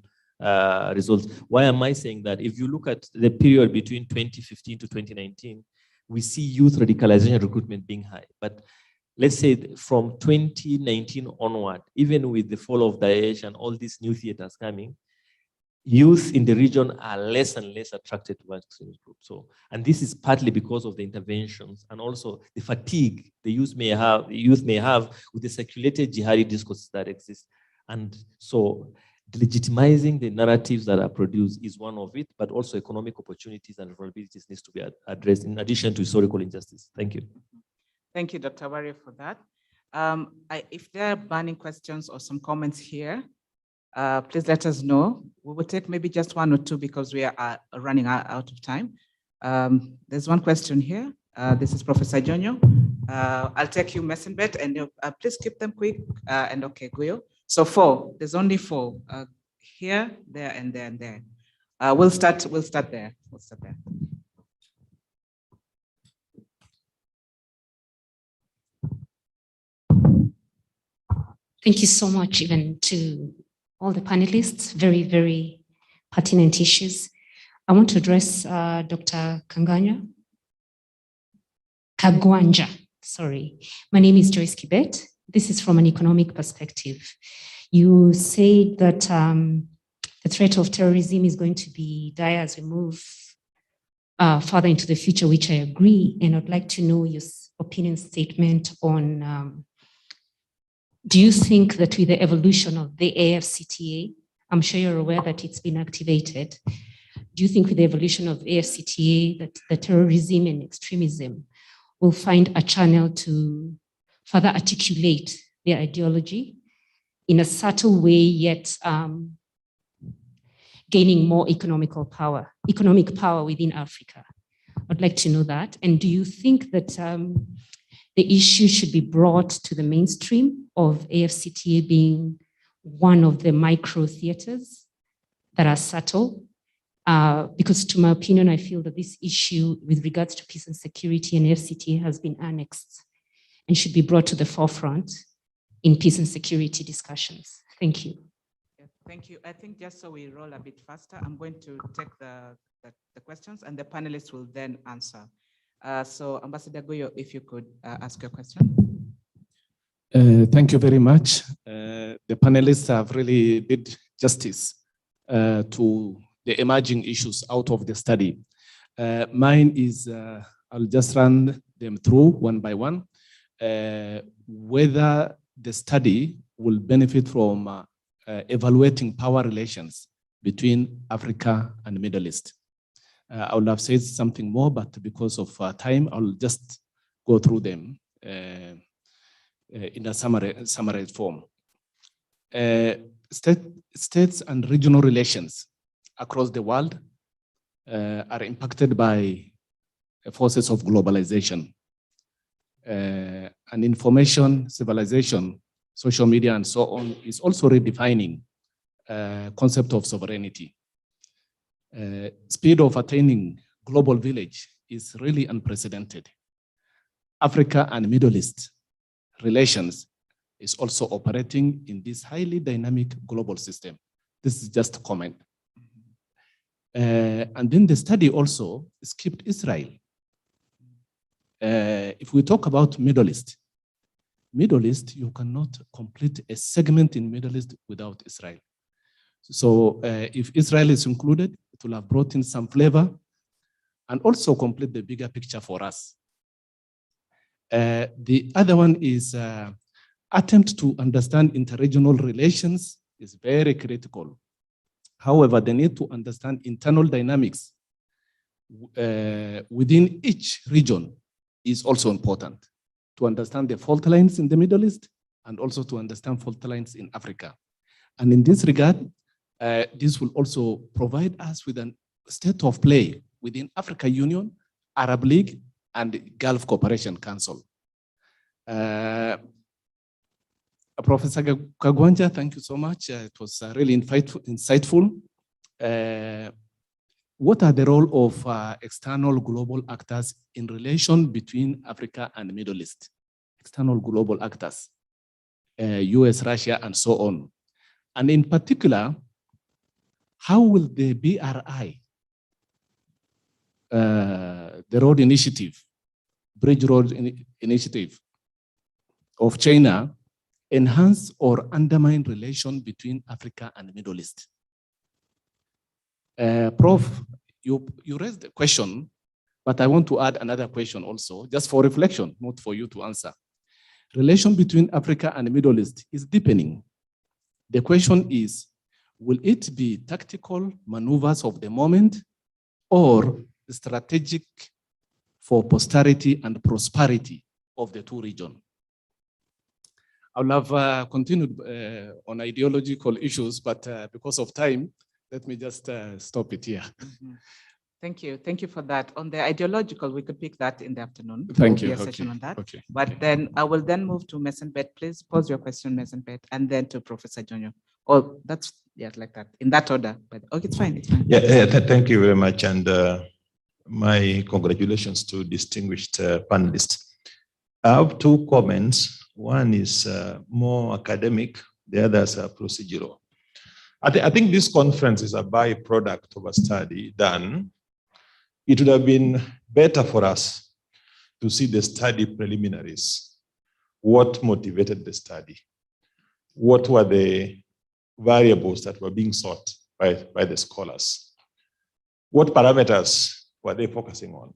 results. Why am I saying that? If you look at the period between 2015 to 2019, we see youth radicalization recruitment being high. But let's say from 2019 onward, even with the fall of Daesh and all these new theaters coming, youth in the region are less and less attracted to extremist groups. So, and this is partly because of the interventions and also the fatigue the youth may have with the circulated jihadi discourses that exist. And so legitimizing the narratives that are produced is one of it, but also economic opportunities and vulnerabilities needs to be addressed in addition to historical injustice. Thank you. Thank you, Dr. Wari, for that. If there are burning questions or some comments here, please let us know. We will take maybe just one or two because we are running out of time. There's one question here. This is Professor Jonyo. I'll take you, Messenbet, and please keep them quick. And okay, Guyo. So 4, there's only 4 here, there, and there, and there. We'll start there. We'll start there. Thank you so much, even to all the panelists. Very, very pertinent issues. I want to address Dr. Kagwanja. Sorry. My name is Joyce Kibet. This is from an economic perspective. You say that the threat of terrorism is going to be dire as we move further into the future, which I agree. And I'd like to know your opinion statement on, do you think that with the evolution of the AFCTA, I'm sure you're aware that it's been activated. Do you think with the evolution of AFCTA that the terrorism and extremism will find a channel to further articulate their ideology in a subtle way, yet gaining more economic power within Africa? I'd like to know that. And do you think that the issue should be brought to the mainstream of AFCTA being one of the micro theaters that are subtle? Because to my opinion, I feel that this issue with regards to peace and security and AFCTA has been annexed and should be brought to the forefront in peace and security discussions. Thank you. Yeah, thank you. I think just so we roll a bit faster, I'm going to take the questions and the panelists will then answer. So Ambassador Guyo, if you could ask your question. Thank you very much. The panelists have really did justice to the emerging issues out of the study. Mine is, I'll just run them through one by one. Whether the study will benefit from evaluating power relations between Africa and the Middle East. I would have said something more, but because of time, I'll just go through them in a summarized form. States and regional relations across the world are impacted by forces of globalization. And information, civilization, social media, and so on is also redefining concept of sovereignty. Speed of attaining global village is really unprecedented. Africa and Middle East relations is also operating in this highly dynamic global system. This is just a comment. And then the study also skipped Israel. If we talk about Middle East, you cannot complete a segment in Middle East without Israel. So if Israel is included, it will have brought in some flavor and also complete the bigger picture for us. The other one is attempt to understand interregional relations is very critical. However, the need to understand internal dynamics within each region is also important to understand the fault lines in the Middle East and also to understand fault lines in Africa. And in this regard, this will also provide us with a state of play within Africa Union, Arab League, and Gulf Cooperation Council. Professor Kagwanja, thank you so much. It was really insightful. What are the role of external global actors in relation between Africa and Middle East? External global actors, US, Russia, and so on. And in particular, how will the BRI, the road initiative, Bridge Road Initiative of China, enhance or undermine relation between Africa and the Middle East? Prof, you raised the question, but I want to add another question also, just for reflection, not for you to answer. Relation between Africa and the Middle East is deepening. The question is, will it be tactical maneuvers of the moment or strategic for posterity and prosperity of the two regions? I will have continued on ideological issues, but because of time, let me just stop it here. Thank you. Thank you for that. On the ideological, we could pick that in the afternoon. Thank There you. will be a session on that. Okay. But then I will then move to Mesenbet. Please pose your question, Mesenbet, and then to Professor Jonyo. Oh, that's, yeah, like that, in that order. But okay, it's fine. It's fine. Thank you very much. And my congratulations to distinguished panelists. I have two comments. One is more academic, the others are procedural. I think this conference is a byproduct of a study done. It would have been better for us to see the study preliminaries. What motivated the study? What were the variables that were being sought by the scholars? What parameters were they focusing on?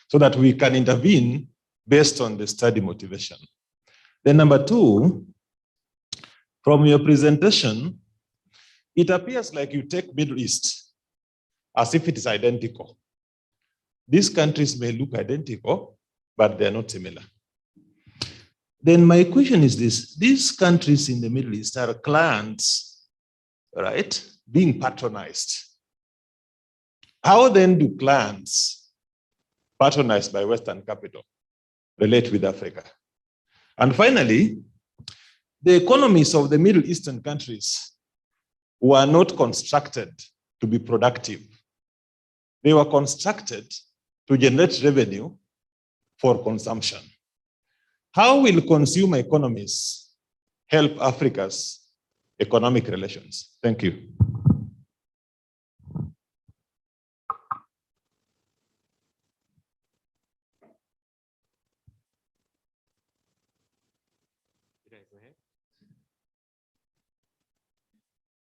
So that we can intervene based on the study motivation. Then number two, from your presentation, it appears like you take Middle East as if it is identical. These countries may look identical, but they're not similar. Then my question is this: these countries in the Middle East are clients, right, being patronized. How then do clients patronized by Western capital relate with Africa? And finally, the economies of the Middle Eastern countries were not constructed to be productive. They were constructed to generate revenue for consumption. How will consumer economies help Africa's economic relations? Thank you.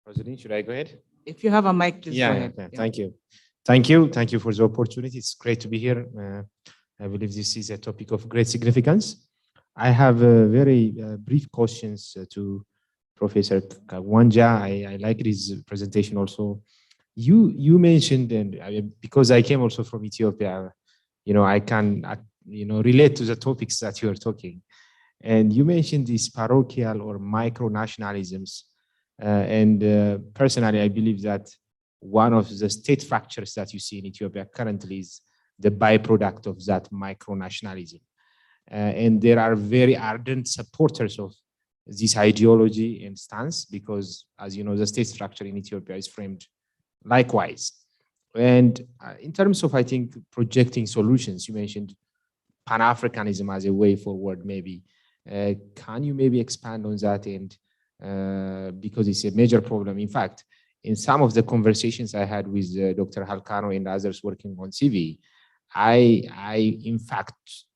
Rosalind, should I go ahead? If you have a mic, please go ahead. Yeah. Thank you. Thank you. Thank you for the opportunity. It's great to be here. I believe this is a topic of great significance. I have very brief questions to Professor Kawanja. I like his presentation also. You mentioned, and because I came also from Ethiopia, I can relate to the topics that you are talking. And you mentioned these parochial or micro-nationalisms. Personally, I believe that one of the state fractures that you see in Ethiopia currently is the byproduct of that micro-nationalism. And there are very ardent supporters of this ideology and stance because, as you know, the state structure in Ethiopia is framed likewise. And in terms of, I think, projecting solutions, you mentioned Pan-Africanism as a way forward, maybe. Can you maybe expand on that? And because it's a major problem. In fact, in some of the conversations I had with Dr. Halcano and others working on CV, I in fact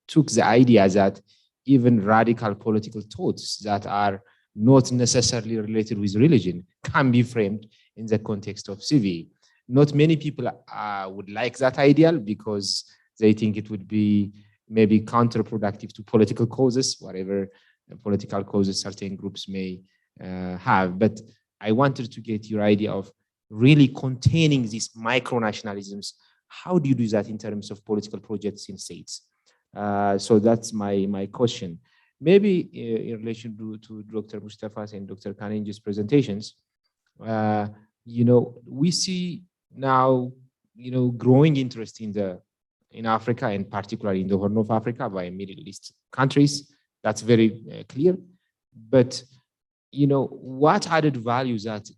took the idea that even radical political thoughts that are not necessarily related with religion can be framed in the context of CV. Not many people would like that ideal because they think it would be maybe counterproductive to political causes, whatever political causes certain groups may have. But I wanted to get your idea of really containing these micro-nationalisms. How do you do that in terms of political projects in states? So that's my question. Maybe in relation to Dr. Mustafa's and Dr. Kanenji's presentations, we see now, growing interest in Africa and particularly in the Horn of Africa by Middle East countries. That's very clear. But what added values that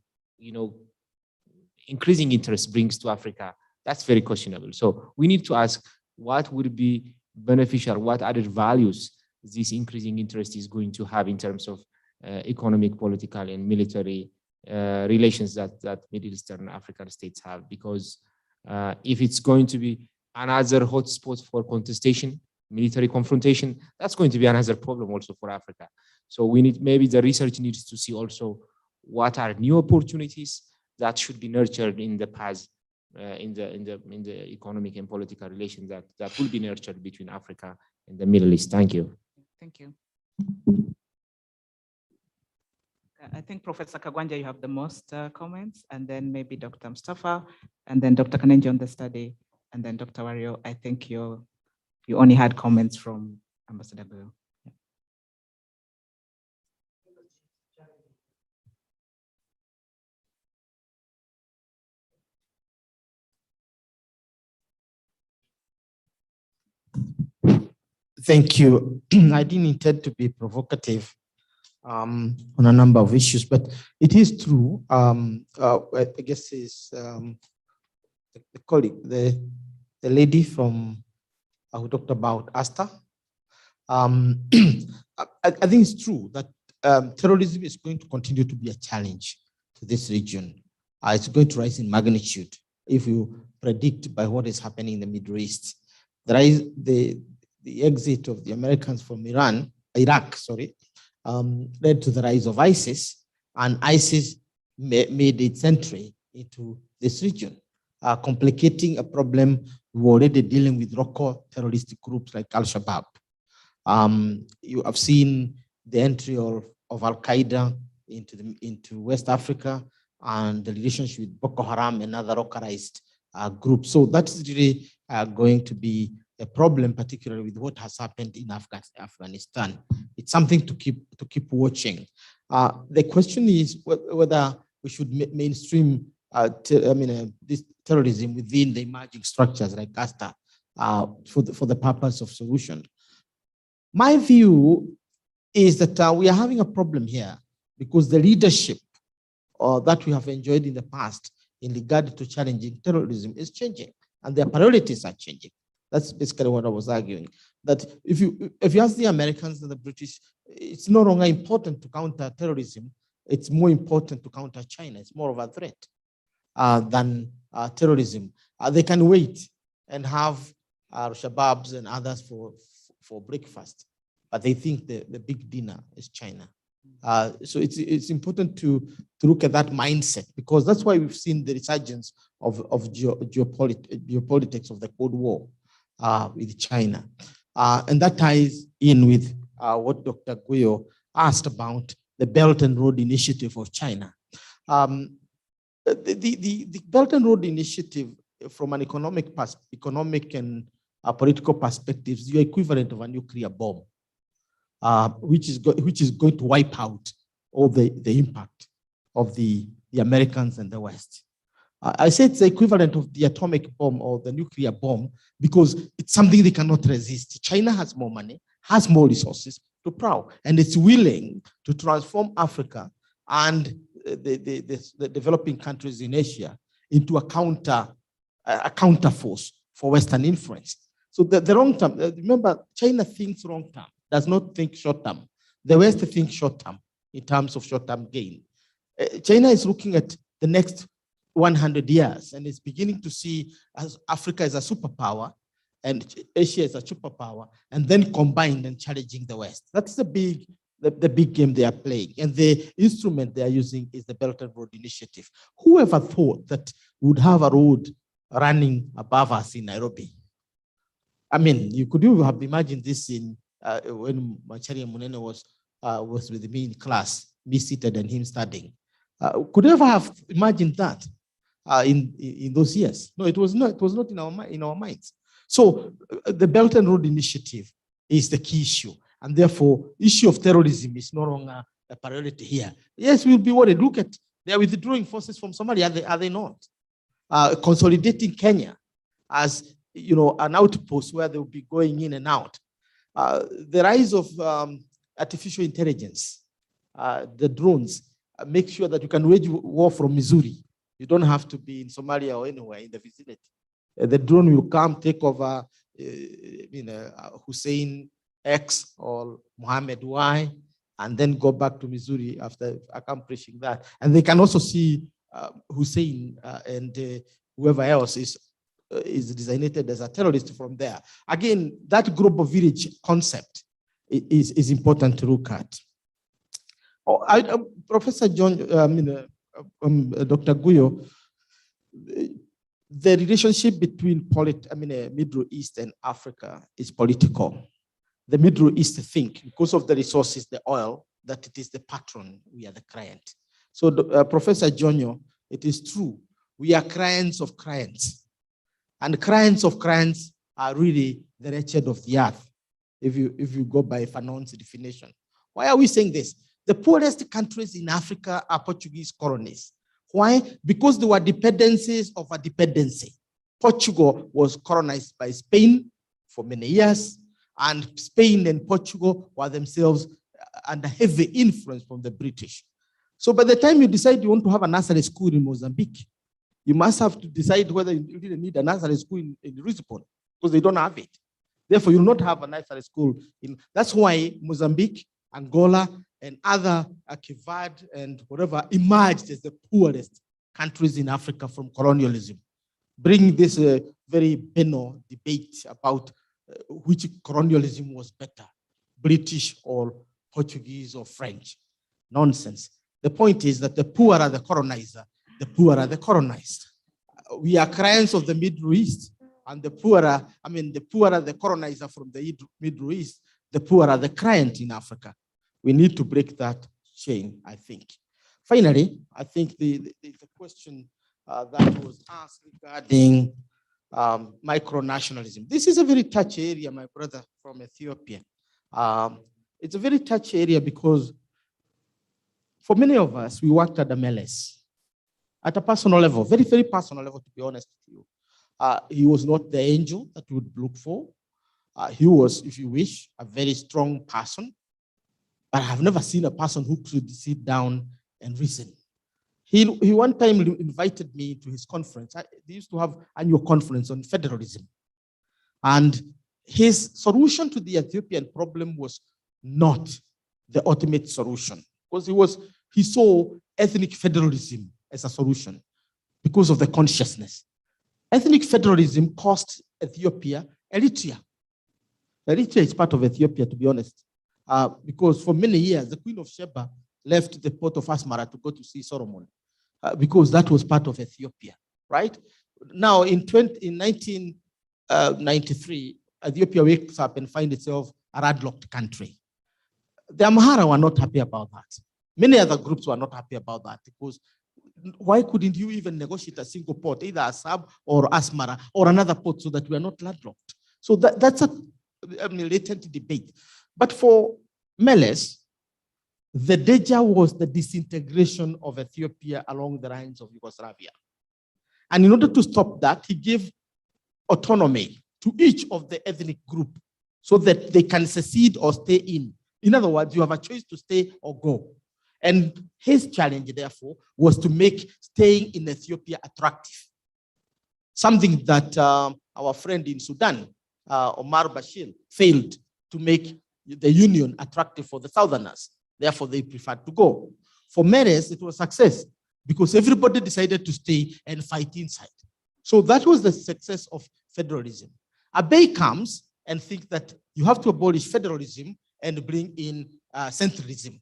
increasing interest brings to Africa? That's very questionable. So we need to ask what would be beneficial, what added values this increasing interest is going to have in terms of economic, political, and military relations that Middle Eastern African states have, because if it's going to be another hotspot for contestation, military confrontation, that's going to be another problem also for Africa. So we need, maybe the research needs to see also what are new opportunities that should be nurtured in the past, in the economic and political relations that will be nurtured between Africa and the Middle East. Thank you. Thank you. I think Professor Kagwanja, you have the most comments, and then maybe Dr. Mustafa, and then Dr. Kanenje on the study, and then Dr. Wario. I think you only had comments from Ambassador Goyo. Thank you. I didn't intend to be provocative on a number of issues, but it is true. I guess is the colleague, the lady from who talked about Asta. I think it's true that terrorism is going to continue to be a challenge to this region. It's going to rise in magnitude if you predict by what is happening in the Middle East. The exit of the Americans from Iraq, led to the rise of ISIS, and ISIS made its entry into this region, complicating a problem we're already dealing with local terroristic groups like Al-Shabaab. You have seen the entry of Al-Qaeda into West Africa and the relationship with Boko Haram and other localized groups. So that's really going to be a problem, particularly with what has happened in Afghanistan. It's something to keep watching. The question is whether we should mainstream this terrorism within the emerging structures like Asta for the purpose of solution. My view is that we are having a problem here because the leadership that we have enjoyed in the past in regard to challenging terrorism is changing, and their priorities are changing. That's basically what I was arguing. That if you ask the Americans and the British, it's no longer important to counter terrorism. It's more important to counter China. It's more of a threat than terrorism. They can wait and have Shababs and others for breakfast, but they think the big dinner is China. So it's important to look at that mindset, because that's why we've seen the resurgence of geopolitics of the Cold War with China. And that ties in with what Dr. Goyo asked about the Belt and Road Initiative of China. The Belt and Road Initiative, from an economic and political perspective, is the equivalent of a nuclear bomb, which is going to wipe out all the impact of the Americans and the West. I say it's the equivalent of the atomic bomb or the nuclear bomb because it's something they cannot resist. China has more money, has more resources to prowl, and it's willing to transform Africa and the developing countries in Asia into a counter force for Western influence. So the long term, remember, China thinks long term, does not think short term. The West thinks short term in terms of short term gain. China is looking at the next 100 years and is beginning to see as Africa as a superpower and Asia as a superpower, and then combined and challenging the West. That's the big game they are playing. And the instrument they are using is the Belt and Road Initiative. Whoever thought that we would have a road running above us in Nairobi? I mean, you could have imagined this in when Macharia Munene was with me in class, me seated and him studying. Could you ever have imagined that in those years? No, it was not. It was not in our minds. So the Belt and Road Initiative is the key issue, and therefore, issue of terrorism is no longer a priority here. Yes, we'll be worried. Look at, they are withdrawing forces from Somalia. Are they not? Consolidating Kenya as an outpost where they will be going in and out. The rise of artificial intelligence, the drones, make sure that you can wage war from Missouri. You don't have to be in Somalia or anywhere in the vicinity. The drone will come, take over Hussein X or Mohammed Y, and then go back to Missouri after accomplishing that. And they can also see Hussein and whoever else is designated as a terrorist from there. Again, that global village concept is important to look at. Professor John, Dr. Guyo, the relationship between Middle East and Africa is political. The Middle East think, because of the resources, the oil, that it is the patron, we are the client. So Professor Jonyo, it is true, we are clients of clients. And clients of clients are really the wretched of the earth, if you go by Fanon's definition. Why are we saying this? The poorest countries in Africa are Portuguese colonies. Why? Because they were dependencies of a dependency. Portugal was colonized by Spain for many years, and Spain and Portugal were themselves under heavy influence from the British. So by the time you decide you want to have a nursery school in Mozambique, you must have to decide whether you really need a nursery school in Lisbon, because they don't have it. Therefore, you will not have a nursery school. That's why Mozambique, Angola, and other Kivad and whatever emerged as the poorest countries in Africa from colonialism. Bring this very banal debate about which colonialism was better, British or Portuguese or French. Nonsense. The point is that the poor are the colonizer, the poor are the colonized. We are clients of the Middle East, and the poor are the colonizer from the Middle East, the poor are the client in Africa. We need to break that chain, I think. Finally, I think the question that was asked regarding micronationalism. This is a very touchy area, my brother from Ethiopia. It's a very touchy area because for many of us, we worked at the Meles at a personal level, very, very personal level, to be honest with you. He was not the angel that we would look for. He was, if you wish, a very strong person. But I have never seen a person who could sit down and reason. He one time invited me to his conference. They used to have annual conference on federalism. And his solution to the Ethiopian problem was not the ultimate solution, because he saw ethnic federalism as a solution because of the consciousness. Ethnic federalism cost Ethiopia Eritrea. Eritrea is part of Ethiopia, to be honest. Because for many years, the Queen of Sheba left the port of Asmara to go to see Solomon, because that was part of Ethiopia, right? Now, in 1993, Ethiopia wakes up and finds itself a landlocked country. The Amhara were not happy about that. Many other groups were not happy about that, because why couldn't you even negotiate a single port, either Assab or Asmara or another port, so that we are not landlocked? So that's a latent debate. But for Meles, the danger was the disintegration of Ethiopia along the lines of Yugoslavia. And in order to stop that, he gave autonomy to each of the ethnic group so that they can secede or stay in. In other words, you have a choice to stay or go. And his challenge, therefore, was to make staying in Ethiopia attractive. Something that our friend in Sudan, Omar Bashir, failed to make the union attractive for the Southerners. Therefore, they preferred to go. For Meles, it was a success because everybody decided to stay and fight inside. So that was the success of federalism. Abiy comes and thinks that you have to abolish federalism and bring in centralism.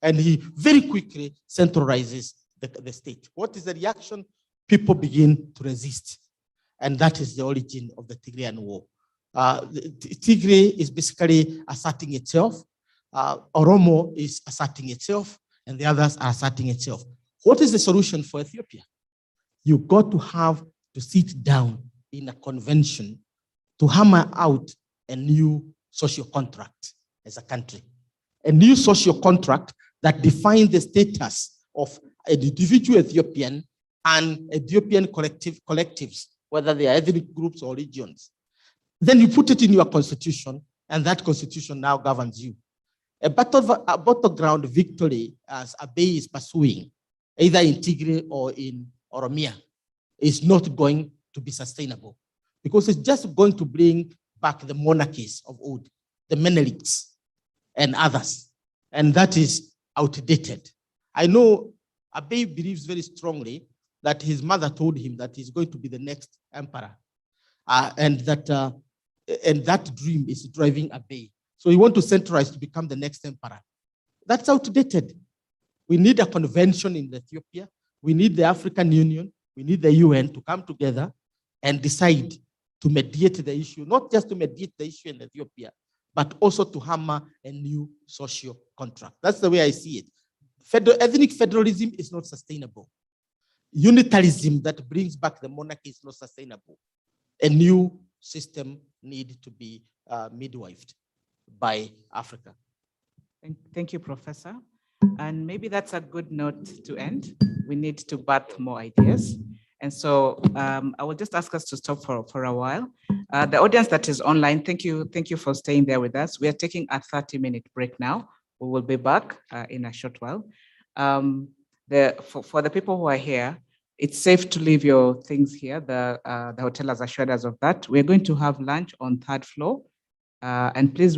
And he very quickly centralizes the state. What is the reaction? People begin to resist. And that is the origin of the Tigrayan War. Tigray is basically asserting itself. Oromo is asserting itself, and the others are asserting itself. What is the solution for Ethiopia? You got to have to sit down in a convention to hammer out a new social contract as a country. A new social contract that defines the status of an individual Ethiopian and Ethiopian collectives, whether they are ethnic groups or regions. Then you put it in your constitution, and that constitution now governs you. A battleground victory, as Abiy is pursuing, either in Tigray or in Oromia, is not going to be sustainable, because it's just going to bring back the monarchies of old, the Meneliks and others. and that is outdated. I know Abe believes very strongly that his mother told him that he's going to be the next emperor, and that dream is driving Abe. So he wants to centralize to become the next emperor. That's outdated. We need a convention in Ethiopia. We need the African Union. We need the UN to come together and decide to mediate the issue, not just to mediate the issue in Ethiopia, but also to hammer a new social contract. That's the way I see it. Ethnic federalism is not sustainable. Unitarism that brings back the monarchy is not sustainable. A new system needs to be midwifed by Africa. Thank you, Professor. And maybe that's a good note to end. We need to birth more ideas. And so I will just ask us to stop for a while. The audience that is online, thank you for staying there with us. We are taking a 30-minute break now. We will be back in a short while. For the people who are here, it's safe to leave your things here. The hotel has assured us of that. We're going to have lunch on 3rd floor. And please,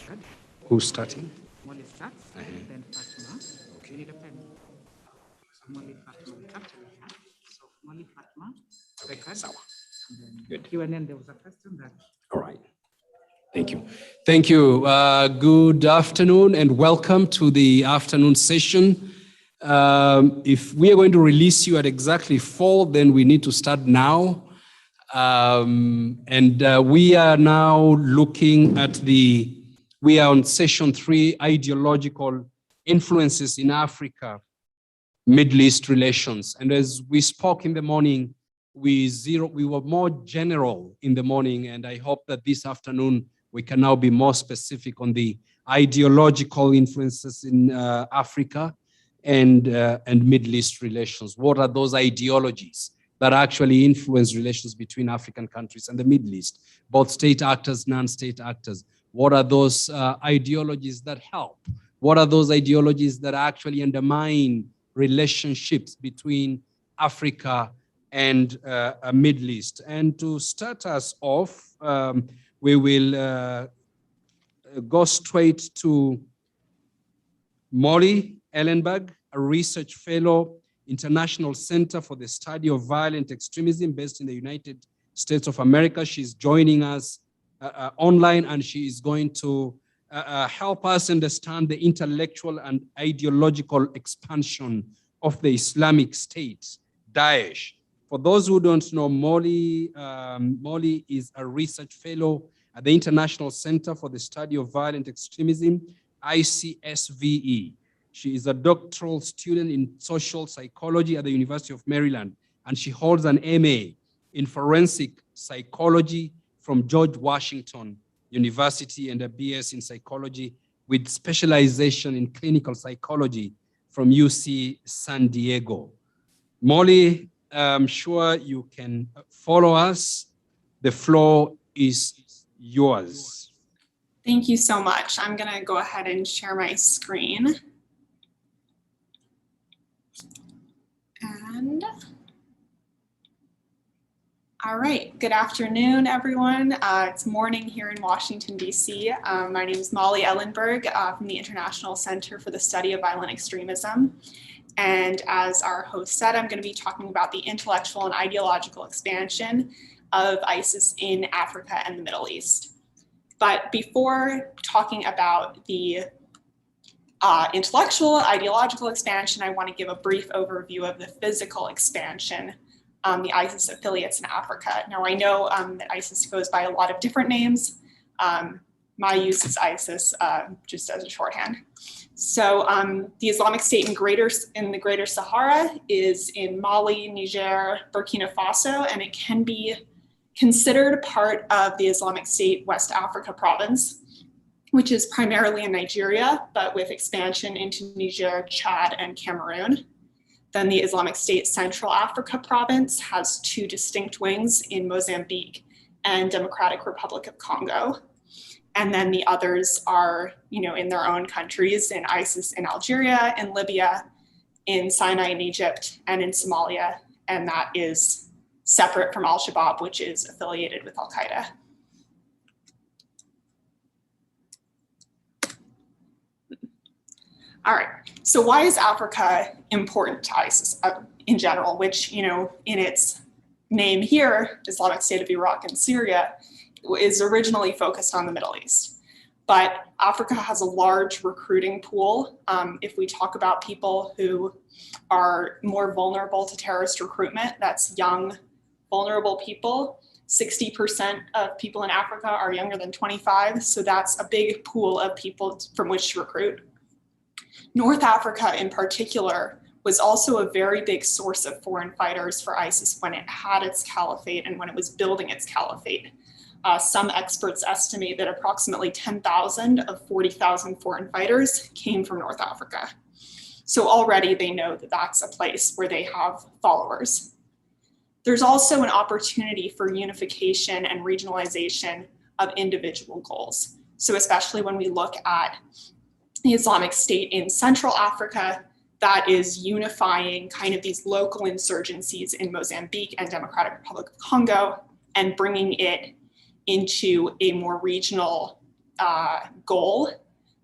Good. Who's starting? Molly starts, then Fatma. Okay. You need a pen. Molly, Fatma, capture the hat. So Molly, Fatma, second. Good. You and then there was a question that. All right. Thank you. Thank you. Good afternoon and welcome to the afternoon session. If we are going to release you at exactly 4, then we need to start now. We are now looking at we are on session 3, ideological influences in Africa, Middle East relations. And as we spoke in the morning, we were more general in the morning, and I hope that this afternoon we can now be more specific on the ideological influences in Africa and Middle East relations. What are those ideologies that actually influence relations between African countries and the Middle East, both state actors, non-state actors? What are those ideologies that help? What are those ideologies that actually undermine relationships between Africa and Middle East? And to start us off, we will go straight to Molly Ellenberg, a research fellow, International Center for the Study of Violent Extremism based in the United States of America. She's joining us online, and she is going to help us understand the intellectual and ideological expansion of the Islamic State, Daesh. For those who don't know, Molly is a research fellow at the International Center for the Study of Violent Extremism, ICSVE. She is a doctoral student in social psychology at the University of Maryland, and she holds an MA in forensic psychology from George Washington University and a BS in psychology with specialization in clinical psychology from UC San Diego. Molly, I'm sure you can follow us. The floor is yours. Thank you so much. I'm going to go ahead and share my screen. And all right, good afternoon, everyone. It's morning here in Washington, D.C. My name is Molly Ellenberg from the International Center for the Study of Violent Extremism. And as our host said, I'm going to be talking about the intellectual and ideological expansion of ISIS in Africa and the Middle East. But before talking about the intellectual, ideological expansion, I want to give a brief overview of the physical expansion, the ISIS affiliates in Africa. Now, I know that ISIS goes by a lot of different names. My use is ISIS, just as a shorthand. So the Islamic State in the Greater Sahara is in Mali, Niger, Burkina Faso, and it can be considered part of the Islamic State West Africa province, which is primarily in Nigeria, but with expansion into Niger, Chad, and Cameroon. Then the Islamic State Central Africa province has 2 distinct wings in Mozambique and Democratic Republic of Congo. And then the others are, in their own countries, in ISIS in Algeria, in Libya, in Sinai in Egypt, and in Somalia. And that is separate from Al-Shabaab, which is affiliated with Al-Qaeda. All right, so why is Africa important to ISIS in general, which, in its name here, Islamic State of Iraq and Syria, is originally focused on the Middle East. But Africa has a large recruiting pool. If we talk about people who are more vulnerable to terrorist recruitment, that's young, vulnerable people. 60% of people in Africa are younger than 25, so that's a big pool of people from which to recruit. North Africa in particular was also a very big source of foreign fighters for ISIS when it had its caliphate and when it was building its caliphate. Some experts estimate that approximately 10,000 of 40,000 foreign fighters came from North Africa. So already they know that that's a place where they have followers. There's also an opportunity for unification and regionalization of individual goals. So especially when we look at the Islamic State in Central Africa, that is unifying kind of these local insurgencies in Mozambique and Democratic Republic of Congo and bringing it into a more regional goal.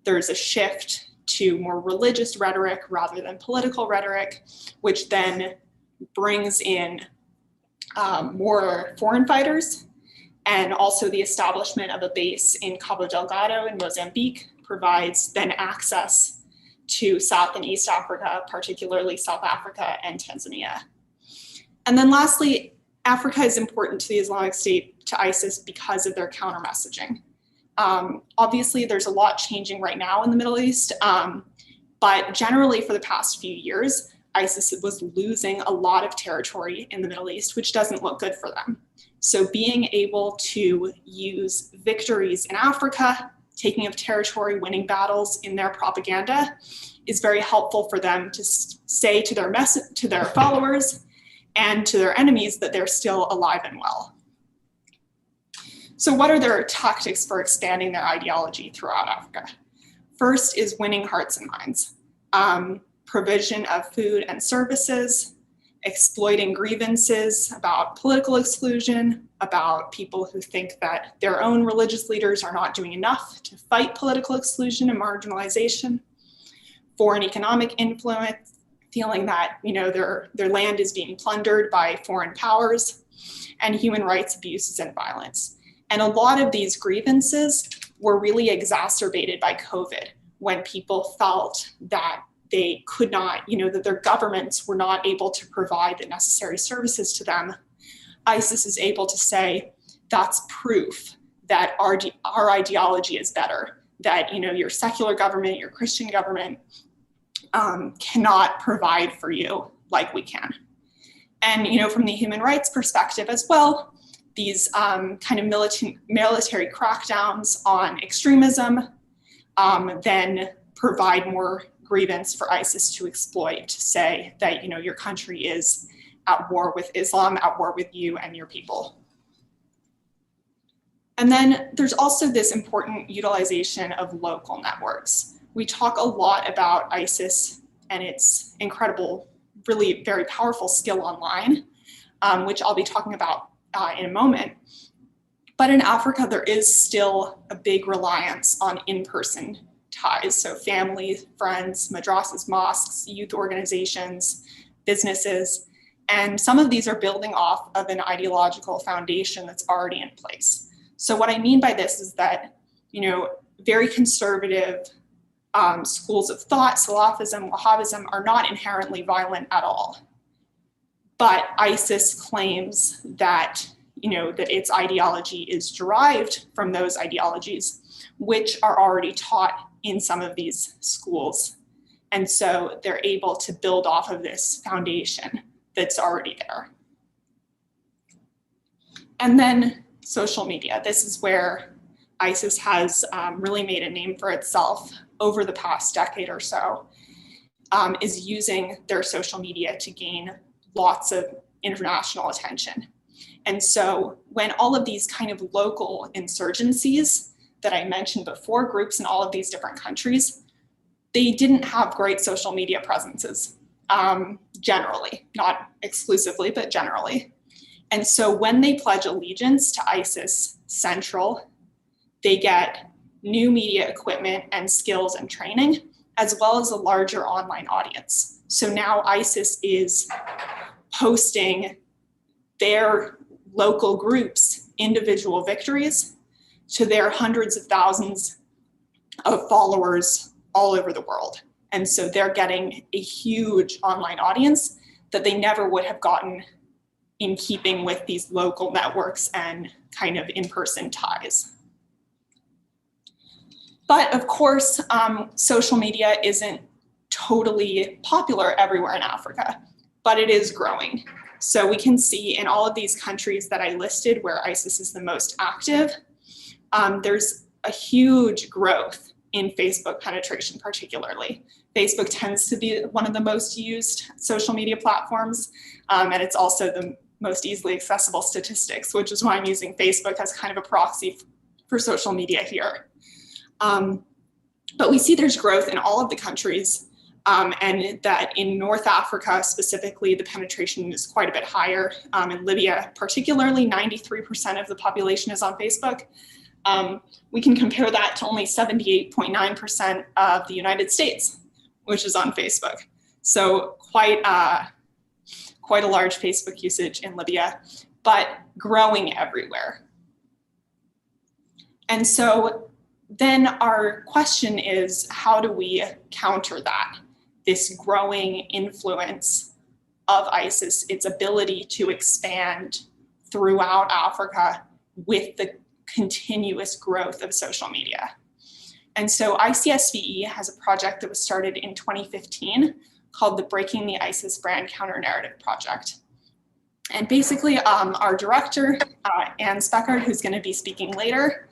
There's a shift to more religious rhetoric rather than political rhetoric, which then brings in more foreign fighters, and also the establishment of a base in Cabo Delgado in Mozambique provides then access to South and East Africa, particularly South Africa and Tanzania. And then lastly, Africa is important to the Islamic State, to ISIS, because of their counter messaging. Obviously, there's a lot changing right now in the Middle East, but generally for the past few years, ISIS was losing a lot of territory in the Middle East, which doesn't look good for them. So being able to use victories in Africa, taking of territory, winning battles in their propaganda is very helpful for them to say to their followers and to their enemies that they're still alive and well. So what are their tactics for expanding their ideology throughout Africa? First is winning hearts and minds. Provision of food and services, exploiting grievances about political exclusion, about people who think that their own religious leaders are not doing enough to fight political exclusion and marginalization, foreign economic influence, feeling that their land is being plundered by foreign powers, and human rights abuses and violence. And a lot of these grievances were really exacerbated by COVID, when people felt that they could not, that their governments were not able to provide the necessary services to them. ISIS is able to say, that's proof that our ideology is better, that your secular government, your Christian government cannot provide for you like we can. And from the human rights perspective as well, these kind of military crackdowns on extremism then provide more grievance for ISIS to exploit, to say that your country is at war with Islam, at war with you and your people. And then there's also this important utilization of local networks. We talk a lot about ISIS and its incredible, really very powerful skill online, which I'll be talking about in a moment. But in Africa, there is still a big reliance on in-person ties. So families, friends, madrasas, mosques, youth organizations, businesses, and some of these are building off of an ideological foundation that's already in place. So what I mean by this is that, very conservative schools of thought, Salafism, Wahhabism, are not inherently violent at all. But ISIS claims that, that its ideology is derived from those ideologies, which are already taught in some of these schools. And so they're able to build off of this foundation that's already there. And then social media. This is where ISIS has really made a name for itself over the past decade or so, is using their social media to gain lots of international attention. And so when all of these kind of local insurgencies that I mentioned before, groups in all of these different countries, they didn't have great social media presences, generally, not exclusively, but generally. And so when they pledge allegiance to ISIS Central, they get new media equipment and skills and training, as well as a larger online audience. So now ISIS is posting their local groups' individual victories to their hundreds of thousands of followers all over the world. And so they're getting a huge online audience that they never would have gotten in keeping with these local networks and kind of in-person ties. But of course, social media isn't totally popular everywhere in Africa, but it is growing. So we can see in all of these countries that I listed where ISIS is the most active, there's a huge growth in Facebook penetration particularly. Facebook tends to be one of the most used social media platforms, and it's also the most easily accessible statistics, which is why I'm using Facebook as kind of a proxy for social media here. But we see there's growth in all of the countries, and that in North Africa specifically, the penetration is quite a bit higher. In Libya particularly, 93% of the population is on Facebook. We can compare that to only 78.9% of the United States, which is on Facebook. So quite a large Facebook usage in Libya, but growing everywhere. And so then our question is, how do we counter that? This growing influence of ISIS, its ability to expand throughout Africa with the continuous growth of social media. And so ICSVE has a project that was started in 2015 called the Breaking the ISIS Brand Counter-Narrative Project. And basically our director, Anne Speckard, who's gonna be speaking later,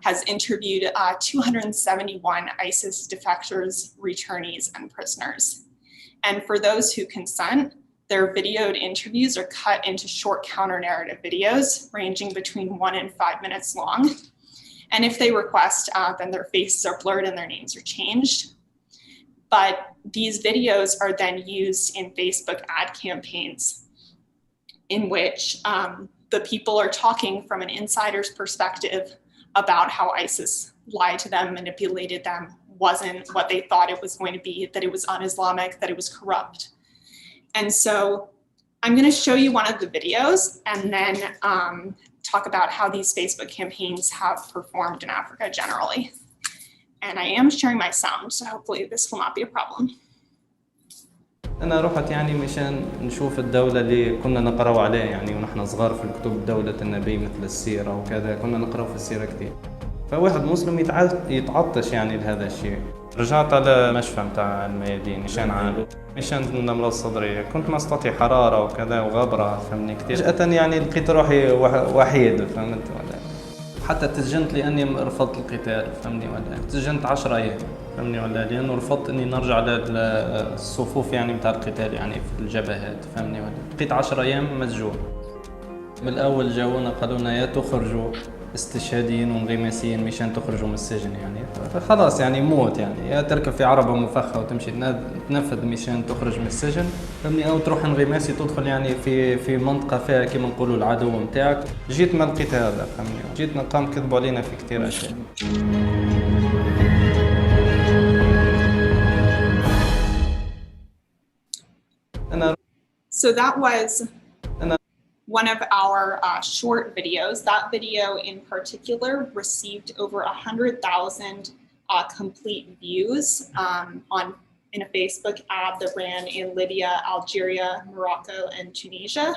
has interviewed 271 ISIS defectors, returnees, and prisoners. And for those who consent, their videoed interviews are cut into short counter-narrative videos ranging between 1 and 5 minutes long. And if they request, then their faces are blurred and their names are changed. But these videos are then used in Facebook ad campaigns in which the people are talking from an insider's perspective about how ISIS lied to them, manipulated them, wasn't what they thought it was going to be, that it was un-Islamic, that it was corrupt. And so I'm going to show you one of the videos and then talk about how these Facebook campaigns have performed in Africa generally. And I am sharing my sound, so hopefully this will not be a problem. أنا رحت يعني مشان نشوف الدولة اللي كنا نقرأ عليها يعني ونحن صغار في الكتب دولة النبي مثل السيرة وكذا كنا نقرأ في السيرة كثير. فواحد مسلم يتعطش يعني لهذا الشيء. رجعت على مشفى متاع الميادين مشان عالو مشان النمرة الصدرية كنت ما استطيع حرارة وكذا وغبرة فهمني كثير. فجأة يعني لقيت روحي وحيد فهمت ولا حتى تسجنت لأني رفضت القتال فهمني ولا تسجنت 10 أيام فهمني ولا لأنه رفضت إني نرجع للصفوف يعني متاع القتال يعني في الجبهات فهمني ولا بقيت 10 أيام مسجون. بالأول جاونا قالوا لنا يا تخرجوا استشهاديين وانغماسيين مشان تخرجوا من السجن يعني فخلاص يعني موت يعني يا تركب في عربة مفخة وتمشي تنفذ مشان تخرج من السجن فهمني أو تروح انغماسي تدخل يعني في منطقة فيها كما نقولوا العدو متاعك. جيت ما لقيت هذا فهمني جيت قام كذبوا علينا في كثير أشياء. So that was one of our short videos. That video in particular received over 100,000 complete views in a Facebook ad that ran in Libya, Algeria, Morocco, and Tunisia.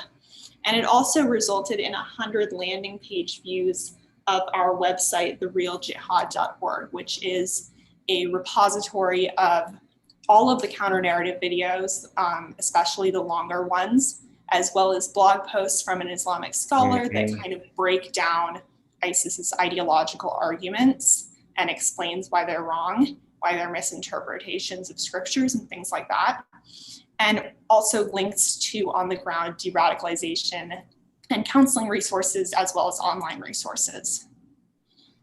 And it also resulted in 100 landing page views of our website, therealjihad.org, which is a repository of all of the counter-narrative videos, especially the longer ones, as well as blog posts from an Islamic scholar that kind of break down ISIS's ideological arguments and explains why they're wrong, why they're misinterpretations of scriptures and things like that. And also links to on-the-ground de-radicalization and counseling resources, as well as online resources.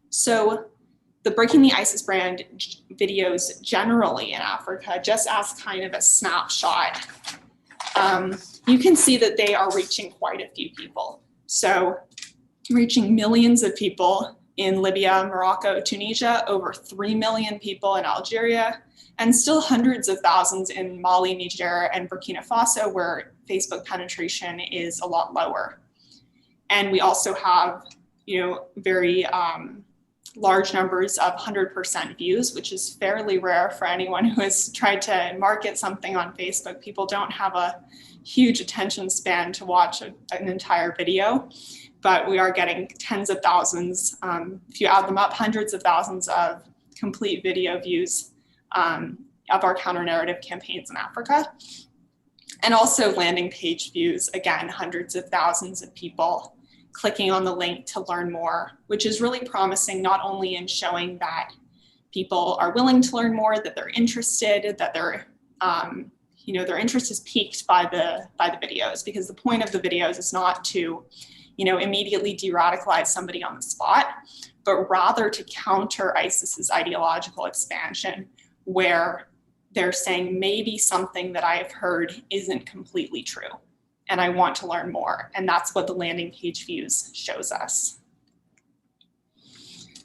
So the Breaking the ISIS Brand videos generally in Africa, just as kind of a snapshot, you can see that they are reaching quite a few people. So reaching millions of people in Libya, Morocco, Tunisia, over 3 million people in Algeria, and still hundreds of thousands in Mali, Niger, and Burkina Faso, where Facebook penetration is a lot lower. And we also have, very large numbers of 100% views, which is fairly rare for anyone who has tried to market something on Facebook. People don't have a huge attention span to watch an entire video, but we are getting tens of thousands, if you add them up, hundreds of thousands of complete video views of our counter-narrative campaigns in Africa. And also landing page views, again, hundreds of thousands of people clicking on the link to learn more, which is really promising, not only in showing that people are willing to learn more, that they're interested, that their interest is piqued by the videos, because the point of the videos is not to, immediately de-radicalize somebody on the spot, but rather to counter ISIS's ideological expansion, where they're saying maybe something that I have heard isn't completely true, and I want to learn more. And that's what the landing page views shows us.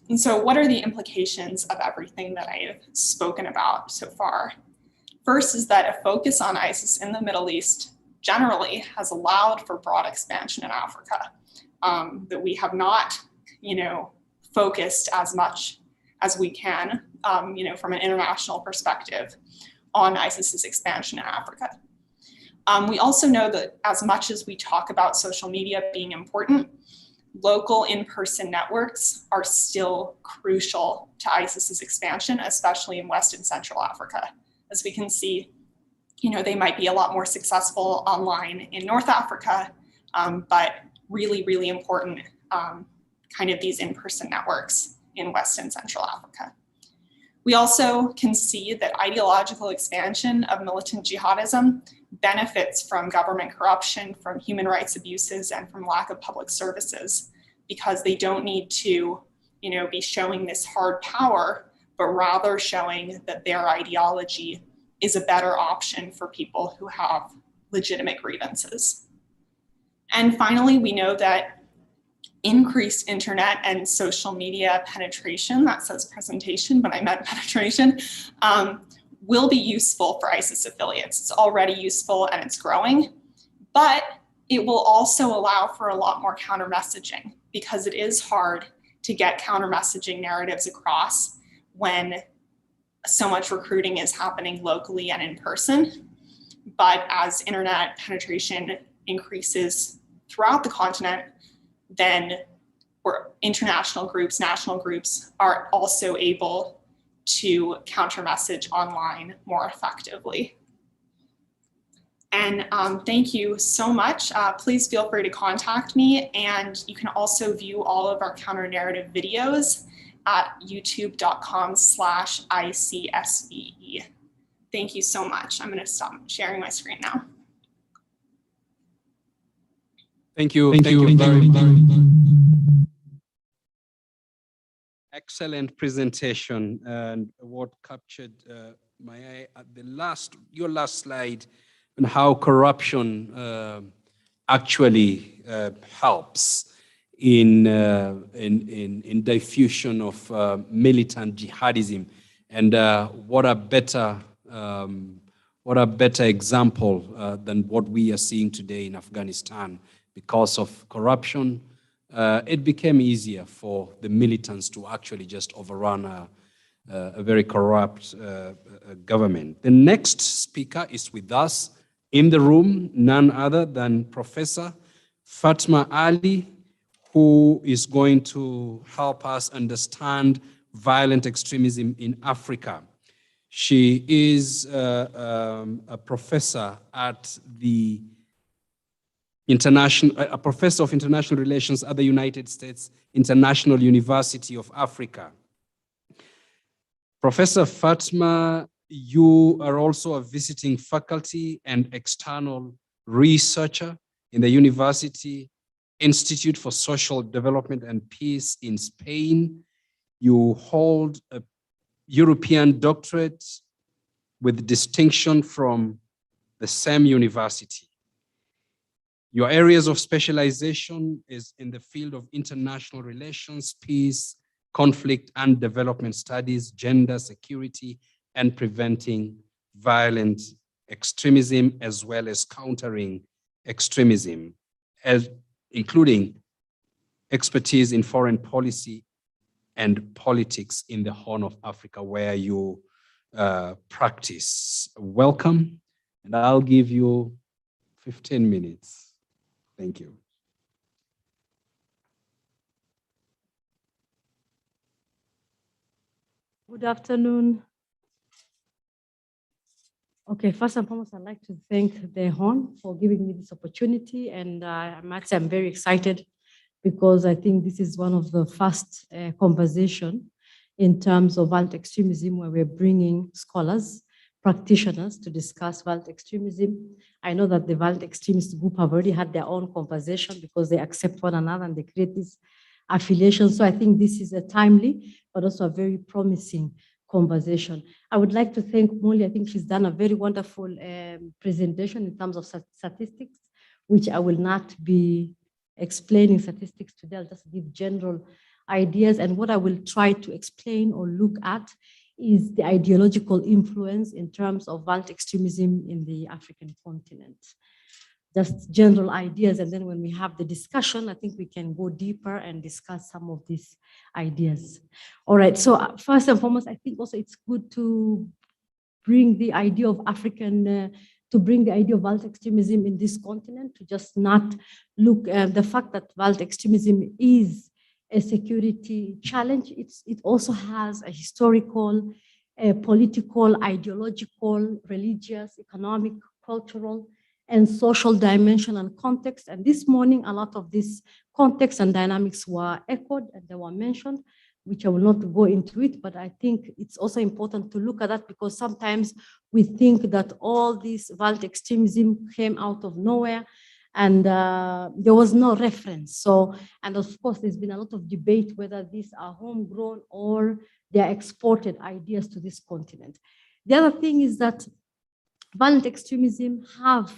And so what are the implications of everything that I have spoken about so far? First is that a focus on ISIS in the Middle East generally has allowed for broad expansion in Africa, that we have not, focused as much as we can, from an international perspective on ISIS's expansion in Africa. We also know that as much as we talk about social media being important, local in-person networks are still crucial to ISIS's expansion, especially in West and Central Africa. As we can see, they might be a lot more successful online in North Africa, but really, really important kind of these in-person networks in West and Central Africa. We also can see that ideological expansion of militant jihadism benefits from government corruption, from human rights abuses, and from lack of public services, because they don't need to, be showing this hard power, but rather showing that their ideology is a better option for people who have legitimate grievances. And finally, we know that increased internet and social media penetration, that says presentation, but I meant penetration, will be useful for ISIS affiliates. It's already useful and it's growing, but it will also allow for a lot more counter messaging, because it is hard to get counter messaging narratives across when so much recruiting is happening locally and in person. But as internet penetration increases throughout the continent, then international groups, national groups are also able to counter message online more effectively. And thank you so much. Please feel free to contact me, and you can also view all of our counter narrative videos at youtube.com/ICSVE. Thank you so much. I'm going to stop sharing my screen now. Thank you. Thank you very much. Excellent presentation, and what captured my eye at your last slide, and how corruption actually helps in diffusion of militant jihadism, and what a better example than what we are seeing today in Afghanistan. Because of corruption, it became easier for the militants to actually just overrun a very corrupt government. The next speaker is with us in the room, none other than Professor Fatma Ali, who is going to help us understand violent extremism in Africa. She is a professor at the a professor of international relations at the United States International University of Africa. Professor Fatma, you are also a visiting faculty and external researcher in the University Institute for Social Development and Peace in Spain. You hold a European doctorate with distinction from the same university. Your areas of specialization is in the field of international relations, peace, conflict and development studies, gender, security, and preventing violent extremism, as well as countering extremism, including expertise in foreign policy and politics in the Horn of Africa, where you practice. Welcome, and I'll give you 15 minutes. Thank you. Good afternoon. Okay, first and foremost, I'd like to thank the Horn for giving me this opportunity, and I must say I'm very excited because I think this is one of the first conversation in terms of violent extremism where we're bringing scholars, practitioners to discuss violent extremism. I know that the violent extremist group have already had their own conversation because they accept one another and they create this affiliation. So I think this is a timely, but also a very promising conversation. I would like to thank Molly. I think she's done a very wonderful presentation in terms of statistics, which I will not be explaining statistics today. I'll just give general ideas. And what I will try to explain or look at is the ideological influence in terms of violent extremism in the African continent. Just general ideas, and then when we have the discussion, I think we can go deeper and discuss some of these ideas. All right, so first and foremost, I think also it's good to bring the idea of violent extremism in this continent, to just not look at the fact that violent extremism is a security challenge. It also has a historical, political, ideological, religious, economic, cultural, and social dimension and context. And this morning, a lot of these context and dynamics were echoed and they were mentioned, which I will not go into it, but I think it's also important to look at that, because sometimes we think that all this violent extremism came out of nowhere and there was no reference. So, and of course, there's been a lot of debate whether these are homegrown or they are exported ideas to this continent. The other thing is that violent extremism have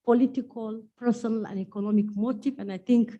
political, personal, and economic motive. And I think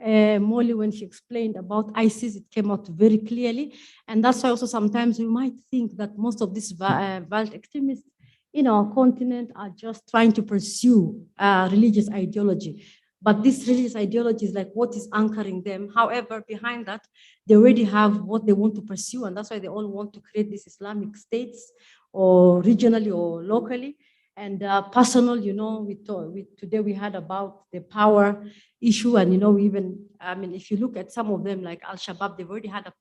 Molly, when she explained about ISIS, it came out very clearly. And that's why also sometimes we might think that most of these violent extremists in our continent are just trying to pursue religious ideology. But this religious ideology is like what is anchoring them. However, behind that, they already have what they want to pursue. And that's why they all want to create these Islamic states, or regionally or locally. And personal, today we had about the power issue. And, if you look at some of them, like Al-Shabaab, they've already had a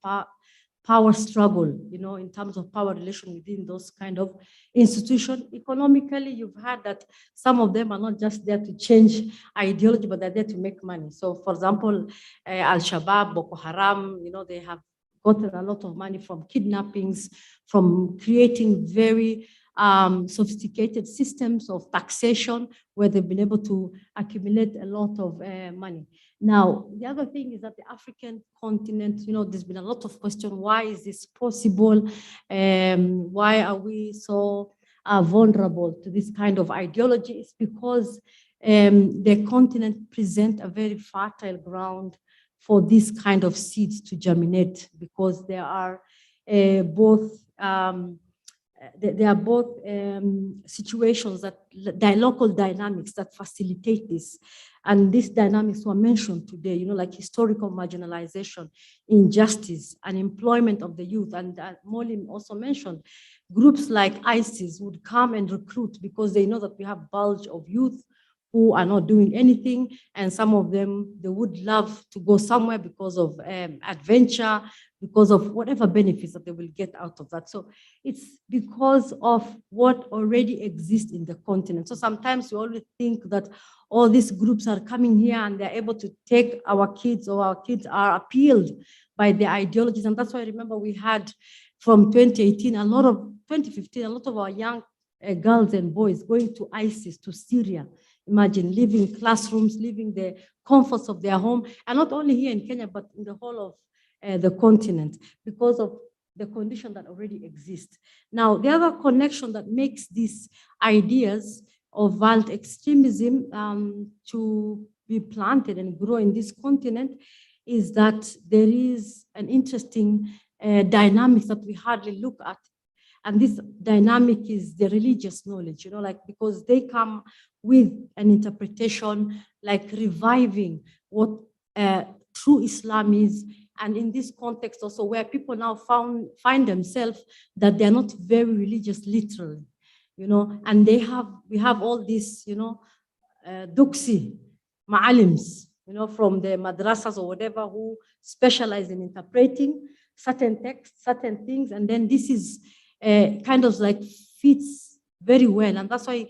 power struggle, in terms of power relation within those kind of institutions. Economically, you've had that some of them are not just there to change ideology, but they're there to make money. So, for example, Al-Shabaab, Boko Haram, they have gotten a lot of money from kidnappings, from creating very sophisticated systems of taxation where they've been able to accumulate a lot of money. Now, the other thing is that the African continent, there's been a lot of questions. Why is this possible? Why are we so vulnerable to this kind of ideology? It's because the continent presents a very fertile ground for this kind of seeds to germinate, because there are both situations that local dynamics that facilitate this. And these dynamics were mentioned today, like historical marginalization, injustice, unemployment of the youth. And Molly also mentioned groups like ISIS would come and recruit because they know that we have bulge of youth who are not doing anything. And some of them, they would love to go somewhere because of adventure, because of whatever benefits that they will get out of that. So it's because of what already exists in the continent. So sometimes we always think that all these groups are coming here and they're able to take our kids, or our kids are appealed by their ideologies. And that's why I remember we had from 2015, a lot of our young girls and boys going to ISIS, to Syria. Imagine leaving classrooms, leaving the comforts of their home, and not only here in Kenya, but in the whole of the continent, because of the condition that already exists. Now, the other connection that makes these ideas of violent extremism to be planted and grow in this continent is that there is an interesting dynamic that we hardly look at. And this dynamic is the religious knowledge, because they come with an interpretation, like reviving what true Islam is. And in this context also, where people now find themselves that they're not very religious literally, and we have all these, duksi, ma'alims, from the madrasas or whatever, who specialize in interpreting certain texts, certain things. And then this is kind of like fits very well. And that's why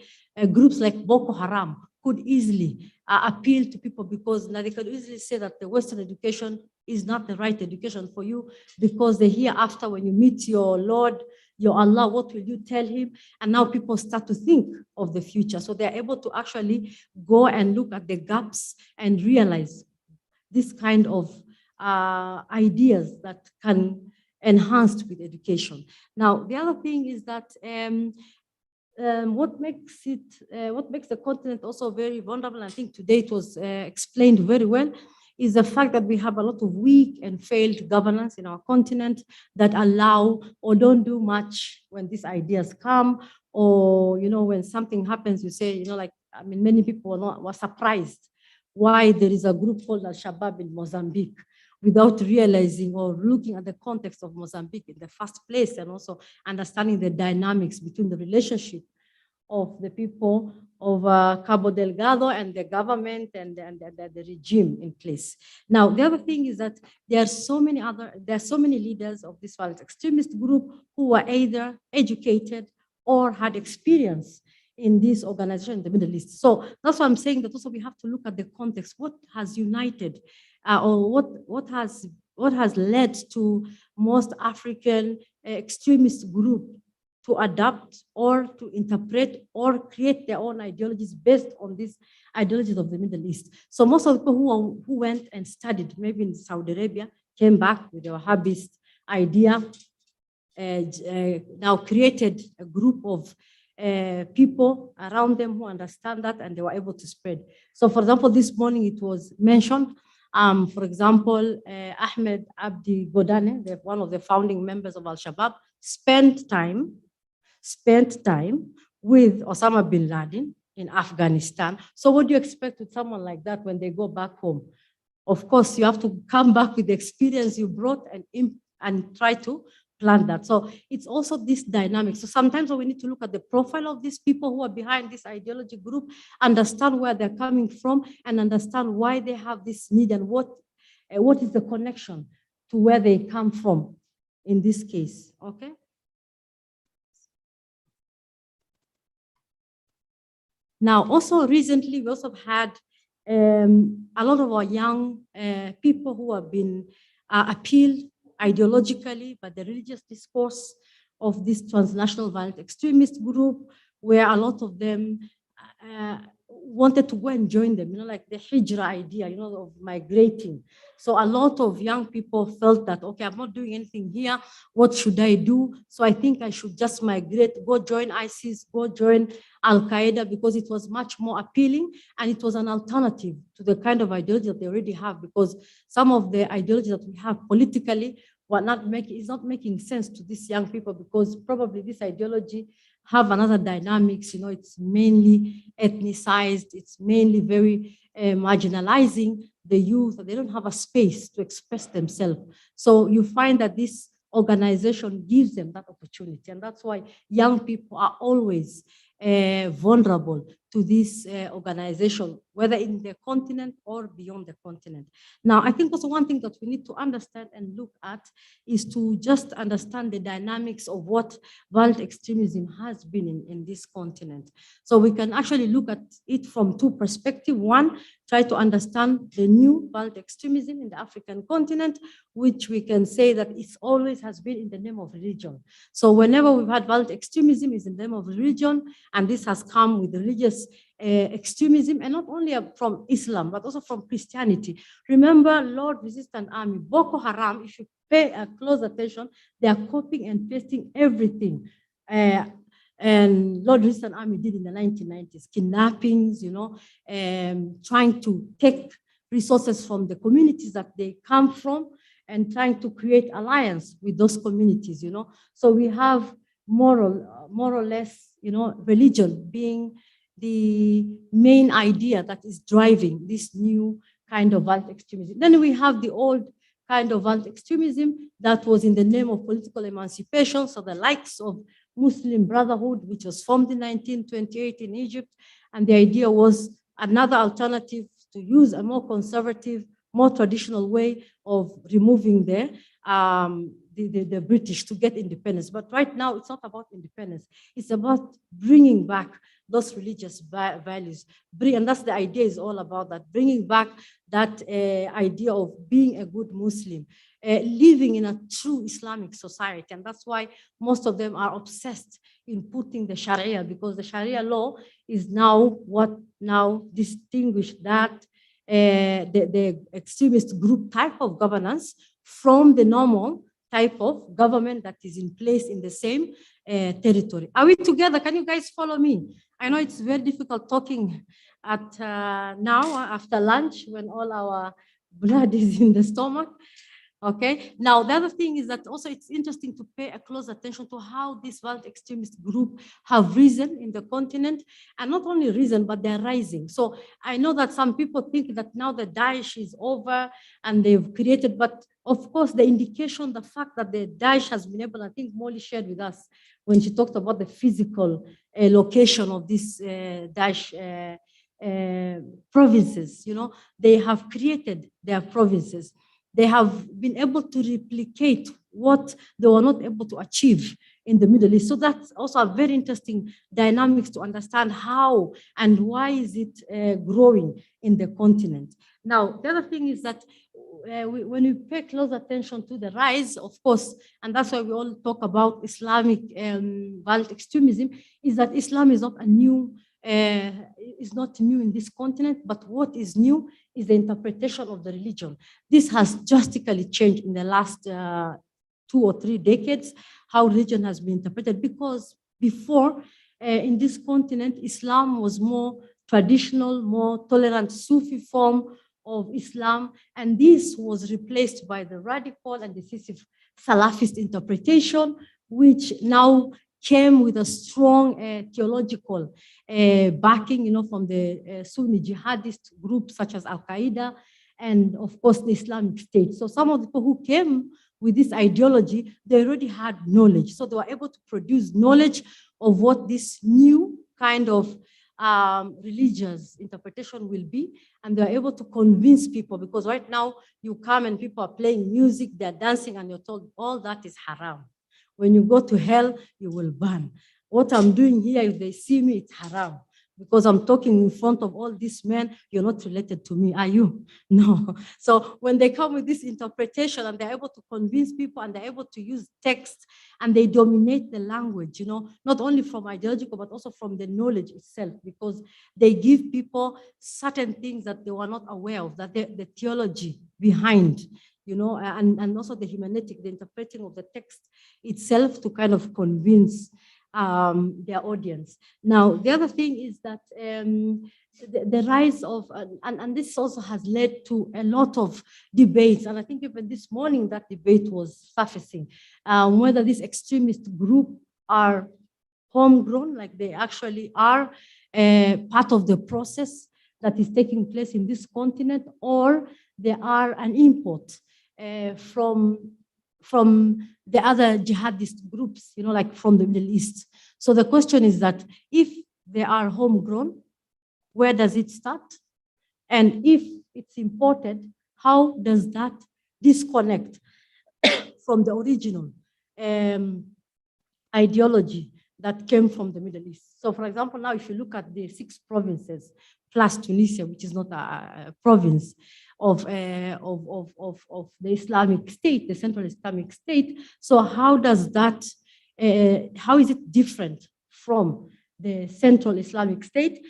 groups like Boko Haram could easily appeal to people, because they could easily say that the Western education is not the right education for you, because the hereafter, when you meet your Lord, your Allah, what will you tell him? And now people start to think of the future. So they're able to actually go and look at the gaps and realize this kind of ideas that can enhanced with education. Now, the other thing is that what makes the continent also very vulnerable, I think today it was explained very well, is the fact that we have a lot of weak and failed governance in our continent that allow or don't do much when these ideas come, or when something happens, you say, many people were surprised why there is a group called Al-Shabaab in Mozambique, without realizing or looking at the context of Mozambique in the first place, and also understanding the dynamics between the relationship of the people of Cabo Delgado and the government and the regime in place. Now, the other thing is that there are so many leaders of this violent extremist group who were either educated or had experience in this organization in the Middle East. So that's why I'm saying that also we have to look at the context. What has united, or what has led to most African extremist group to adapt or to interpret or create their own ideologies based on these ideologies of the Middle East. So most of the people who went and studied, maybe in Saudi Arabia, came back with the Wahhabist idea, now created a group of people around them who understand that, and they were able to spread. So for example, this morning it was mentioned, for example, Ahmed Abdi Godane, one of the founding members of Al-Shabaab, spent time with Osama bin Laden in Afghanistan. So what do you expect with someone like that when they go back home? Of course, you have to come back with the experience you brought and try to plan that. So it's also this dynamic. So sometimes we need to look at the profile of these people who are behind this ideology group, understand where they're coming from, and understand why they have this need and what is the connection to where they come from in this case, okay? Now, also recently, we also had a lot of our young people who have been appealed ideologically by the religious discourse of this transnational violent extremist group, where a lot of them wanted to go and join them, like the hijra idea, of migrating. So a lot of young people felt that, okay, I'm not doing anything here. What should I do? So I think I should just migrate, go join ISIS, go join Al-Qaeda, because it was much more appealing and it was an alternative to the kind of ideology that they already have, because some of the ideology that we have politically is not making sense to these young people, because probably this ideology have another dynamics, it's mainly ethnicized, it's mainly very marginalizing the youth, they don't have a space to express themselves. So you find that this organization gives them that opportunity, and that's why young people are always vulnerable to this organization, whether in the continent or beyond the continent. Now, I think also one thing that we need to understand and look at is to just understand the dynamics of what violent extremism has been in this continent. So we can actually look at it from two perspectives. One, try to understand the new violent extremism in the African continent, which we can say that it always has been in the name of religion. So whenever we've had violent extremism, is in the name of religion, and this has come with religious extremism, and not only from Islam, but also from Christianity. Remember, Lord Resistance Army, Boko Haram, if you pay close attention, they are copying and pasting everything. And Lord Resistance Army did in the 1990s, kidnappings, trying to take resources from the communities that they come from and trying to create alliance with those communities, So we have more or less, religion being the main idea that is driving this new kind of violent extremism. Then we have the old kind of violent extremism that was in the name of political emancipation. So the likes of Muslim Brotherhood, which was formed in 1928 in Egypt. And the idea was another alternative to use a more conservative, more traditional way of removing the British to get independence. But right now, it's not about independence. It's about bringing back those religious values. And that's the idea is all about that, bringing back that idea of being a good Muslim, living in a true Islamic society. And that's why most of them are obsessed in putting the Sharia, because the Sharia law is now what now distinguish that the extremist group type of governance from the normal type of government that is in place in the same territory. Are we together? Can you guys follow me? I know it's very difficult talking at now after lunch when all our blood is in the stomach. Okay. Now, the other thing is that also it's interesting to pay a close attention to how this violent extremist group have risen in the continent, and not only risen, but they're rising. So I know that some people think that now the Daesh is over and they've created, but of course, the indication, the fact that the Daesh has been able, I think Molly shared with us when she talked about the physical location of these Daesh provinces, they have created their provinces. They have been able to replicate what they were not able to achieve in the Middle East. So that's also a very interesting dynamics to understand how and why is it growing in the continent. Now, the other thing is that when we pay close attention to the rise, of course, and that's why we all talk about Islamic violent extremism, is that Islam is not new in this continent, but what is new is the interpretation of the religion. This has drastically changed in the last 2 or 3 decades, how religion has been interpreted, because before in this continent, Islam was more traditional, more tolerant Sufi form of Islam, and this was replaced by the radical and decisive Salafist interpretation, which now came with a strong theological backing, from the Sunni jihadist groups such as Al-Qaeda and, of course, the Islamic State. So some of the people who came with this ideology, they already had knowledge. So they were able to produce knowledge of what this new kind of religious interpretation will be, and they're able to convince people, because right now you come and people are playing music, they're dancing, and you're told all that is haram. When you go to hell, you will burn. What I'm doing here, if they see me, it's haram. Because I'm talking in front of all these men, you're not related to me, are you? No. So when they come with this interpretation and they're able to convince people and they're able to use text and they dominate the language, not only from ideological, but also from the knowledge itself, because they give people certain things that they were not aware of, that the theology behind, and also the hermeneutic, the interpreting of the text itself to kind of convince their audience. Now, the other thing is that the rise of, and this also has led to a lot of debates, and I think even this morning that debate was surfacing, whether this extremist group are homegrown, like they actually are part of the process that is taking place in this continent, or they are an import from the other jihadist groups, like from the Middle East. So the question is that if they are homegrown, where does it start? And if it's imported, how does that disconnect from the original ideology that came from the Middle East? So for example, now if you look at the 6 provinces plus Tunisia, which is not a province of the Islamic State, the Central Islamic State. So how does that, how is it different from the Central Islamic State?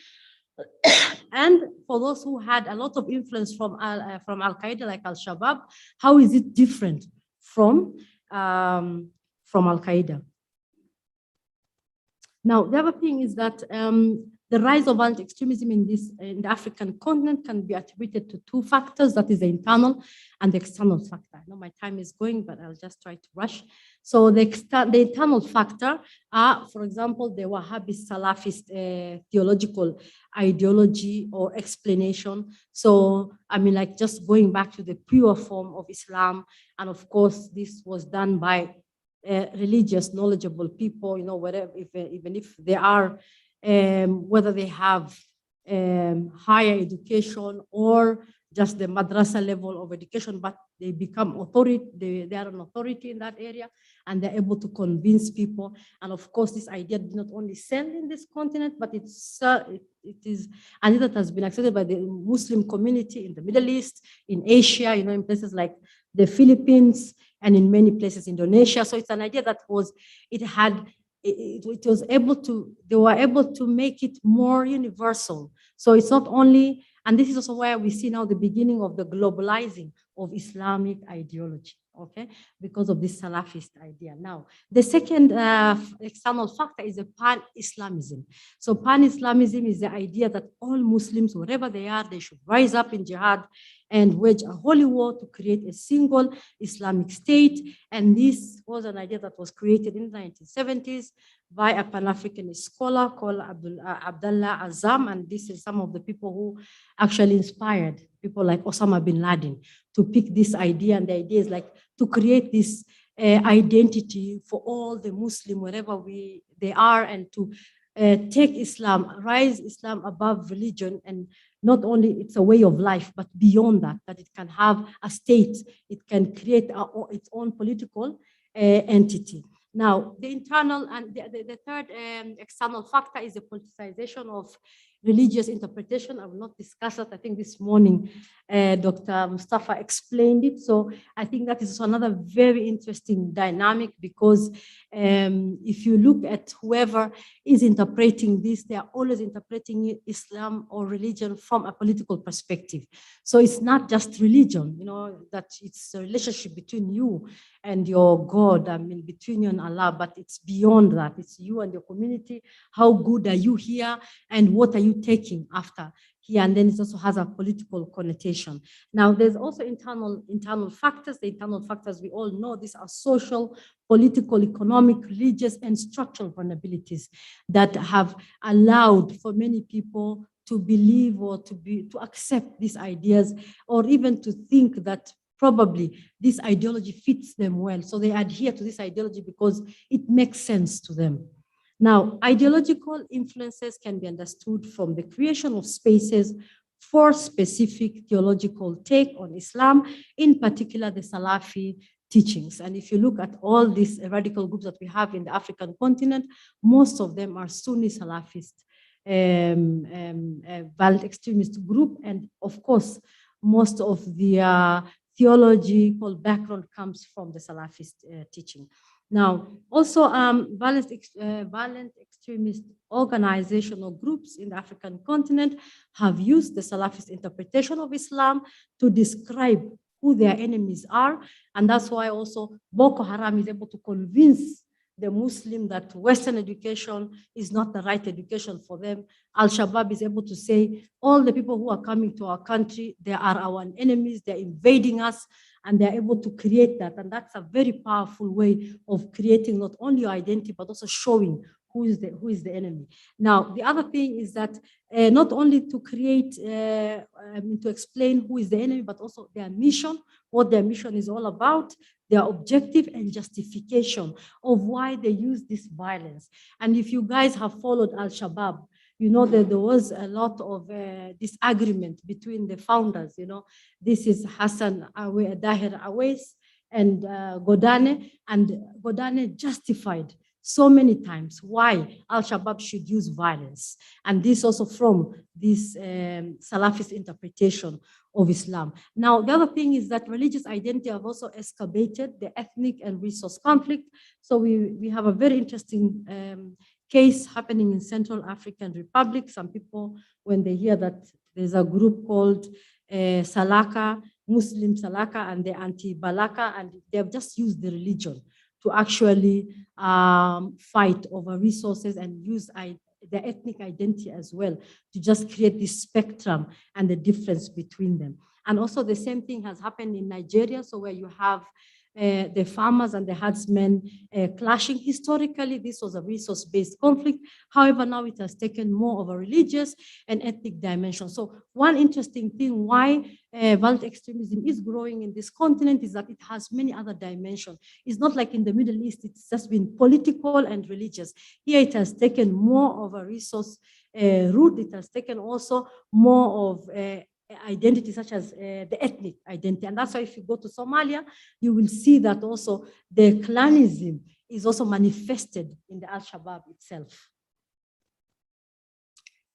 And for those who had a lot of influence from Al-Qaeda, like Al-Shabaab, how is it different from Al-Qaeda? Now, the other thing is that the rise of violent extremism in the African continent can be attributed to 2 factors, that is the internal and the external factor. I know my time is going, but I'll just try to rush. So the internal factor are, for example, the Wahhabi Salafist theological ideology or explanation. So, I mean, like just going back to the pure form of Islam. And of course, this was done by religious, knowledgeable people, whatever, even if they are, whether they have higher education or just the madrasa level of education, but they become authority, they are an authority in that area, and they're able to convince people. And of course, this idea did not only sell in this continent, but it is an idea that has been accepted by the Muslim community in the Middle East, in Asia, in places like the Philippines, and in many places, Indonesia. So it's an idea that they were able to make it more universal. So it's not only, and this is also where we see now the beginning of the globalizing of Islamic ideology, okay, because of this Salafist idea. Now, the second external factor is a pan-Islamism. So pan-Islamism is the idea that all Muslims, wherever they are, they should rise up in jihad and wage a holy war to create a single Islamic state. And this was an idea that was created in the 1970s by a Pan-African scholar called Abdullah Azzam. And this is some of the people who actually inspired people like Osama bin Laden to pick this idea. And the idea is like to create this identity for all the Muslim, wherever they are, and to take Islam, rise Islam above religion, and not only it's a way of life, but beyond that, that it can have a state, it can create its own political entity. Now, the internal and the third external factor is the politicization of religious interpretation. I will not discuss it. I think this morning, Dr. Mustafa explained it. So I think that is another very interesting dynamic, because if you look at whoever is interpreting this, they are always interpreting Islam or religion from a political perspective. So it's not just religion, you know, that it's a relationship between you and your God, I mean, between you and Allah, but it's beyond that. It's you and your community. How good are you here? And what are you taking after here? And then it also has a political connotation. Now, there's also internal factors. The internal factors, we all know, these are social, political, economic, religious, and structural vulnerabilities that have allowed for many people to believe or to accept these ideas, or even to think that probably this ideology fits them well. So they adhere to this ideology because it makes sense to them. Now, ideological influences can be understood from the creation of spaces for specific theological take on Islam, in particular the Salafi teachings. And if you look at all these radical groups that we have in the African continent, most of them are Sunni Salafist, violent extremist group. And of course, most of the theological background comes from the Salafist teaching. Now, also violent extremist organization or groups in the African continent have used the Salafist interpretation of Islam to describe who their enemies are. And that's why also Boko Haram is able to convince the Muslim that Western education is not the right education for them. Al-Shabaab is able to say, all the people who are coming to our country, they are our enemies, they're invading us, and they're able to create that. And that's a very powerful way of creating not only your identity, but also showing who is the enemy. Now, the other thing is that not only to create, to explain who is the enemy, but also their mission, what their mission is all about, their objective and justification of why they use this violence. And if you guys have followed Al-Shabaab, you know that there was a lot of disagreement between the founders. You know, this is Hassan Dahir Awais and Godane, and Godane justified so many times why Al-Shabaab should use violence. And this also from this Salafist interpretation of Islam. Now, the other thing is that religious identity have also excavated the ethnic and resource conflict. So we have a very interesting case happening in Central African Republic. Some people, when they hear that there's a group called Salaka, Muslim Salaka, and the anti-Balaka, and they have just used the religion to actually fight over resources and use the ethnic identity as well to just create this spectrum and the difference between them. And also the same thing has happened in Nigeria, so where you have the farmers and the herdsmen clashing. Historically, this was a resource-based conflict. However, now it has taken more of a religious and ethnic dimension. So one interesting thing why violent extremism is growing in this continent is that it has many other dimensions. It's not like in the Middle East, it's just been political and religious. Here it has taken more of a resource route. It has taken also more of identity such as the ethnic identity. And that's why if you go to Somalia, you will see that also the clanism is also manifested in the Al-Shabaab itself.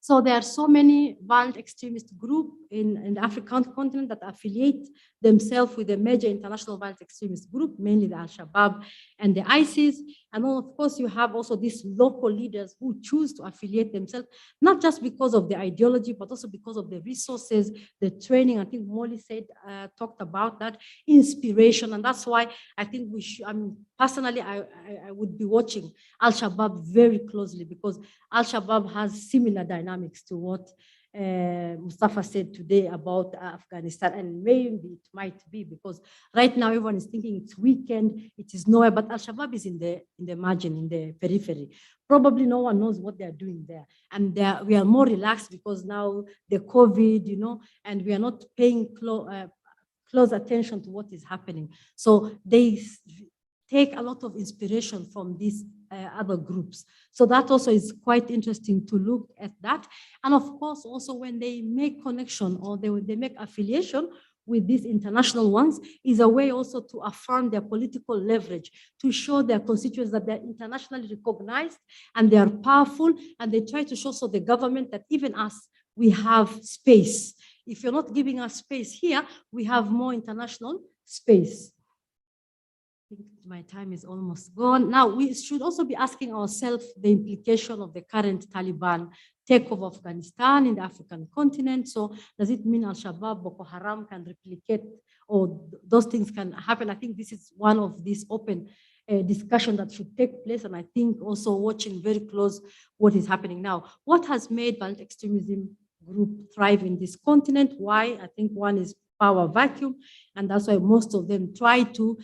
So there are so many violent extremist groups in the African continent that affiliate themselves with a major international violent extremist group, mainly the Al-Shabaab and the ISIS. And then, of course, you have also these local leaders who choose to affiliate themselves, not just because of the ideology, but also because of the resources, the training. I think Molly talked about that, inspiration. And that's why I think we should, personally, I would be watching Al-Shabaab very closely, because Al-Shabaab has similar dynamics to what Mustafa said today about Afghanistan, and maybe it might be because right now everyone is thinking it's weekend, it is nowhere, but Al-Shabaab is in the margin, in the periphery. Probably no one knows what they're doing there. And we are more relaxed because now the COVID, and we are not paying close attention to what is happening. So they take a lot of inspiration from these other groups. So that also is quite interesting to look at that. And of course, also when they make connection or they make affiliation with these international ones, is a way also to affirm their political leverage, to show their constituents that they're internationally recognized and they are powerful, and they try to show so the government that even us, we have space. If you're not giving us space here, we have more international space. I think my time is almost gone. Now, we should also be asking ourselves the implication of the current Taliban takeover of Afghanistan in the African continent. So does it mean Al-Shabaab, Boko Haram can replicate, or those things can happen? I think this is one of these open discussion that should take place. And I think also watching very close what is happening now. What has made violent extremism group thrive in this continent? Why? I think one is power vacuum, and that's why most of them try to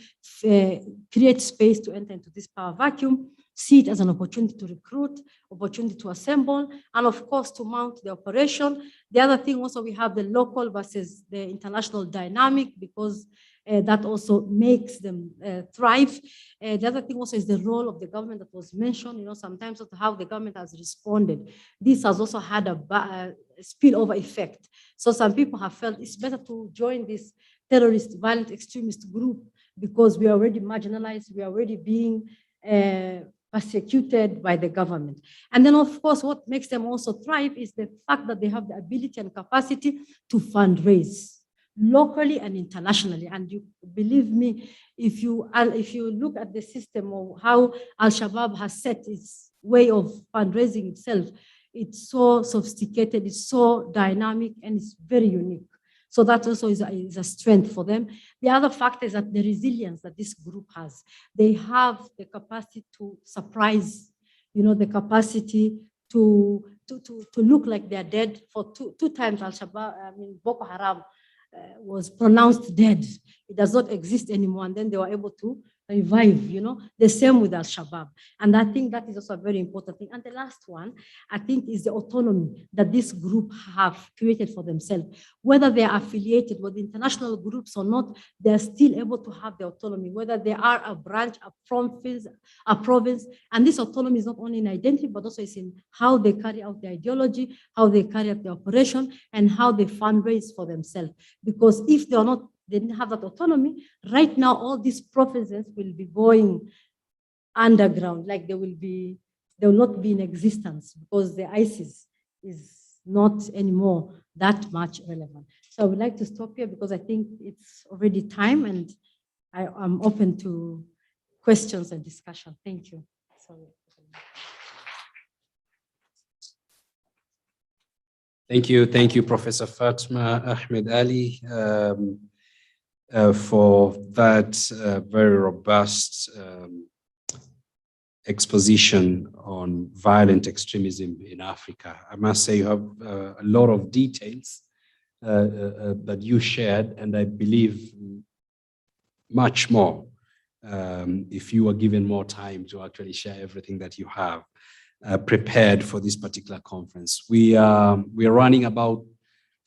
create space to enter into this power vacuum, see it as an opportunity to recruit, opportunity to assemble, and of course to mount the operation. The other thing also, we have the local versus the international dynamic, because that also makes them thrive. The other thing also is the role of the government that was mentioned, sometimes also how the government has responded. This has also had a spillover effect. So some people have felt it's better to join this terrorist, violent extremist group because we are already marginalized, we are already being persecuted by the government. And then of course, what makes them also thrive is the fact that they have the ability and capacity to fundraise locally and internationally. And you believe me, if you look at the system of how Al-Shabaab has set its way of fundraising itself, it's so sophisticated, it's so dynamic, and it's very unique. So that also is a strength for them. The other factor is that the resilience that this group has. They have the capacity to surprise, the capacity to look like they're dead. For two times Al-Shabaab, Boko Haram was pronounced dead. It does not exist anymore. And then they were able to revive, the same with Al-Shabaab. And I think that is also a very important thing. And the last one, I think, is the autonomy that this group have created for themselves. Whether they are affiliated with international groups or not, they're still able to have the autonomy, whether they are a branch, a province. And this autonomy is not only in identity, but also is in how they carry out the ideology, how they carry out the operation, and how they fundraise for themselves. Because if they didn't have that autonomy, right now all these provinces will be going underground, like they will not be in existence because the ISIS is not anymore that much relevant. So I would like to stop here because I think it's already time, and I'm open to questions and discussion. Thank you. Sorry. Thank you, Professor Fatma Ahmed Ali, for that very robust exposition on violent extremism in Africa. I must say you have a lot of details that you shared, and I believe much more if you were given more time to actually share everything that you have prepared for this particular conference. We are running about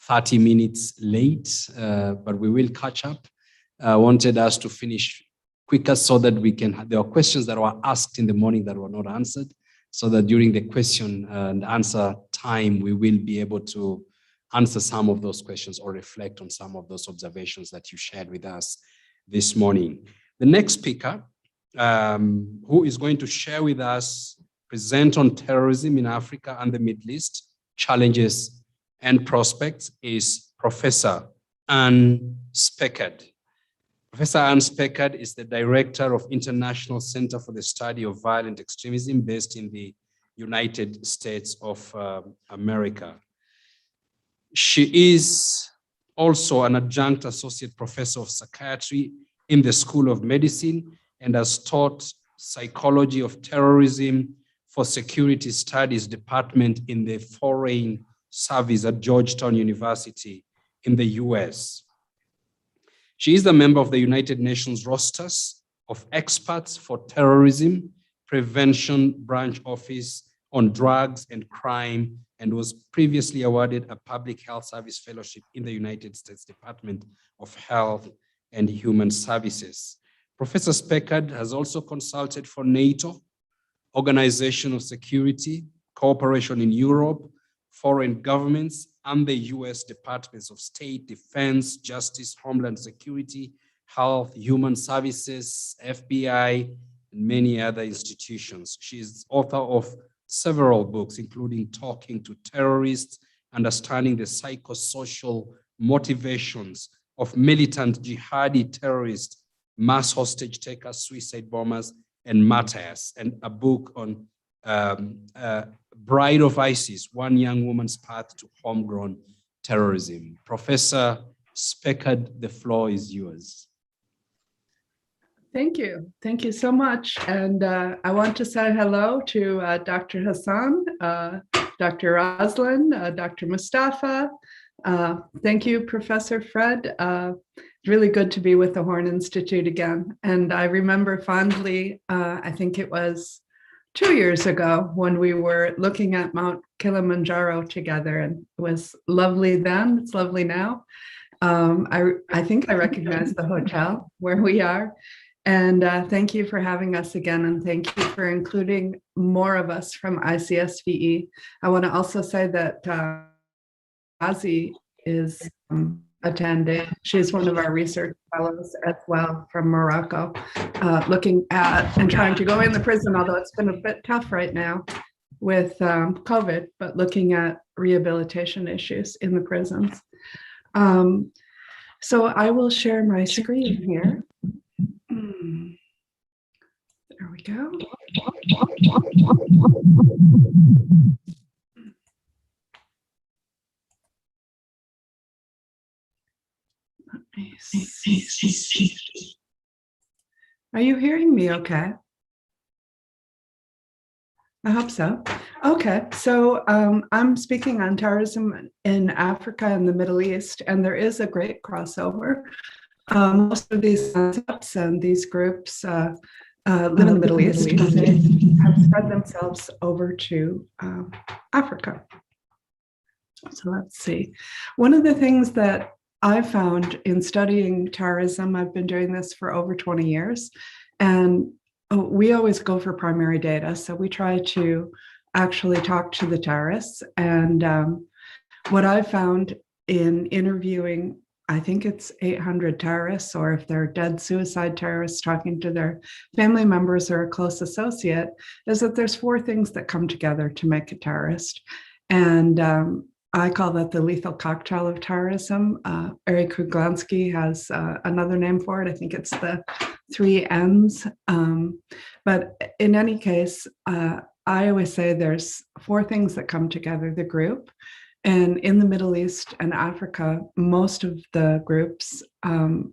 30 minutes late, but we will catch up. I wanted us to finish quicker so that we can, there are questions that were asked in the morning that were not answered, so that during the question and answer time, we will be able to answer some of those questions or reflect on some of those observations that you shared with us this morning. The next speaker, who is going to share with us, present on terrorism in Africa and the Middle East, Challenges and Prospects is Professor Anne Speckard. Professor Anne Speckard is the director of International Center for the Study of Violent Extremism based in the United States of America. She is also an adjunct associate professor of psychiatry in the School of Medicine and has taught psychology of terrorism for Security Studies Department in the Foreign Service at Georgetown University in the US. She is a member of the United Nations rosters of experts for terrorism prevention branch office on drugs and crime, and was previously awarded a public health service fellowship in the United States Department of Health and Human Services. Professor Speckard has also consulted for NATO, Organization of Security, Cooperation in Europe, foreign governments, and the US Departments of State, Defense, Justice, Homeland Security, Health, Human Services, FBI, and many other institutions. She is author of several books, including Talking to Terrorists, Understanding the Psychosocial Motivations of Militant Jihadi Terrorists, Mass Hostage Takers, Suicide Bombers, and Martyrs, and a book on Bride of ISIS, One Young Woman's Path to Homegrown Terrorism. Professor Speckard, the floor is yours. Thank you. Thank you so much. And I want to say hello to Dr. Hassan, Dr. Roslin, Dr. Mustafa. Thank you, Professor Fred. Really good to be with the Horn Institute again. And I remember fondly, I think it was 2 years ago when we were looking at Mount Kilimanjaro together, and it was lovely then, it's lovely now. I think I recognize the hotel where we are. And thank you for having us again, and thank you for including more of us from ICSVE. I want to also say that Azi is attending. She's one of our research fellows as well from Morocco, looking at and trying to go in the prison, although it's been a bit tough right now with COVID, but looking at rehabilitation issues in the prisons. So I will share my screen here. There we go. Are you hearing me okay? I hope so. Okay, so I'm speaking on terrorism in Africa and the Middle East, and there is a great crossover. Most of these concepts and these groups live in the Middle East, but they have spread themselves over to Africa. So let's see. One of the things that I found in studying terrorism, I've been doing this for over 20 years, and we always go for primary data. So we try to actually talk to the terrorists. And what I found in interviewing, I think it's 800 terrorists, or if they're dead suicide terrorists, talking to their family members or a close associate, is that there's 4 things that come together to make a terrorist. And I call that the lethal cocktail of terrorism. Eric Kruglansky has another name for it. I think it's the 3 M's. But in any case, I always say there's 4 things that come together: the group. And in the Middle East and Africa, most of the groups,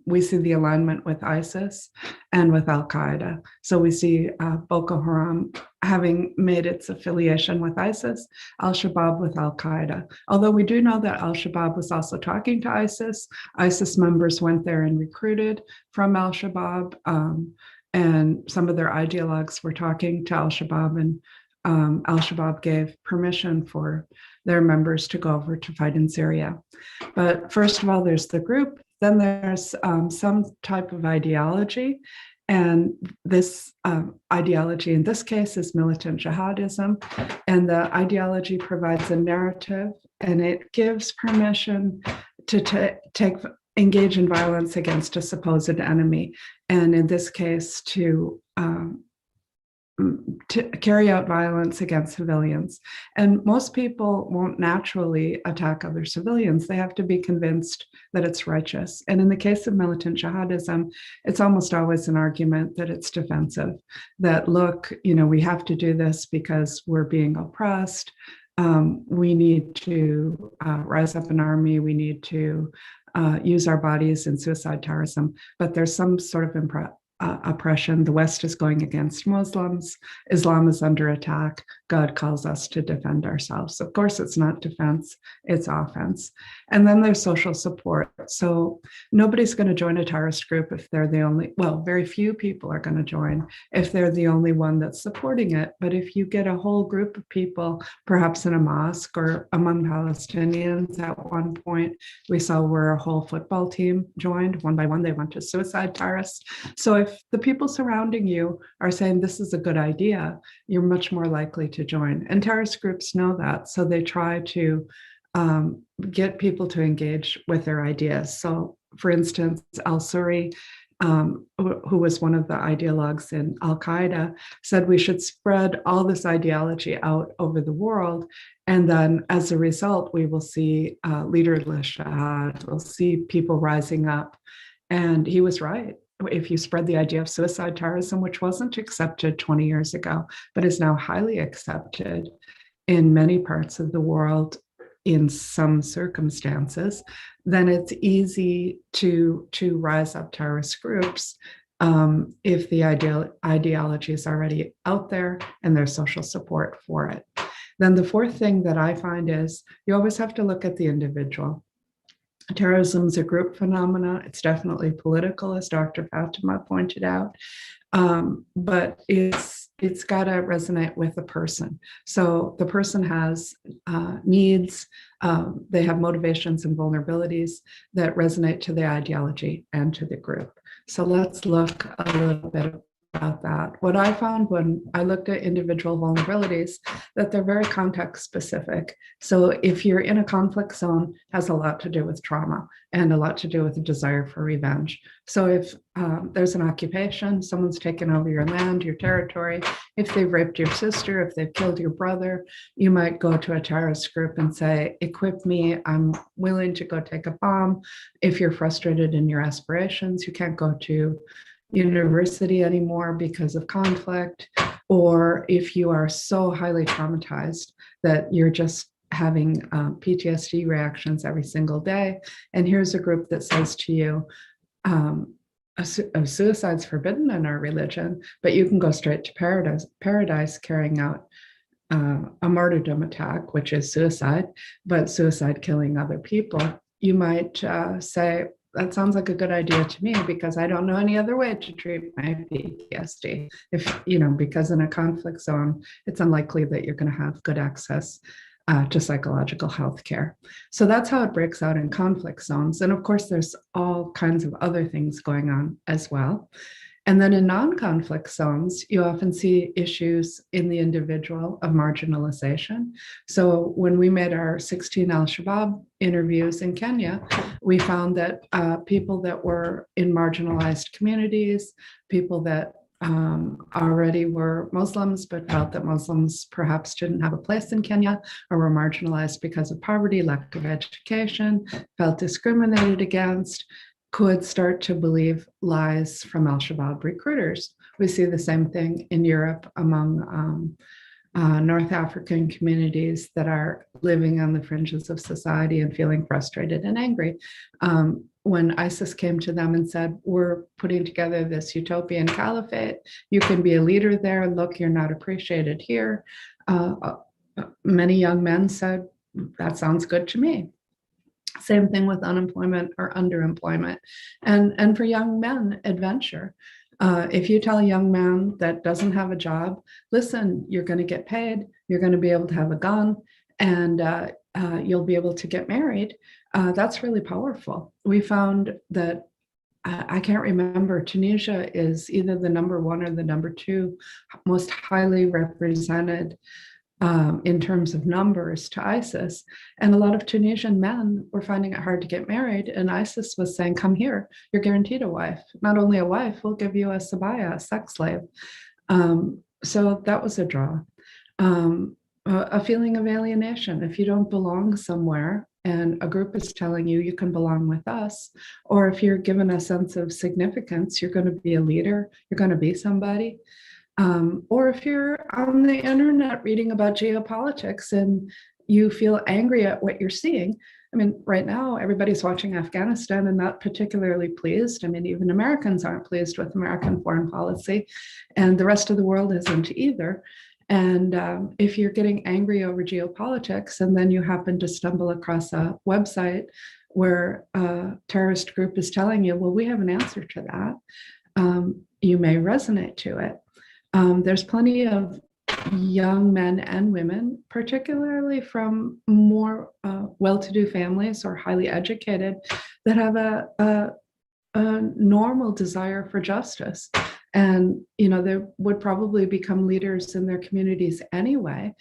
we see the alignment with ISIS and with Al-Qaeda. So we see Boko Haram having made its affiliation with ISIS, Al-Shabaab with Al-Qaeda. Although we do know that Al-Shabaab was also talking to ISIS. ISIS members went there and recruited from Al-Shabaab, and some of their ideologues were talking to Al-Shabaab, and Al-Shabaab gave permission for their members to go over to fight in Syria. But first of all, there's the group, then there's some type of ideology. And this ideology in this case is militant jihadism. And the ideology provides a narrative, and it gives permission to engage in violence against a supposed enemy. And in this case, to to carry out violence against civilians. And most people won't naturally attack other civilians. They have to be convinced that it's righteous. And in the case of militant jihadism, it's almost always an argument that it's defensive, that look, we have to do this because we're being oppressed. We need to rise up an army. We need to use our bodies in suicide terrorism. But there's some sort of oppression. The West is going against Muslims. Islam is under attack. God calls us to defend ourselves. Of course, it's not defense, it's offense. And then there's social support. So nobody's going to join a terrorist group if they're the only, very few people are going to join if they're the only one that's supporting it. But if you get a whole group of people, perhaps in a mosque or among Palestinians, at one point we saw where a whole football team joined. One by one, they went to suicide terrorists. So if the people surrounding you are saying this is a good idea, you're much more likely to join. And terrorist groups know that, so they try to get people to engage with their ideas. So, for instance, al-Suri, who was one of the ideologues in Al-Qaeda, said we should spread all this ideology out over the world. And then as a result, we will see leaderless jihad, we'll see people rising up. And he was right. If you spread the idea of suicide terrorism, which wasn't accepted 20 years ago, but is now highly accepted in many parts of the world in some circumstances, then it's easy to rise up terrorist groups if the ideology is already out there and there's social support for it. Then the fourth thing that I find is you always have to look at the individual. Terrorism is a group phenomena. It's definitely political, as Dr. Fatima pointed out, but it's got to resonate with the person. So the person has needs, they have motivations and vulnerabilities that resonate to the ideology and to the group. So let's look a little bit about that. What I found when I looked at individual vulnerabilities, that they're very context specific. So if you're in a conflict zone, it has a lot to do with trauma and a lot to do with a desire for revenge. So if there's an occupation, someone's taken over your land, your territory, if they've raped your sister, if they've killed your brother, you might go to a terrorist group and say, equip me, I'm willing to go take a bomb. If you're frustrated in your aspirations, you can't go to university anymore because of conflict, or if you are so highly traumatized that you're just having PTSD reactions every single day. And here's a group that says to you, suicide's forbidden in our religion, but you can go straight to paradise carrying out a martyrdom attack, which is suicide, but suicide killing other people. You might say, that sounds like a good idea to me because I don't know any other way to treat my PTSD. Because in a conflict zone, it's unlikely that you're going to have good access to psychological health care. So that's how it breaks out in conflict zones. And of course, there's all kinds of other things going on as well. And then in non-conflict zones, you often see issues in the individual of marginalization. So when we made our 16 al-Shabaab interviews in Kenya, we found that people that were in marginalized communities, people that already were Muslims, but felt that Muslims perhaps didn't have a place in Kenya or were marginalized because of poverty, lack of education, felt discriminated against, could start to believe lies from al-Shabaab recruiters. We see the same thing in Europe among North African communities that are living on the fringes of society and feeling frustrated and angry. When ISIS came to them and said, we're putting together this utopian caliphate, you can be a leader there, look, you're not appreciated here. Many young men said, that sounds good to me. Same thing with unemployment or underemployment. And for young men, adventure. If you tell a young man that doesn't have a job, listen, you're going to get paid, you're going to be able to have a gun, and you'll be able to get married, that's really powerful. We found that, I can't remember, Tunisia is either the #1 or the #2 most highly represented in terms of numbers to ISIS. And a lot of Tunisian men were finding it hard to get married. And ISIS was saying, come here, you're guaranteed a wife. Not only a wife, we'll give you a sabaya, a sex slave. so that was a draw. A feeling of alienation. If you don't belong somewhere and a group is telling you you can belong with us, or if you're given a sense of significance, you're going to be a leader, you're going to be somebody. Or if you're on the internet reading about geopolitics and you feel angry at what you're seeing. I mean, right now, everybody's watching Afghanistan and not particularly pleased. I mean, even Americans aren't pleased with American foreign policy, and the rest of the world isn't either. And if you're getting angry over geopolitics and then you happen to stumble across a website where a terrorist group is telling you, well, we have an answer to that, you may resonate to it. There's plenty of young men and women, particularly from more well-to-do families or highly educated, that have a normal desire for justice. And, you know, they would probably become leaders in their communities anyway.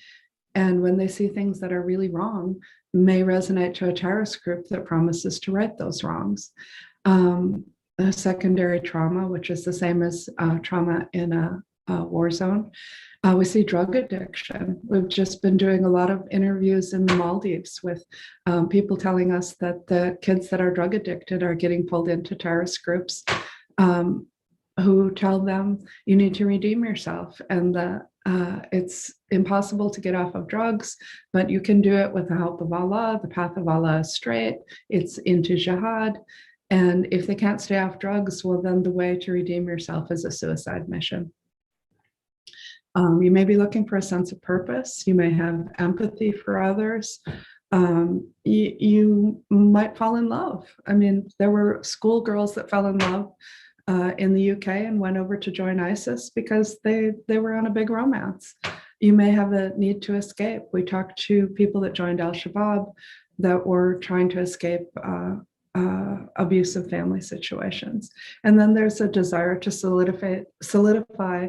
And when they see things that are really wrong, may resonate to a terrorist group that promises to right those wrongs. A secondary trauma, which is the same as trauma in a war zone. We see drug addiction. We've just been doing a lot of interviews in the Maldives with people telling us that the kids that are drug addicted are getting pulled into terrorist groups who tell them you need to redeem yourself, and it's impossible to get off of drugs, but you can do it with the help of Allah. The path of Allah is straight. It's into jihad. And if they can't stay off drugs, well, then the way to redeem yourself is a suicide mission. You may be looking for a sense of purpose. You may have empathy for others. You might fall in love. I mean, there were schoolgirls that fell in love in the UK and went over to join ISIS because they were on a big romance. You may have a need to escape. We talked to people that joined Al-Shabaab that were trying to escape abusive family situations. And then there's a desire to solidify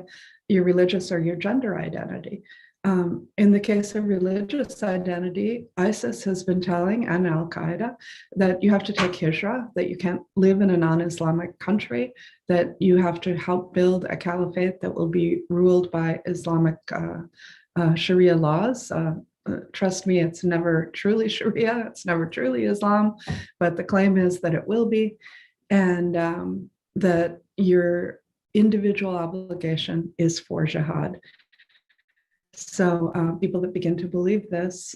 your religious or your gender identity. In the case of religious identity, ISIS has been telling, and Al-Qaeda, that you have to take hijrah, that you can't live in a non-Islamic country, that you have to help build a caliphate that will be ruled by Islamic Sharia laws. Trust me, it's never truly Sharia, it's never truly Islam, but the claim is that it will be, and that your individual obligation is for jihad. So people that begin to believe this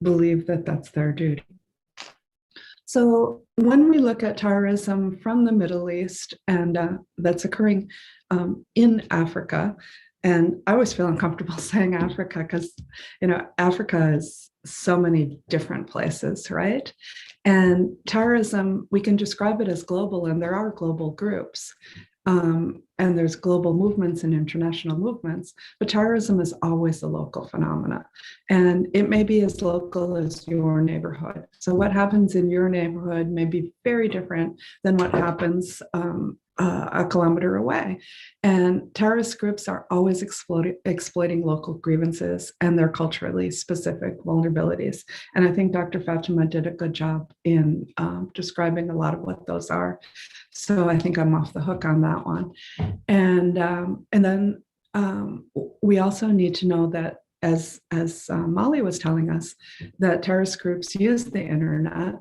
believe that that's their duty. So when we look at terrorism from the Middle East, and that's occurring in Africa, and I always feel uncomfortable saying Africa because, you know, Africa is so many different places, right? And terrorism, we can describe it as global, and there are global groups. And there's global movements and international movements, but terrorism is always a local phenomena. And it may be as local as your neighborhood. So what happens in your neighborhood may be very different than what happens a kilometer away. And terrorist groups are always exploiting local grievances and their culturally specific vulnerabilities. And I think Dr. Fatima did a good job in describing a lot of what those are. So I think I'm off the hook on that one. And then we also need to know that, as Molly was telling us, that terrorist groups use the internet,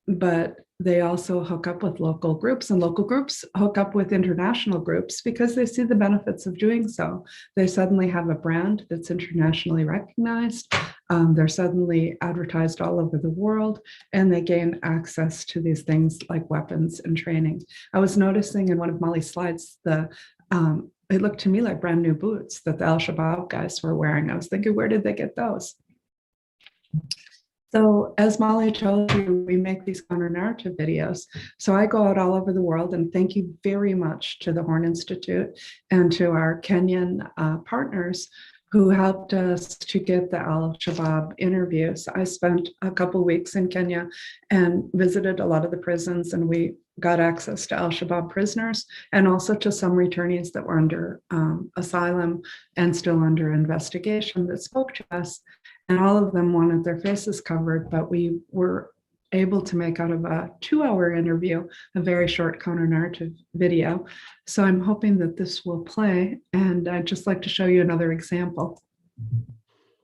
but they also hook up with local groups, and local groups hook up with international groups because they see the benefits of doing so. They suddenly have a brand that's internationally recognized. They're suddenly advertised all over the world, and they gain access to these things like weapons and training. I was noticing in one of Molly's slides, it looked to me like brand new boots that the Al-Shabaab guys were wearing. I was thinking, where did they get those? So as Molly told you, we make these counter-narrative videos. So I go out all over the world, and thank you very much to the Horn Institute and to our Kenyan partners who helped us to get the Al-Shabaab interviews. I spent a couple weeks in Kenya and visited a lot of the prisons, and we got access to Al-Shabaab prisoners and also to some returnees that were under asylum and still under investigation that spoke to us. And all of them wanted their faces covered, but we were able to make out of a 2-hour interview a very short counter-narrative video. So I'm hoping that this will play, and I'd just like to show you another example.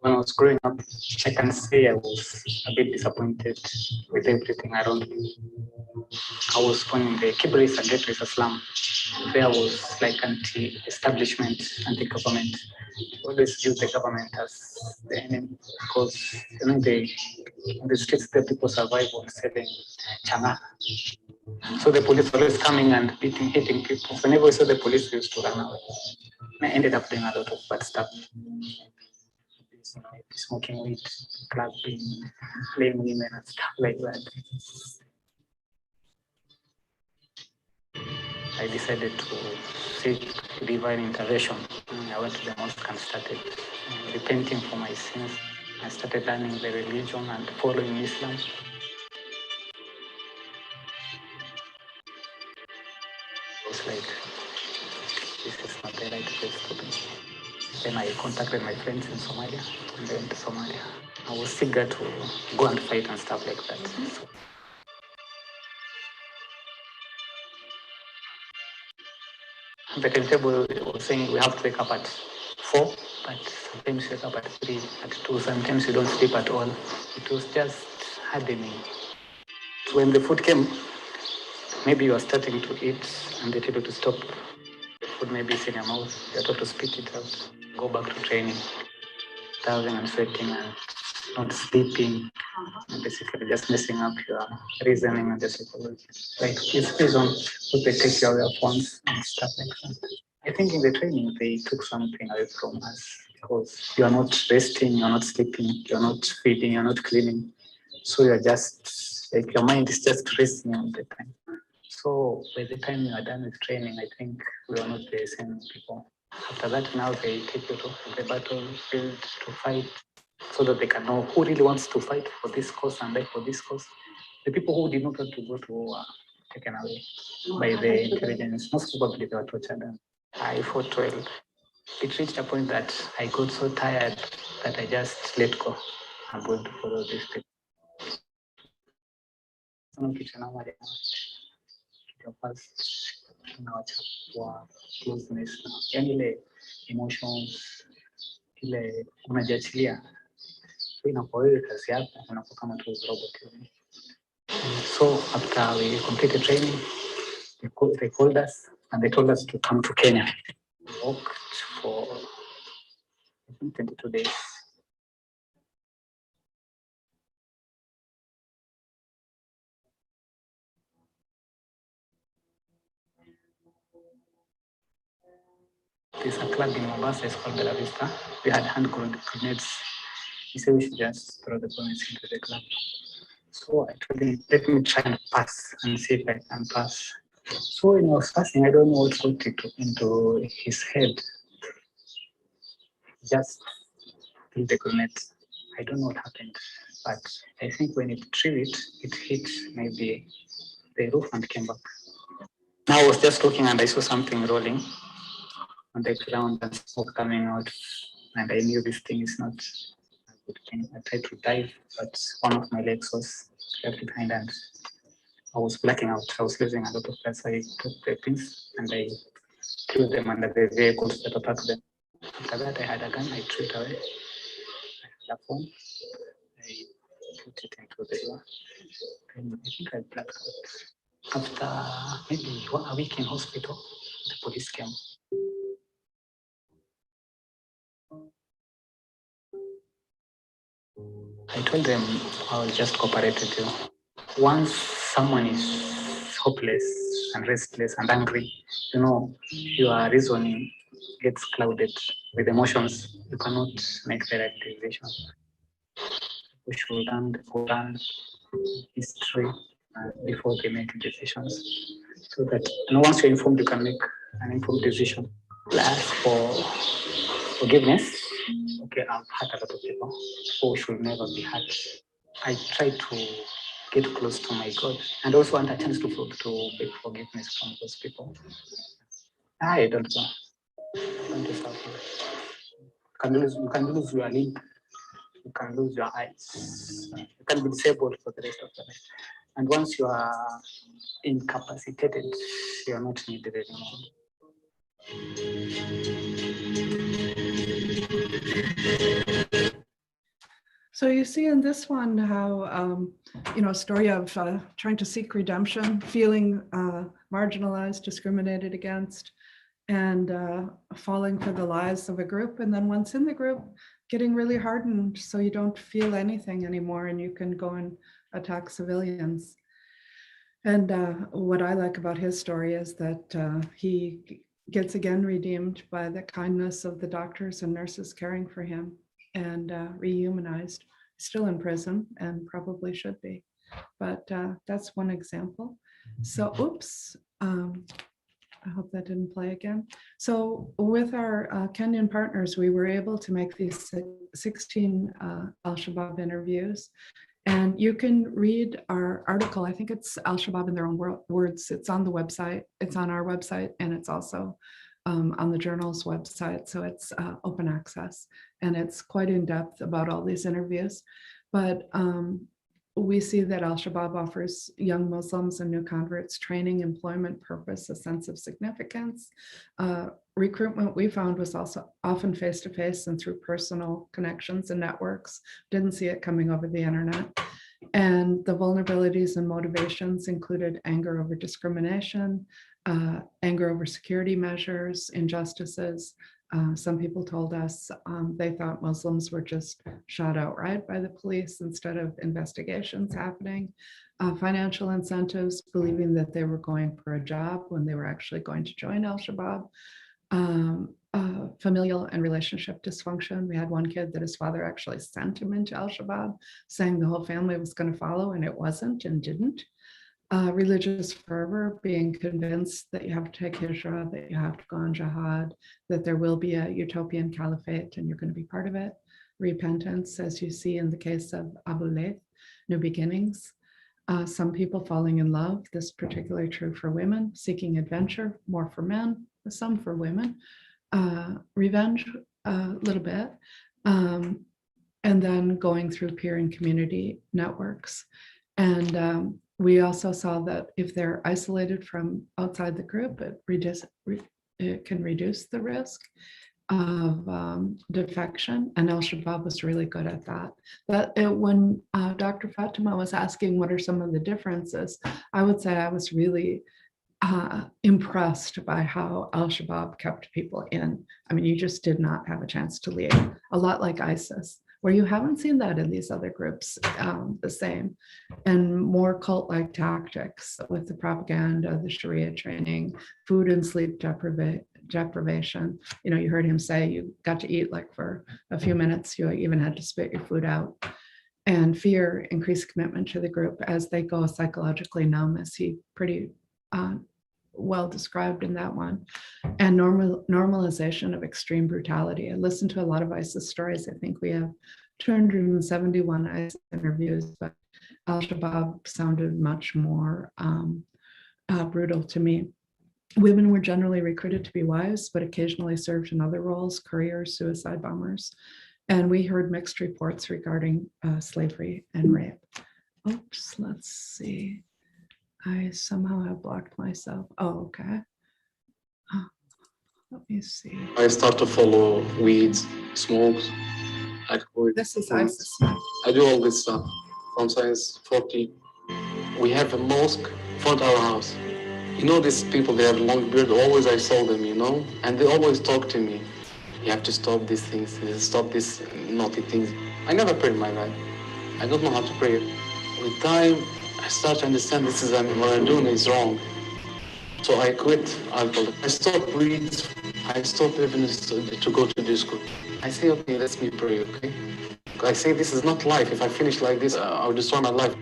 When I was growing up, I can say I was a bit disappointed with everything around me. I was born in the Kibris and Gateway slum. There was like anti-establishment, anti-government. Always view the government as the enemy because in the streets the people survive on selling changa. So the police were always coming and hitting people. Whenever we saw the police, we used to run away. I ended up doing a lot of bad stuff. Smoking weed, clubbing, playing women and stuff like that. I decided to seek divine intervention. I went to the mosque and started repenting for my sins. I started learning the religion and following Islam. I was like, this is not the right place to be. Then I contacted my friends in Somalia and went to Somalia. I was eager to go and fight and stuff like that. So, the timetable was saying we have to wake up at 4, but sometimes you wake up at 3, at 2, sometimes you don't sleep at all. It was just hardening. So when the food came, maybe you are starting to eat and they tell you to stop. The food maybe is in your mouth, you're told to spit it out, go back to training, starving and sweating and not sleeping, and basically just messing up your reasoning and just like please don't put the take your phones and stuff like that. I think in the training they took something away from us because you are not resting, you're not sleeping, you're not feeding, you're not cleaning. So you're just like your mind is just racing all the time. So by the time you are done with training, I think we are not the same people. After that, now they take you to the battlefield to fight so that they can know who really wants to fight for this cause and die for this cause. The people who did not want to go to war are taken away by the intelligence. Most probably they were tortured. I fought well. It reached a point that I got so tired that I just let go. I'm going to follow these people. Closeness, ile emotions, ile unajiachilia. So inakuwa wewe kazi yako unakuwa kama tu robot. So after we completed training, they called us and they told us to come to Kenya. We walked for 22 days. There's a club in Mombasa, it's called Bella Vista. We had hand grenades. He said we should just throw the grenades into the club. So I told him, let me try and pass and see if I can pass. So when I was passing, I don't know what got into his head. Just threw the grenade. I don't know what happened, but I think when it threw it, it hit maybe the roof and came back. Now I was just looking and I saw something rolling on the ground and smoke coming out, and I knew this thing is not a good thing. I tried to dive, but one of my legs was left behind and I was blacking out. I was losing a lot of blood, so I took the pins and I threw them under the vehicles that attacked them. After that, I had a gun, I threw it away. I had a phone, I put it into the door. And I think I blacked out. After maybe a week in hospital, the police came. I told them I'll just cooperate with you. Once someone is hopeless and restless and angry, you know, your reasoning gets clouded with emotions. You cannot make the right decision. We should learn the Quran, history, before they make decisions. So that once you're informed, you can make an informed decision. Ask for forgiveness. Okay, I've hurt a lot of people who should never be hurt. I try to get close to my God and also want a chance to beg forgiveness from those people. I don't know. Don't deserve it. You can lose your limb. you can lose your eyes. You can be disabled for the rest of your life. And once you are incapacitated, you are not needed anymore. So you see in this one how, a story of trying to seek redemption, feeling marginalized, discriminated against, and falling for the lies of a group. And then once in the group, getting really hardened so you don't feel anything anymore and you can go and attack civilians. And what I like about his story is that he gets again redeemed by the kindness of the doctors and nurses caring for him, and rehumanized. Still in prison and probably should be, but that's one example. So, oops, I hope that didn't play again. So with our Kenyan partners, we were able to make these 16 Al-Shabaab interviews. And you can read our article. I think it's Al-Shabaab in their own words. It's on the website. It's on our website, and it's also on the journal's website. So it's open access, and it's quite in depth about all these interviews. But we see that Al-Shabaab offers young Muslims and new converts training, employment, purpose, a sense of significance. Recruitment, we found, was also often face-to-face and through personal connections and networks. Didn't see it coming over the internet. And the vulnerabilities and motivations included anger over discrimination, anger over security measures, injustices. Some people told us they thought Muslims were just shot outright by the police instead of investigations happening. Financial incentives, believing that they were going for a job when they were actually going to join Al-Shabaab. Familial and relationship dysfunction. We had one kid that his father actually sent him into Al-Shabaab, saying the whole family was going to follow, and it wasn't and didn't. Religious fervor, being convinced that you have to take hijrah, that you have to go on jihad, that there will be a utopian caliphate and you're going to be part of it. Repentance, as you see in the case of Abu Layth, new beginnings. Some people falling in love, this is particularly true for women, seeking adventure, more for men, some for women. Revenge, a little bit. And then going through peer and community networks. And we also saw that if they're isolated from outside the group, it can reduce the risk of defection, and Al-Shabaab was really good at that. When Dr. Fatima was asking what are some of the differences, I would say I was really impressed by how Al-Shabaab kept people in. I mean, you just did not have a chance to leave, a lot like ISIS, where you haven't seen that in these other groups the same, and more cult-like tactics with the propaganda, the Sharia training, food and sleep deprivation. You know, you heard him say you got to eat like for a few minutes, you even had to spit your food out. And fear, increased commitment to the group as they go psychologically numb, as he pretty well described in that one, and normalization of extreme brutality. I listened to a lot of ISIS stories. I think we have 271 ISIS interviews, but Al-Shabaab sounded much more brutal to me. Women were generally recruited to be wives, but occasionally served in other roles, couriers, suicide bombers. And we heard mixed reports regarding slavery and rape. Oops, let's see. I somehow have blocked myself. Oh, okay. Let me see. I start to follow weeds, smokes. This is ISIS. I do all this stuff from Science 40. We have a mosque in front of our house. You know, these people, they have long beard. Always I saw them, you know, and they always talk to me. You have to stop these things, stop these naughty things. I never prayed in my life. I don't know how to pray. With time, I start to understand this is what I'm doing is wrong. So I quit alcohol. I stopped weed. I stopped even to go to disco. I say, okay, let me pray, okay? I say, this is not life. If I finish like this, I'll destroy my life.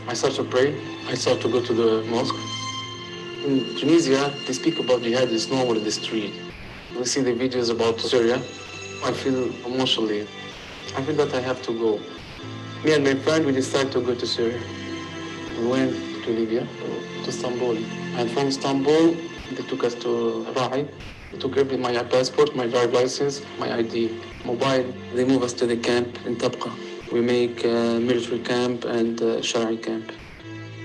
I start to pray. I start to go to the mosque. In Tunisia, they speak about jihad is normal in the street. We see the videos about Syria. I feel emotionally. I feel that I have to go. Me and my friend, we decided to go to Syria. We went to Libya, to Istanbul. And from Istanbul, they took us to Rai. They took my passport, my driver's license, my ID, mobile. They moved us to the camp in Tabqa. We make military camp and Shari camp.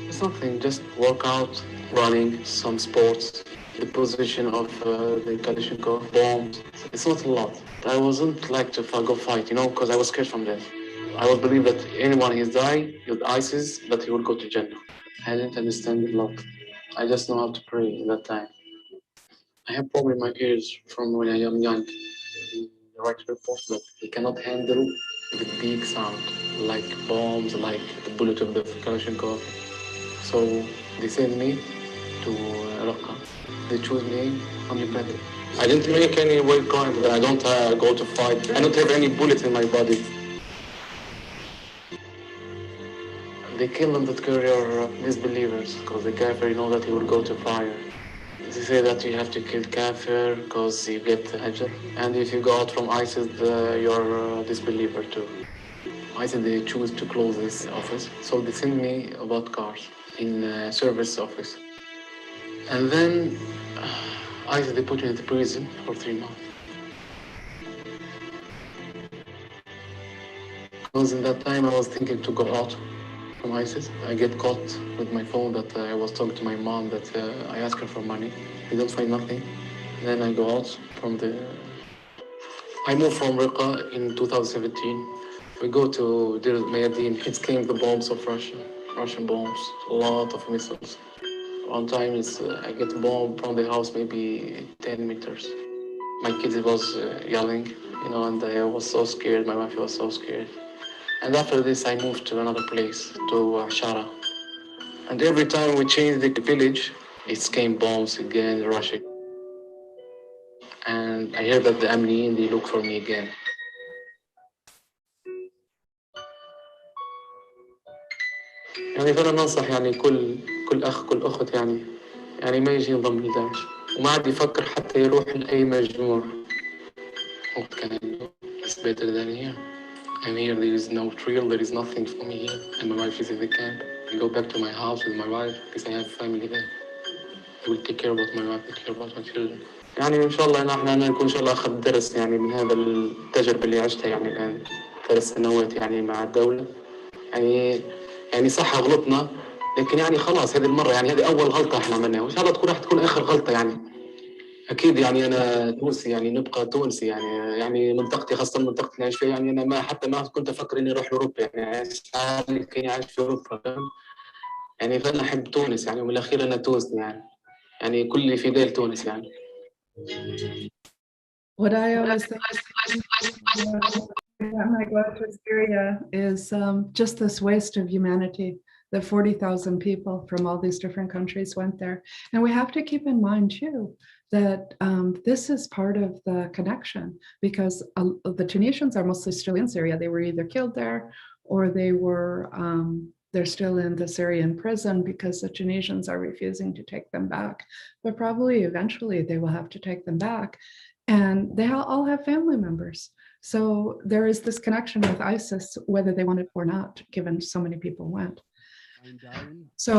It's nothing, just workout, running, some sports, the position of the Kalashnikov, bombs. It's not a lot. I wasn't like to go fight, you know, because I was scared from death. I would believe that anyone who died with ISIS, that he would go to Jannah. I didn't understand a lot. I just know how to pray in that time. I have problem in my ears from when I am young. The right report that he cannot handle the big sound, like bombs, like the bullet of the Kalashnikov. So they sent me to Raqqa. They chose me only better. I didn't make any weight crime. I don't go to fight. I don't have any bullets in my body. They kill them that carrier disbelievers because the kafir know that he will go to fire. They say that you have to kill kafir because you get ajr. And if you go out from ISIS, you're a disbeliever too. ISIS, they choose to close this office. So they send me about cars in service office. And then ISIS, they put me into prison for 3 months. Because in that time I was thinking to go out from ISIS. I get caught with my phone that I was talking to my mom that I asked her for money. They don't find nothing. Then I go out from I moved from Raqqa in 2017. We go to Deir Mayadin. It came the bombs of Russia, Russian bombs, a lot of missiles. One time I get a bomb from the house, maybe 10 meters. My kids was yelling, you know, and I was so scared. My wife was so scared. And after this, I moved to another place, to Shara. And every time we changed the village, it came bombs again, Russia. And I heard that the Amniyin, they look for me again. يعني فأنا ننصح يعني كل أخ كل أخت يعني ما يجي ينضم لداعش وما عاد يفكر حتى يروح لأي مجموعة. What can I do? It's better than here. I'm here, there is no thrill, there is nothing for me here. And my wife is in the camp. I go back to my house with my wife because I have family there. I will take care about my wife, take care about my children. يعني إن شاء الله نحن نكون إن شاء الله أخذ درس يعني من هذا التجربة اللي عشتها يعني الآن 3 سنوات يعني مع الدولة. يعني صح غلطنا لكن يعني خلاص هذه المرة يعني هذه أول غلطة إحنا عملناها وإن شاء الله راح تكون آخر غلطة يعني. أكيد يعني أنا تونسي يعني نبقى تونسي يعني منطقتي خاصة منطقتي اللي عايش فيها يعني أنا حتى ما كنت أفكر إني أروح لأوروبا يعني عايش في أوروبا يعني فأنا أحب تونس يعني ومن الأخير أنا تونسي يعني كل فداء تونس يعني. What I always think when I go to Syria is just this waste of humanity, that 40,000 people from all these different countries went there. And we have to keep in mind too, that this is part of the connection because the Tunisians are mostly still in Syria. They were either killed there or they're still in the Syrian prison because the Tunisians are refusing to take them back. But probably eventually they will have to take them back. And they all have family members. So there is this connection with ISIS, whether they want it or not, given so many people went. So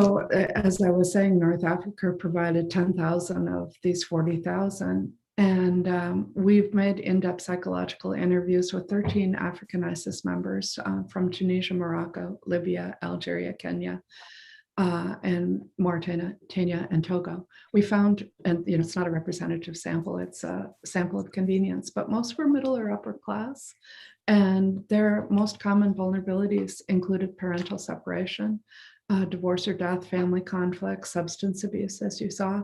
as I was saying, North Africa provided 10,000 of these 40,000. And we've made in-depth psychological interviews with 13 African ISIS members from Tunisia, Morocco, Libya, Algeria, Kenya, and Mauritania and Togo. We found, and it's not a representative sample, it's a sample of convenience, but most were middle or upper class. And their most common vulnerabilities included parental separation, divorce or death, family conflict, substance abuse, as you saw.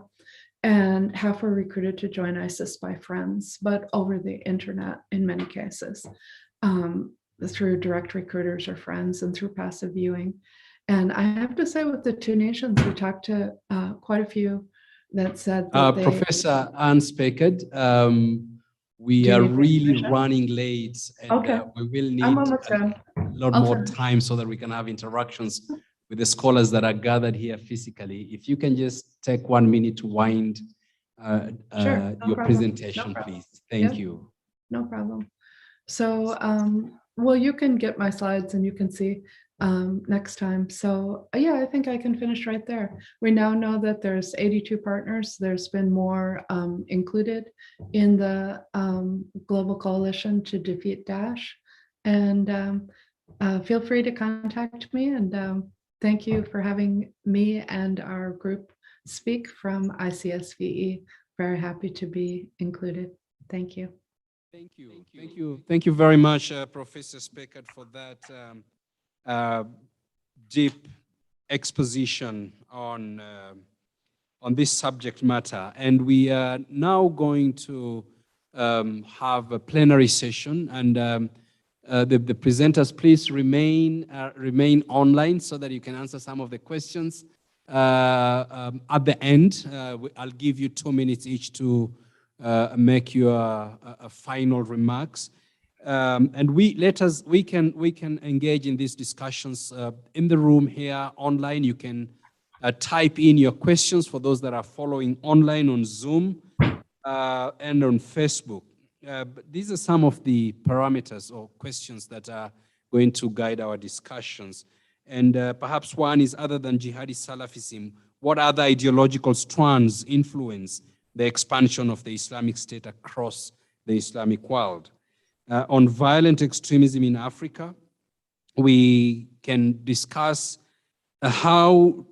And half were recruited to join ISIS by friends, but over the internet in many cases, through direct recruiters or friends and through passive viewing. And I have to say with the Tunisians, we talked to quite a few that said that Professor Anne Specked, we are really running late and we will need a lot more time so that we can have interactions with the scholars that are gathered here physically. If you can just take 1 minute to wind your presentation, please. Thank you. No problem. So, well, you can get my slides and you can see next time. So yeah, I think I can finish right there. We now know that there's 82 partners. There's been more included in the global coalition to defeat Daesh. And feel free to contact me, and thank you for having me and our group speak from ICSVE. Very happy to be included. Thank you. Thank you. Thank you. Thank you very much, Professor Speckert, for that deep exposition on this subject matter. And we are now going to have a plenary session, and the presenters, please remain online so that you can answer some of the questions. At the end, I'll give you 2 minutes each to make your final remarks. And we can engage in these discussions in the room here, online. You can type in your questions for those that are following online on Zoom and on Facebook. But these are some of the parameters or questions that are going to guide our discussions. And perhaps one is, other than jihadi Salafism, what other ideological strands influence the expansion of the Islamic State across the Islamic world? On violent extremism in Africa, we can discuss how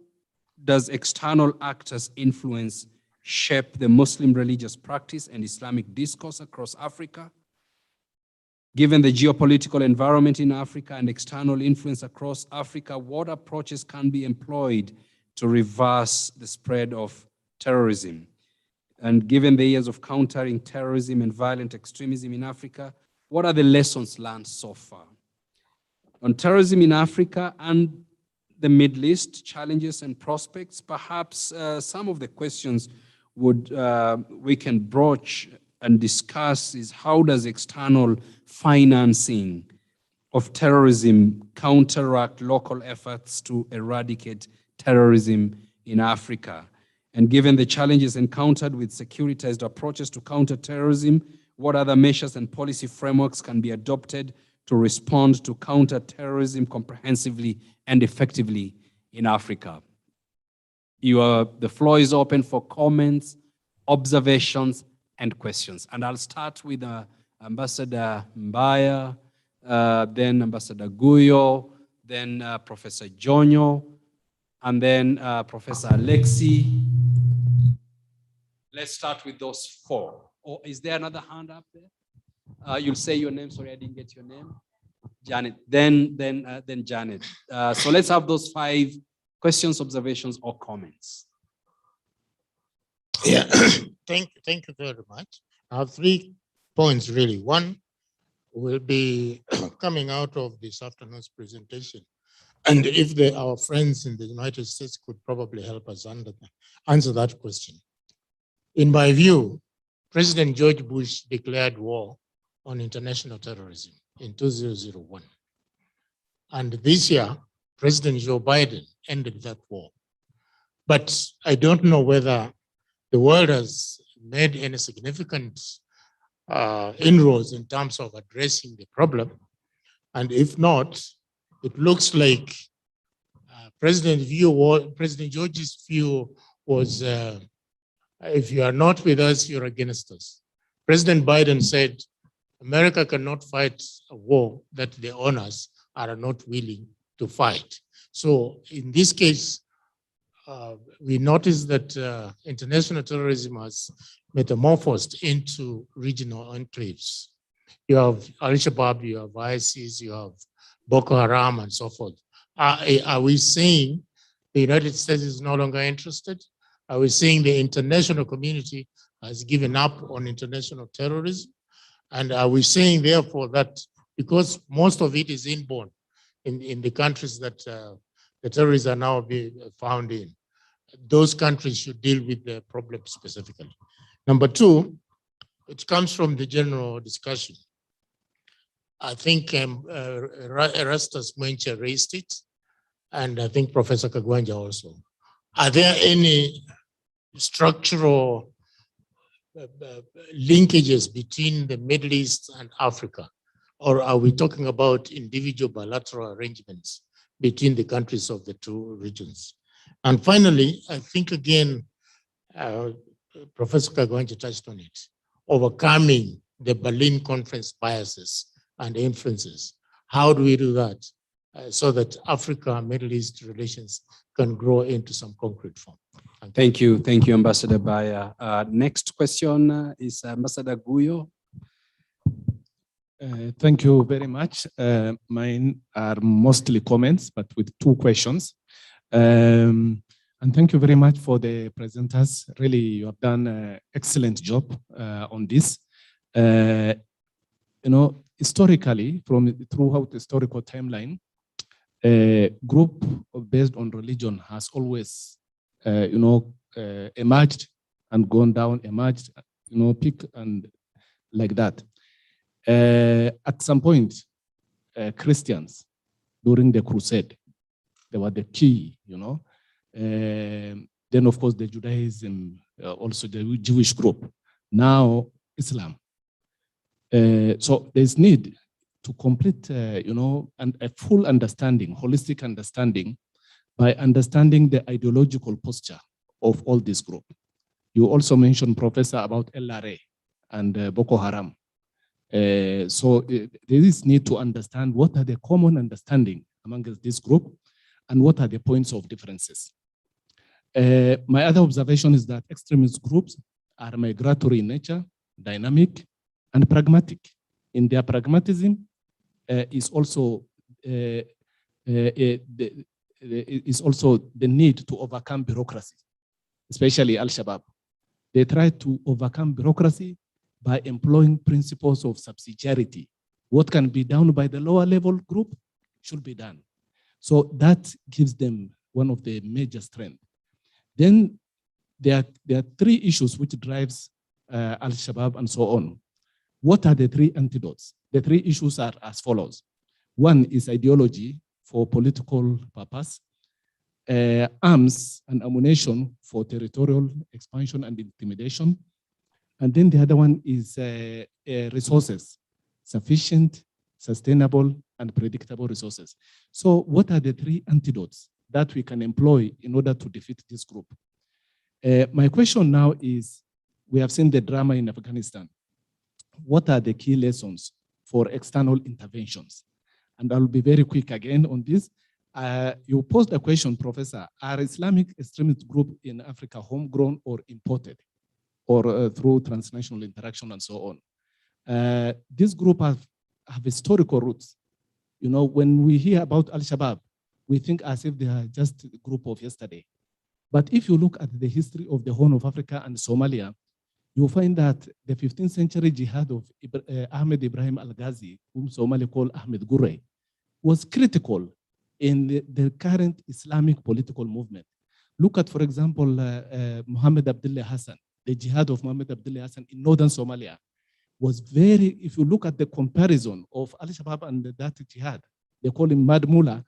does external actors' influence shape the Muslim religious practice and Islamic discourse across Africa? Given the geopolitical environment in Africa and external influence across Africa, what approaches can be employed to reverse the spread of terrorism? And given the years of countering terrorism and violent extremism in Africa, what are the lessons learned so far? On terrorism in Africa and the Middle East, challenges and prospects, perhaps some of the questions we can broach and discuss is, how does external financing of terrorism counteract local efforts to eradicate terrorism in Africa? And given the challenges encountered with securitized approaches to counter-terrorism, what other measures and policy frameworks can be adopted to respond to counter-terrorism comprehensively and effectively in Africa? The floor is open for comments, observations, and questions. And I'll start with Ambassador Mbaya, then Ambassador Guyo, then Professor Jonyo, and then Professor Alexi. Let's start with those 4. Or is there another hand up there? You'll say your name. Sorry, I didn't get your name. Janet. Then Janet. So let's have those 5 questions, observations, or comments. Yeah, thank you very much. I have 3 points really. One will be coming out of this afternoon's presentation. And if our friends in the United States could probably help us answer that question. In my view, President George Bush declared war on international terrorism in 2001. And this year, President Joe Biden ended that war. But I don't know whether the world has made any significant inroads in terms of addressing the problem. And if not, it looks like President George's view was, if you are not with us, you're against us. President Biden said, America cannot fight a war that the owners are not willing to fight. So in this case, we noticed that international terrorism has metamorphosed into regional enclaves. You have Al-Shabaab, you have ISIS, you have Boko Haram, and so forth. Are we saying the United States is no longer interested? Are we saying the international community has given up on international terrorism? And are we saying, therefore, that because most of it is inborn in the countries that the terrorists are now being found in, those countries should deal with the problem specifically? Number 2, it comes from the general discussion. I think Erastus Mwenche raised it, and I think Professor Kagwanja also. Are there any structural linkages between the Middle East and Africa? Or are we talking about individual bilateral arrangements between the countries of the 2 regions? And finally, I think again, Professor Kagwanja touched on it, overcoming the Berlin Conference biases and influences. How do we do that so that Africa-Middle East relations can grow into some concrete form? Thank you, Ambassador Baya. Next question is Ambassador Guyo. Thank you very much. Mine are mostly comments, but with 2 questions. And thank you very much for the presenters. Really, you have done an excellent job on this. Historically, throughout the historical timeline, a group based on religion has always, emerged and gone down, emerged, peak and like that. At some point, Christians during the crusade, they were the key, then of course the Judaism, also the Jewish group, now Islam. So there's need to complete, and a full understanding, holistic understanding, by understanding the ideological posture of all this group. You also mentioned, Professor, about LRA and Boko Haram. So there is need to understand what are the common understanding among this group and what are the points of differences. My other observation is that extremist groups are migratory in nature, dynamic, and pragmatic. In their pragmatism is also the need to overcome bureaucracy, especially Al-Shabaab. They try to overcome bureaucracy by employing principles of subsidiarity. What can be done by the lower level group should be done. So that gives them one of the major strengths. Then there are 3 issues which drives Al-Shabaab and so on. What are the 3 antidotes? The 3 issues are as follows. 1 is ideology for political purpose, arms and ammunition for territorial expansion and intimidation. And then the other one is resources, sufficient, sustainable, and predictable resources. So what are the 3 antidotes that we can employ in order to defeat this group? My question now is, we have seen the drama in Afghanistan. What are the key lessons for external interventions? And I'll be very quick again on this. You posed a question, Professor, are Islamic extremist groups in Africa homegrown or imported, or through transnational interaction and so on? This group have historical roots. When we hear about Al-Shabaab, we think as if they are just a group of yesterday. But if you look at the history of the Horn of Africa and Somalia, you'll find that the 15th century jihad of Ahmed Ibrahim Al-Ghazi, whom Somali call Ahmed Gurre, was critical in the current Islamic political movement. Look at, for example, Muhammad Abdullah Hassan. The jihad of Muhammad Abdullah Hassan in northern Somalia was very, if you look at the comparison of Al-Shabaab and that jihad, they call him Mad Mullah,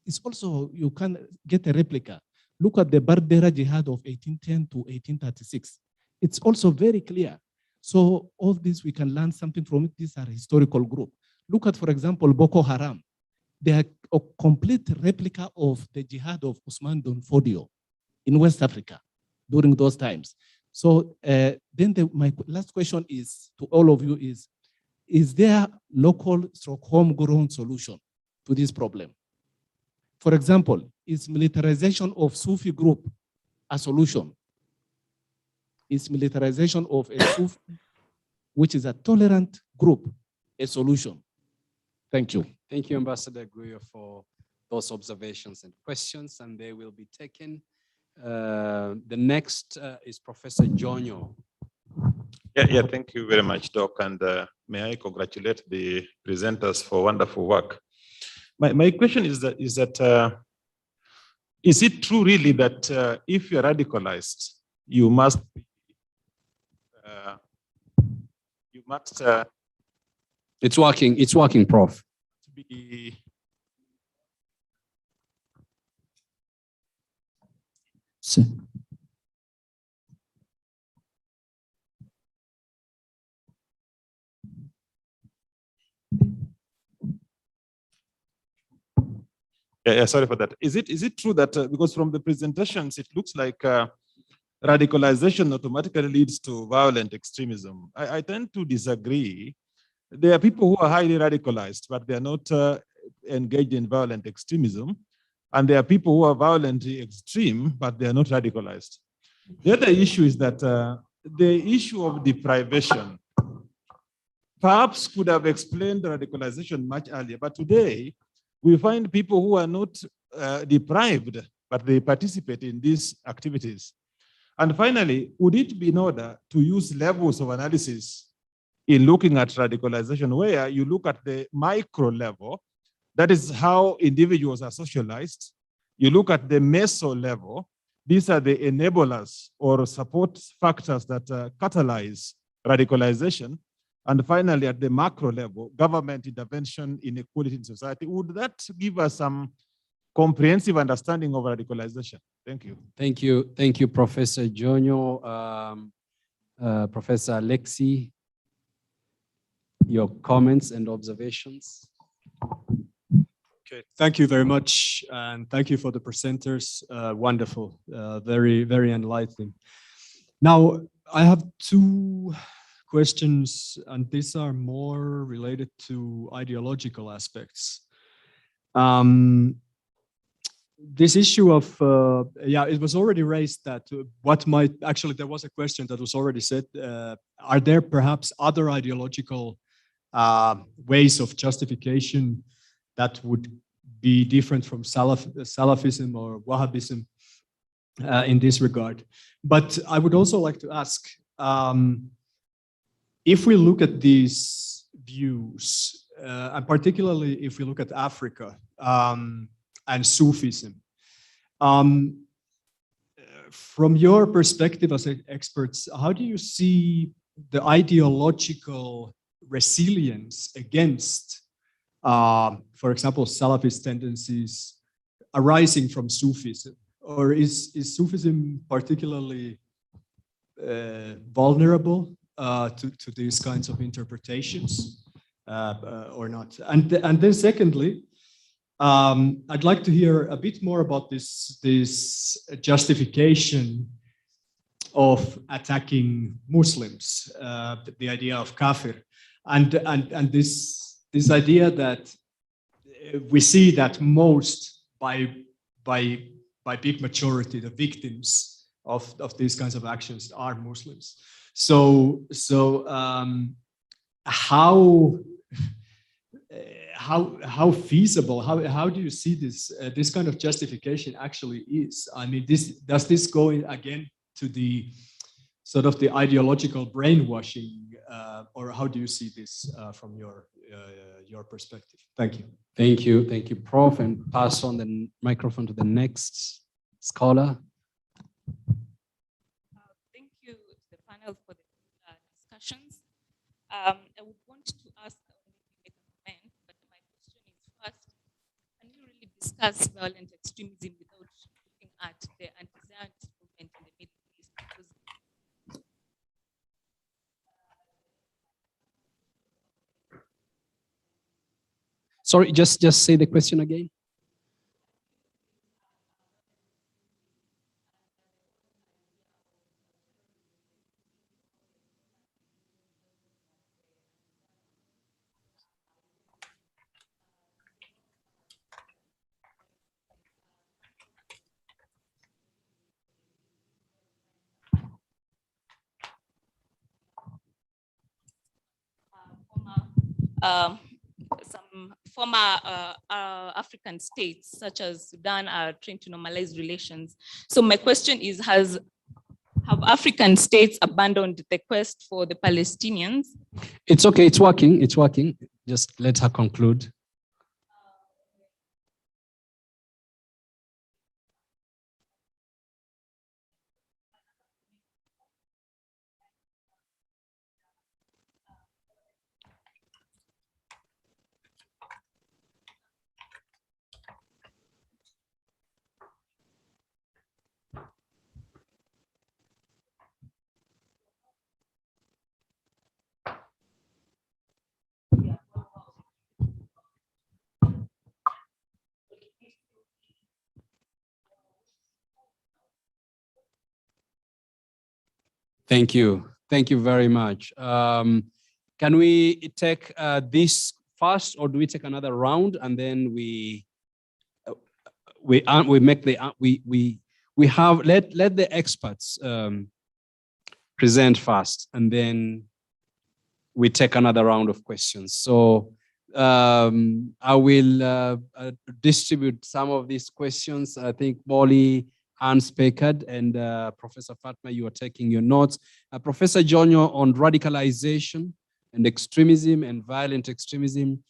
it's also, you can get a replica. Look at the Bardera jihad of 1810 to 1836. It's also very clear. So all this, we can learn something from it. These are historical group. Look at, for example, Boko Haram. They are a complete replica of the jihad of Usman Don Fodio in West Africa during those times. So then my last question is to all of you is there local stroke homegrown solution to this problem? For example, is militarization of Sufi group a solution? Is militarization of a Sufi, which is a tolerant group, a solution? Thank you. Thank you, Ambassador Guyo, for those observations and questions, and they will be taken. The next is Professor Jonyo. Yeah, thank you very much, Doc, and may I congratulate the presenters for wonderful work. My question is it true really that if you're radicalized, you must It's working, Prof. Be sorry for that. Is it true that because from the presentations it looks like radicalization automatically leads to violent extremism? I tend to disagree. There are people who are highly radicalized, but they are not engaged in violent extremism. And there are people who are violently extreme, but they are not radicalized. The other issue is that the issue of deprivation perhaps could have explained radicalization much earlier, but today we find people who are not deprived, but they participate in these activities. And finally, would it be in order to use levels of analysis in looking at radicalization, where you look at the micro level, that is how individuals are socialized. You look at the meso level, these are the enablers or support factors that catalyze radicalization. And finally, at the macro level, government intervention, inequality in society. Would that give us some comprehensive understanding of radicalization? Thank you. Thank you. Thank you, Professor Jonyo. Professor Alexi, your comments and observations. Okay, thank you very much. And thank you for the presenters. Wonderful, very, very enlightening. Now, I have two questions, and these are more related to ideological aspects. This issue of, it was already raised that what might, actually there was a question that was already said, are there perhaps other ideological ways of justification that would be different from Salafism or Wahhabism in this regard? But I would also like to ask, if we look at these views, and particularly if we look at Africa and Sufism, from your perspective as experts, how do you see the ideological resilience against, for example, Salafist tendencies arising from Sufism? Or is Sufism particularly vulnerable to these kinds of interpretations or not? And then secondly, I'd like to hear a bit more about this justification of attacking Muslims, the idea of kafir, and this idea that we see that most by big majority the victims of these kinds of actions are Muslims. So how feasible, how do you see this kind of justification actually is? I mean, does this go again to the sort of the ideological brainwashing, or how do you see this from your perspective? Thank you. Thank you, Prof. And pass on the microphone to the next scholar. Thank you to the panel for the discussions. I would want to ask, make a comment, but my question is first, can you really discuss violent extremism without looking at the anti-Zionist movement in the Middle East? Because Sorry, just say the question again. some former African states, such as Sudan, are trying to normalize relations. So my question is, have African states abandoned the quest for the Palestinians? It's okay, it's working, it's working. Just let her conclude. Thank you. Thank you very much. Can we take this first, or do we take another round and then we make the we have let the experts present first, and then we take another round of questions. So I will distribute some of these questions. I think Molly, Hans Peckard, and Professor Fatma, you are taking your notes. Professor Jonyo, on radicalization and extremism and violent extremism,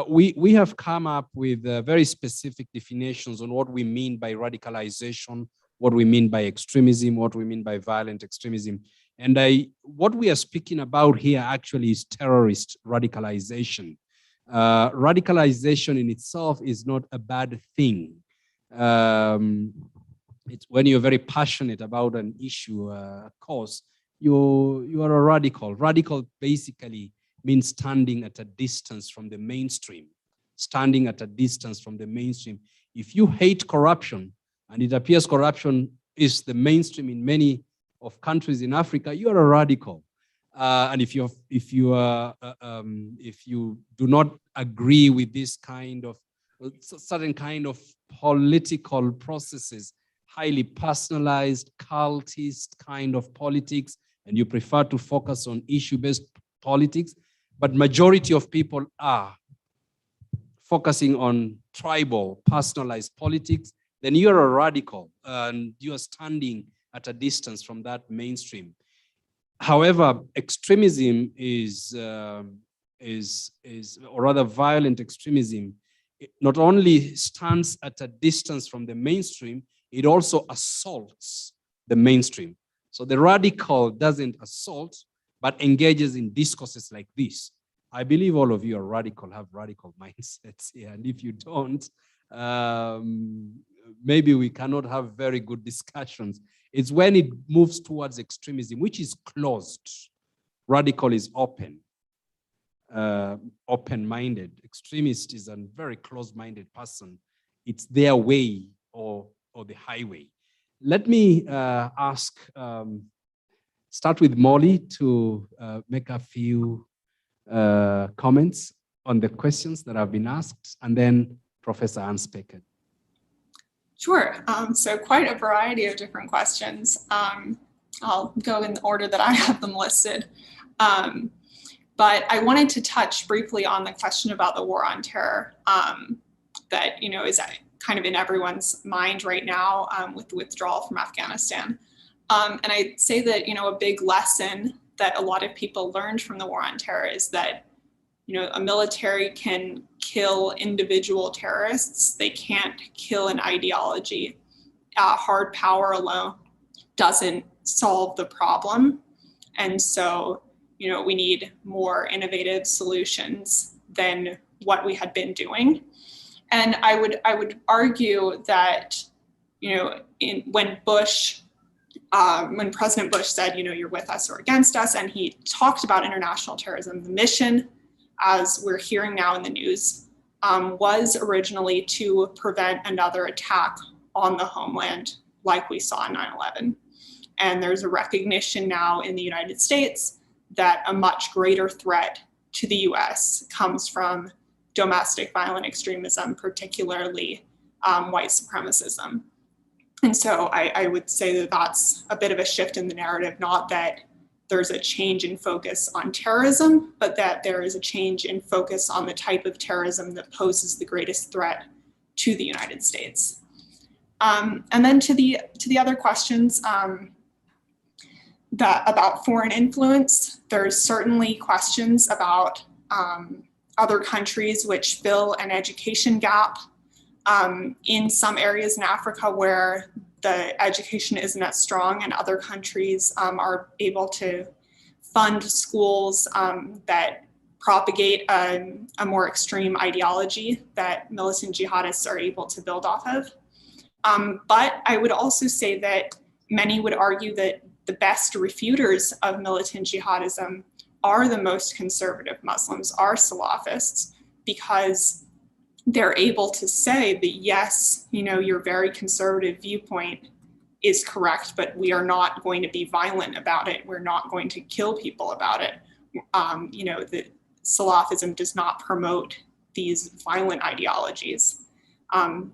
we have come up with very specific definitions on what we mean by radicalization, what we mean by extremism, what we mean by violent extremism. And what we are speaking about here actually is terrorist radicalization. Radicalization in itself is not a bad thing. It's when you're very passionate about an issue, cause, you are a radical. Radical basically means standing at a distance from the mainstream. Standing at a distance from the mainstream. If you hate corruption, and it appears corruption is the mainstream in many of countries in Africa, you are a radical. And if you do not agree with this kind of certain kind of political processes, highly personalized, cultist kind of politics, and you prefer to focus on issue-based politics, but majority of people are focusing on tribal, personalized politics, then you're a radical and you are standing at a distance from that mainstream. However, extremism or rather violent extremism, it not only stands at a distance from the mainstream, it also assaults the mainstream. So the radical doesn't assault, but engages in discourses like this. I believe all of you are radical, have radical mindsets here. And if you don't, maybe we cannot have very good discussions. It's when it moves towards extremism, which is closed. Radical is open, open-minded. Extremist is a very closed-minded person. It's their way or the highway. Let me start with Molly to make a few comments on the questions that have been asked, and then Professor Hans Peckard. Sure. So quite a variety of different questions. I'll go in the order that I have them listed. But I wanted to touch briefly on the question about the war on terror that is kind of in everyone's mind right now with the withdrawal from Afghanistan. And I'd say that a big lesson that a lot of people learned from the war on terror is that a military can kill individual terrorists. They can't kill an ideology. Hard power alone doesn't solve the problem. And so, we need more innovative solutions than what we had been doing. And I would argue that, when President Bush said, you're with us or against us, and he talked about international terrorism, the mission, as we're hearing now in the news, was originally to prevent another attack on the homeland like we saw in 9/11. And there's a recognition now in the United States that a much greater threat to the US comes from domestic violent extremism, particularly white supremacism. And so I would say that that's a bit of a shift in the narrative, not that there's a change in focus on terrorism, but that there is a change in focus on the type of terrorism that poses the greatest threat to the United States. And then to the other questions about foreign influence, there's certainly questions about other countries which fill an education gap in some areas in Africa where the education isn't as strong, and other countries are able to fund schools that propagate a more extreme ideology that militant jihadists are able to build off of. But I would also say that many would argue that the best refuters of militant jihadism are the most conservative Muslims, are Salafists, because they're able to say that, yes, your very conservative viewpoint is correct, but we are not going to be violent about it. We're not going to kill people about it. that Salafism does not promote these violent ideologies.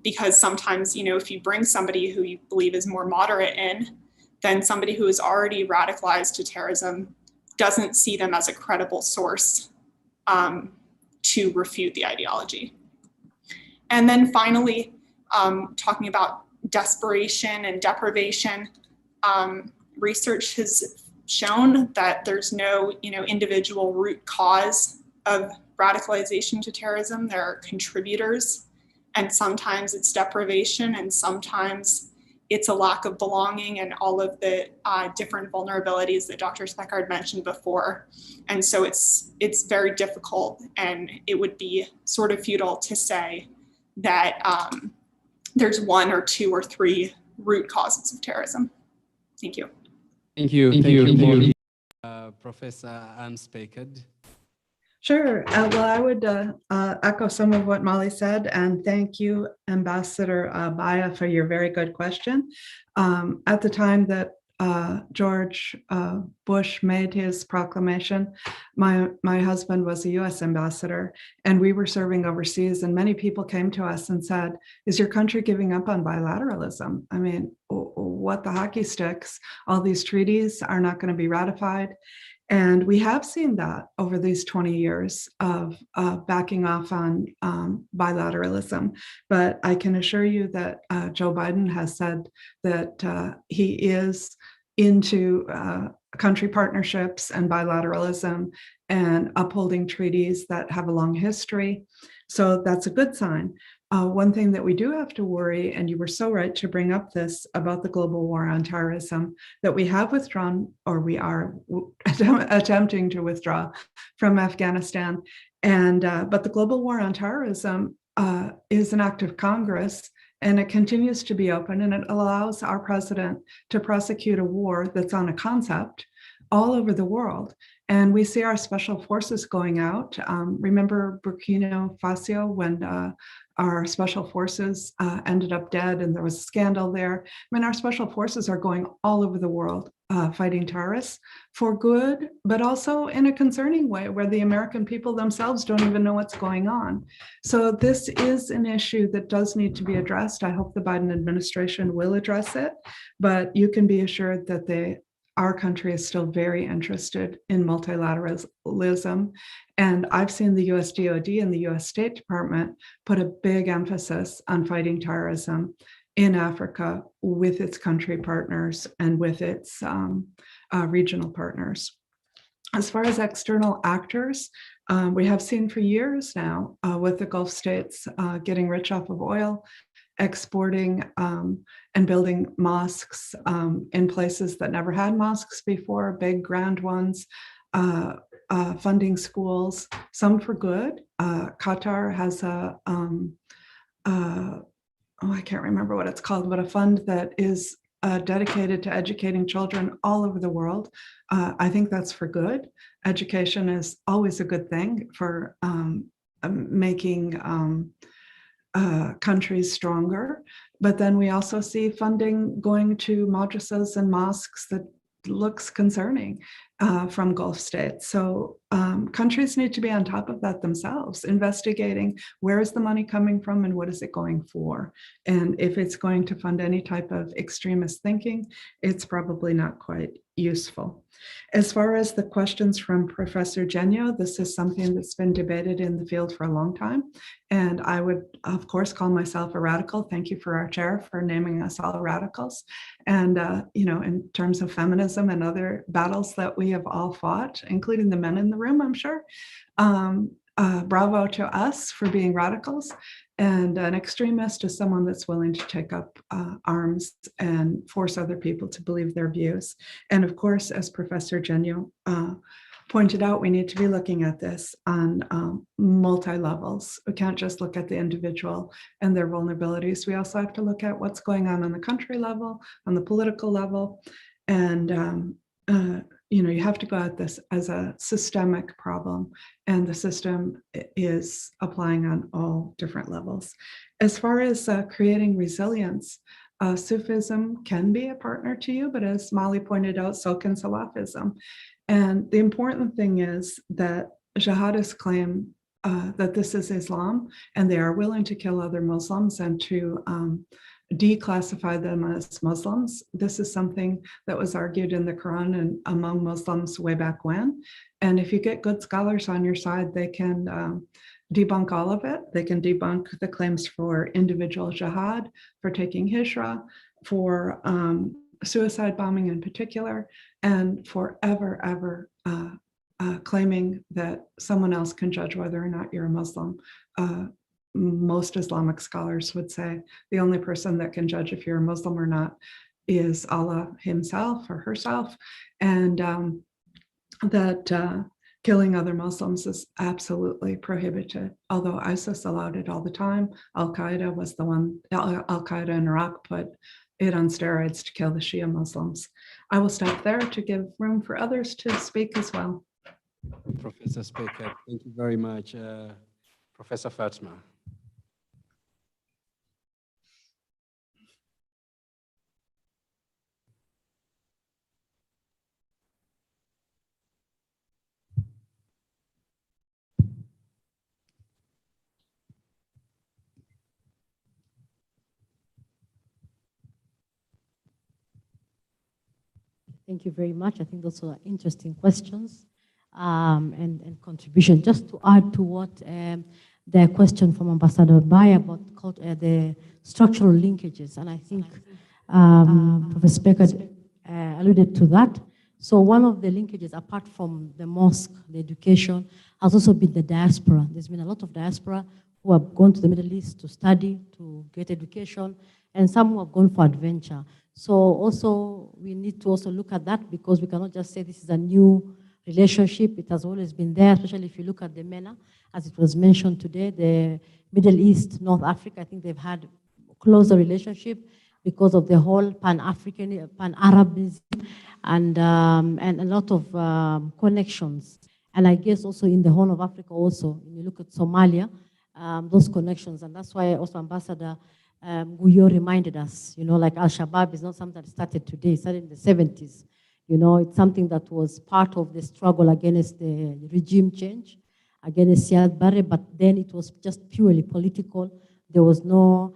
Because sometimes, if you bring somebody who you believe is more moderate in, then somebody who is already radicalized to terrorism doesn't see them as a credible source to refute the ideology. And then finally, talking about desperation and deprivation, research has shown that there's no individual root cause of radicalization to terrorism. There are contributors, and sometimes it's deprivation, and sometimes it's a lack of belonging and all of the different vulnerabilities that Dr. Speckhard mentioned before. And so it's very difficult, and it would be sort of futile to say that there's one or two or three root causes of terrorism. Thank you. Thank you. Professor Anne Speckhard. Sure. Well, I would echo some of what Molly said, and thank you, Ambassador Baya, for your very good question. At the time that George Bush made his proclamation, my husband was a US ambassador, and we were serving overseas, and many people came to us and said, is your country giving up on bilateralism? I mean, what the hockey sticks? All these treaties are not going to be ratified. And we have seen that over these 20 years of backing off on bilateralism. But I can assure you that Joe Biden has said that he is into country partnerships and bilateralism and upholding treaties that have a long history. So that's a good sign. One thing that we do have to worry, and you were so right to bring up this about the global war on terrorism, that we have withdrawn, or we are attempting to withdraw from Afghanistan. And but the global war on terrorism is an act of Congress, and it continues to be open, and it allows our president to prosecute a war that's on a concept all over the world. And we see our special forces going out. Remember Burkina Faso, when our special forces ended up dead and there was a scandal there. I mean, our special forces are going all over the world fighting terrorists for good, but also in a concerning way where the American people themselves don't even know what's going on. So this is an issue that does need to be addressed. I hope the Biden administration will address it, but you can be assured that our country is still very interested in multilateralism. And I've seen the US DoD and the US State Department put a big emphasis on fighting terrorism in Africa with its country partners and with its regional partners. As far as external actors, we have seen for years now with the Gulf states getting rich off of oil, exporting and building mosques in places that never had mosques before, big grand ones, funding schools, some for good. Qatar has I can't remember what it's called, but a fund that is dedicated to educating children all over the world. I think that's for good. Education is always a good thing for making countries stronger. But then we also see funding going to madrasas and mosques that looks concerning from Gulf states. So countries need to be on top of that themselves, investigating where is the money coming from and what is it going for. And if it's going to fund any type of extremist thinking, it's probably not quite useful. As far as the questions from Professor Genio, this is something that's been debated in the field for a long time. And I would, of course, call myself a radical. Thank you for our chair for naming us all radicals. And, in terms of feminism and other battles that we have all fought, including the men in the room, I'm sure, bravo to us for being radicals. And an extremist is someone that's willing to take up arms and force other people to believe their views. And of course, as Professor Genio pointed out, we need to be looking at this on multi-levels. We can't just look at the individual and their vulnerabilities. We also have to look at what's going on the country level, on the political level. And you have to go at this as a systemic problem, and the system is applying on all different levels. As far as creating resilience, Sufism can be a partner to you, but as Molly pointed out, so can Salafism. And the important thing is that jihadists claim that this is Islam, and they are willing to kill other Muslims and to declassify them as Muslims. This is something that was argued in the Quran and among Muslims way back when. And if you get good scholars on your side, they can debunk all of it. They can debunk the claims for individual jihad, for taking hijrah, for suicide bombing in particular, and for ever claiming that someone else can judge whether or not you're a Muslim. Most Islamic scholars would say the only person that can judge if you're a Muslim or not is Allah himself or herself, and that killing other Muslims is absolutely prohibited. Although ISIS allowed it all the time, Al-Qaeda was the one, Al-Qaeda in Iraq put it on steroids to kill the Shia Muslims. I will stop there to give room for others to speak as well. Professor Speaker, thank you very much. Professor Fatma. Thank you very much. I think those are interesting questions and contribution. Just to add to what the question from Ambassador Bai about the structural linkages, and I think Professor Becker alluded to that. So one of the linkages, apart from the mosque, the education, has also been the diaspora. There's been a lot of diaspora who have gone to the Middle East to study, to get education, and some who have gone for adventure. So also we need to also look at that, because we cannot just say this is a new relationship. It has always been there, especially if you look at the MENA, as it was mentioned today, the Middle East, North Africa, I think they've had closer relationship because of the whole Pan-African, Pan-Arabism, and a lot of connections. And I guess also in the Horn of Africa also, when you look at Somalia, those connections. And that's why also Ambassador Guyo reminded us, like Al-Shabaab is not something that started today, it started in the 70s. It's something that was part of the struggle against the regime change, against Siad Barre, but then it was just purely political. There was no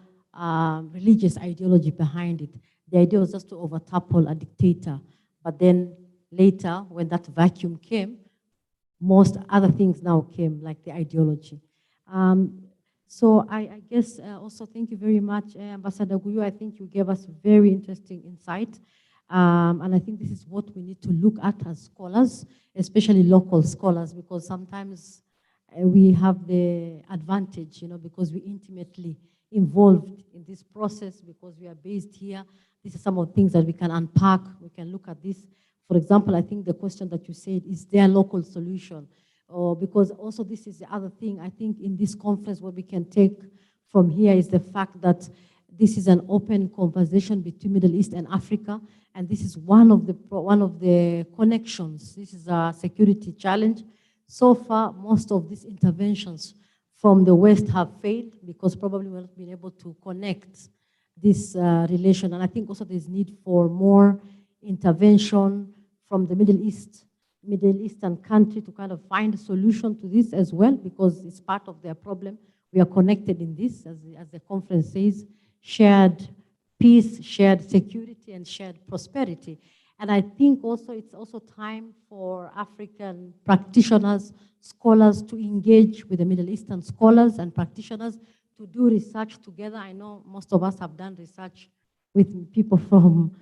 religious ideology behind it. The idea was just to overtopple a dictator. But then later, when that vacuum came, most other things now came, like the ideology. So I guess also thank you very much, Ambassador Guyo. I think you gave us very interesting insight. And I think this is what we need to look at as scholars, especially local scholars, because sometimes we have the advantage, because we're intimately involved in this process, because we are based here. This is some of the things that we can unpack. We can look at this. For example, I think the question that you said, is there a local solution? Because also this is the other thing, I think in this conference what we can take from here is the fact that this is an open conversation between Middle East and Africa, and this is one of the connections. This is a security challenge. So far, most of these interventions from the West have failed because probably we've not been able to connect this relation. And I think also there's need for more intervention from the Middle Eastern country to kind of find a solution to this as well, because it's part of their problem. We are connected in this, as the conference says, shared peace, shared security, and shared prosperity. And I think also it's also time for African practitioners, scholars to engage with the Middle Eastern scholars and practitioners to do research together. I know most of us have done research with people from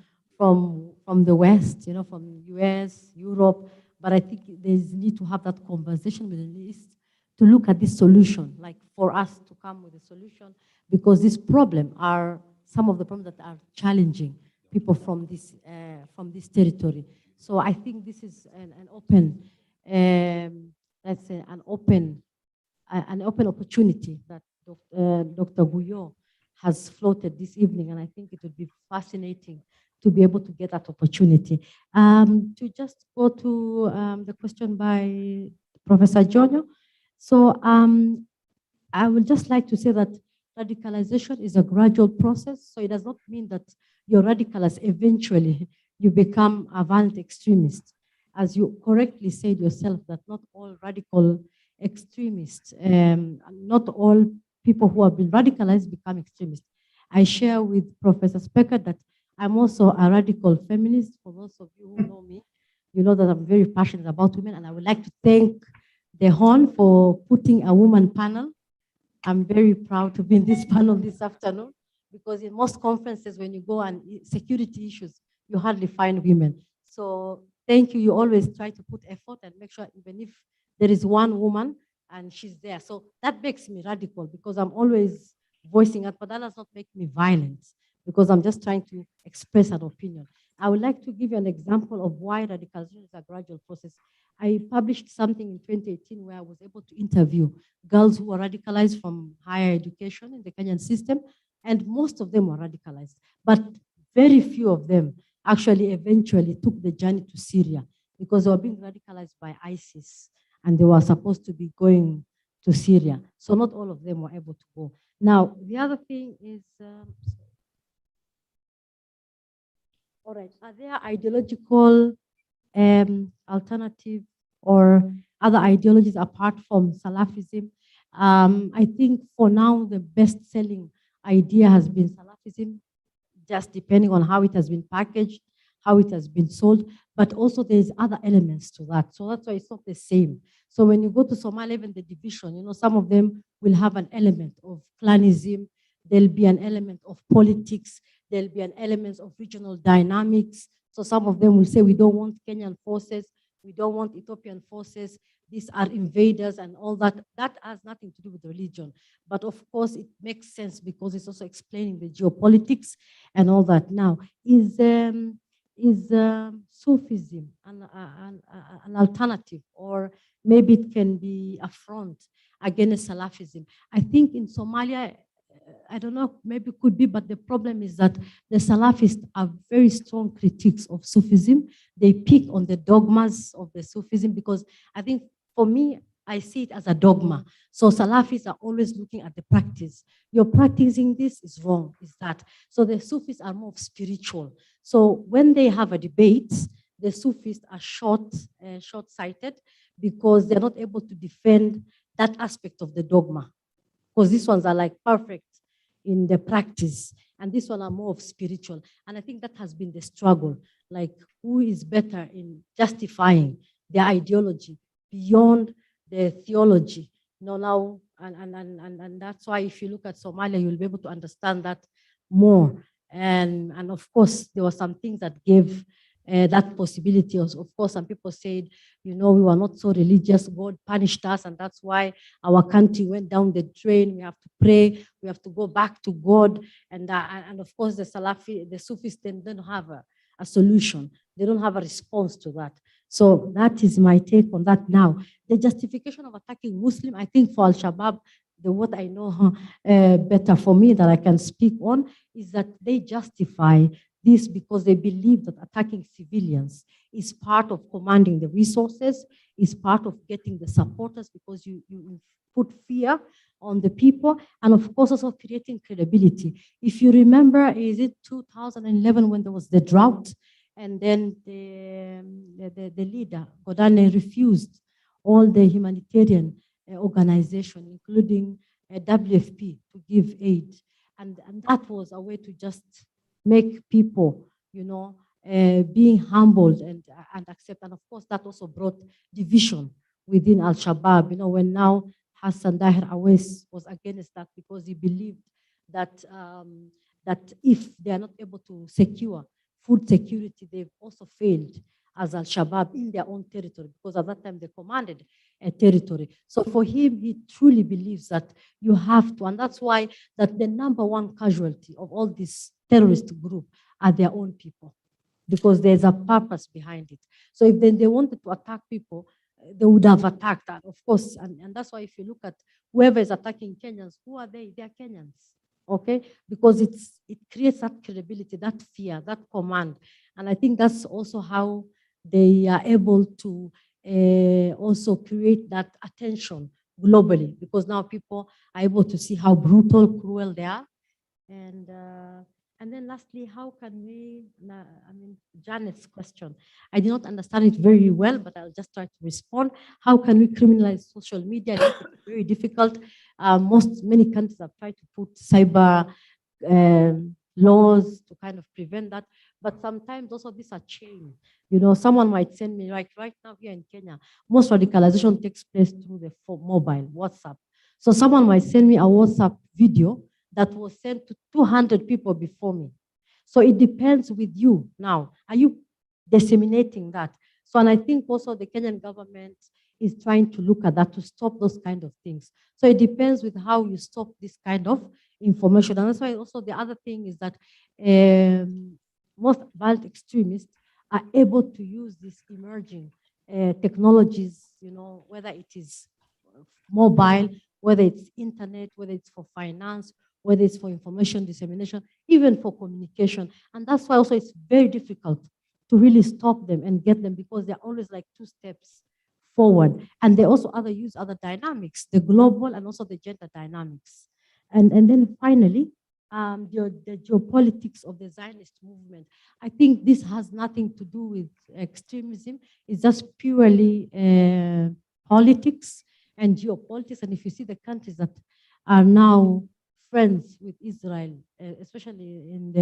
the West, from US, Europe, but I think there's need to have that conversation with the Middle East to look at this solution, like for us to come with a solution, because this problem are some of the problems that are challenging people from this territory. So I think this is an open, let's say an open opportunity that Dr. Guyo has floated this evening, and I think it would be fascinating to be able to get that opportunity. To just go to the question by Professor Jonyo. So I would just like to say that radicalization is a gradual process. So it does not mean that you're radicalized eventually, you become a violent extremist. As you correctly said yourself, that not all radical extremists, not all people who have been radicalized become extremists. I share with Professor Specker that I'm also a radical feminist. For those of you who know me, you know that I'm very passionate about women, and I would like to thank the Horn for putting a woman panel. I'm very proud to be in this panel this afternoon, because in most conferences, when you go and security issues, you hardly find women. So thank you. You always try to put effort and make sure even if there is one woman and she's there. So that makes me radical, because I'm always voicing it, but that does not make me violent, because I'm just trying to express an opinion. I would like to give you an example of why radicalization is a gradual process. I published something in 2018 where I was able to interview girls who were radicalized from higher education in the Kenyan system, and most of them were radicalized, but very few of them actually eventually took the journey to Syria, because they were being radicalized by ISIS and they were supposed to be going to Syria. So not all of them were able to go. Now, the other thing is, all right, are there ideological alternative or other ideologies apart from Salafism? I think for now, the best-selling idea has been Salafism, just depending on how it has been packaged, how it has been sold, but also there's other elements to that. So that's why it's not the same. So when you go to Somalia, even the division, you know, some of them will have an element of clanism, there'll be an element of politics, there'll be an element of regional dynamics. So some of them will say, we don't want Kenyan forces, we don't want Ethiopian forces, these are invaders and all that. That has nothing to do with religion. But of course, it makes sense because it's also explaining the geopolitics and all that. Now, is Sufism an alternative, or maybe it can be a front against Salafism? I think in Somalia, I don't know, maybe it could be, but the problem is that the Salafists are very strong critiques of Sufism. They pick on the dogmas of the Sufism, because I think for me, I see it as a dogma. So Salafis are always looking at the practice. You're practicing this is wrong, is that. So the Sufis are more spiritual. So when they have a debate, the Sufis are short-sighted, because they're not able to defend that aspect of the dogma. Because these ones are like perfect in the practice, and this one are more of spiritual. And I think that has been the struggle, like who is better in justifying their ideology beyond the theology. And that's why if you look at Somalia, you'll be able to understand that more. And of course, there were some things that gave that possibility. Of course, some people said, you know, we were not so religious, God punished us, and that's why our country went down the drain. We have to pray, we have to go back to God. And of course, the Sufis, they don't have a solution. They don't have a response to that. So that is my take on that. Now, the justification of attacking Muslim, I think for Al-Shabaab, what I know better for me that I can speak on is that they justify this because they believe that attacking civilians is part of commanding the resources, is part of getting the supporters, because you put fear on the people, and of course also creating credibility. If you remember, is it 2011 when there was the drought, and then the leader, Godane, refused all the humanitarian organization, including WFP, to give aid. And that was a way to just make people, you know, being humbled and accept. And of course, that also brought division within Al-Shabaab. You know, when now Hassan Dahir Awais was against that because he believed that, that if they are not able to secure food security, they've also failed as Al-Shabaab in their own territory, because at that time they commanded a territory. So for him, he truly believes that you have to, and that's why that the number one casualty of all this terrorist group are their own people, because there's a purpose behind it. So if then they wanted to attack people, they would have attacked that, of course. And that's why if you look at whoever is attacking Kenyans, who are they? They are Kenyans, okay? Because it creates that credibility, that fear, that command. And I think that's also how they are able to also create that attention globally, because now people are able to see how brutal, cruel they are. And then lastly, how can we, I mean, Janet's question, I did not understand it very well, but I'll just try to respond. How can we criminalize social media? I think it's very difficult. Many countries have tried to put cyber laws to kind of prevent that. But sometimes also these are chain. You know, someone might send me, like right now here in Kenya, most radicalization takes place through the mobile, WhatsApp. So someone might send me a WhatsApp video that was sent to 200 people before me. So it depends with you now. Are you disseminating that? So, and I think also the Kenyan government is trying to look at that to stop those kind of things. So it depends with how you stop this kind of information. And that's why also the other thing is that most violent extremists are able to use these emerging technologies, you know, whether it is mobile, whether it's internet, whether it's for finance, whether it's for information dissemination, even for communication. And that's why also it's very difficult to really stop them and get them, because they're always like 2 steps forward. And they also use other dynamics, the global and also the gender dynamics. And then finally, the geopolitics of the Zionist movement. I think this has nothing to do with extremism. It's just purely politics and geopolitics. And if you see the countries that are now friends with Israel, especially in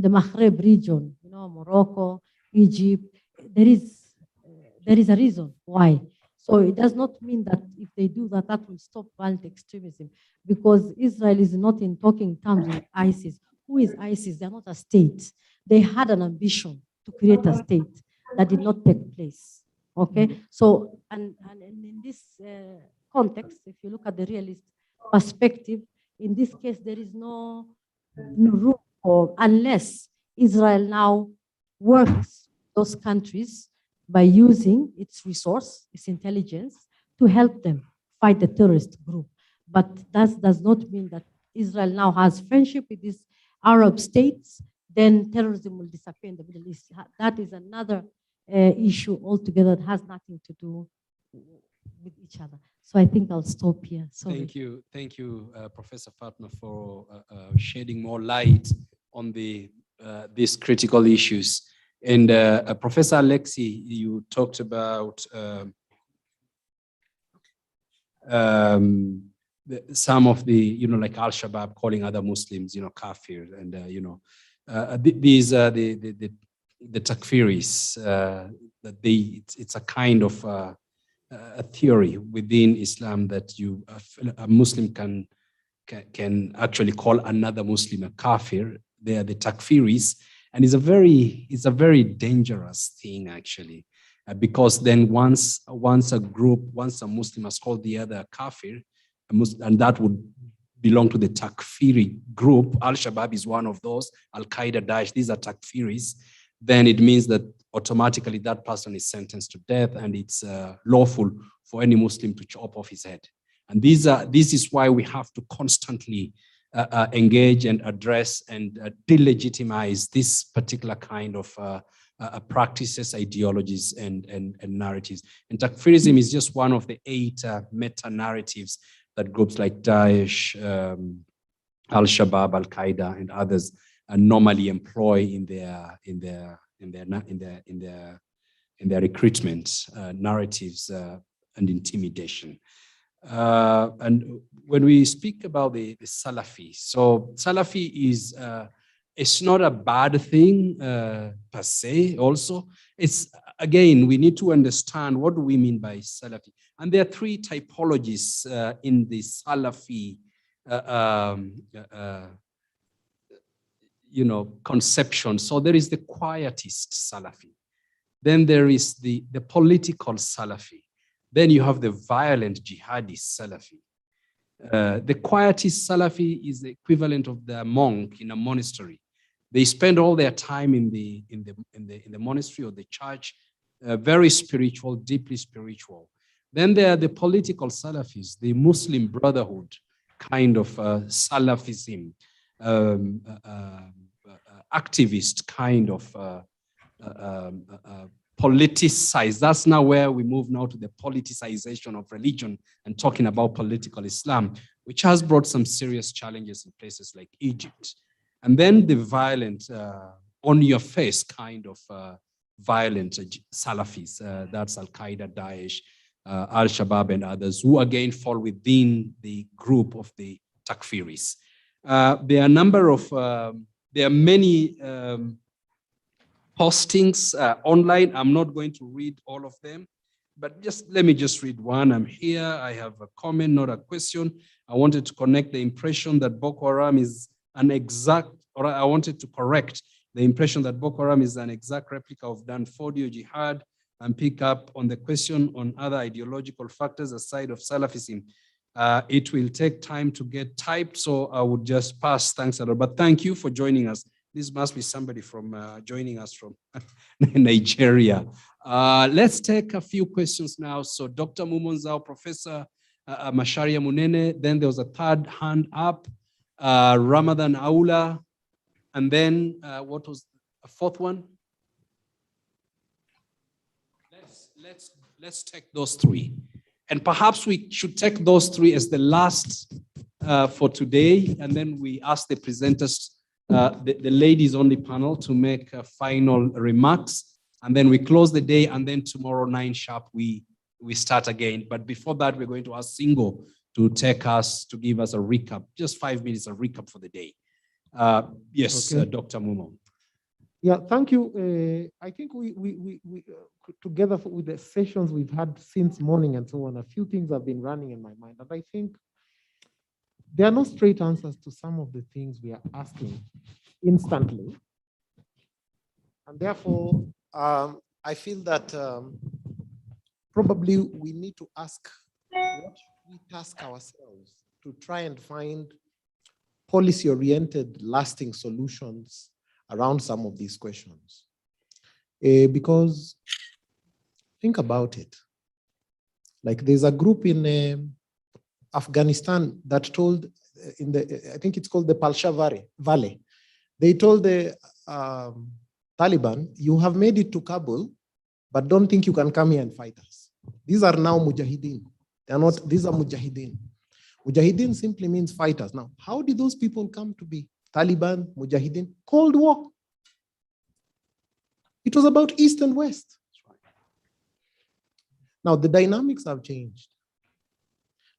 the Maghreb region, you know, Morocco, Egypt, there is a reason why. So it does not mean that if they do that, that will stop violent extremism, because Israel is not in talking terms with ISIS. Who is ISIS? They're not a state. They had an ambition to create a state that did not take place. Okay, so and in this context, if you look at the realist perspective, in this case, there is no room for, unless Israel now works those countries by using its resource, its intelligence, to help them fight the terrorist group. But that does not mean that Israel now has friendship with these Arab states, then terrorism will disappear in the Middle East. That is another issue altogether that has nothing to do with each other. So I think I'll stop here. Sorry. Thank you, Professor Fatma, for shedding more light on these critical issues. And Professor Alexi, you talked about some of the, you know, like Al-Shabaab calling other Muslims, you know, kafir, and you know, these are the takfiris. That it's a kind of a theory within Islam that a Muslim can actually call another Muslim a kafir. They are the takfiris, and it's a very dangerous thing actually, because then once a Muslim has called the other kafir, and that would belong to the takfiri group. Al-Shabaab is one of those. Al-Qaeda, Daesh, these are takfiris. Then it means that automatically that person is sentenced to death, and it's lawful for any Muslim to chop off his head. And this is why we have to constantly engage and address and delegitimize this particular kind of practices, ideologies, and narratives. And takfirism is just one of the 8 meta-narratives that groups like Daesh, Al-Shabaab, Al-Qaeda, and others normally employ in their recruitment narratives and intimidation. And when we speak about the Salafi, so Salafi is it's not a bad thing per se. Also, it's, again, we need to understand what do we mean by Salafi. And there are 3 typologies in the Salafi conception. So there is the quietist Salafi. Then there is the political Salafi. Then you have the violent jihadist Salafi. The quietist Salafi is the equivalent of the monk in a monastery. They spend all their time in the monastery or the church, very spiritual, deeply spiritual. Then there are the political Salafis, the Muslim Brotherhood kind of Salafism, activist kind of politicized. That's now where we move now to the politicization of religion and talking about political Islam, which has brought some serious challenges in places like Egypt. And then the violent, on your face kind of violent Salafis, that's Al-Qaeda, Daesh, Al-Shabaab and others, who again fall within the group of the Takfiris. There are a number of, there are many postings online. I'm not going to read all of them, but let me just read one. I'm here, I have a comment, not a question. I wanted to connect the impression that Boko Haram is an exact, or I wanted to correct the impression that Boko Haram is an exact replica of Danfodio Jihad and pick up on the question on other ideological factors aside of Salafism. It will take time to get typed, so I would just pass. Thanks a lot. But thank you for joining us. This must be somebody from joining us from Nigeria. Let's take a few questions now. So Dr. Mumonzao, Professor Macharia Munene, then there was a third hand up, Ramadan Aula, and then what was a fourth one? Let's take those three. And perhaps we should take those three as the last for today, and then we ask the presenters, the ladies on the panel, to make final remarks, and then we close the day, and then tomorrow 9 sharp we start again. But before that, we're going to ask Singo to give us a recap, just 5 minutes, a recap for the day. Yes, okay. Dr. Mumo. Yeah, thank you. I think we together with the sessions we've had since morning and so on, a few things have been running in my mind. And I think there are no straight answers to some of the things we are asking instantly. And therefore, I feel that probably we need to ask what we task ourselves to try and find policy-oriented, lasting solutions around some of these questions. Because think about it. Like there's a group in Afghanistan that told, I think it's called the Palsha Valley. They told the Taliban, you have made it to Kabul, but don't think you can come here and fight us. These are now Mujahideen. They're not, these are Mujahideen. Mujahideen simply means fighters. Now, how did those people come to be? Taliban, Mujahideen, Cold War. It was about East and West. Now, the dynamics have changed.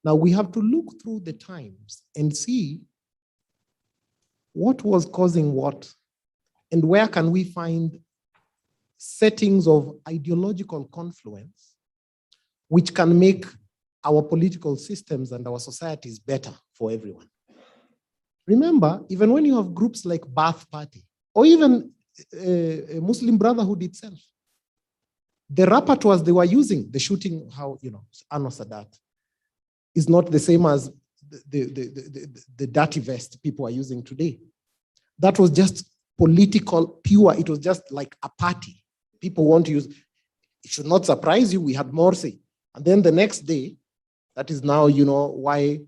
Now, we have to look through the times and see what was causing what, and where can we find settings of ideological confluence which can make our political systems and our societies better for everyone. Remember, even when you have groups like Ba'ath Party, or even Muslim Brotherhood itself, the repertoires they were using, the shooting, how, Anwar Sadat, is not the same as the dirty vest people are using today. That was just political, pure. It was just like a party. People want to use, it should not surprise you, we had Morsi. And then the next day, that is now, why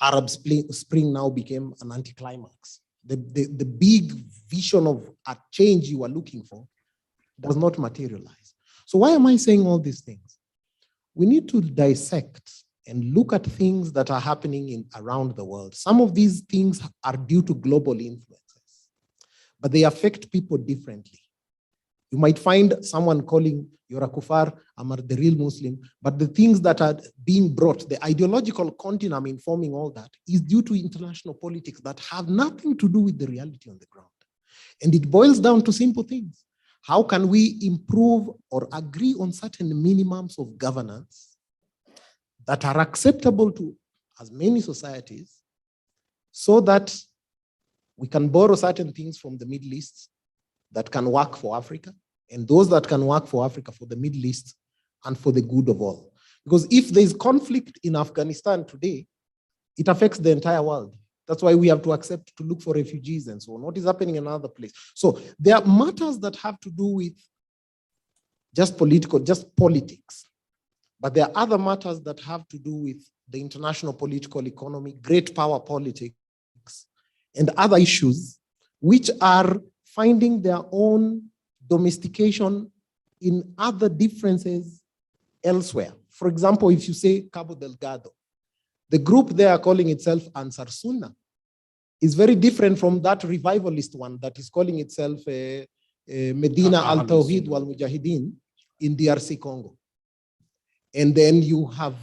Arab Spring now became an anticlimax. The big vision of a change you are looking for does not materialize. So why am I saying all these things? We need to dissect and look at things that are happening around the world. Some of these things are due to global influences, but they affect people differently. You might find someone calling, you're a kuffar, I'm the real Muslim, but the things that are being brought, the ideological content I'm informing all that, is due to international politics that have nothing to do with the reality on the ground. And it boils down to simple things. How can we improve or agree on certain minimums of governance that are acceptable to as many societies so that we can borrow certain things from the Middle East that can work for Africa, and those that can work for Africa, for the Middle East, and for the good of all. Because if there's conflict in Afghanistan today, it affects the entire world. That's why we have to accept to look for refugees and so on. What is happening in another place? So there are matters that have to do with just politics. But there are other matters that have to do with the international political economy, great power politics, and other issues which are finding their own domestication in other differences elsewhere. For example, if you say Cabo Delgado, the group there calling itself Ansar Sunnah is very different from that revivalist one that is calling itself Medina al-Tawhid wal-Mujahideen in DRC Congo. And then you have,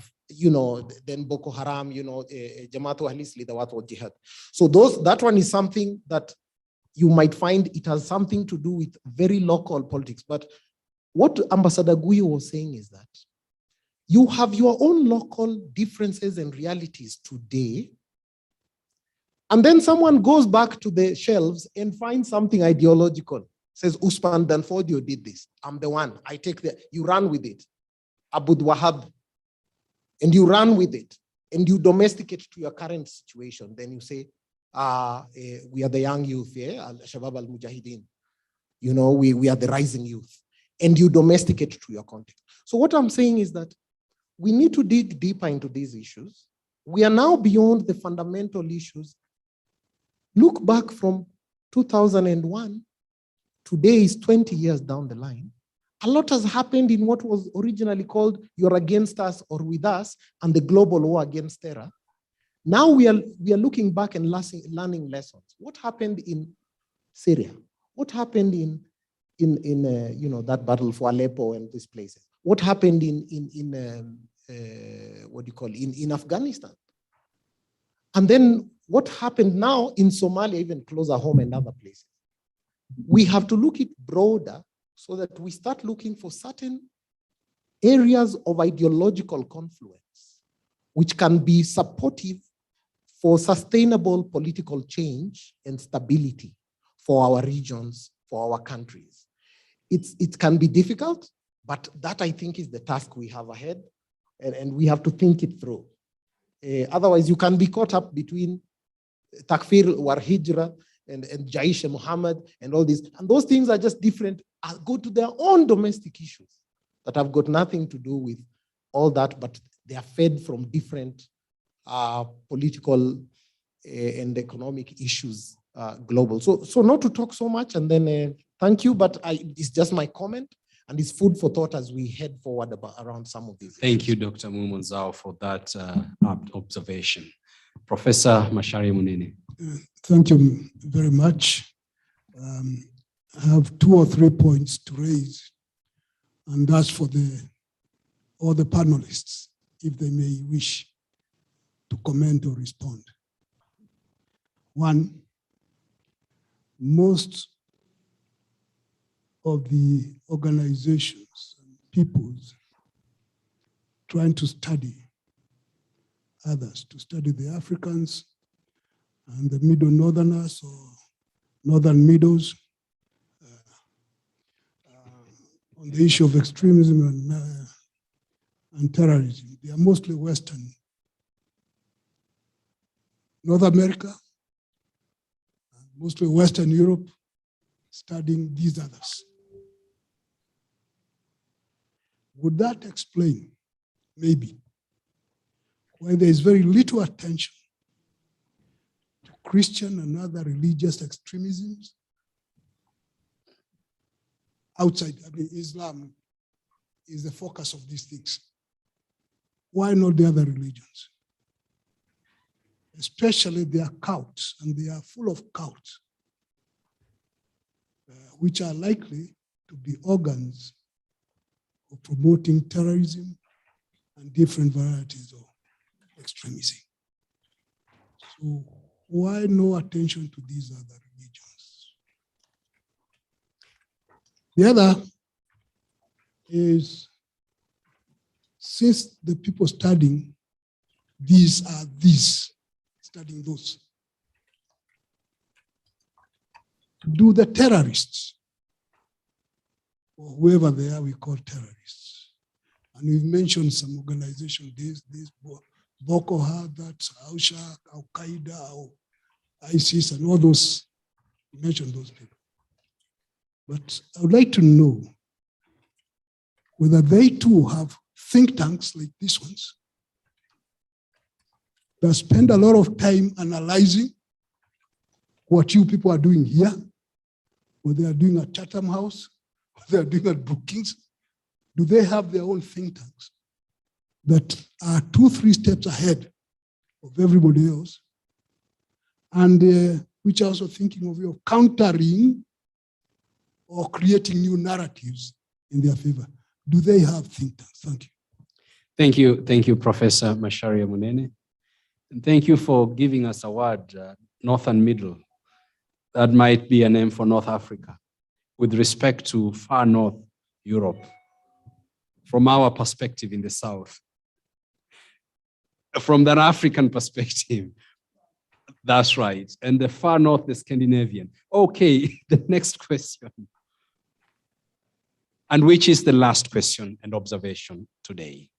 then Boko Haram, Jamaatul Ahl-Islam Dawat wal Jihad. So that one is something that you might find it has something to do with very local politics. But what Ambassador Guyo was saying is that you have your own local differences and realities today. And then someone goes back to the shelves and finds something ideological. Says, Usman Dan Fodio did this. I'm the one. I take you run with it. Abud Wahab. And you run with it. And you domesticate to your current situation. Then you say, we are the young youth, yeah? Al-Shabab al-Mujahideen. We are the rising youth. And you domesticate to your context. So what I'm saying is that we need to dig deeper into these issues. We are now beyond the fundamental issues. Look back from 2001, today is 20 years down the line. A lot has happened in what was originally called "you're against us or with us" and the global war against terror. Now we are looking back and learning lessons. What happened in Syria? What happened in that battle for Aleppo and these places? What happened in Afghanistan? And then what happened now in Somalia, even closer home and other places? We have to look at broader so that we start looking for certain areas of ideological confluence, which can be supportive for sustainable political change and stability for our regions, for our countries. It can be difficult, but that I think is the task we have ahead, and we have to think it through. Otherwise, you can be caught up between Takfir war Hijra and Jaish Muhammad and all these. And those things are just different, go to their own domestic issues that have got nothing to do with all that, but they are fed from different political and economic issues global. So not to talk so much, and then thank you, but it's just my comment. And it's food for thought as we head forward around some of these. Thank you, Dr. Mumunzao, for that observation. Professor Macharia Munene. Thank you very much. I have 2 or 3 points to raise, and that's for all the panelists, if they may wish to comment or respond. One, most of the organizations and peoples trying to study others, to study the Africans and the Middle Northerners or Northern Middles on the issue of extremism and terrorism. They are mostly Western. North America, mostly Western Europe, studying these others. Would that explain, maybe, why there is very little attention to Christian and other religious extremisms outside? I mean, Islam is the focus of these things. Why not the other religions? Especially their cults, and they are full of cults, which are likely to be organs of promoting terrorism and different varieties of extremism. So why no attention to these other religions? The other is, since the people studying these are these, studying those, do the terrorists, or whoever they are, we call terrorists. And we've mentioned some organizations, this Boko Haram, that's Al Qaeda, or ISIS, and all those, we mentioned those people. But I would like to know whether they too have think tanks like these ones that spend a lot of time analyzing what you people are doing here, what they are doing at Chatham House, what they are doing at Brookings, do they have their own think tanks that are 2-3 steps ahead of everybody else? And which are also thinking of countering or creating new narratives in their favor. Do they have think tanks? Thank you. Thank you, Professor Macharia Munene. And thank you for giving us a word, North and Middle. That might be a name for North Africa with respect to far North Europe. From our perspective in the South, from that African perspective, that's right. And the far North, the Scandinavian. Okay, the next question. And which is the last question and observation today?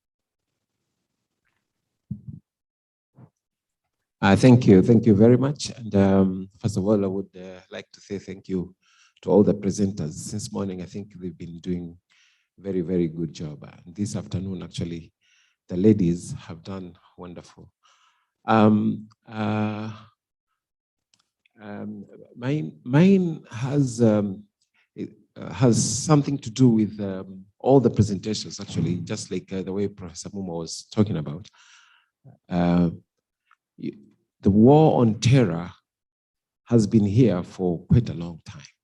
Thank you very much. And first of all, I would like to say thank you to all the presenters. Since morning, I think they've been doing very, very good job. And this afternoon, actually, the ladies have done wonderful. Mine has something to do with all the presentations, actually, just like the way Professor Muma was talking about. The war on terror has been here for quite a long time.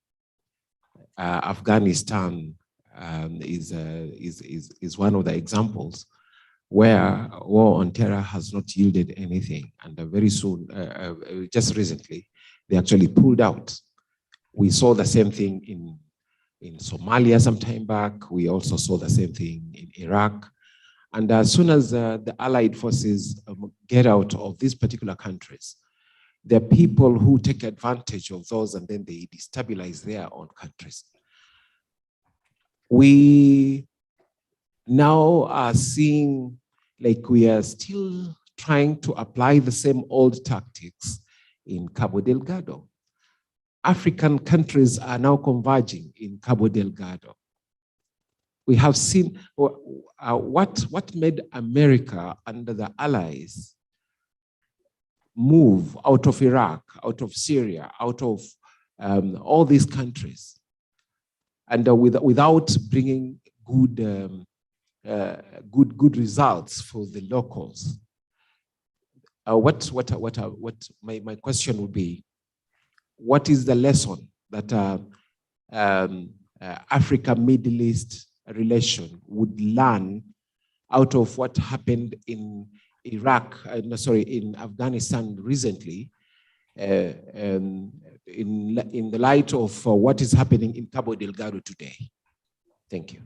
Afghanistan is one of the examples where war on terror has not yielded anything. And very soon, just recently, they actually pulled out. We saw the same thing in Somalia some time back. We also saw the same thing in Iraq. And as soon as the Allied forces get out of these particular countries, there are people who take advantage of those and then they destabilize their own countries. We now are seeing like we are still trying to apply the same old tactics in Cabo Delgado. African countries are now converging in Cabo Delgado. We have seen what made America under the Allies move out of Iraq, out of Syria, out of all these countries, and without bringing good results for the locals. My question would be, what is the lesson that Africa Middle East relation would learn out of what happened in in Afghanistan recently, in the light of what is happening in Cabo Delgado today? Thank you.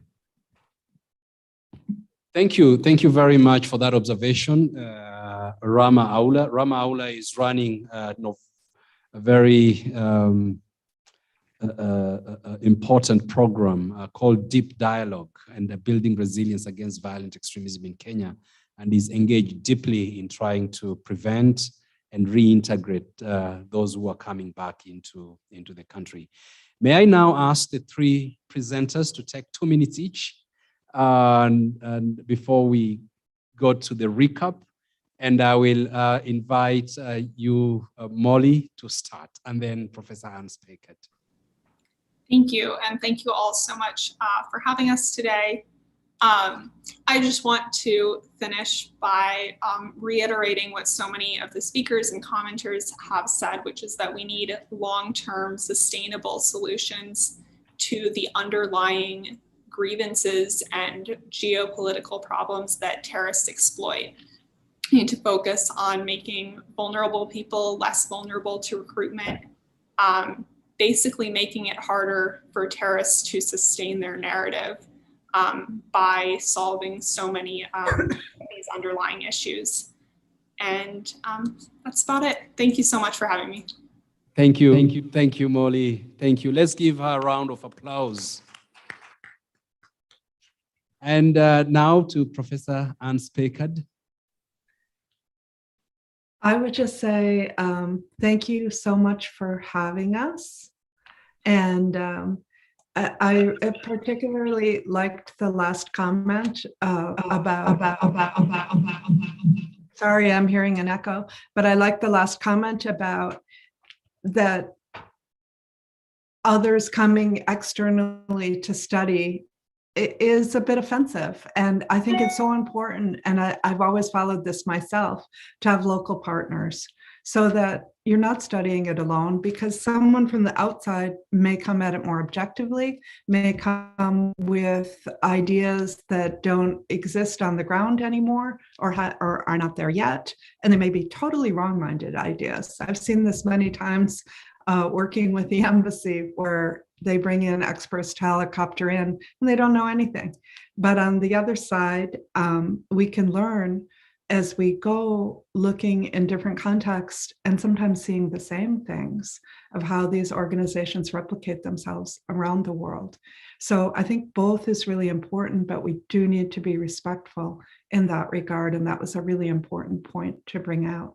Thank you very much for that observation, Rama Aula. Rama Aula is running a very important program called Deep Dialogue and Building Resilience Against Violent Extremism in Kenya, and is engaged deeply in trying to prevent and reintegrate those who are coming back into the country. May I now ask the three presenters to take 2 minutes each, and before we go to the recap, and I will invite you, Molly, to start, and then Professor Hans Peckert. Thank you, and thank you all so much for having us today. I just want to finish by reiterating what so many of the speakers and commenters have said, which is that we need long-term sustainable solutions to the underlying grievances and geopolitical problems that terrorists exploit. We need to focus on making vulnerable people less vulnerable to recruitment, basically making it harder for terrorists to sustain their narrative by solving so many of these underlying issues. And that's about it. Thank you so much for having me. Thank you, Molly. Thank you. Let's give her a round of applause. And now to Professor Hans Peckert. I would just say thank you so much for having us. And I particularly liked the last comment sorry, I'm hearing an echo, but I like the last comment about that others coming externally to study is a bit offensive. And I think it's so important, and I've always followed this myself, to have local partners so that you're not studying it alone, because someone from the outside may come at it more objectively, may come with ideas that don't exist on the ground anymore or are not there yet. And they may be totally wrong-minded ideas. I've seen this many times working with the embassy, where they bring in experts to helicopter in and they don't know anything. But on the other side, we can learn as we go, looking in different contexts and sometimes seeing the same things of how these organizations replicate themselves around the world. So I think both is really important, but we do need to be respectful in that regard. And that was a really important point to bring out.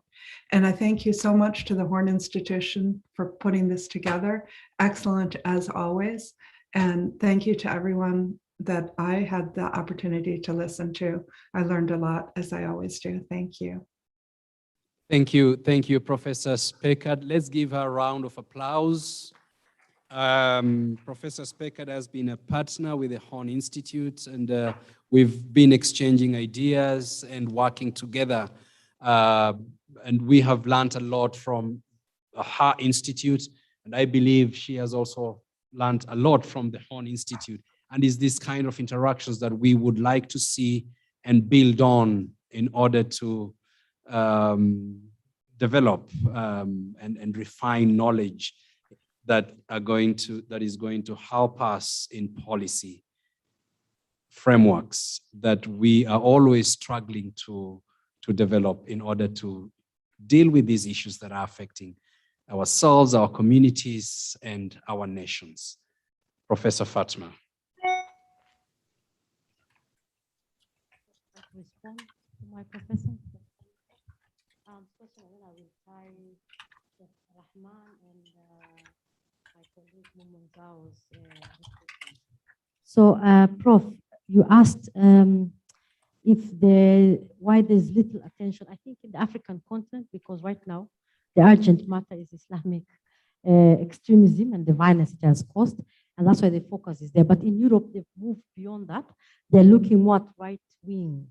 And I thank you so much to the Horn Institution for putting this together. Excellent as always. And thank you to everyone that I had the opportunity to listen to. I learned a lot, as I always do. Thank you. Thank you, Professor Spekard. Let's give her a round of applause. Professor Spekard has been a partner with the Horn Institute, and we've been exchanging ideas and working together. And we have learned a lot from her institute, and I believe she has also learned a lot from the Horn Institute. And it's this kind of interactions that we would like to see and build on in order to develop and refine knowledge that is going to help us in policy frameworks that we are always struggling to develop in order to deal with these issues that are affecting ourselves, our communities, and our nations. Professor Fatma. Respond to my professor. First of all, I will try Rahman and my colleague Mumunzao's. So, Prof, you asked why there's little attention. I think in the African continent, because right now the urgent matter is Islamic extremism and the violence it has caused, and that's why the focus is there. But in Europe, they've moved beyond that. They're looking more at right-wing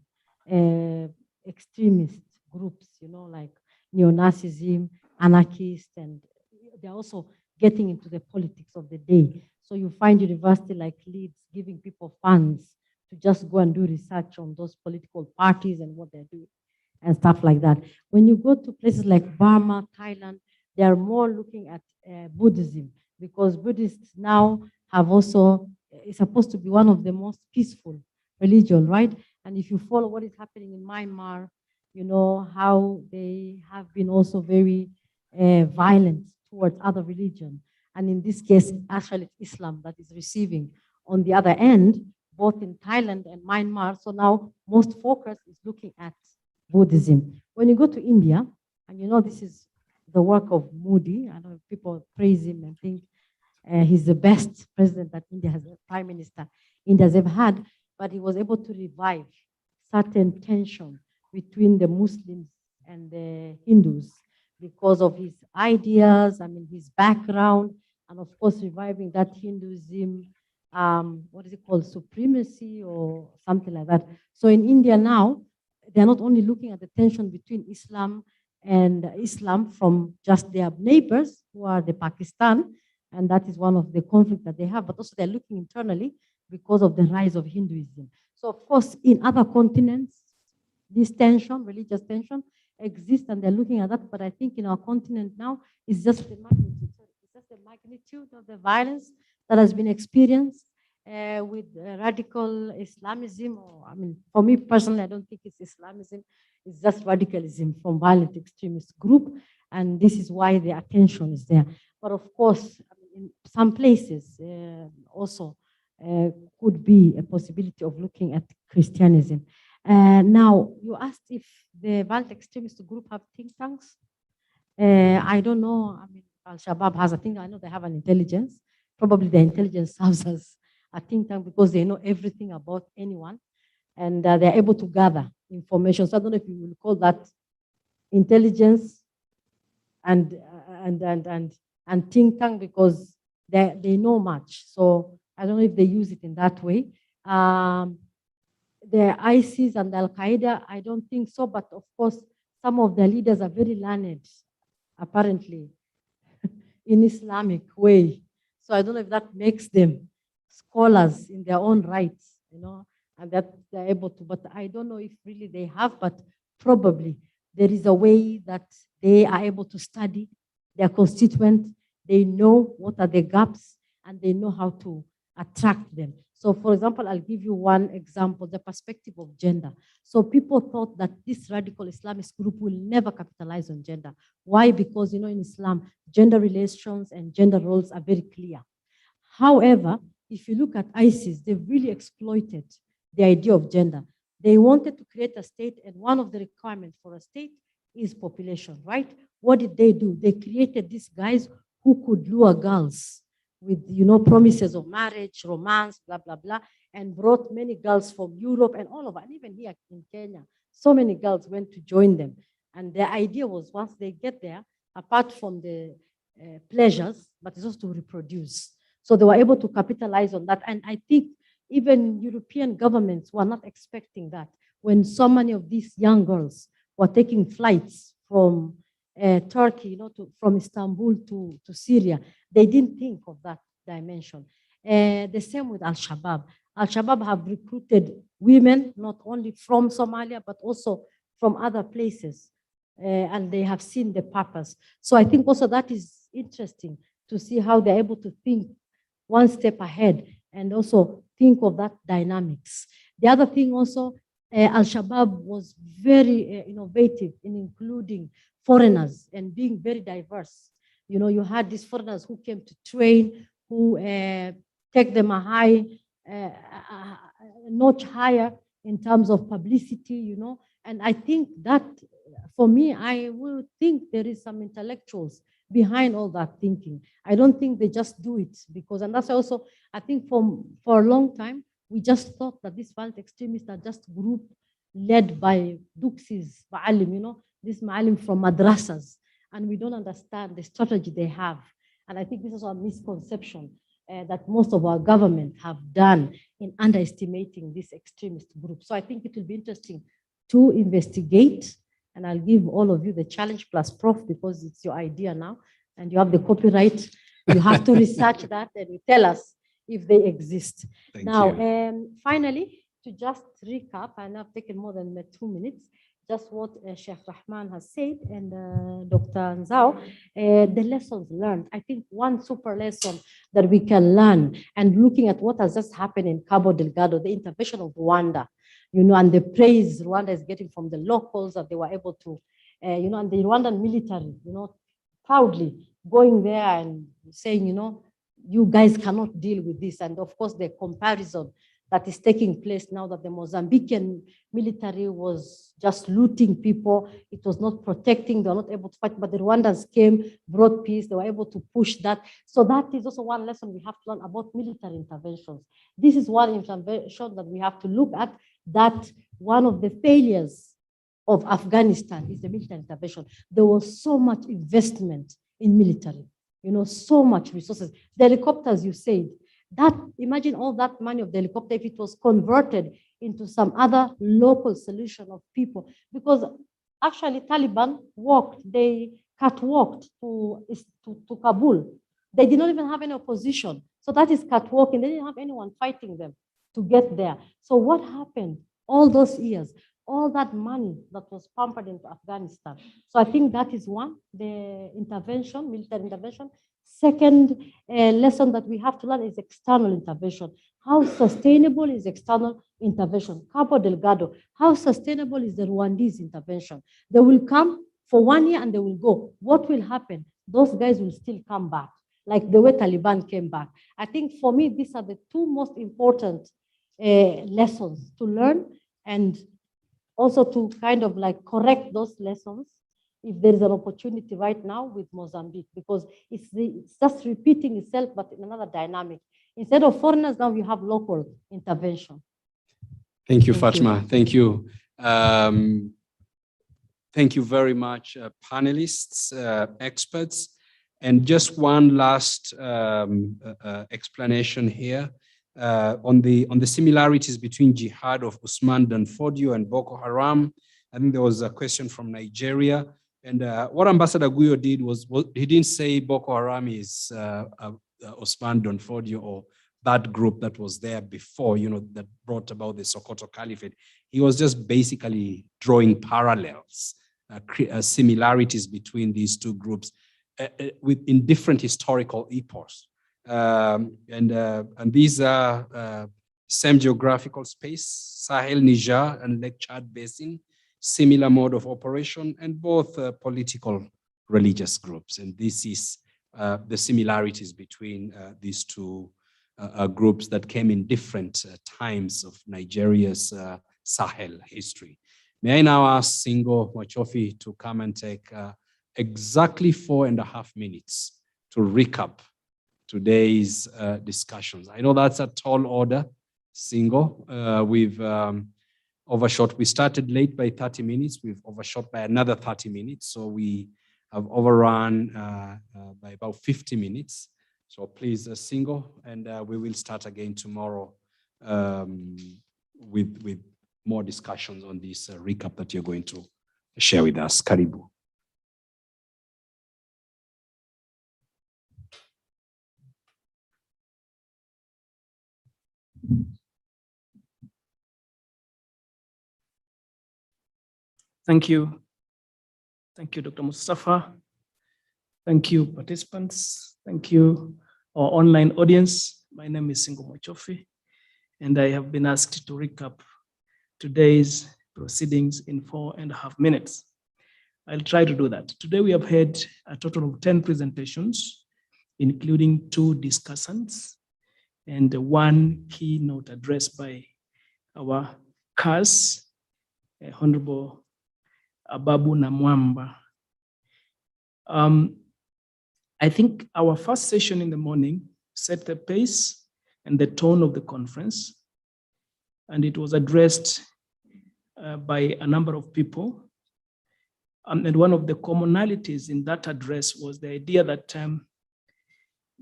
extremist groups, like neo-Nazism, anarchists, and they're also getting into the politics of the day. So you find university like Leeds giving people funds to just go and do research on those political parties and what they're doing and stuff like that. When you go to places like Burma, Thailand, they are more looking at Buddhism, because Buddhists now have also, it's supposed to be one of the most peaceful religion, right? And if you follow what is happening in Myanmar, you know how they have been also very violent towards other religions. And in this case, actually it's Islam that is receiving on the other end, both in Thailand and Myanmar. So now most focus is looking at Buddhism. When you go to India, and this is the work of Modi, I know people praise him and think he's the best president that India has, prime minister India has ever had, but he was able to revive certain tension between the Muslims and the Hindus because of his ideas, his background, and of course reviving that Hinduism, what is it called, supremacy or something like that. So in India now, they're not only looking at the tension between Islam from just their neighbors who are the Pakistan, and that is one of the conflicts that they have, but also they're looking internally because of the rise of Hinduism. So of course, in other continents, this tension, religious tension, exists, and they're looking at that. But I think in our continent now, it's just the magnitude. It's just the magnitude of the violence that has been experienced with radical Islamism. Or, for me personally, I don't think it's Islamism. It's just radicalism from violent extremist group, and this is why the attention is there. But of course, in some places also could be a possibility of looking at Christianism. Now, you asked if the violent extremist group have think tanks. I don't know. Al-Shabaab has a think. I know they have an intelligence. Probably the intelligence serves as a think tank because they know everything about anyone, and they're able to gather information. So I don't know if you will call that intelligence and think tank, because they know much. So I don't know if they use it in that way. The ISIS and Al Qaeda, I don't think so, but of course, some of the leaders are very learned, apparently, in Islamic way. So I don't know if that makes them scholars in their own rights, you know, and that they're able to, but I don't know if really they have, but probably there is a way that they are able to study their constituents, they know what are the gaps, and they know how to attract them. So for example, I'll give you one example, the perspective of gender. So people thought that this radical Islamist group will never capitalize on gender. Why? Because, you know, in Islam, gender relations and gender roles are very clear. However, if you look at ISIS, they've really exploited the idea of gender. They wanted to create a state, and one of the requirements for a state is population, right? What did they do? They created these guys who could lure girls with, you know, promises of marriage, romance, blah, blah, blah, and brought many girls from Europe and all over, and even here in Kenya. So many girls went to join them. And their idea was once they get there, apart from the pleasures, but it's also to reproduce. So they were able to capitalize on that. And I think even European governments were not expecting that. When so many of these young girls were taking flights from Turkey, you know, from Istanbul to Syria, they didn't think of that dimension. The same with Al-Shabaab. Al-Shabaab have recruited women, not only from Somalia, but also from other places. And they have seen the purpose. So I think also that is interesting to see how they're able to think one step ahead and also think of that dynamics. The other thing also, Al-Shabaab was very innovative in including foreigners and being very diverse. You know, you had these foreigners who came to train, who take them a notch higher in terms of publicity, you know. And I think that, for me, I will think there is some intellectuals behind all that thinking. I don't think they just do it because, and that's also, I think for a long time, we just thought that these violent extremists are just group led by Duxis, Ma'alim, you know, this Ma'alim from madrasas, and we don't understand the strategy they have. And I think this is a misconception that most of our government have done in underestimating this extremist group. So I think it will be interesting to investigate, and I'll give all of you the challenge plus Prof, because it's your idea now, and you have the copyright. You have to research that and you tell us if they exist. Finally, to just recap, and I've taken more than 2 minutes, just what Sheikh Rahman has said and Dr. Nzau, the lessons learned. I think one super lesson that we can learn, and looking at what has just happened in Cabo Delgado, the intervention of Rwanda, you know, and the praise Rwanda is getting from the locals that they were able to, you know, and the Rwandan military, you know, proudly going there and saying, you know, you guys cannot deal with this. And of course, the comparison that is taking place now that the Mozambican military was just looting people. It was not protecting, they were not able to fight, but the Rwandans came, brought peace, they were able to push that. So that is also one lesson we have to learn about military interventions. This is one intervention that we have to look at, that one of the failures of Afghanistan is the military intervention. There was so much investment in military, you know, so much resources. The helicopters, you said, that, imagine all that money of the helicopter if it was converted into some other local solution of people. Because actually Taliban they catwalked to Kabul. They did not even have any opposition. So that is catwalking. They didn't have anyone fighting them to get there. So what happened all those years? All that money that was pumped into Afghanistan. So I think that is one, the intervention, military intervention. Second lesson that we have to learn is external intervention. How sustainable is external intervention? Cabo Delgado, how sustainable is the Rwandese intervention? They will come for 1 year and they will go. What will happen? Those guys will still come back, like the way Taliban came back. I think for me, these are the two most important lessons to learn, and also to kind of like correct those lessons if there is an opportunity right now with Mozambique, because it's just repeating itself, but in another dynamic. Instead of foreigners, now you have local intervention. Thank you, Fatma. Thank you. Thank you very much, panelists, experts. And just one last explanation here. On the similarities between jihad of Usman Dan Fodio and Boko Haram, I think there was a question from Nigeria. And what Ambassador Guyo did was he didn't say Boko Haram is Usman Dan Fodio or that group that was there before, that brought about the Sokoto Caliphate. He was just basically drawing parallels, similarities between these two groups in different historical epochs. And these are same geographical space, Sahel, Niger, and Lake Chad Basin, similar mode of operation, and both political religious groups. And this is the similarities between these two groups that came in different times of Nigeria's Sahel history. May I now ask Singo Machofi to come and take exactly 4.5 minutes to recap today's discussions. I know that's a tall order, Singo. We've overshot. We started late by 30 minutes. We've overshot by another 30 minutes. So we have overrun by about 50 minutes. So please, Singo, and we will start again tomorrow with more discussions on this recap that you're going to share with us. Karibu. Thank you. Thank you, Dr. Mustafa. Thank you, participants. Thank you, our online audience. My name is Singo Machofi, and I have been asked to recap today's proceedings in 4.5 minutes. I'll try to do that. Today we have had a total of 10 presentations, including 2 discussants and 1 keynote address by our CAS, Honorable Ababu Namwamba. I think our first session in the morning set the pace and the tone of the conference, and it was addressed by a number of people. And one of the commonalities in that address was the idea that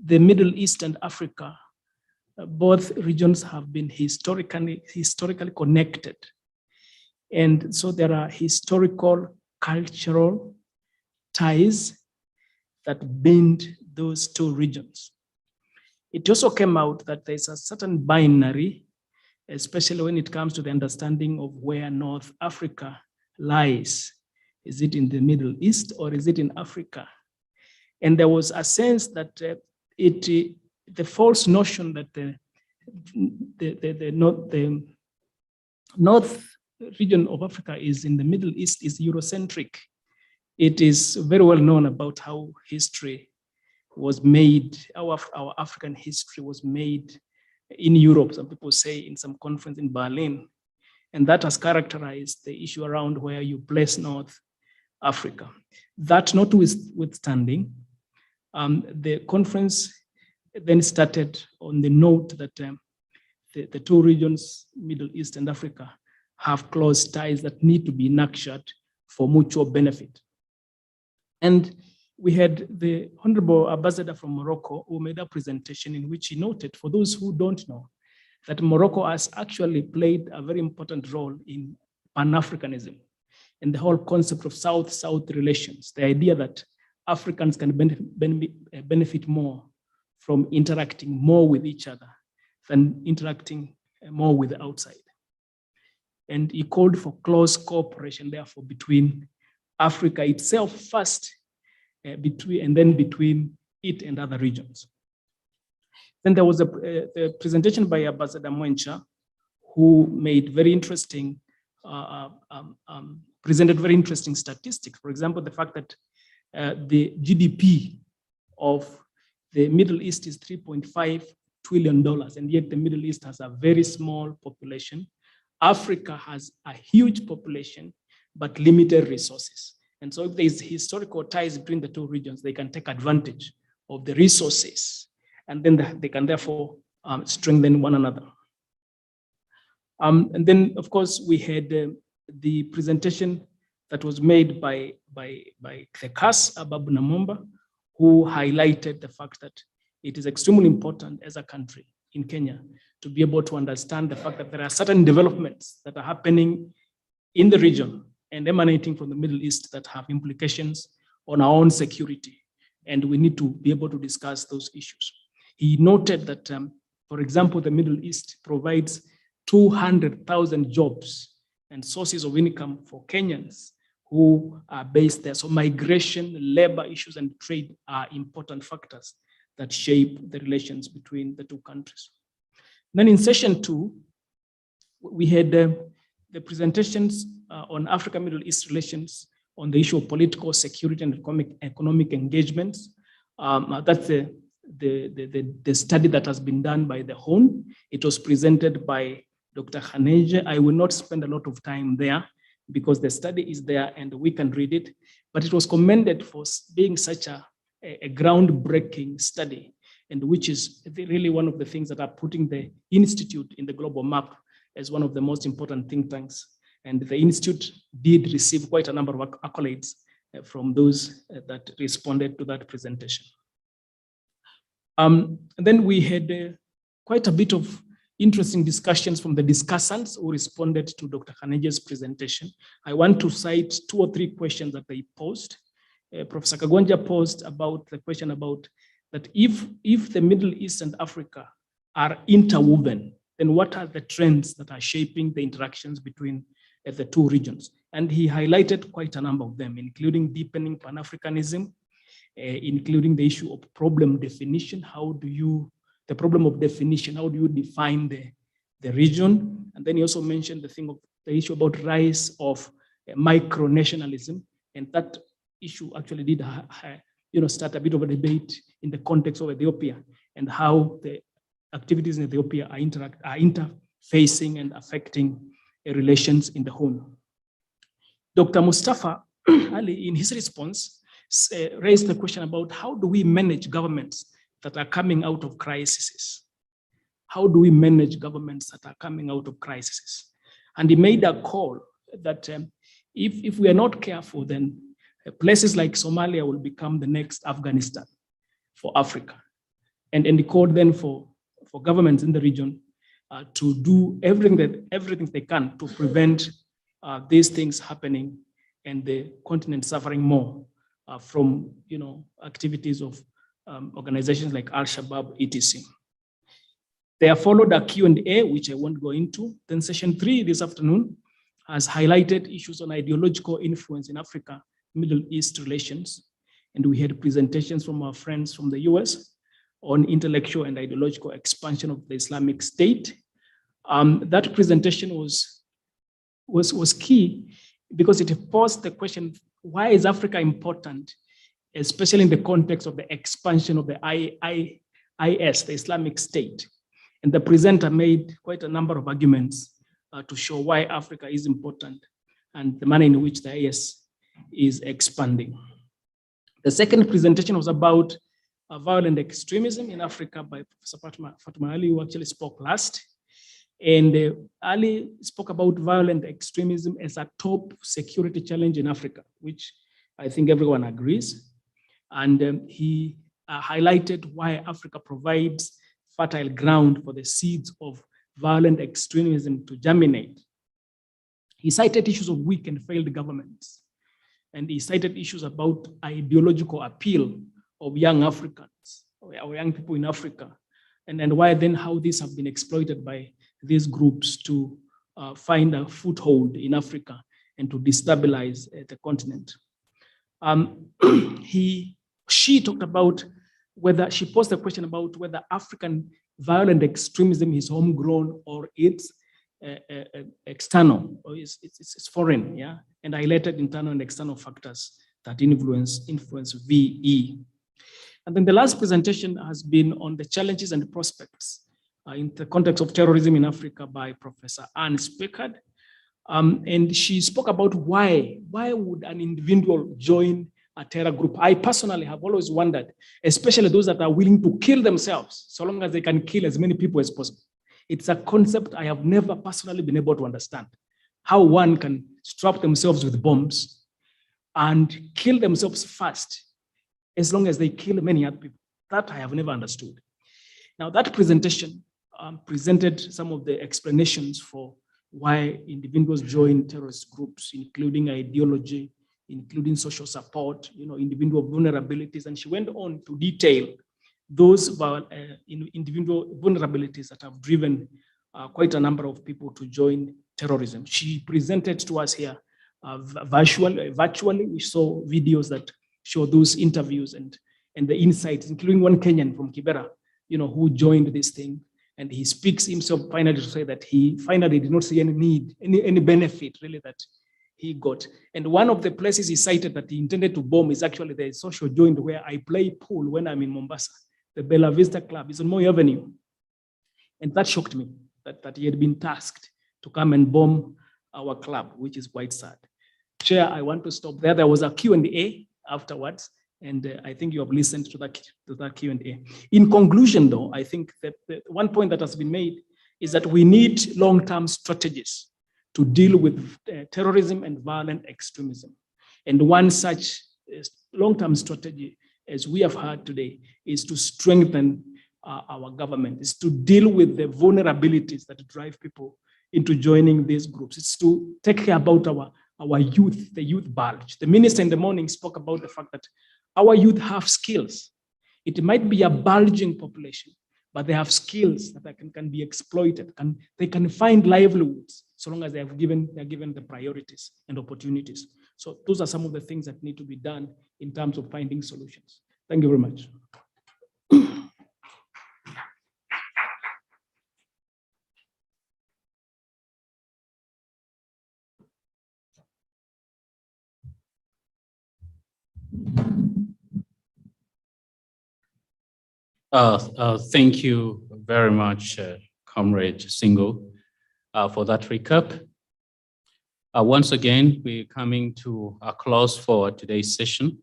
the Middle East and Africa, both regions have been historically connected. And so there are historical, cultural ties that bind those 2 regions. It also came out that there's a certain binary, especially when it comes to the understanding of where North Africa lies. Is it in the Middle East or is it in Africa? And there was a sense that the false notion that the North region of Africa is in the Middle East is Eurocentric. It is very well known about how history was made, our African history was made in Europe, some people say in some conference in Berlin, and that has characterized the issue around where you place North Africa. That notwithstanding, the conference then started on the note that the 2 regions, Middle East and Africa, have close ties that need to be nurtured for mutual benefit. And we had the Honorable Ambassador from Morocco who made a presentation in which he noted, for those who don't know, that Morocco has actually played a very important role in Pan-Africanism and the whole concept of South-South relations, the idea that Africans can benefit more from interacting more with each other than interacting more with the outside. And he called for close cooperation, therefore, between Africa itself first, and then between it and other regions. Then there was a presentation by Ambassador Mwencha, who made very interesting, presented very interesting statistics. For example, the fact that the GDP of the Middle East is $3.5 trillion, and yet the Middle East has a very small population. Africa has a huge population, but limited resources. And so if there's historical ties between the 2 regions, they can take advantage of the resources, and then they can therefore strengthen one another. And then, of course, we had the presentation that was made by the CAS, Ababu Namwamba, who highlighted the fact that it is extremely important as a country in Kenya to be able to understand the fact that there are certain developments that are happening in the region and emanating from the Middle East that have implications on our own security. And we need to be able to discuss those issues. He noted that, for example, the Middle East provides 200,000 jobs and sources of income for Kenyans who are based there. So migration, labor issues, and trade are important factors that shape the relations between the two countries. Then in session 2, we had the presentations on Africa-Middle East relations on the issue of political security and economic engagements. That's the study that has been done by the HON. It was presented by Dr. Khanenje. I will not spend a lot of time there because the study is there and we can read it, but it was commended for being such a groundbreaking study, and which is really one of the things that are putting the Institute in the global map as one of the most important think tanks. And the Institute did receive quite a number of accolades from those that responded to that presentation. And then we had quite a bit of interesting discussions from the discussants who responded to Dr. Khanenje's presentation. I want to cite 2 or 3 questions that they posed. Professor Kagonja posed about the question about that if the Middle East and Africa are interwoven, then what are the trends that are shaping the interactions between the two regions? And he highlighted quite a number of them, including deepening Pan-Africanism, including the issue of problem definition. The problem of definition, how do you define the region? And then he also mentioned the issue about rise of micronationalism, and that issue actually did start a bit of a debate in the context of Ethiopia and how the activities in Ethiopia are interfacing and affecting relations in the home. Dr. Mustafa Ali, in his response, raised the question about how do we manage governments that are coming out of crises? How do we manage governments that are coming out of crises? And he made a call that if we are not careful, then places like Somalia will become the next Afghanistan for Africa. And he called then for governments in the region to do everything they can to prevent these things happening and the continent suffering more from activities of organizations like Al-Shabaab, etc. There followed a Q&A, which I won't go into. Then session 3 this afternoon has highlighted issues on ideological influence in Africa, Middle East relations. And we had presentations from our friends from the US on intellectual and ideological expansion of the Islamic State. That presentation was key because it posed the question, why is Africa important, especially in the context of the expansion of the IS, the Islamic State? And the presenter made quite a number of arguments to show why Africa is important and the manner in which the IS is expanding. The second presentation was about violent extremism in Africa by Professor Fatma Ali, who actually spoke last. And Ali spoke about violent extremism as a top security challenge in Africa, which I think everyone agrees. And he highlighted why Africa provides fertile ground for the seeds of violent extremism to germinate. He cited issues of weak and failed governments. And he cited issues about ideological appeal of young Africans, or young people in Africa, and why then how these have been exploited by these groups to find a foothold in Africa and to destabilize the continent. She talked about she posed a question about whether African violent extremism is homegrown or it's external, or it's foreign, yeah? And highlighted internal and external factors that influence VE. And then the last presentation has been on the challenges and prospects in the context of terrorism in Africa by Professor Anne Spickard. And she spoke about why would an individual join a terror group? I personally have always wondered, especially those that are willing to kill themselves, so long as they can kill as many people as possible. It's a concept I have never personally been able to understand, how one can strap themselves with bombs and kill themselves first, as long as they kill many other people. That I have never understood. Now that presentation presented some of the explanations for why individuals join terrorist groups, including ideology, including social support, individual vulnerabilities. And she went on to detail those individual vulnerabilities that have driven quite a number of people to join terrorism. She presented to us here virtually. We saw videos that show those interviews and the insights, including one Kenyan from Kibera, who joined this thing. And he speaks himself finally to say that he finally did not see any need, any benefit really that he got. And one of the places he cited that he intended to bomb is actually the social joint where I play pool when I'm in Mombasa. The Bella Vista Club is on Moi Avenue. And that shocked me, that he had been tasked to come and bomb our club, which is quite sad. Chair, I want to stop there. There was a Q&A afterwards, and I think you have listened to that Q&A. In conclusion, though, I think that the one point that has been made is that we need long-term strategies to deal with terrorism and violent extremism. And one such long-term strategy, as we have heard today, is to strengthen our government, is to deal with the vulnerabilities that drive people into joining these groups. It's to take care about our youth, the youth bulge. The minister in the morning spoke about the fact that our youth have skills. It might be a bulging population, but they have skills that can be exploited. They can find livelihoods so long as they're given the priorities and opportunities. So those are some of the things that need to be done in terms of finding solutions. Thank you very much. Thank you very much, Comrade Singo, for that recap. Once again, we're coming to a close for today's session.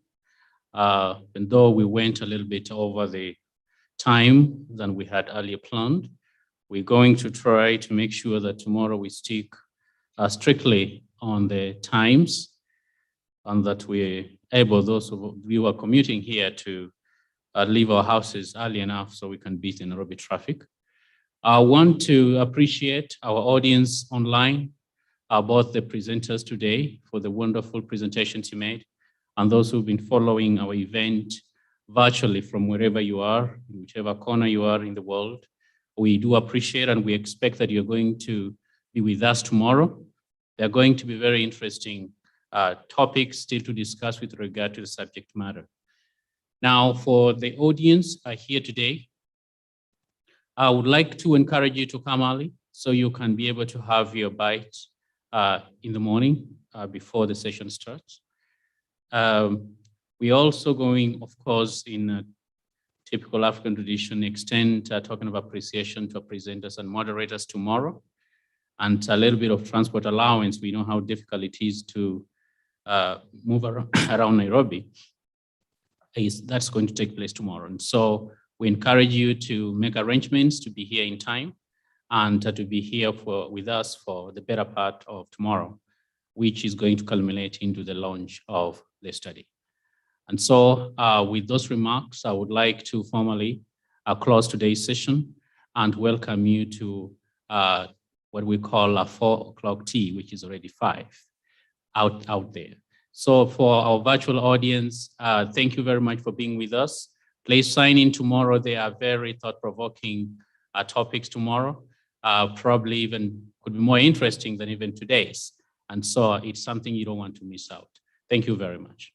And though we went a little bit over the time than we had earlier planned, we're going to try to make sure that tomorrow we stick strictly on the times and that we're able, those of you who are commuting here, to leave our houses early enough so we can beat the Nairobi traffic. I want to appreciate our audience online, both the presenters today for the wonderful presentations you made, and those who've been following our event virtually from wherever you are, in whichever corner you are in the world. We do appreciate and we expect that you're going to be with us tomorrow. There are going to be very interesting topics still to discuss with regard to the subject matter. Now, for the audience here today, I would like to encourage you to come early so you can be able to have your bite in the morning before the session starts. We're also going, of course, in a typical African tradition, extend talking of appreciation to our presenters and moderators tomorrow, and a little bit of transport allowance. We know how difficult it is to move around Nairobi. That's going to take place tomorrow. And so we encourage you to make arrangements to be here in time and to be here with us for the better part of tomorrow, which is going to culminate into the launch of the study. And so with those remarks, I would like to formally close today's session and welcome you to what we call a 4 o'clock tea, which is already 5 out there. So for our virtual audience, thank you very much for being with us. Please sign in tomorrow. There are very thought-provoking topics tomorrow, probably even could be more interesting than even today's. And so it's something you don't want to miss out. Thank you very much.